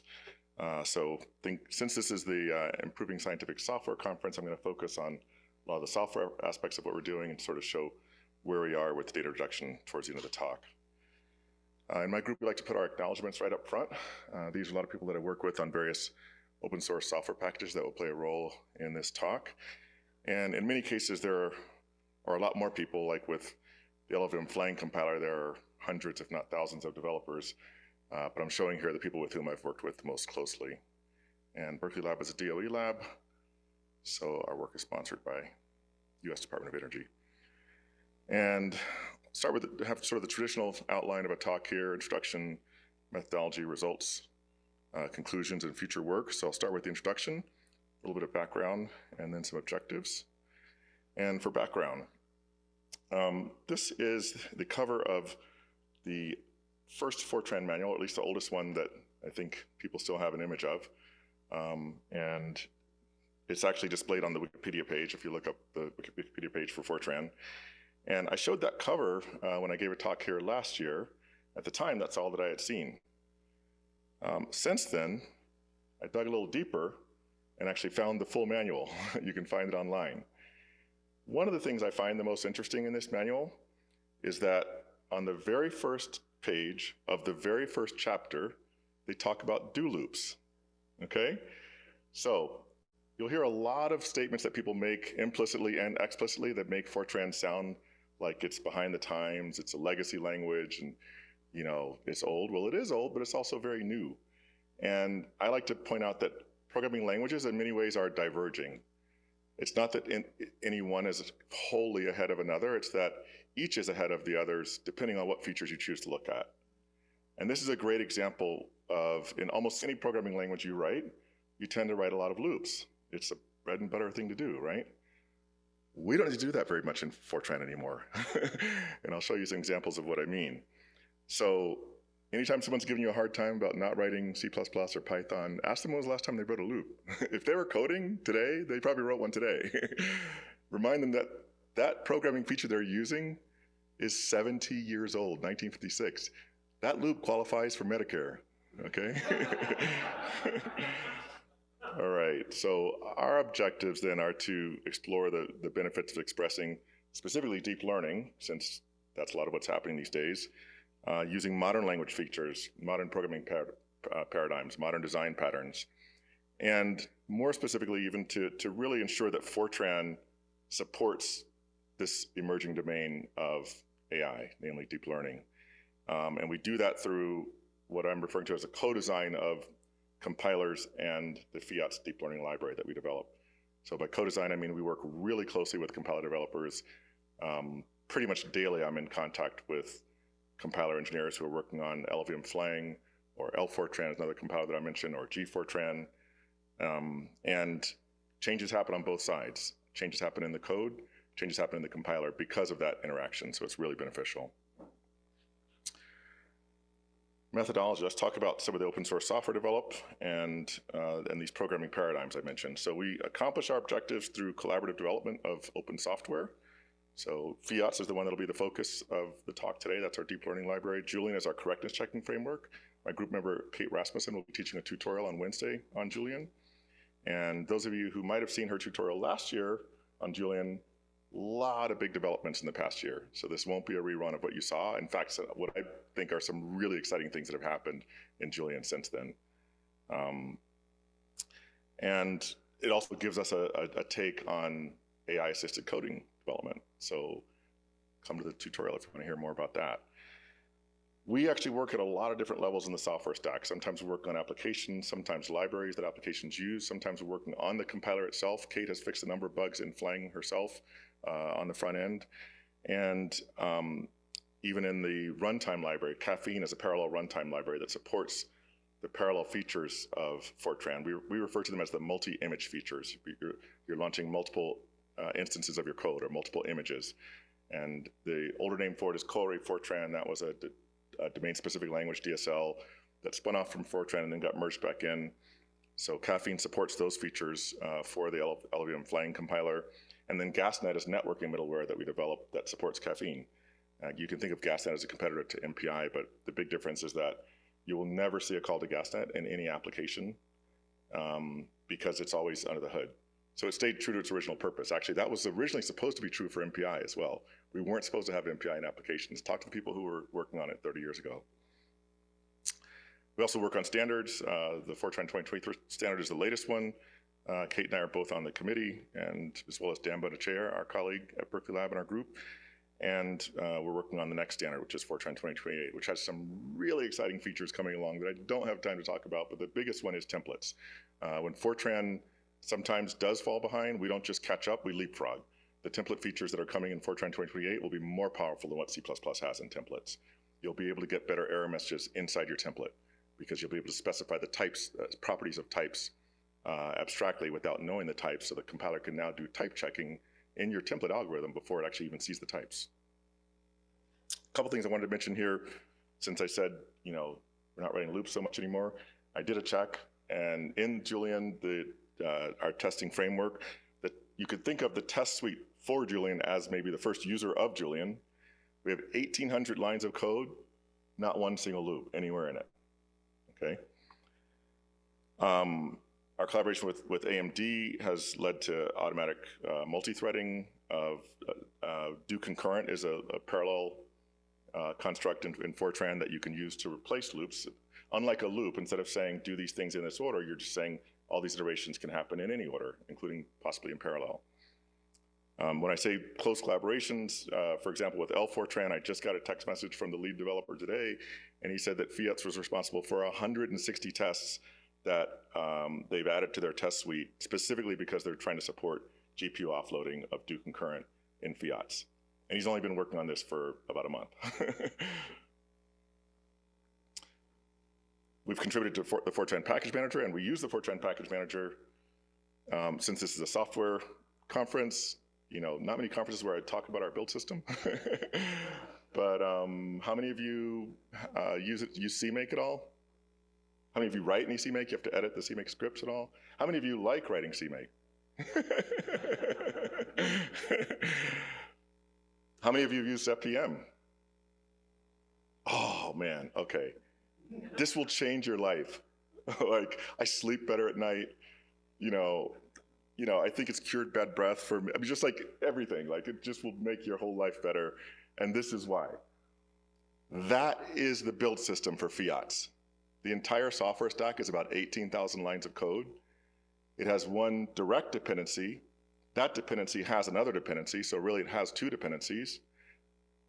Since this is the Improving Scientific Software Conference, I'm going to focus on a lot of the software aspects of what we're doing and sort of show where we are with data reduction towards the end of the talk. In my group, we like to put our acknowledgements right up front. These are a lot of people that I work with on various open source software packages that will play a role in this talk. And in many cases, there are a lot more people, like with the LLVM Flang compiler, there are hundreds, if not thousands of developers. But I'm showing here the people with whom I've worked with most closely. And Berkeley Lab is a DOE lab, so our work is sponsored by US Department of Energy. And start with have sort of the traditional outline of a talk here: introduction, methodology, results, conclusions, and future work. So I'll start with the introduction, a little bit of background, and then some objectives. And for background, this is the cover of the first Fortran manual, or at least the oldest one that I think people still have an image of. And it's actually displayed on the Wikipedia page if you look up the Wikipedia page for Fortran. And I showed that cover when I gave a talk here last year. At the time, that's all that I had seen. Since then, I dug a little deeper and actually found the full manual. You can find it online. One of the things I find the most interesting in this manual is that on the very first page of the very first chapter, they talk about do loops, okay? So you'll hear a lot of statements that people make implicitly and explicitly that make Fortran sound like it's behind the times, it's a legacy language, and you know, it's old. Well, it is old, but it's also very new. And I like to point out that programming languages in many ways are diverging. It's not that any one is wholly ahead of another, it's that each is ahead of the others depending on what features you choose to look at. And this is a great example of, in almost any programming language you write, you tend to write a lot of loops. It's a bread and butter thing to do, right? We don't need to do that very much in Fortran anymore. And I'll show you some examples of what I mean. So anytime someone's giving you a hard time about not writing C++ or Python, ask them when was the last time they wrote a loop. If they were coding today, they probably wrote one today. Remind them that that programming feature they're using is 70 years old, 1956. That loop qualifies for Medicare, okay? All right, so our objectives then are to explore the benefits of expressing specifically deep learning, since that's a lot of what's happening these days, using modern language features, modern programming paradigms, modern design patterns, and more specifically even to really ensure that Fortran supports this emerging domain of AI, namely deep learning. And we do that through what I'm referring to as a co-design of compilers and the Fiat's deep learning library that we develop. So by co-design, I mean we work really closely with compiler developers. Pretty much daily, I'm in contact with compiler engineers who are working on LLVM Flang, or L-Fortran is another compiler that I mentioned, or G-Fortran. And changes happen on both sides. Changes happen in the code, changes happen in the compiler because of that interaction, so it's really beneficial. Methodology, let's talk about some of the open source software developed and these programming paradigms I mentioned. So we accomplish our objectives through collaborative development of open software. So Fiats is the one that'll be the focus of the talk today. That's our deep learning library. Julian is our correctness checking framework. My group member, Kate Rasmussen, will be teaching a tutorial on Wednesday on Julian. And those of you who might have seen her tutorial last year on Julian, a lot of big developments in the past year. So this won't be a rerun of what you saw. In fact, what I think are some really exciting things that have happened in Julian since then. And it also gives us a take on AI-assisted coding development. So come to the tutorial if you want to hear more about that. We actually work at a lot of different levels in the software stack. Sometimes we work on applications, sometimes libraries that applications use. Sometimes we're working on the compiler itself. Kate has fixed a number of bugs in Flang herself on the front end. And even in the runtime library, Caffeine is a parallel runtime library that supports the parallel features of Fortran. We refer to them as the multi-image features. You're launching multiple instances of your code or multiple images. And the older name for it is Corey Fortran. That was a domain-specific language, DSL, that spun off from Fortran and then got merged back in. So Caffeine supports those features for the LLVM Flang compiler. And then GasNet is networking middleware that we developed that supports Caffeine. You can think of GasNet as a competitor to MPI, but the big difference is that you will never see a call to GasNet in any application because it's always under the hood. So it stayed true to its original purpose. Actually, that was originally supposed to be true for MPI as well. We weren't supposed to have MPI in applications. Talk to the people who were working on it 30 years ago. We also work on standards. The Fortran 2023 standard is the latest one. Kate and I are both on the committee, and as well as Dan Bonachea, our colleague at Berkeley Lab in our group. And we're working on the next standard, which is Fortran 2028, which has some really exciting features coming along that I don't have time to talk about, but the biggest one is templates. When Fortran sometimes does fall behind, we don't just catch up, we leapfrog. The template features that are coming in Fortran 2028 will be more powerful than what C++ has in templates. You'll be able to get better error messages inside your template because you'll be able to specify the types, properties of types abstractly without knowing the types, so the compiler can now do type checking in your template algorithm before it actually even sees the types. A couple things I wanted to mention here, since I said, you know, we're not writing loops so much anymore. I did a check, and in Julian, our testing framework, that you could think of the test suite for Julian as maybe the first user of Julian. We have 1,800 lines of code, not one single loop anywhere in it, okay? Our collaboration with AMD has led to automatic multi-threading of do concurrent is a parallel construct in Fortran that you can use to replace loops. Unlike a loop, instead of saying do these things in this order, you're just saying all these iterations can happen in any order, including possibly in parallel. When I say close collaborations, for example, with Fortran, I just got a text message from the lead developer today, and he said that Fiats was responsible for 160 tests that they've added to their test suite, specifically because they're trying to support GPU offloading of do concurrent in Fiats. And he's only been working on this for about a month. We've contributed to the Fortran Package Manager, and we use the Fortran Package Manager since this is a software conference. You know, not many conferences where I talk about our build system. But how many of you use CMake at all? How many of you write any CMake? You have to edit the CMake scripts at all? How many of you like writing CMake? How many of you have used FPM? Oh man, okay. This will change your life. Like, I sleep better at night. You know, I think it's cured bad breath for me. I mean, just like everything, like it just will make your whole life better. And this is why. That is the build system for Fiats. The entire software stack is about 18,000 lines of code. It has one direct dependency. That dependency has another dependency, so really it has two dependencies.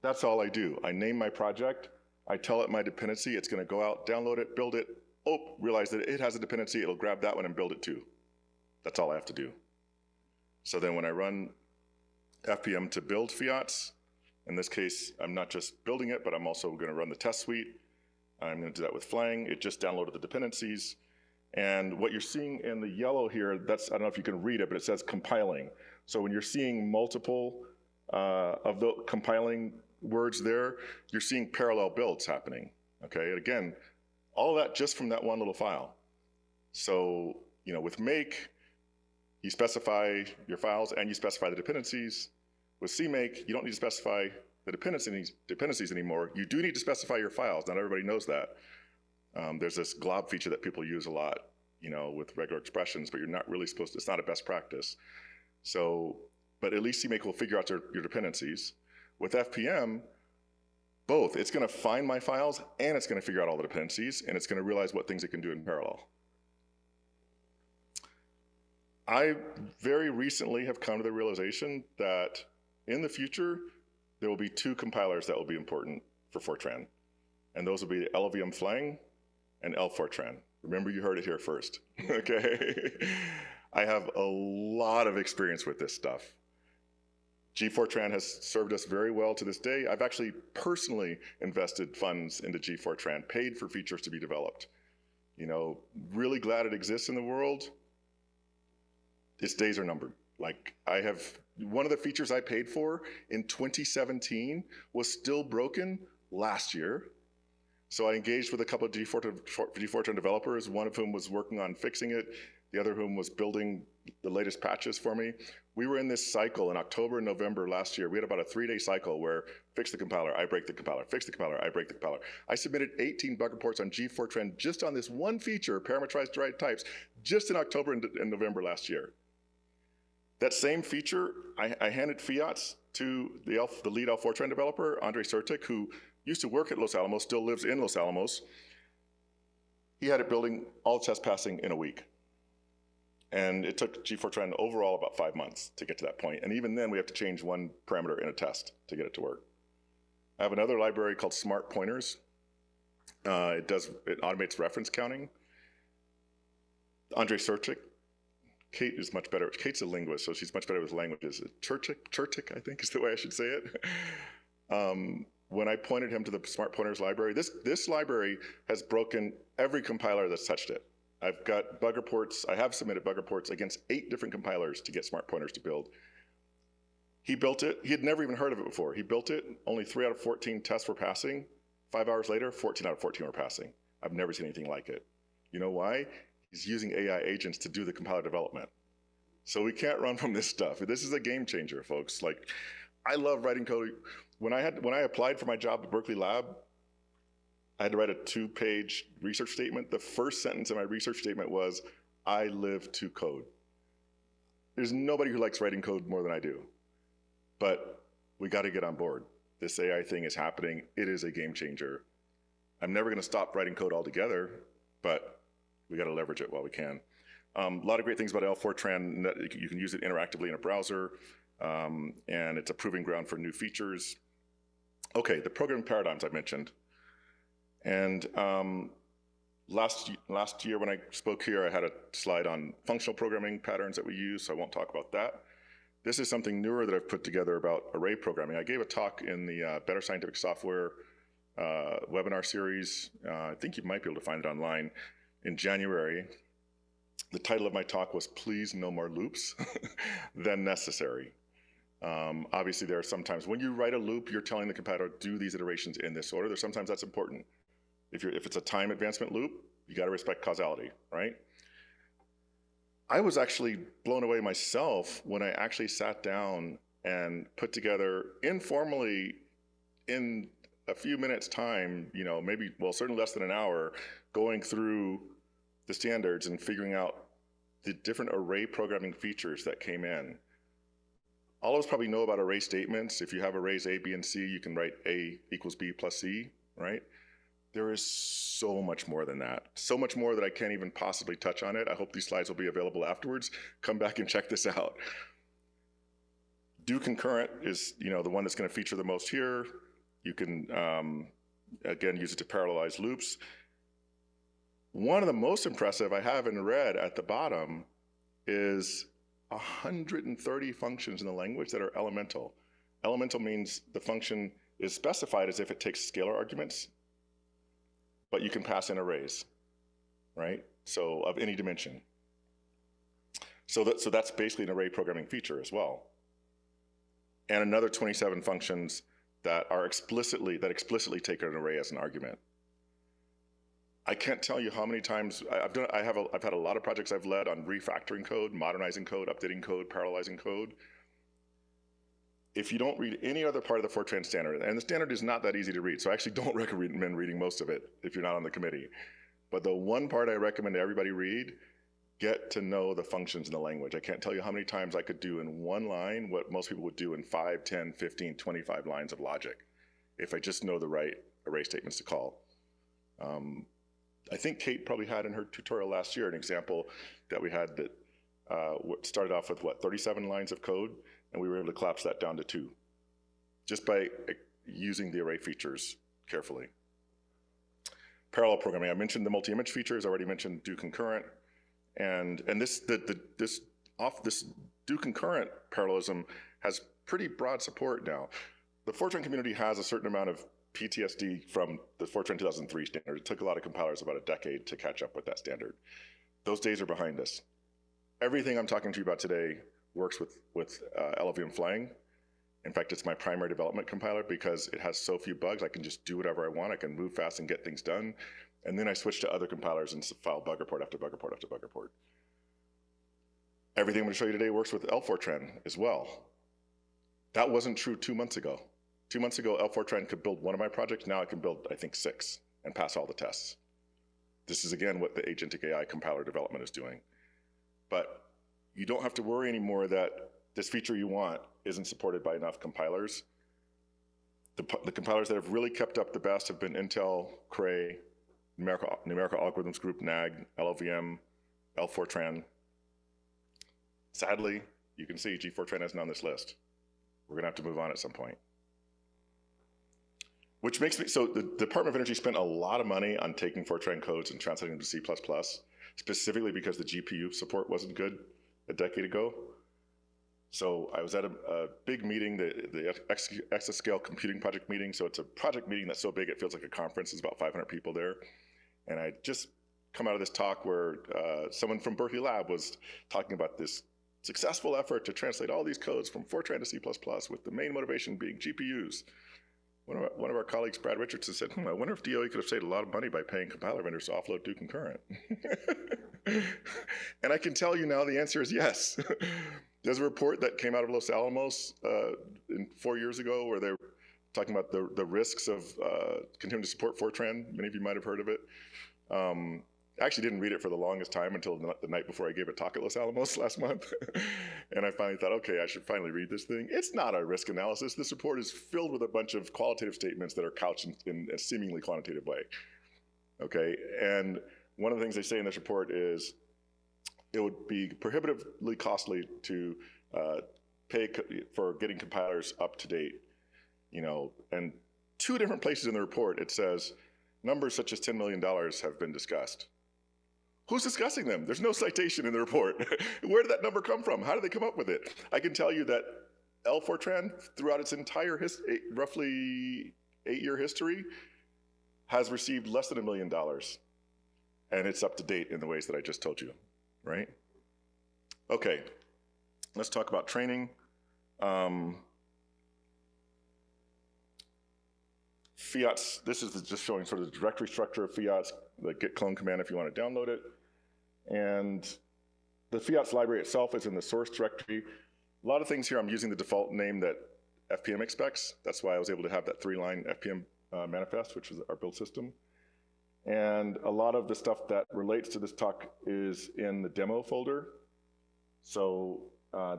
That's all I do. I name my project, I tell it my dependency, it's gonna go out, download it, build it, realize that it has a dependency, it'll grab that one and build it too. That's all I have to do. So then when I run FPM to build Fiats, in this case, I'm not just building it, but I'm also gonna run the test suite. I'm gonna do that with Flang. It just downloaded the dependencies. And what you're seeing in the yellow here, I don't know if you can read it, but it says compiling. So when you're seeing multiple of the compiling words there, you're seeing parallel builds happening, okay? And again, all that just from that one little file. So, you know, with make, you specify your files and you specify the dependencies. With CMake, you don't need to specify the dependencies anymore. You do need to specify your files. Not everybody knows that. There's this glob feature that people use a lot, you know, with regular expressions, but you're not really supposed to, it's not a best practice. So, but at least CMake will figure out your dependencies. With FPM, both. It's gonna find my files and it's gonna figure out all the dependencies and it's gonna realize what things it can do in parallel. I very recently have come to the realization that in the future, there will be two compilers that will be important for Fortran. And those will be LLVM Flang and L-Fortran. Remember, you heard it here first, okay? I have a lot of experience with this stuff. G-Fortran has served us very well to this day. I've actually personally invested funds into G-Fortran, paid for features to be developed. You know, really glad it exists in the world. Its days are numbered. Like, I have, one of the features I paid for in 2017 was still broken last year. So I engaged with a couple of G-Fortran developers, one of whom was working on fixing it, the other whom was building the latest patches for me. We were in this cycle in October and November last year. We had about a 3-day cycle where fix the compiler, I break the compiler, fix the compiler, I break the compiler. I submitted 18 bug reports on G-Fortran just on this one feature, parameterized derived types, just in October and November last year. That same feature, I handed fiats to the lead L-Fortran developer, Andre Sertic, who used to work at Los Alamos, still lives in Los Alamos. He had it building all the tests passing in a week. And it took G-Fortran overall about 5 months to get to that point. And even then, we have to change one parameter in a test to get it to work. I have another library called Smart Pointers. It automates reference counting. Andre Sertic, Kate is much better. Kate's a linguist, so she's much better with languages. Chertic, I think is the way I should say it. When I pointed him to the Smart Pointers library, this library has broken every compiler that's touched it. I've got bug reports, I have submitted bug reports against 8 different compilers to get Smart Pointers to build. He built it, he had never even heard of it before. He built it, only 3 out of 14 tests were passing. 5 hours later, 14 out of 14 were passing. I've never seen anything like it. You know why? He's using AI agents to do the compiler development. So we can't run from this stuff. This is a game changer, folks. Like, I love writing code. When I applied for my job at Berkeley Lab, I had to write a 2-page research statement. The first sentence in my research statement was, I live to code. There's nobody who likes writing code more than I do. But we got to get on board. This AI thing is happening. It is a game changer. I'm never going to stop writing code altogether, but we got to leverage it while we can. A lot of great things about L-Fortran. You can use it interactively in a browser, and it's a proving ground for new features. Okay, the programming paradigms I mentioned. And last year when I spoke here, I had a slide on functional programming patterns that we use, so I won't talk about that. This is something newer that I've put together about array programming. I gave a talk in the Better Scientific Software webinar series. I think you might be able to find it online in January. The title of my talk was Please No More Loops Than Necessary. Obviously, there are sometimes when you write a loop, you're telling the compiler, do these iterations in this order. Sometimes that's important. If it's a time advancement loop, you got to respect causality, right? I was actually blown away myself when I actually sat down and put together informally in a few minutes time, you know, maybe, well, certainly less than an hour, going through the standards and figuring out the different array programming features that came in. All of us probably know about array statements. If you have arrays A, B, and C, you can write A equals B plus C, right? There is so much more than that. So much more that I can't even possibly touch on it. I hope these slides will be available afterwards. Come back and check this out. Do concurrent is, you know, the one that's going to feature the most here. You can, again, use it to parallelize loops. One of the most impressive I have in red at the bottom is 130 functions in the language that are elemental. Elemental means the function is specified as if it takes scalar arguments, but you can pass in arrays, right? So of any dimension. So that's basically an array programming feature as well. And another 27 functions that explicitly take an array as an argument. I can't tell you how many times I've had a lot of projects I've led on refactoring code, modernizing code, updating code, parallelizing code. If you don't read any other part of the Fortran standard, and the standard is not that easy to read, so I actually don't recommend reading most of it if you're not on the committee. But the one part I recommend everybody read, get to know the functions in the language. I can't tell you how many times I could do in one line what most people would do in 5, 10, 15, 25 lines of logic if I just know the right array statements to call. I think Kate probably had in her tutorial last year an example that we had that started off with, 37 lines of code, and we were able to collapse that down to 2, just by using the array features carefully. Parallel programming, I mentioned the multi-image features, I already mentioned do concurrent, and this do concurrent parallelism has pretty broad support now. The Fortran community has a certain amount of PTSD from the Fortran 2003 standard. It took a lot of compilers about a decade to catch up with that standard. Those days are behind us. Everything I'm talking to you about today works with LLVM flying. In fact, it's my primary development compiler because it has so few bugs. I can just do whatever I want. I can move fast and get things done. And then I switch to other compilers and file bug report after bug report after bug report. Everything I'm going to show you today works with L-Fortran as well. That wasn't true 2 months ago. 2 months ago, L-Fortran could build one of my projects. Now it can build, I think, 6 and pass all the tests. This is, again, what the agentic AI compiler development is doing. But you don't have to worry anymore that this feature you want isn't supported by enough compilers. The compilers that have really kept up the best have been Intel, Cray, Numerical Algorithms Group, NAG, LLVM, L-Fortran. Sadly, you can see G-Fortran isn't on this list. We're going to have to move on at some point. Which makes me, so the Department of Energy spent a lot of money on taking Fortran codes and translating them to C++, specifically because the GPU support wasn't good a decade ago. So I was at a big meeting, the Exascale Computing Project meeting. So it's a project meeting that's so big it feels like a conference. There's about 500 people there. And I just come out of this talk where someone from Berkeley Lab was talking about this successful effort to translate all these codes from Fortran to C++ with the main motivation being GPUs. One of our colleagues, Brad Richardson, said, I wonder if DOE could have saved a lot of money by paying compiler vendors to offload do concurrent. And I can tell you now the answer is yes. There's a report that came out of Los Alamos 4 years ago where they're talking about the risks of continuing to support Fortran. Many of you might have heard of it. I actually didn't read it for the longest time until the night before I gave a talk at Los Alamos last month. And I finally thought, okay, I should finally read this thing. It's not a risk analysis. This report is filled with a bunch of qualitative statements that are couched in a seemingly quantitative way. Okay, and one of the things they say in this report is it would be prohibitively costly to pay for getting compilers up to date. And 2 different places in the report it says numbers such as $10 million have been discussed. Who's discussing them? There's no citation in the report. Where did that number come from? How did they come up with it? I can tell you that L-Fortran, throughout its entire roughly 8-year history, has received less than $1 million. And it's up to date in the ways that I just told you, right? Okay, let's talk about training. Fiats, this is just showing sort of the directory structure of Fiats, the git clone command if you want to download it. And the Fiats library itself is in the source directory. A lot of things here I'm using the default name that FPM expects. That's why I was able to have that 3-line FPM manifest, which is our build system. And a lot of the stuff that relates to this talk is in the demo folder. So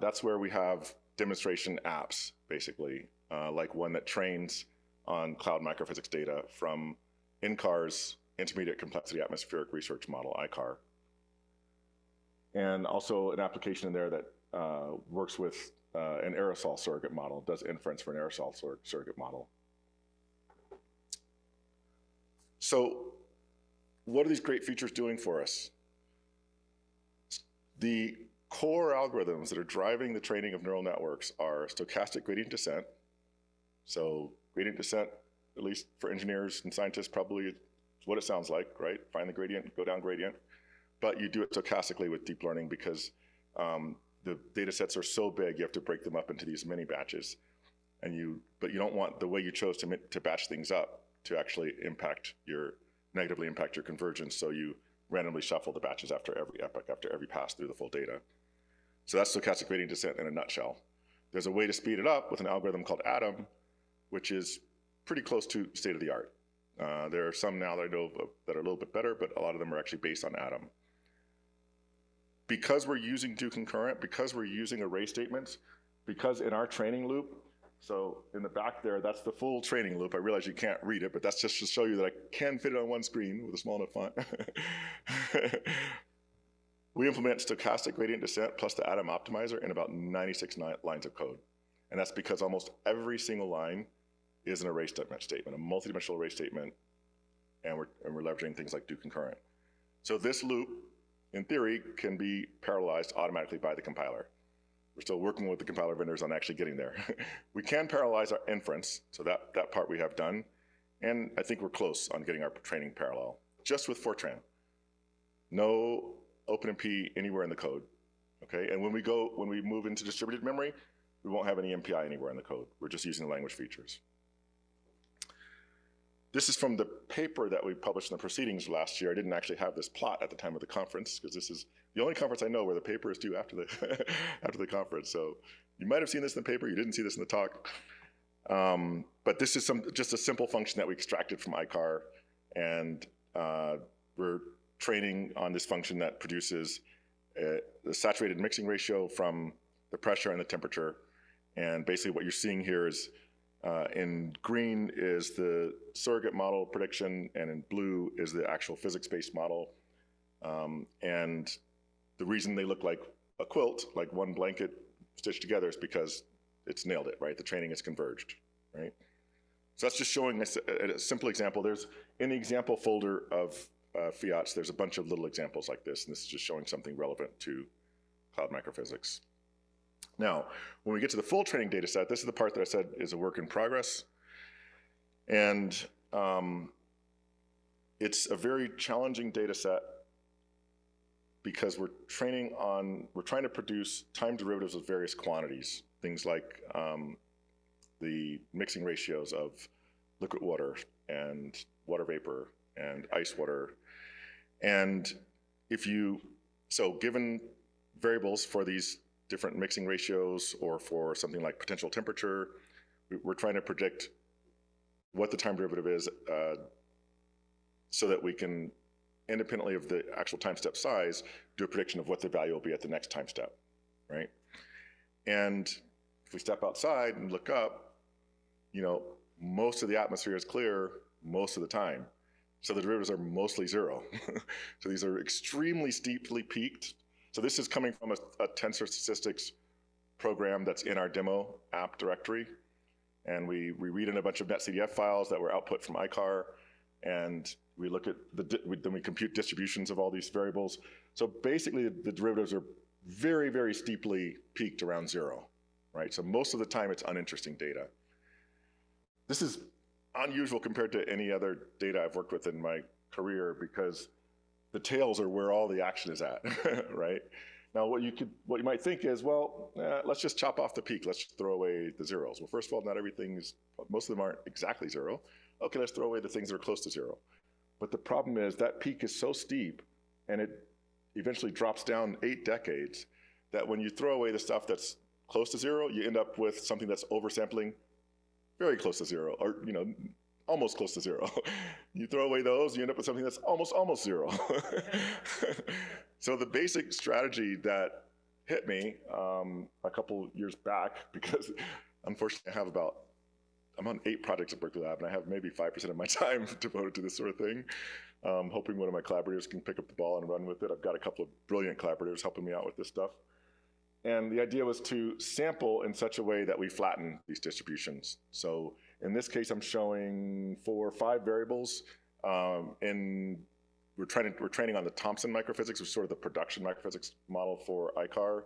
that's where we have demonstration apps, basically, like one that trains on cloud microphysics data from NCAR's Intermediate Complexity Atmospheric Research Model, ICAR. And also an application in there that works with an aerosol surrogate model, does inference for an aerosol surrogate model. So what are these great features doing for us? The core algorithms that are driving the training of neural networks are stochastic gradient descent. So gradient descent, at least for engineers and scientists, probably is what it sounds like, right? Find the gradient, go down gradient. But you do it stochastically with deep learning because the data sets are so big, you have to break them up into these mini batches. But you don't want the way you chose to batch things up to actually negatively impact your convergence. So you randomly shuffle the batches after every epoch, after every pass through the full data. So that's stochastic gradient descent in a nutshell. There's a way to speed it up with an algorithm called Atom, which is pretty close to state of the art. There are some now that I know of that are a little bit better, but a lot of them are actually based on Atom. Because we're using do concurrent, because we're using array statements, because in our training loop, so in the back there, that's the full training loop. I realize you can't read it, but that's just to show you that I can fit it on one screen with a small enough font. We implement stochastic gradient descent plus the atom optimizer in about 96 lines of code. And that's because almost every single line is an array statement, a multidimensional array statement, and we're leveraging things like do concurrent. So this loop, in theory, can be parallelized automatically by the compiler. We're still working with the compiler vendors on actually getting there. We can parallelize our inference, so that part we have done, and I think we're close on getting our training parallel, just with Fortran. No OpenMP anywhere in the code, okay? And when we move into distributed memory, we won't have any MPI anywhere in the code. We're just using the language features. This is from the paper that we published in the proceedings last year. I didn't actually have this plot at the time of the conference, because this is the only conference I know where the paper is due after the, after the conference. So you might have seen this in the paper, you didn't see this in the talk. But this is just a simple function that we extracted from ICAR, and we're training on this function that produces the saturated mixing ratio from the pressure and the temperature. And basically what you're seeing here is in green is the surrogate model prediction, and in blue is the actual physics-based model. And the reason they look like a quilt, like one blanket stitched together, is because it's nailed it, right? The training is converged, right? So that's just showing a simple example. There's, in the example folder of Fiats, there's a bunch of little examples like this, and this is just showing something relevant to cloud microphysics. Now, when we get to the full training data set, this is the part that I said is a work in progress. And it's a very challenging data set because we're trying to produce time derivatives of various quantities, things like the mixing ratios of liquid water and water vapor and ice water. And so given variables for these different mixing ratios, or for something like potential temperature, we're trying to predict what the time derivative is so that we can, independently of the actual time step size, do a prediction of what the value will be at the next time step, right? And if we step outside and look up, most of the atmosphere is clear most of the time. So the derivatives are mostly zero. So these are extremely steeply peaked. So this is coming from a tensor statistics program that's in our demo app directory. And we read in a bunch of netcdf files that were output from ICAR, and we look at then we compute distributions of all these variables. So basically the derivatives are very, very steeply peaked around zero, right? So most of the time it's uninteresting data. This is unusual compared to any other data I've worked with in my career, because the tails are where all the action is at, right? Now, what you might think is, well, let's just chop off the peak. Let's just throw away the zeros. Well, first of all, not most of them aren't exactly zero. Okay, let's throw away the things that are close to zero. But the problem is that peak is so steep, and it eventually drops down 8 decades, that when you throw away the stuff that's close to zero, you end up with something that's oversampling very close to zero, or almost close to zero. You throw away those, you end up with something that's almost zero. So the basic strategy that hit me a couple years back, because unfortunately I'm on 8 projects at Berkeley Lab, and I have maybe 5% of my time devoted to this sort of thing. Hoping one of my collaborators can pick up the ball and run with it. I've got a couple of brilliant collaborators helping me out with this stuff. And the idea was to sample in such a way that we flatten these distributions. So in this case, I'm showing 4 or 5 variables. We're training on the Thomson microphysics, which is sort of the production microphysics model for ICAR.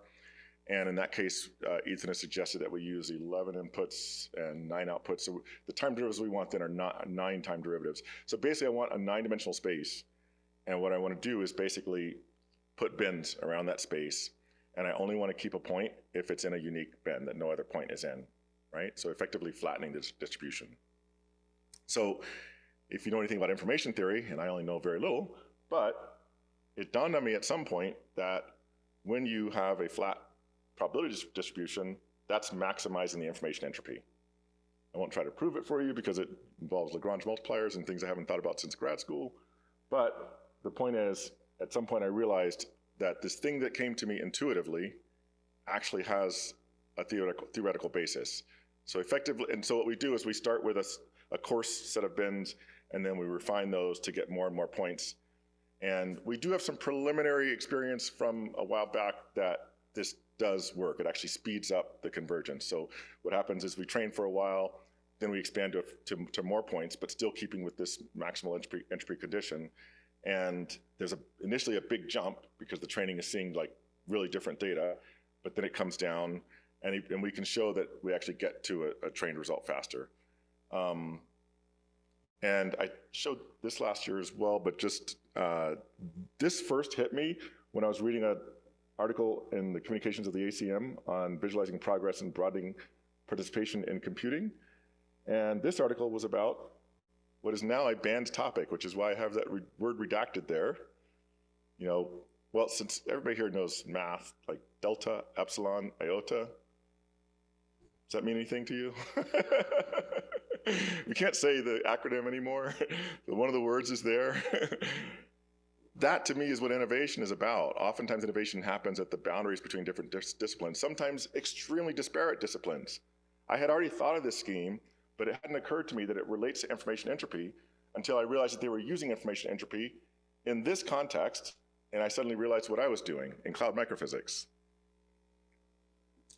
And in that case, Ethan has suggested that we use 11 inputs and 9 outputs. So the time derivatives we want then are 9 time derivatives. So basically, I want a 9-dimensional space. And what I want to do is basically put bins around that space. And I only want to keep a point if it's in a unique bin that no other point is in, right? So effectively flattening this distribution. So if you know anything about information theory, and I only know very little, but it dawned on me at some point that when you have a flat probability distribution, that's maximizing the information entropy. I won't try to prove it for you because it involves Lagrange multipliers and things I haven't thought about since grad school. But the point is, at some point I realized that this thing that came to me intuitively actually has a theoretical basis. So effectively, and so what we do is we start with a coarse set of bins, and then we refine those to get more and more points. And we do have some preliminary experience from a while back that this does work. It actually speeds up the convergence. So what happens is we train for a while, then we expand to more points, but still keeping with this maximal entropy condition. And there's initially a big jump because the training is seeing like really different data, but then it comes down, and we can show that we actually get to a trained result faster. And I showed this last year as well, but just this first hit me when I was reading an article in the Communications of the ACM on visualizing progress and broadening participation in computing. And this article was about what is now a banned topic, which is why I have that word redacted there. You know, well, since everybody here knows math, like delta, epsilon, iota, does that mean anything to you? We can't say the acronym anymore. One of the words is there. That to me is what innovation is about. Oftentimes innovation happens at the boundaries between different disciplines, sometimes extremely disparate disciplines. I had already thought of this scheme, but it hadn't occurred to me that it relates to information entropy until I realized that they were using information entropy in this context, and I suddenly realized what I was doing in cloud microphysics.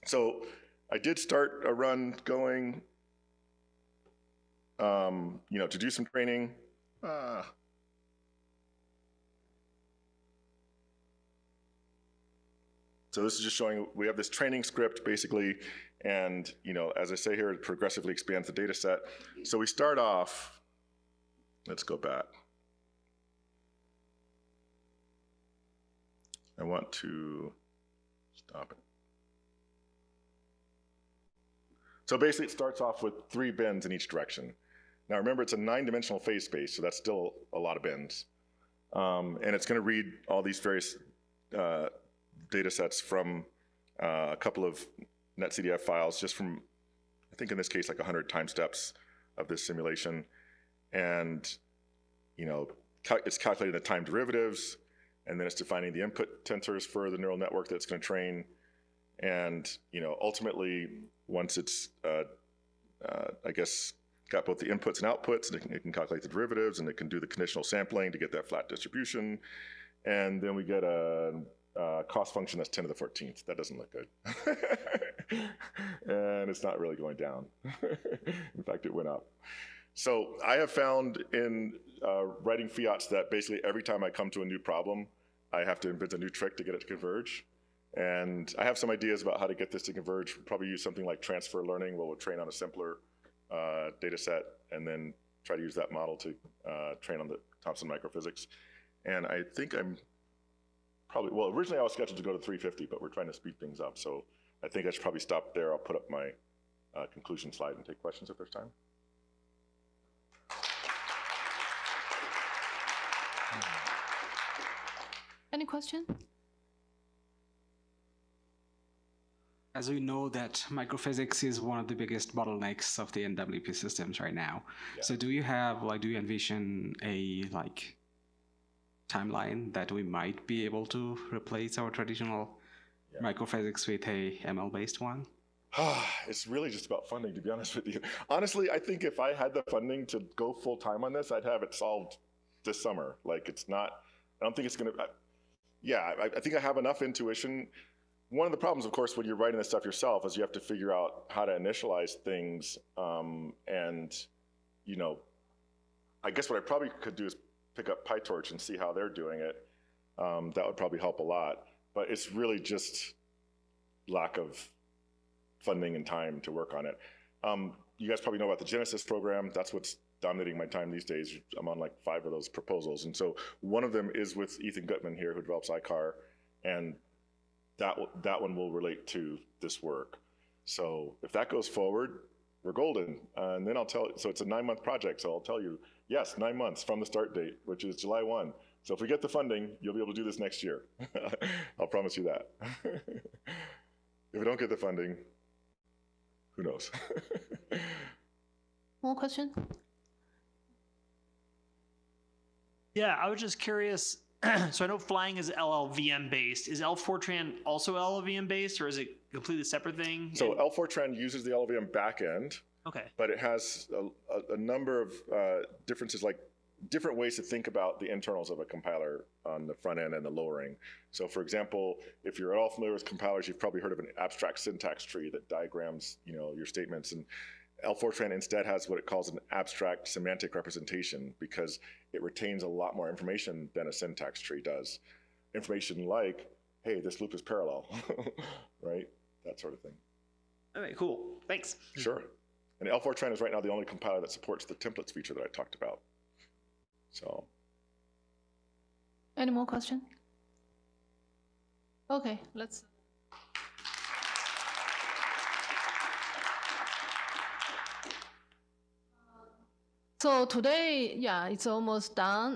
So I did start a run going, you know, to do some training. So this is just showing we have this training script basically, and you know, as I say here, it progressively expands the data set. So we start off, let's go back. I want to stop it. So basically it starts off with 3 bins in each direction. Now remember, it's a 9-dimensional phase space, so that's still a lot of bins. And it's going to read all these various data sets from a couple of netcdf files, just from, I think in this case, like 100 time steps of this simulation. And, you know, it's calculating the time derivatives, and then it's defining the input tensors for the neural network that's going to train. And, you know, ultimately, once it's, I guess, got both the inputs and outputs, and it can calculate the derivatives, and it can do the conditional sampling to get that flat distribution. And then we get a cost function that's 10 to the 14th. That doesn't look good. And it's not really going down. In fact, it went up. So I have found in writing fiats that basically every time I come to a new problem, I have to invent a new trick to get it to converge. And I have some ideas about how to get this to converge. We'll probably use something like transfer learning, where we'll train on a simpler data set and then try to use that model to train on the Thompson microphysics. And I think I'm probably, well, originally I was scheduled to go to 350, but we're trying to speed things up. So I think I should probably stop there. I'll put up my conclusion slide and take questions if there's time. Any question? As we know that microphysics is one of the biggest bottlenecks of the NWP systems right now. Yeah. So do you have, like, do you envision a, like, timeline that we might be able to replace our traditional microphysics with a ML-based one? It's really just about funding, to be honest with you. Honestly, I think if I had the funding to go full time on this, I'd have it solved this summer. Like, it's not, I don't think it's going to, I think I have enough intuition. One of the problems, of course, when you're writing this stuff yourself is you have to figure out how to initialize things. And, you know, I guess what I probably could do is pick up PyTorch and see how they're doing it. That would probably help a lot. But it's really just lack of funding and time to work on it. You guys probably know about the Genesis program. That's what's dominating my time these days. I'm on like 5 of those proposals. And so one of them is with Ethan Gutman here, who develops ICAR. And that one will relate to this work. So if that goes forward, we're golden. And then I'll tell, so it's a 9-month project. So I'll tell you, yes, 9 months from the start date, which is July 1. So if we get the funding, you'll be able to do this next year. I'll promise you that. If we don't get the funding, who knows? More questions? Yeah, I was just curious. So I know flying is LLVM based. Is L4tran also LLVM based, or is it a completely separate thing? So L4tran uses the LLVM backend. Okay. But it has a number of differences, like different ways to think about the internals of a compiler on the front end and the lowering. So for example, if you're at all familiar with compilers, you've probably heard of an abstract syntax tree that diagrams, your statements. And L-Fortran instead has what it calls an abstract semantic representation because it retains a lot more information than a syntax tree does. Information like, hey, this loop is parallel, right? That sort of thing. All right, cool. Thanks. Sure. And L-Fortran is right now the only compiler that supports the templates feature that I talked about. So. Any more questions? Okay, let's. So today, yeah, it's almost done.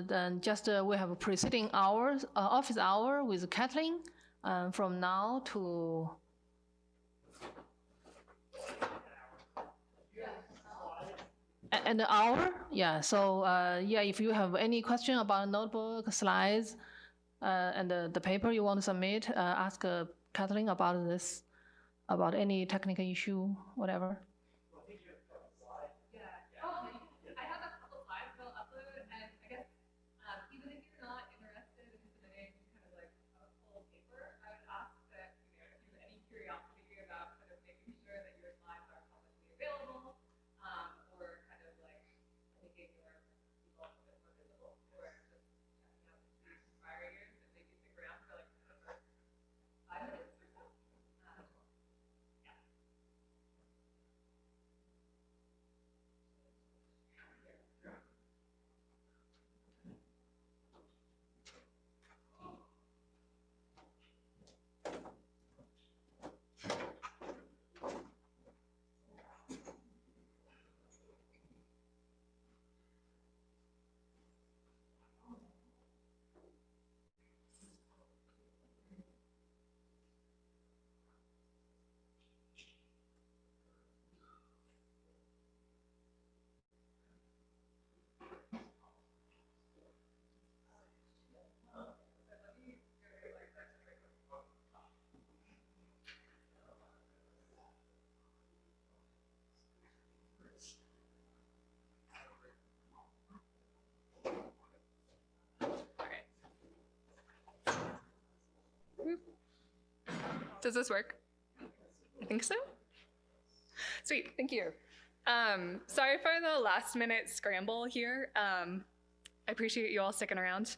Then just we have a preceding hours, office hour with Kathleen from now to. An hour, yeah. So yeah, if you have any question about notebook, slides, and the paper you want to submit, ask Kathleen about this, about any technical issue, whatever. Does this work? I think so. Sweet, thank you. Sorry for the last minute scramble here. I appreciate you all sticking around.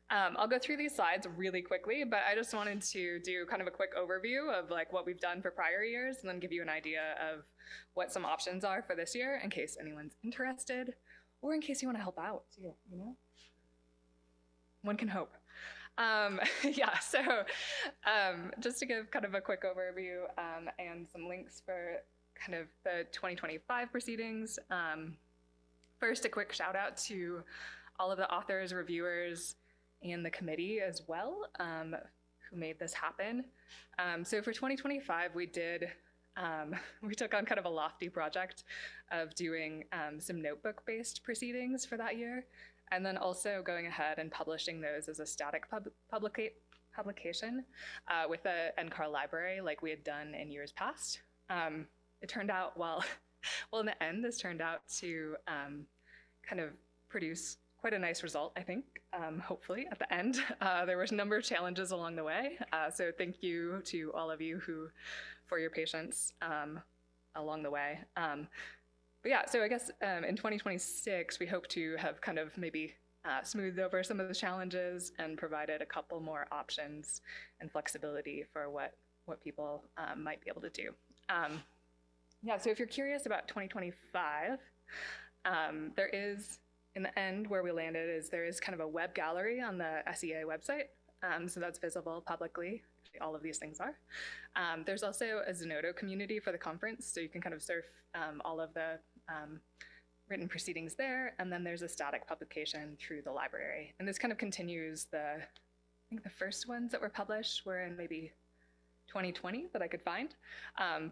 I'll go through these slides really quickly, but I just wanted to do kind of a quick overview of like what we've done for prior years and then give you an idea of what some options are for this year in case anyone's interested or in case you want to help out too, you know? One can hope. Yeah, so just to give kind of a quick overview and some links for kind of the 2025 proceedings. First, a quick shout out to all of the authors, reviewers, and the committee as well who made this happen. So for 2025, we took on kind of a lofty project of doing some notebook-based proceedings for that year. And then also going ahead and publishing those as a static publication with the NCAR library like we had done in years past. It turned out, well, in the end, this turned out to kind of produce quite a nice result, I think, hopefully at the end. There was a number of challenges along the way. So thank you to all of you for your patience along the way. But yeah, so I guess in 2026, we hope to have kind of maybe smoothed over some of the challenges and provided a couple more options and flexibility for what people might be able to do. Yeah, so if you're curious about 2025, there is, in the end, where we landed is there is kind of a web gallery on the SEA website. So that's visible publicly. All of these things are. There's also a Zenodo community for the conference, so you can kind of surf all of the written proceedings there, and then there's a static publication through the library. And this kind of continues I think the first ones that were published were in maybe 2020 that I could find,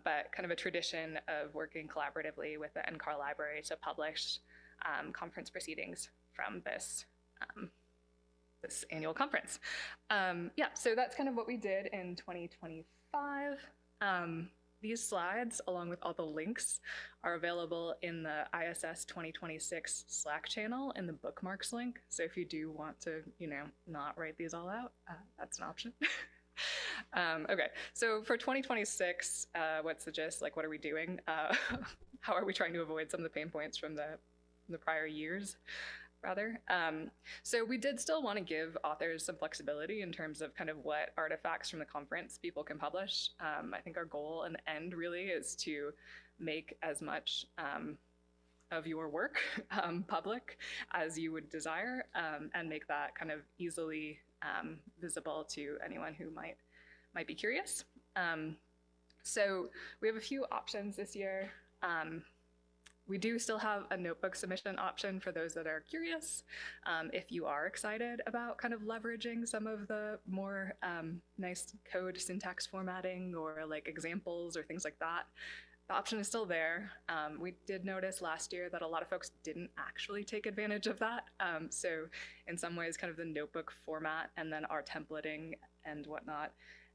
but kind of a tradition of working collaboratively with the NCAR library to publish conference proceedings from this annual conference. Yeah, so that's kind of what we did in 2025. these slides, along with all the links, are available in the ISS 2026 Slack channel in the bookmarks link. So if you do want to, not write these all out, that's an option. Okay, so for 2026, what's the gist? Like, what are we doing? How are we trying to avoid some of the pain points from the prior years, rather? So we did still want to give authors some flexibility in terms of kind of what artifacts from the conference people can publish. I think our goal in the end really is to make as much of your work public as you would desire, and make that kind of easily visible to anyone who might be curious. So we have a few options this year. We do still have a notebook submission option for those that are curious. If you are excited about kind of leveraging some of the more nice code syntax formatting or like examples or things like that, the option is still there. We did notice last year that a lot of folks didn't actually take advantage of that. So in some ways, kind of the notebook format and then our templating and whatnot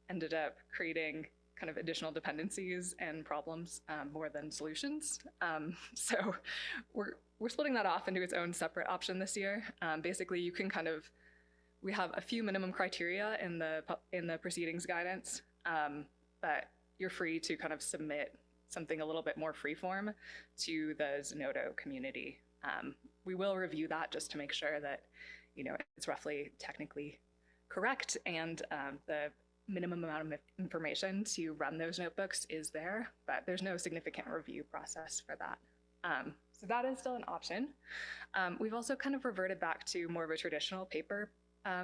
ended up creating kind of additional dependencies and problems more than solutions. So we're splitting that off into its own separate option this year. Basically, you can we have a few minimum criteria in the proceedings guidance, but you're free to kind of submit something a little bit more freeform to the Zenodo community. We will review that just to make sure that it's roughly technically correct and the minimum amount of information to run those notebooks is there, but there's no significant review process for that. So that is still an option. We've also kind of reverted back to more of a traditional paper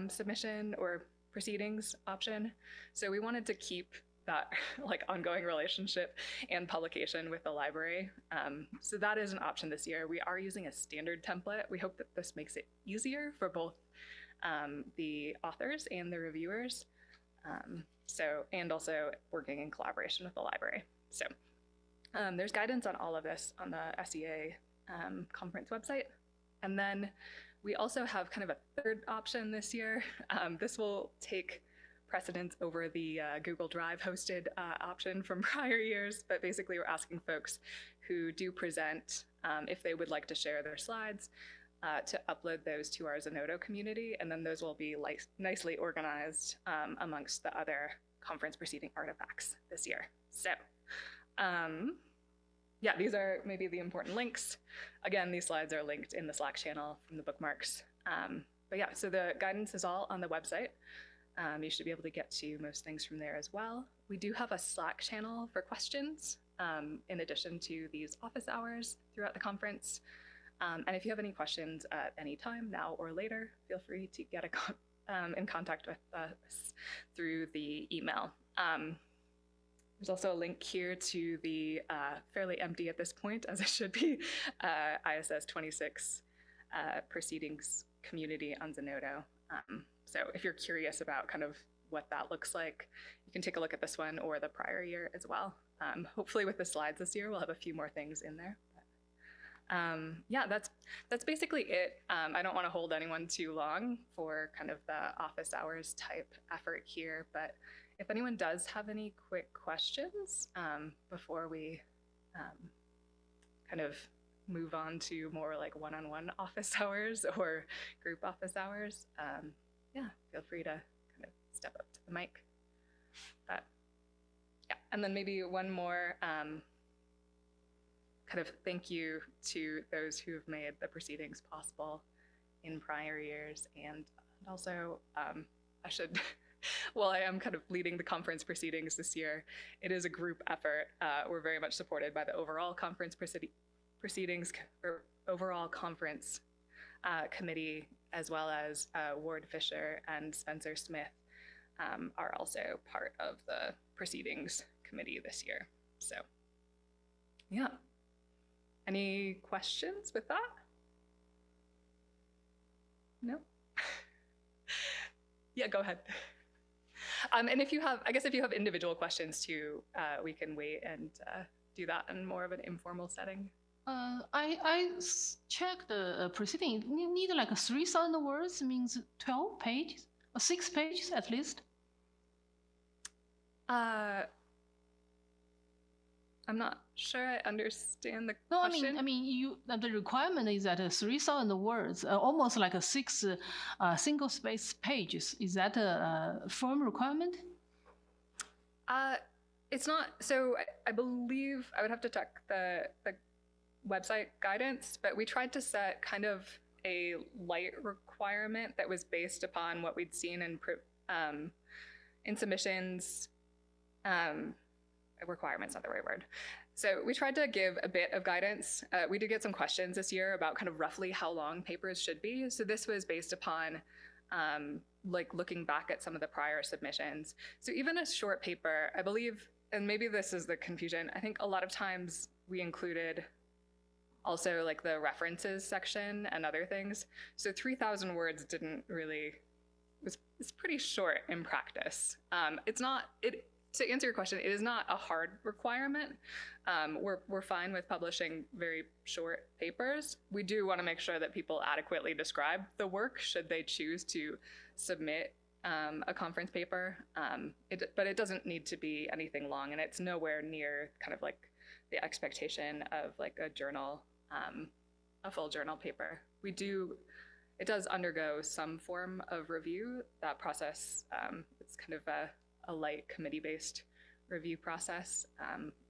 submission or proceedings option. So we wanted to keep that like ongoing relationship and publication with the library. So that is an option this year. We are using a standard template. We hope that this makes it easier for both the authors and the reviewers. And also working in collaboration with the library. So there's guidance on all of this on the SEA conference website. And then we also have kind of a third option this year. This will take precedence over the Google Drive hosted option from prior years, but basically we're asking folks who do present, if they would like to share their slides, to upload those to our Zenodo community, and then those will be nicely organized amongst the other conference proceeding artifacts this year. So yeah, these are maybe the important links. Again, these slides are linked in the Slack channel from the bookmarks. But yeah, so the guidance is all on the website. You should be able to get to most things from there as well. We do have a Slack channel for questions in addition to these office hours throughout the conference. And if you have any questions at any time, now or later, feel free to get in contact with us through the email. There's also a link here to the fairly empty at this point, as it should be, ISS 26 proceedings community on Zenodo. So if you're curious about kind of what that looks like, you can take a look at this one or the prior year as well. Hopefully with the slides this year, we'll have a few more things in there. Yeah, that's basically it. I don't want to hold anyone too long for kind of the office hours type effort here, but if anyone does have any quick questions before we kind of move on to more like one-on-one office hours or group office hours, yeah, feel free to kind of step up to the mic. But yeah, and then maybe one more kind of thank you to those who have made the proceedings possible in prior years. And also, I should, while I am kind of leading the conference proceedings this year, it is a group effort. We're very much supported by the overall conference proceedings, or overall conference committee, as well as Ward Fisher and Spencer Smith are also part of the proceedings committee this year. So yeah. Any questions with that? No? Yeah, go ahead. And if you have, I guess if you have individual questions too, we can wait and do that in more of an informal setting. I checked the proceeding. You need like 3,000 words, means 12 pages, or 6 pages at least. I'm not sure I understand the No, question. I mean, you the requirement is that 3,000 words, almost like a 6 single space pages. Is that a firm requirement? It's not. So I believe I would have to check the website guidance, but we tried to set kind of a light requirement that was based upon what we'd seen in submissions. Requirements, not the right word. So we tried to give a bit of guidance. We did get some questions this year about kind of roughly how long papers should be. So this was based upon like looking back at some of the prior submissions. So even a short paper, I believe, and maybe this is the confusion, I think a lot of times we included also like the references section and other things. So 3,000 words didn't really, it's pretty short in practice. To answer your question, it is not a hard requirement. We're fine with publishing very short papers. We do want to make sure that people adequately describe the work should they choose to submit a conference paper. But it doesn't need to be anything long, and it's nowhere near kind of like the expectation of like a journal, a full journal paper. It does undergo some form of review. That process, it's kind of a light committee-based review process.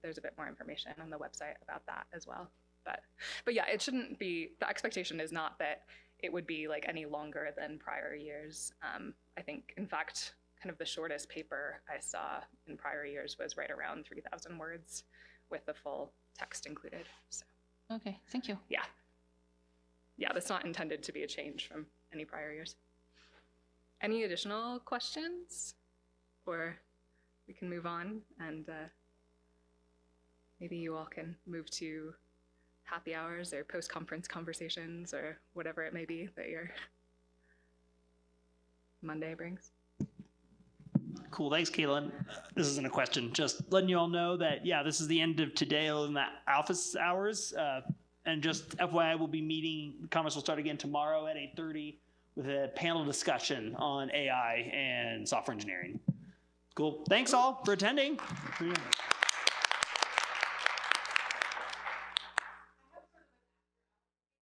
There's a bit more information on the website about that as well. But yeah, it shouldn't be, the expectation is not that it would be like any longer than prior years. I think, in fact, kind of the shortest paper I saw in prior years was right around 3,000 words with the full text included. So. Okay, thank you. Yeah. Yeah, that's not intended to be a change from any prior years. Any additional questions? Or we can move on and maybe you all can move to happy hours or post-conference conversations or whatever it may be that your Monday brings. Cool, thanks, Caitlin. This isn't a question, just letting you all know that, yeah, this is the end of today, other than that office hours. And just FYI, we'll be meeting, the conference will start again tomorrow at 8:30 with a panel discussion on AI and software engineering. Cool. Thanks all for attending.